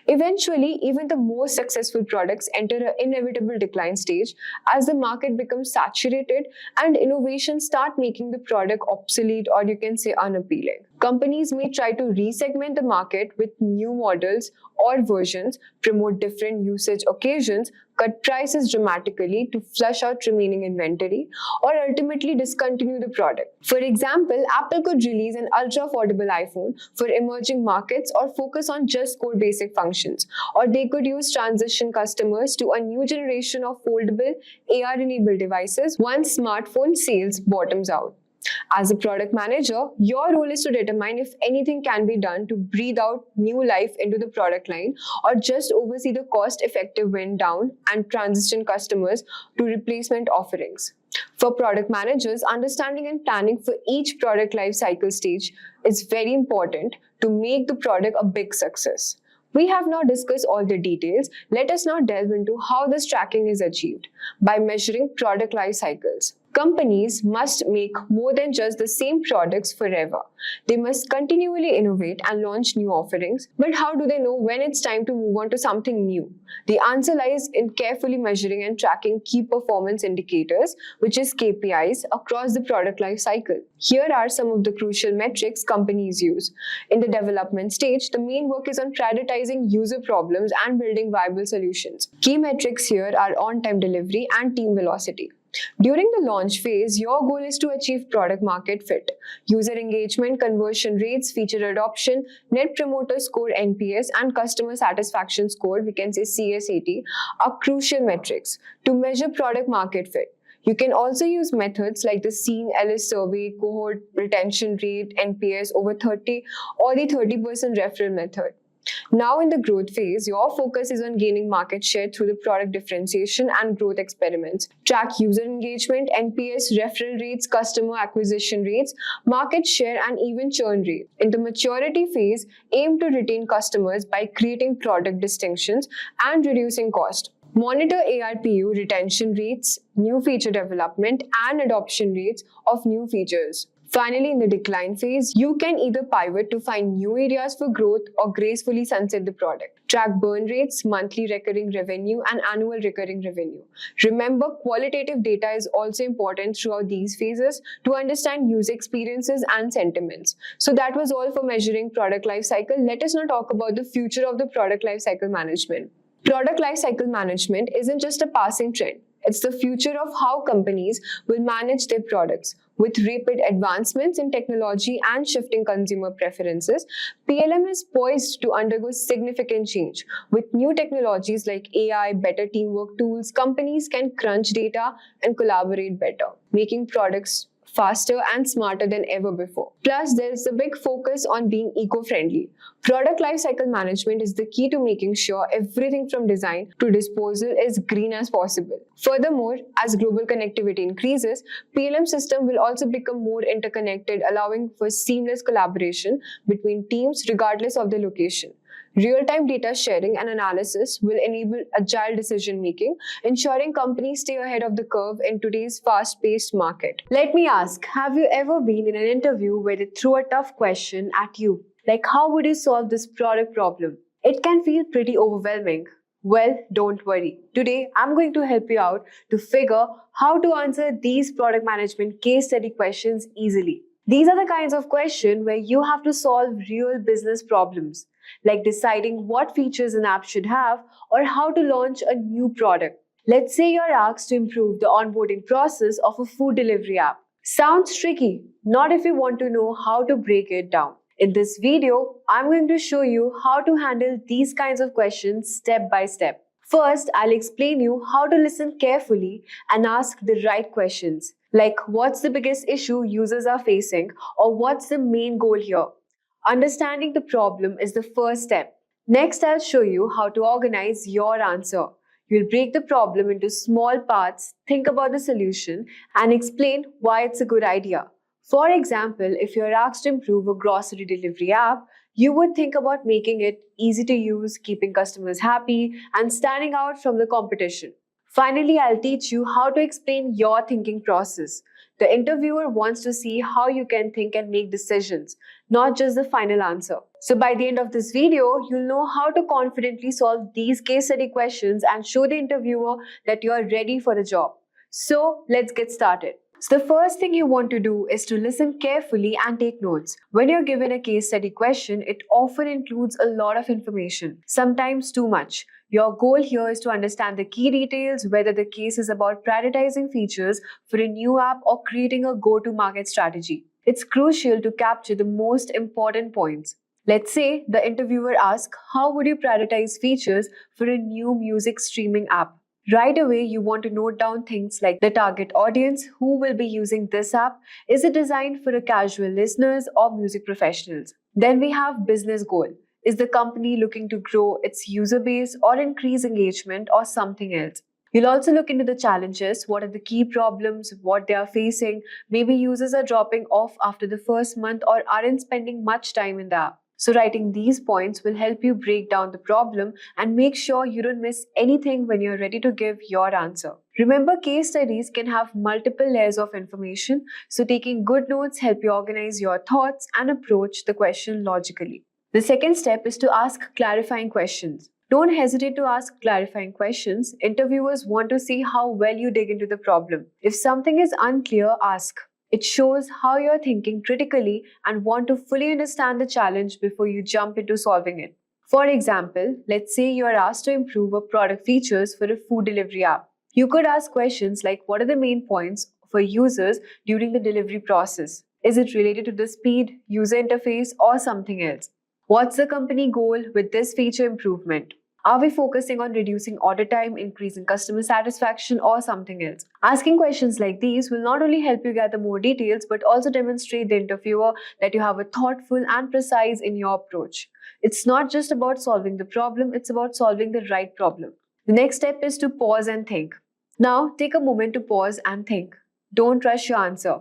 Eventually, even the most successful products enter an inevitable decline stage as the market becomes saturated and innovations start making the product obsolete, or you can say unappealing. Companies may try to resegment the market with new models or versions, promote different usage occasions, cut prices dramatically to flush out remaining inventory, or ultimately discontinue the product. For example, Apple could release an ultra-affordable iPhone for emerging markets or focus on just core basic functions, or they could use transition customers to a new generation of foldable AR-enabled devices once smartphone sales bottoms out. As a product manager, your role is to determine if anything can be done to breathe out new life into the product line, or just oversee the cost-effective wind down and transition customers to replacement offerings. For product managers, understanding and planning for each product life cycle stage is very important to make the product a big success. We have now discussed all the details. Let us now delve into how this tracking is achieved by measuring product life cycles. Companies must make more than just the same products forever. They must continually innovate and launch new offerings. But how do they know when it's time to move on to something new? The answer lies in carefully measuring and tracking key performance indicators, which is KPIs, across the product life cycle. Here are some of the crucial metrics companies use. In the development stage, the main work is on prioritizing user problems and building viable solutions. Key metrics here are on-time delivery and team velocity. During the launch phase, your goal is to achieve product market fit. User engagement, conversion rates, feature adoption, net promoter score NPS, and customer satisfaction score, we can say CSAT, are crucial metrics to measure product market fit. You can also use methods like the Seen Ellis survey, cohort retention rate, NPS over 30, or the 30% referral method. Now in the growth phase, your focus is on gaining market share through the product differentiation and growth experiments. Track user engagement, NPS, referral rates, customer acquisition rates, market share, and even churn rate. In the maturity phase, aim to retain customers by creating product distinctions and reducing cost. Monitor ARPU, retention rates, new feature development, and adoption rates of new features. Finally, in the decline phase, you can either pivot to find new areas for growth or gracefully sunset the product. Track burn rates, monthly recurring revenue, and annual recurring revenue. Remember, qualitative data is also important throughout these phases to understand user experiences and sentiments. So that was all for measuring product lifecycle. Let us now talk about the future of the product lifecycle management. Product lifecycle management isn't just a passing trend. It's the future of how companies will manage their products. With rapid advancements in technology and shifting consumer preferences, PLM is poised to undergo significant change. With new technologies like AI, better teamwork tools, companies can crunch data and collaborate better, making products faster and smarter than ever before. Plus, there is a big focus on being eco-friendly. Product lifecycle management is the key to making sure everything from design to disposal is green as possible. Furthermore, as global connectivity increases, PLM system will also become more interconnected, allowing for seamless collaboration between teams regardless of their location. Real-time data sharing and analysis will enable agile decision-making, ensuring companies stay ahead of the curve in today's fast-paced market. Let me ask, have you ever been in an interview where they threw a tough question at you? Like, how would you solve this product problem? It can feel pretty overwhelming. Well, don't worry. Today, I'm going to help you out to figure how to answer these product management case study questions easily. These are the kinds of questions where you have to solve real business problems, like deciding what features an app should have or how to launch a new product. Let's say you're asked to improve the onboarding process of a food delivery app. Sounds tricky, not if you want to know how to break it down. In this video, I'm going to show you how to handle these kinds of questions step by step. First, I'll explain you how to listen carefully and ask the right questions, like what's the biggest issue users are facing or what's the main goal here. Understanding the problem is the first step. Next, I'll show you how to organize your answer. You'll break the problem into small parts, think about the solution, and explain why it's a good idea. For example, if you're asked to improve a grocery delivery app, you would think about making it easy to use, keeping customers happy, and standing out from the competition. Finally, I'll teach you how to explain your thinking process. The interviewer wants to see how you can think and make decisions, not just the final answer. So by the end of this video, you'll know how to confidently solve these case study questions and show the interviewer that you are ready for the job. So let's get started. So the first thing you want to do is to listen carefully and take notes. When you're given a case study question, it often includes a lot of information, sometimes too much. Your goal here is to understand the key details, whether the case is about prioritizing features for a new app or creating a go-to-market strategy. It's crucial to capture the most important points. Let's say the interviewer asks, how would you prioritize features for a new music streaming app? Right away, you want to note down things like the target audience, who will be using this app, is it designed for a casual listeners or music professionals? Then we have business goal. Is the company looking to grow its user base or increase engagement or something else? You'll also look into the challenges, what are the key problems, what they are facing. Maybe users are dropping off after the first month or aren't spending much time in the app. So writing these points will help you break down the problem and make sure you don't miss anything when you're ready to give your answer. Remember, case studies can have multiple layers of information, so taking good notes help you organize your thoughts and approach the question logically. The second step is to ask clarifying questions. Don't hesitate to ask clarifying questions. Interviewers want to see how well you dig into the problem. If something is unclear, ask. It shows how you're thinking critically and want to fully understand the challenge before you jump into solving it. For example, let's say you're asked to improve a product features for a food delivery app. You could ask questions like, what are the main points for users during the delivery process? Is it related to the speed, user interface, or something else? What's the company goal with this feature improvement? Are we focusing on reducing order time, increasing customer satisfaction, or something else? Asking questions like these will not only help you gather more details, but also demonstrate the interviewer that you have a thoughtful and precise in your approach. It's not just about solving the problem, it's about solving the right problem. The next step is to pause and think. Now, take a moment to pause and think. Don't rush your answer.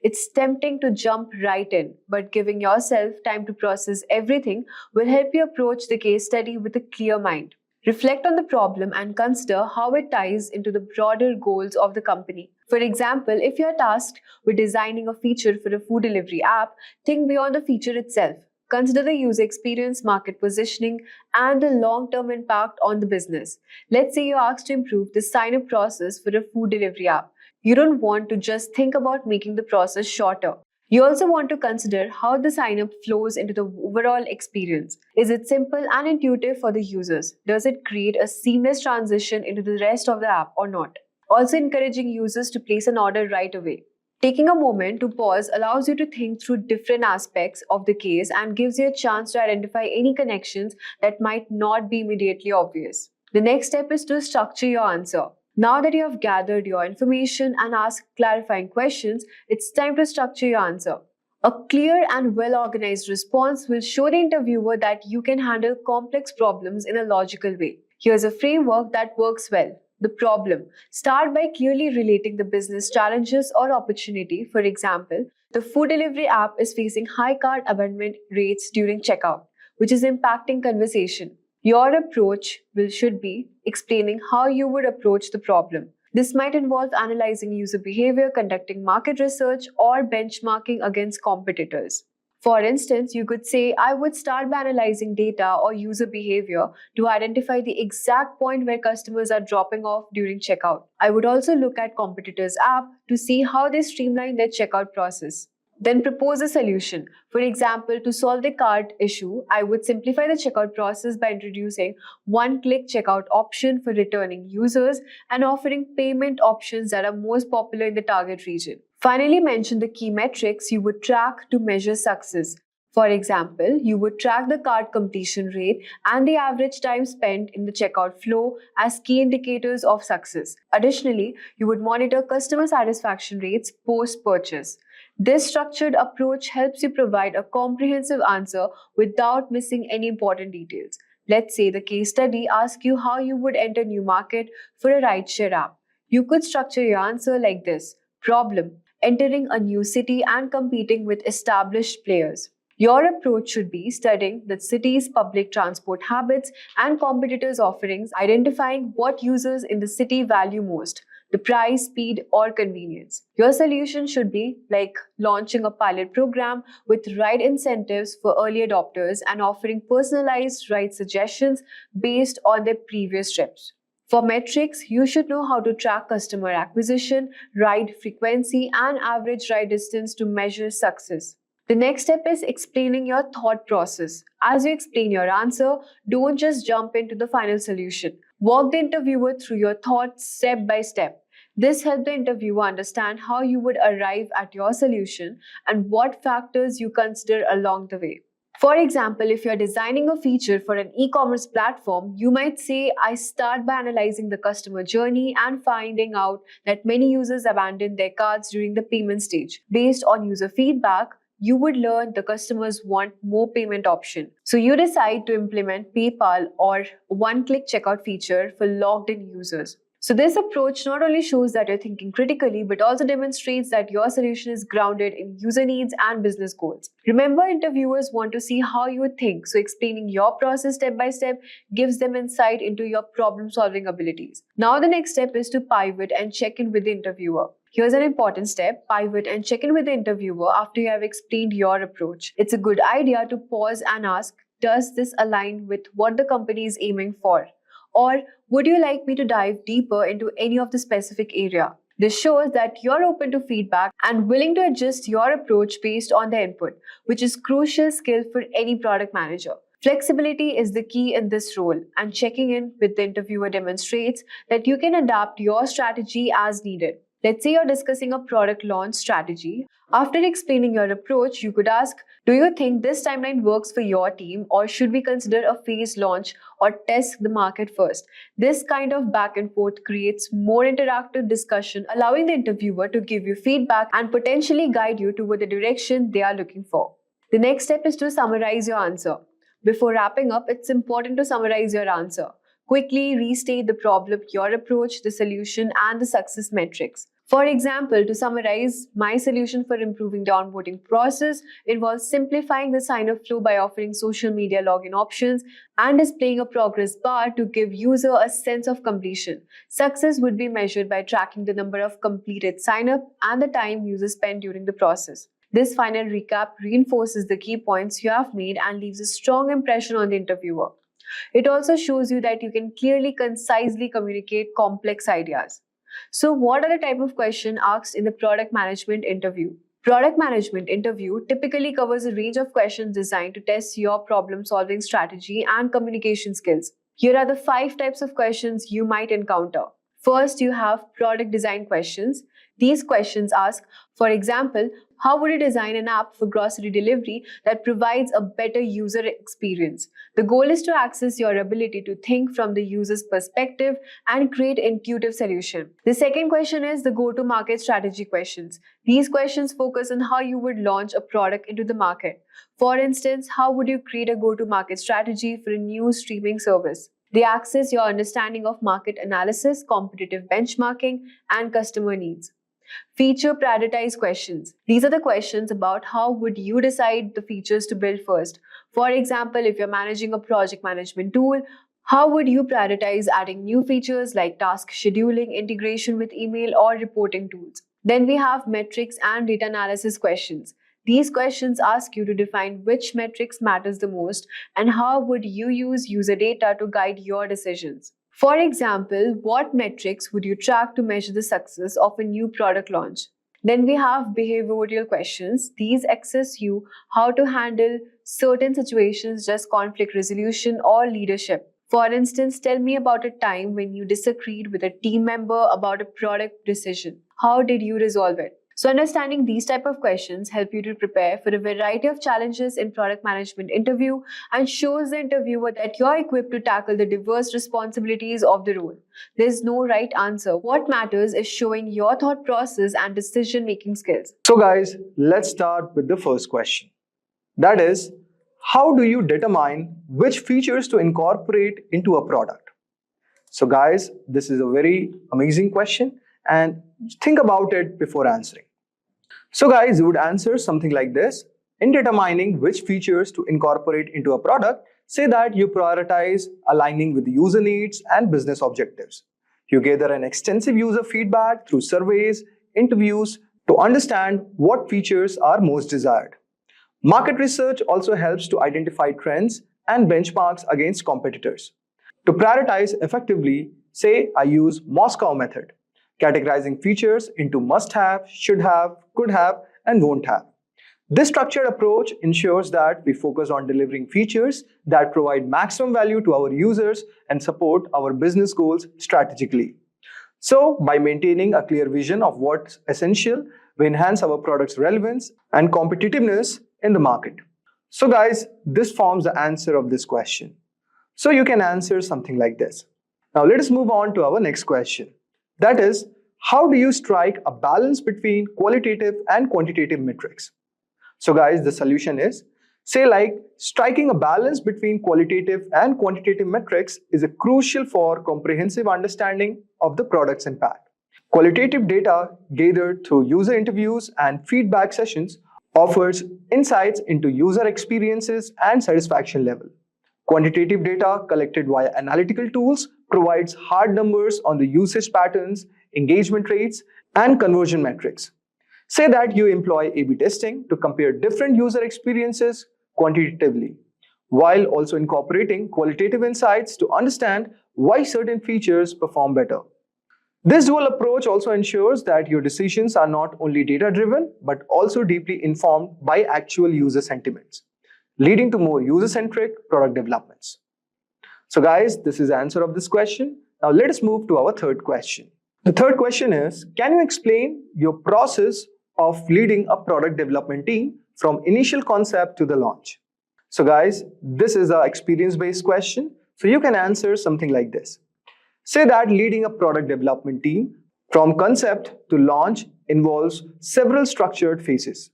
It's tempting to jump right in, but giving yourself time to process everything will help you approach the case study with a clear mind. Reflect on the problem and consider how it ties into the broader goals of the company. For example, if you're tasked with designing a feature for a food delivery app, think beyond the feature itself. Consider the user experience, market positioning, and the long-term impact on the business. Let's say you're asked to improve the sign-up process for a food delivery app. You don't want to just think about making the process shorter. You also want to consider how the sign-up flows into the overall experience. Is it simple and intuitive for the users? Does it create a seamless transition into the rest of the app or not? Also encouraging users to place an order right away. Taking a moment to pause allows you to think through different aspects of the case and gives you a chance to identify any connections that might not be immediately obvious. The next step is to structure your answer. Now that you have gathered your information and asked clarifying questions, it's time to structure your answer. A clear and well-organized response will show the interviewer that you can handle complex problems in a logical way. Here's a framework that works well. The problem. Start by clearly relating the business challenges or opportunity. For example, the food delivery app is facing high cart abandonment rates during checkout, which is impacting conversation. Your approach should be explaining how you would approach the problem. This might involve analyzing user behavior, conducting market research, or benchmarking against competitors. For instance, you could say, I would start by analyzing data or user behavior to identify the exact point where customers are dropping off during checkout. I would also look at competitors' app to see how they streamline their checkout process. Then propose a solution. For example, to solve the cart issue, I would simplify the checkout process by introducing one-click checkout option for returning users and offering payment options that are most popular in the target region. Finally, mention the key metrics you would track to measure success. For example, you would track the cart completion rate and the average time spent in the checkout flow as key indicators of success. Additionally, you would monitor customer satisfaction rates post-purchase. This structured approach helps you provide a comprehensive answer without missing any important details. Let's say the case study asks you how you would enter a new market for a rideshare app. You could structure your answer like this. Problem: entering a new city and competing with established players. Your approach should be studying the city's public transport habits and competitors' offerings, identifying what users in the city value most. The price, speed, or convenience. Your solution should be like launching a pilot program with ride incentives for early adopters and offering personalized ride suggestions based on their previous trips. For metrics, you should know how to track customer acquisition, ride frequency, and average ride distance to measure success. The next step is explaining your thought process. As you explain your answer, don't just jump into the final solution. Walk the interviewer through your thoughts step by step. This helps the interviewer understand how you would arrive at your solution and what factors you consider along the way. For example, if you're designing a feature for an e-commerce platform, you might say, I start by analyzing the customer journey and finding out that many users abandon their carts during the payment stage. Based on user feedback, you would learn the customers want more payment option. So you decide to implement PayPal or one-click checkout feature for logged-in users. So this approach not only shows that you're thinking critically, but also demonstrates that your solution is grounded in user needs and business goals. Remember, interviewers want to see how you think, so explaining your process step by step gives them insight into your problem-solving abilities. Now the next step is to pivot and check in with the interviewer. Here's an important step: pivot and check in with the interviewer after you have explained your approach. It's a good idea to pause and ask, does this align with what the company is aiming for? Or would you like me to dive deeper into any of the specific area? This shows that you're open to feedback and willing to adjust your approach based on the input, which is a crucial skill for any product manager. Flexibility is the key in this role, and checking in with the interviewer demonstrates that you can adapt your strategy as needed. Let's say you're discussing a product launch strategy. After explaining your approach, you could ask, do you think this timeline works for your team, or should we consider a phased launch or test the market first? This kind of back and forth creates more interactive discussion, allowing the interviewer to give you feedback and potentially guide you toward the direction they are looking for. The next step is to summarize your answer. Before wrapping up, it's important to summarize your answer. Quickly restate the problem, your approach, the solution, and the success metrics. For example, to summarize, my solution for improving the onboarding process involves simplifying the sign-up flow by offering social media login options and displaying a progress bar to give user a sense of completion. Success would be measured by tracking the number of completed sign-up and the time users spend during the process. This final recap reinforces the key points you have made and leaves a strong impression on the interviewer. It also shows you that you can clearly, concisely communicate complex ideas. So, what are the type of questions asked in the product management interview? Product management interview typically covers a range of questions designed to test your problem-solving strategy and communication skills. Here are the 5 types of questions you might encounter. First, you have product design questions. These questions ask, for example, how would you design an app for grocery delivery that provides a better user experience? The goal is to access your ability to think from the user's perspective and create intuitive solution. The second question is the go-to-market strategy questions. These questions focus on how you would launch a product into the market. For instance, how would you create a go-to-market strategy for a new streaming service? They access your understanding of market analysis, competitive benchmarking, and customer needs. Feature prioritized questions. These are the questions about how would you decide the features to build first. For example, if you're managing a project management tool, how would you prioritize adding new features like task scheduling, integration with email, or reporting tools? Then we have metrics and data analysis questions. These questions ask you to define which metrics matters the most and how would you use user data to guide your decisions. For example, what metrics would you track to measure the success of a new product launch? Then we have behavioral questions. These assess you how to handle certain situations, just conflict resolution or leadership. For instance, tell me about a time when you disagreed with a team member about a product decision. How did you resolve it? So understanding these type of questions help you to prepare for a variety of challenges in product management interview and shows the interviewer that you're equipped to tackle the diverse responsibilities of the role. There's no right answer. What matters is showing your thought process and decision-making skills. So guys, let's start with the first question. That is, how do you determine which features to incorporate into a product? So guys, this is a very amazing question and think about it before answering. So guys, you would answer something like this. In determining which features to incorporate into a product, say that you prioritize aligning with user needs and business objectives. You gather an extensive user feedback through surveys, interviews to understand what features are most desired. Market research also helps to identify trends and benchmarks against competitors. To prioritize effectively, say I use Moscow method, categorizing features into must-have, should-have, could-have, and won't-have. This structured approach ensures that we focus on delivering features that provide maximum value to our users and support our business goals strategically. So, by maintaining a clear vision of what's essential, we enhance our product's relevance and competitiveness in the market. So guys, this forms the answer of this question. So you can answer something like this. Now let us move on to our next question. That is, how do you strike a balance between qualitative and quantitative metrics? So guys, the solution is, say like striking a balance between qualitative and quantitative metrics is crucial for comprehensive understanding of the product's impact. Qualitative data gathered through user interviews and feedback sessions offers insights into user experiences and satisfaction level. Quantitative data collected via analytical tools provides hard numbers on the usage patterns, engagement rates, and conversion metrics. Say that you employ A/B testing to compare different user experiences quantitatively, while also incorporating qualitative insights to understand why certain features perform better. This dual approach also ensures that your decisions are not only data-driven, but also deeply informed by actual user sentiments. leading to more user-centric product developments. So guys, this is the answer of this question. Now let us move to our third question. The third question is, can you explain your process of leading a product development team from initial concept to the launch? So guys, this is an experience-based question. So you can answer something like this. Say that leading a product development team from concept to launch involves several structured phases.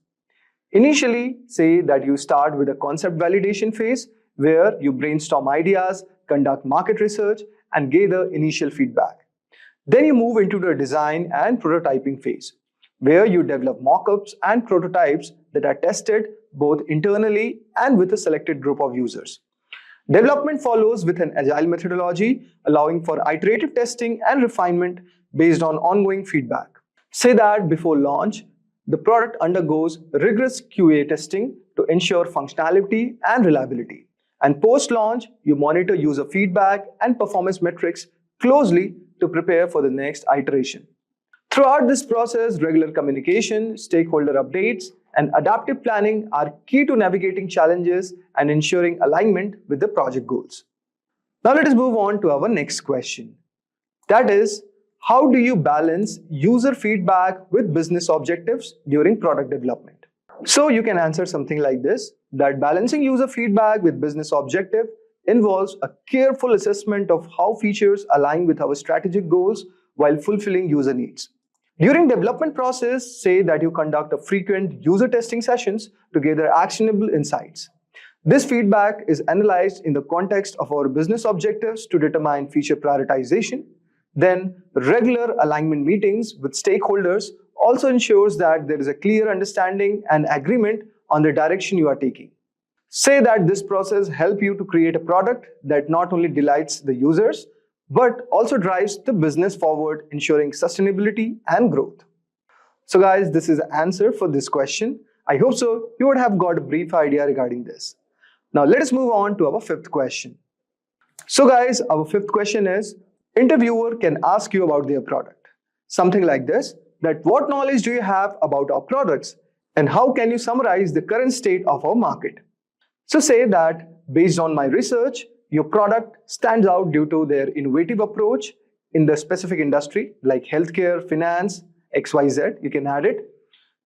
Initially, say that you start with a concept validation phase where you brainstorm ideas, conduct market research, and gather initial feedback. Then you move into the design and prototyping phase, where you develop mockups and prototypes that are tested both internally and with a selected group of users. Development follows with an agile methodology, allowing for iterative testing and refinement based on ongoing feedback. Say that before launch, the product undergoes rigorous QA testing to ensure functionality and reliability. And post-launch, you monitor user feedback and performance metrics closely to prepare for the next iteration. Throughout this process, regular communication, stakeholder updates, and adaptive planning are key to navigating challenges and ensuring alignment with the project goals. Now let us move on to our next question. That is, how do you balance user feedback with business objectives during product development? So you can answer something like this, that balancing user feedback with business objective involves a careful assessment of how features align with our strategic goals while fulfilling user needs. During development process, say that you conduct a frequent user testing sessions to gather actionable insights. This feedback is analyzed in the context of our business objectives to determine feature prioritization. Then, regular alignment meetings with stakeholders also ensures that there is a clear understanding and agreement on the direction you are taking. Say that this process helps you to create a product that not only delights the users, but also drives the business forward, ensuring sustainability and growth. So guys, this is the answer for this question. I hope so you would have got a brief idea regarding this. Now let us move on to our fifth question. So guys, our fifth question is, interviewer can ask you about their product. Something like this, that what knowledge do you have about our products and how can you summarize the current state of our market? So say that based on my research, your product stands out due to their innovative approach in the specific industry like healthcare, finance, XYZ, you can add it.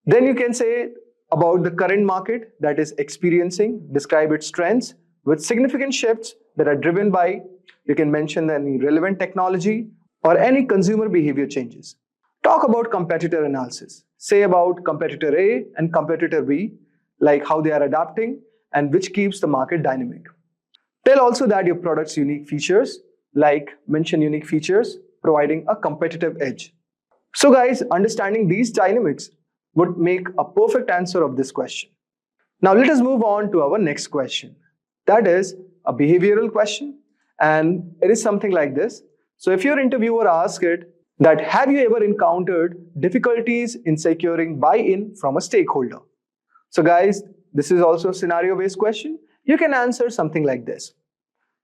Then you can say about the current market that is experiencing, describe its trends with significant shifts that are driven by, you can mention any relevant technology or any consumer behavior changes. Talk about competitor analysis. Say about competitor A and competitor B, like how they are adapting and which keeps the market dynamic. Tell also that your product's unique features, like mention unique features, providing a competitive edge. So guys, understanding these dynamics would make a perfect answer of this question. Now let us move on to our next question. That is a behavioral question, and it is something like this. So if your interviewer asks it that have you ever encountered difficulties in securing buy-in from a stakeholder? So guys, this is also a scenario-based question. You can answer something like this.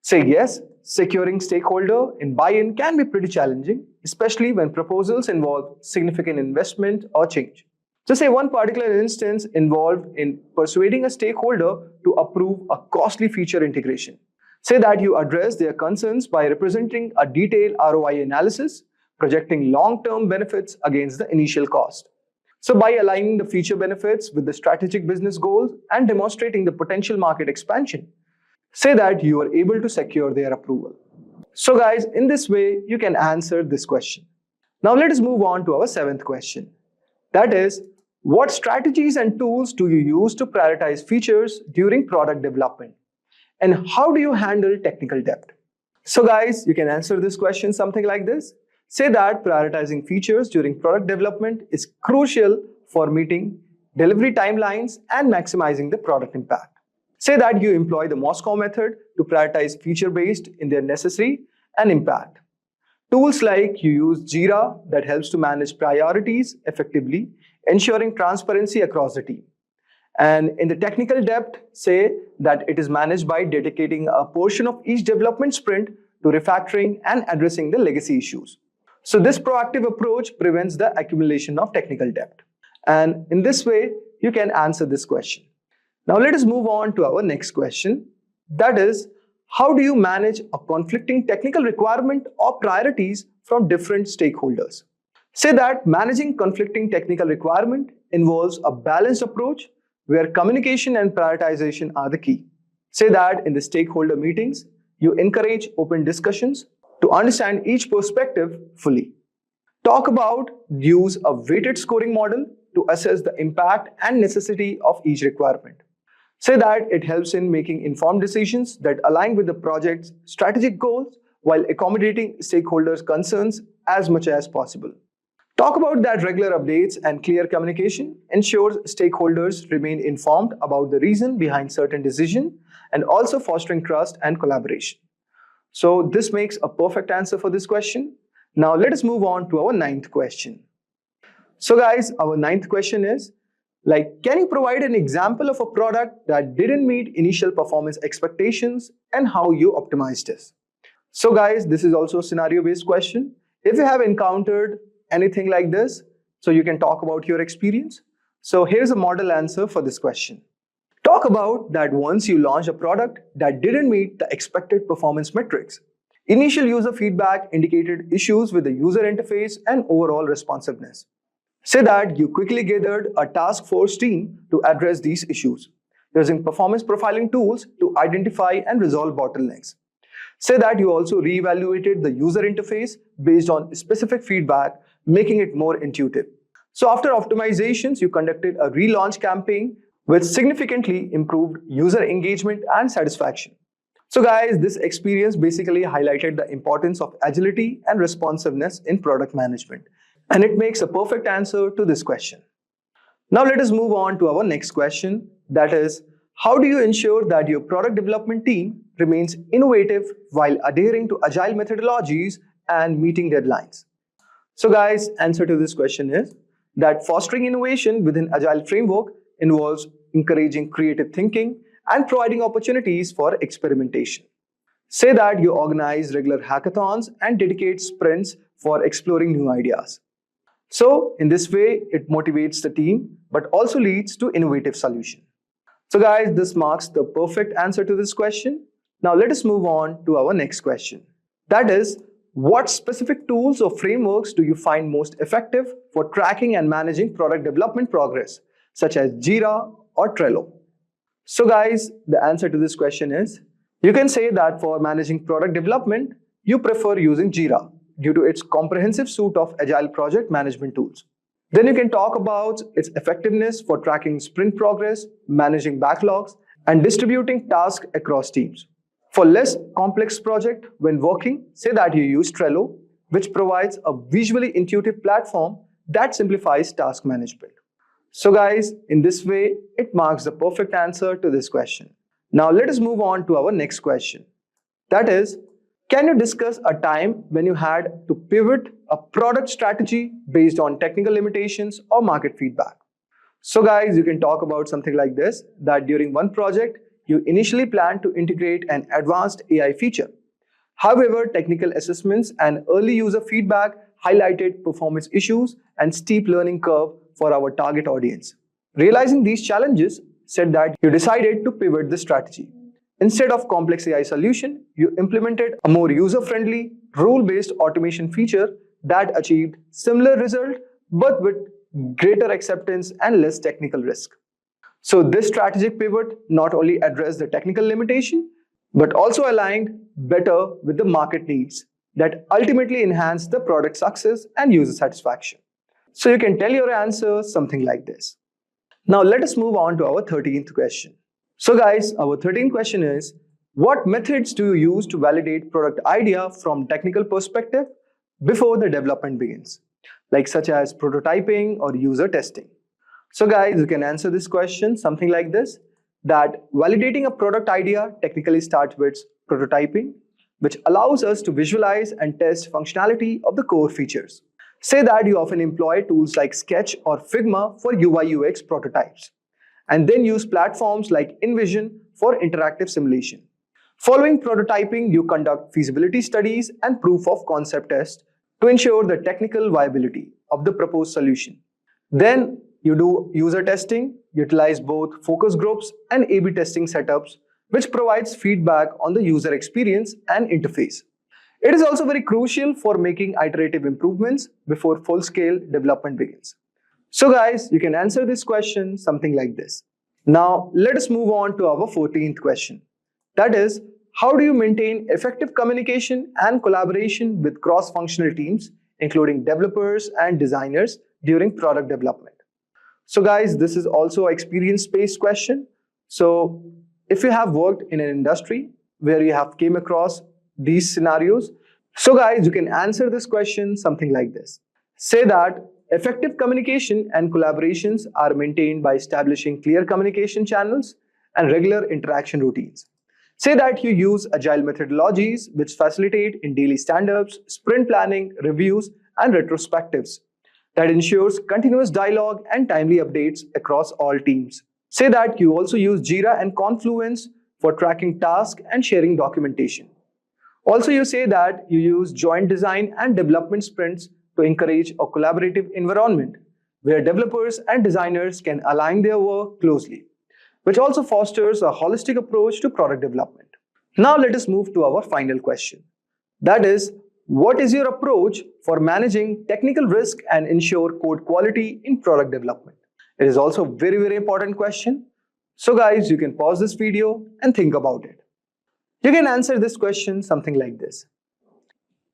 Say yes, securing stakeholder in buy-in can be pretty challenging, especially when proposals involve significant investment or change. So say one particular instance involved in persuading a stakeholder to approve a costly feature integration. Say that you address their concerns by representing a detailed ROI analysis, projecting long-term benefits against the initial cost. So by aligning the feature benefits with the strategic business goals and demonstrating the potential market expansion, say that you are able to secure their approval. So guys, in this way, you can answer this question. Now let us move on to our seventh question. That is, what strategies and tools do you use to prioritize features during product development? And how do you handle technical debt? So guys, you can answer this question something like this. Say that prioritizing features during product development is crucial for meeting delivery timelines and maximizing the product impact. Say that you employ the Moscow method to prioritize feature based in their necessity and impact. Tools like you use Jira that helps to manage priorities effectively, ensuring transparency across the team. And in the technical depth, say that it is managed by dedicating a portion of each development sprint to refactoring and addressing the legacy issues. So this proactive approach prevents the accumulation of technical debt. And in this way, you can answer this question. Now let us move on to our next question. That is, how do you manage a conflicting technical requirement or priorities from different stakeholders? Say that managing conflicting technical requirement involves a balanced approach where communication and prioritization are the key. Say that in the stakeholder meetings, you encourage open discussions to understand each perspective fully. Talk about use a weighted scoring model to assess the impact and necessity of each requirement. Say that it helps in making informed decisions that align with the project's strategic goals while accommodating stakeholders' concerns as much as possible. Talk about that regular updates and clear communication ensures stakeholders remain informed about the reason behind certain decisions and also fostering trust and collaboration. So this makes a perfect answer for this question. Now let us move on to our ninth question. So guys, our ninth question is, can you provide an example of a product that didn't meet initial performance expectations and how you optimized this? So guys, this is also a scenario-based question. If you have encountered anything like this, so you can talk about your experience. So here's a model answer for this question. Talk about that once you launched a product that didn't meet the expected performance metrics. Initial user feedback indicated issues with the user interface and overall responsiveness. Say that you quickly gathered a task force team to address these issues, using performance profiling tools to identify and resolve bottlenecks. Say that you also reevaluated the user interface based on specific feedback, making it more intuitive. So after optimizations, you conducted a relaunch campaign which significantly improved user engagement and satisfaction. So guys, this experience basically highlighted the importance of agility and responsiveness in product management. And it makes a perfect answer to this question. Now let us move on to our next question. That is, how do you ensure that your product development team remains innovative while adhering to agile methodologies and meeting deadlines? So guys, answer to this question is that fostering innovation within agile framework involves encouraging creative thinking and providing opportunities for experimentation. Say that you organize regular hackathons and dedicate sprints for exploring new ideas. So in this way, it motivates the team, but also leads to innovative solutions. So guys, this marks the perfect answer to this question. Now let us move on to our next question. That is, what specific tools or frameworks do you find most effective for tracking and managing product development progress, such as Jira or Trello? So guys, the answer to this question is, you can say that for managing product development, you prefer using Jira due to its comprehensive suite of agile project management tools. Then you can talk about its effectiveness for tracking sprint progress, managing backlogs, and distributing tasks across teams. For less complex projects, when working, say that you use Trello, which provides a visually intuitive platform that simplifies task management. So guys, in this way, it marks the perfect answer to this question. Now let us move on to our next question. That is, can you discuss a time when you had to pivot a product strategy based on technical limitations or market feedback? So guys, you can talk about something like this, that during one project, you initially planned to integrate an advanced AI feature. However, technical assessments and early user feedback highlighted performance issues and steep learning curve for our target audience. Realizing these challenges said that you decided to pivot the strategy. Instead of complex AI solution, you implemented a more user-friendly, rule-based automation feature that achieved similar result but with greater acceptance and less technical risk. So this strategic pivot not only addressed the technical limitation, but also aligned better with the market needs that ultimately enhanced the product success and user satisfaction. So you can tell your answer something like this. Now let us move on to our 13th question. So guys, our 13th question is, what methods do you use to validate product idea from technical perspective before the development begins, such as prototyping or user testing? So guys, you can answer this question something like this, that validating a product idea technically starts with prototyping, which allows us to visualize and test functionality of the core features. Say that you often employ tools like Sketch or Figma for UI UX prototypes, and then use platforms like InVision for interactive simulation. Following prototyping, you conduct feasibility studies and proof of concept tests to ensure the technical viability of the proposed solution. Then You do user testing, utilize both focus groups and A/B testing setups, which provides feedback on the user experience and interface. It is also very crucial for making iterative improvements before full-scale development begins. So guys, you can answer this question something like this. Now, let us move on to our 14th question. That is, how do you maintain effective communication and collaboration with cross-functional teams, including developers and designers, during product development? So guys, this is also an experience-based question. So if you have worked in an industry where you have came across these scenarios, so guys, you can answer this question something like this. Say that effective communication and collaborations are maintained by establishing clear communication channels and regular interaction routines. Say that you use agile methodologies which facilitate in daily stand-ups, sprint planning, reviews, and retrospectives that ensures continuous dialogue and timely updates across all teams. Say that you also use Jira and Confluence for tracking tasks and sharing documentation. Also, you say that you use joint design and development sprints to encourage a collaborative environment where developers and designers can align their work closely, which also fosters a holistic approach to product development. Now let us move to our final question. That is, what is your approach for managing technical risk and ensure code quality in product development? It is also a very important question. So guys, you can pause this video and think about it. You can answer this question something like this.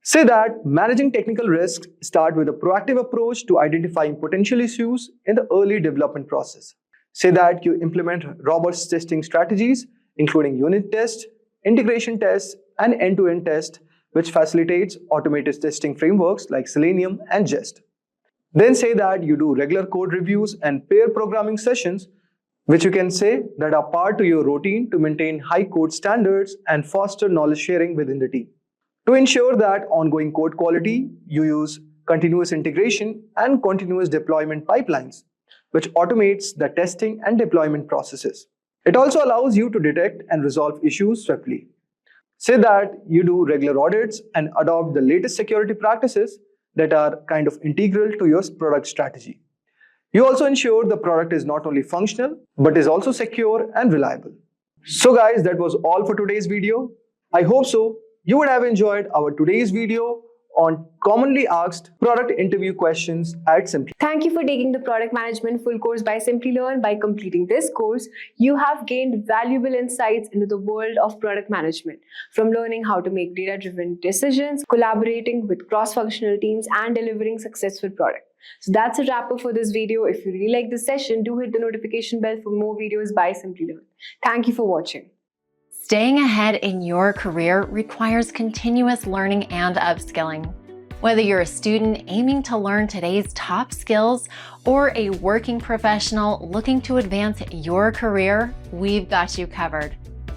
Say that managing technical risks start with a proactive approach to identifying potential issues in the early development process. Say that you implement robust testing strategies, including unit tests, integration tests, and end-to-end tests, which facilitates automated testing frameworks like Selenium and Jest. Then say that you do regular code reviews and pair programming sessions, which you can say that are part of your routine to maintain high code standards and foster knowledge sharing within the team. To ensure that ongoing code quality, you use continuous integration and continuous deployment pipelines, which automates the testing and deployment processes. It also allows you to detect and resolve issues swiftly. Say that you do regular audits and adopt the latest security practices that are kind of integral to your product strategy. You also ensure the product is not only functional, but is also secure and reliable. So guys, that was all for today's video. I hope so. You would have enjoyed our today's video on commonly asked product interview questions at Simpli. Thank you for taking the product management full course by Simplilearn. By completing this course, you have gained valuable insights into the world of product management, from learning how to make data-driven decisions, collaborating with cross-functional teams, and delivering successful product. So that's a wrap up for this video. If you really like this session, do hit the notification bell for more videos by Simplilearn. Thank you for watching. Staying ahead in your career requires continuous learning and upskilling. Whether you're a student aiming to learn today's top skills or a working professional looking to advance your career, we've got you covered.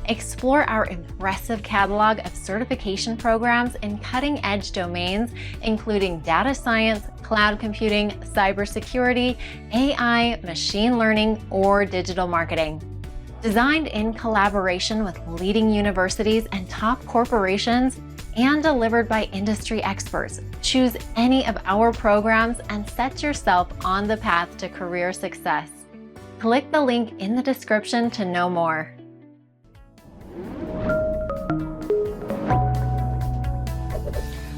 Explore our impressive catalog of certification programs in cutting-edge domains, including data science, cloud computing, cybersecurity, AI, machine learning, or digital marketing. Designed in collaboration with leading universities and top corporations, and delivered by industry experts, choose any of our programs and set yourself on the path to career success. Click the link in the description to know more.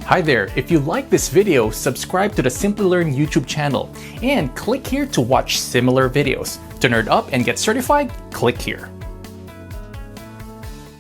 Hi there, if you like this video, subscribe to the Simplilearn YouTube channel and click here to watch similar videos. To nerd up and get certified, click here.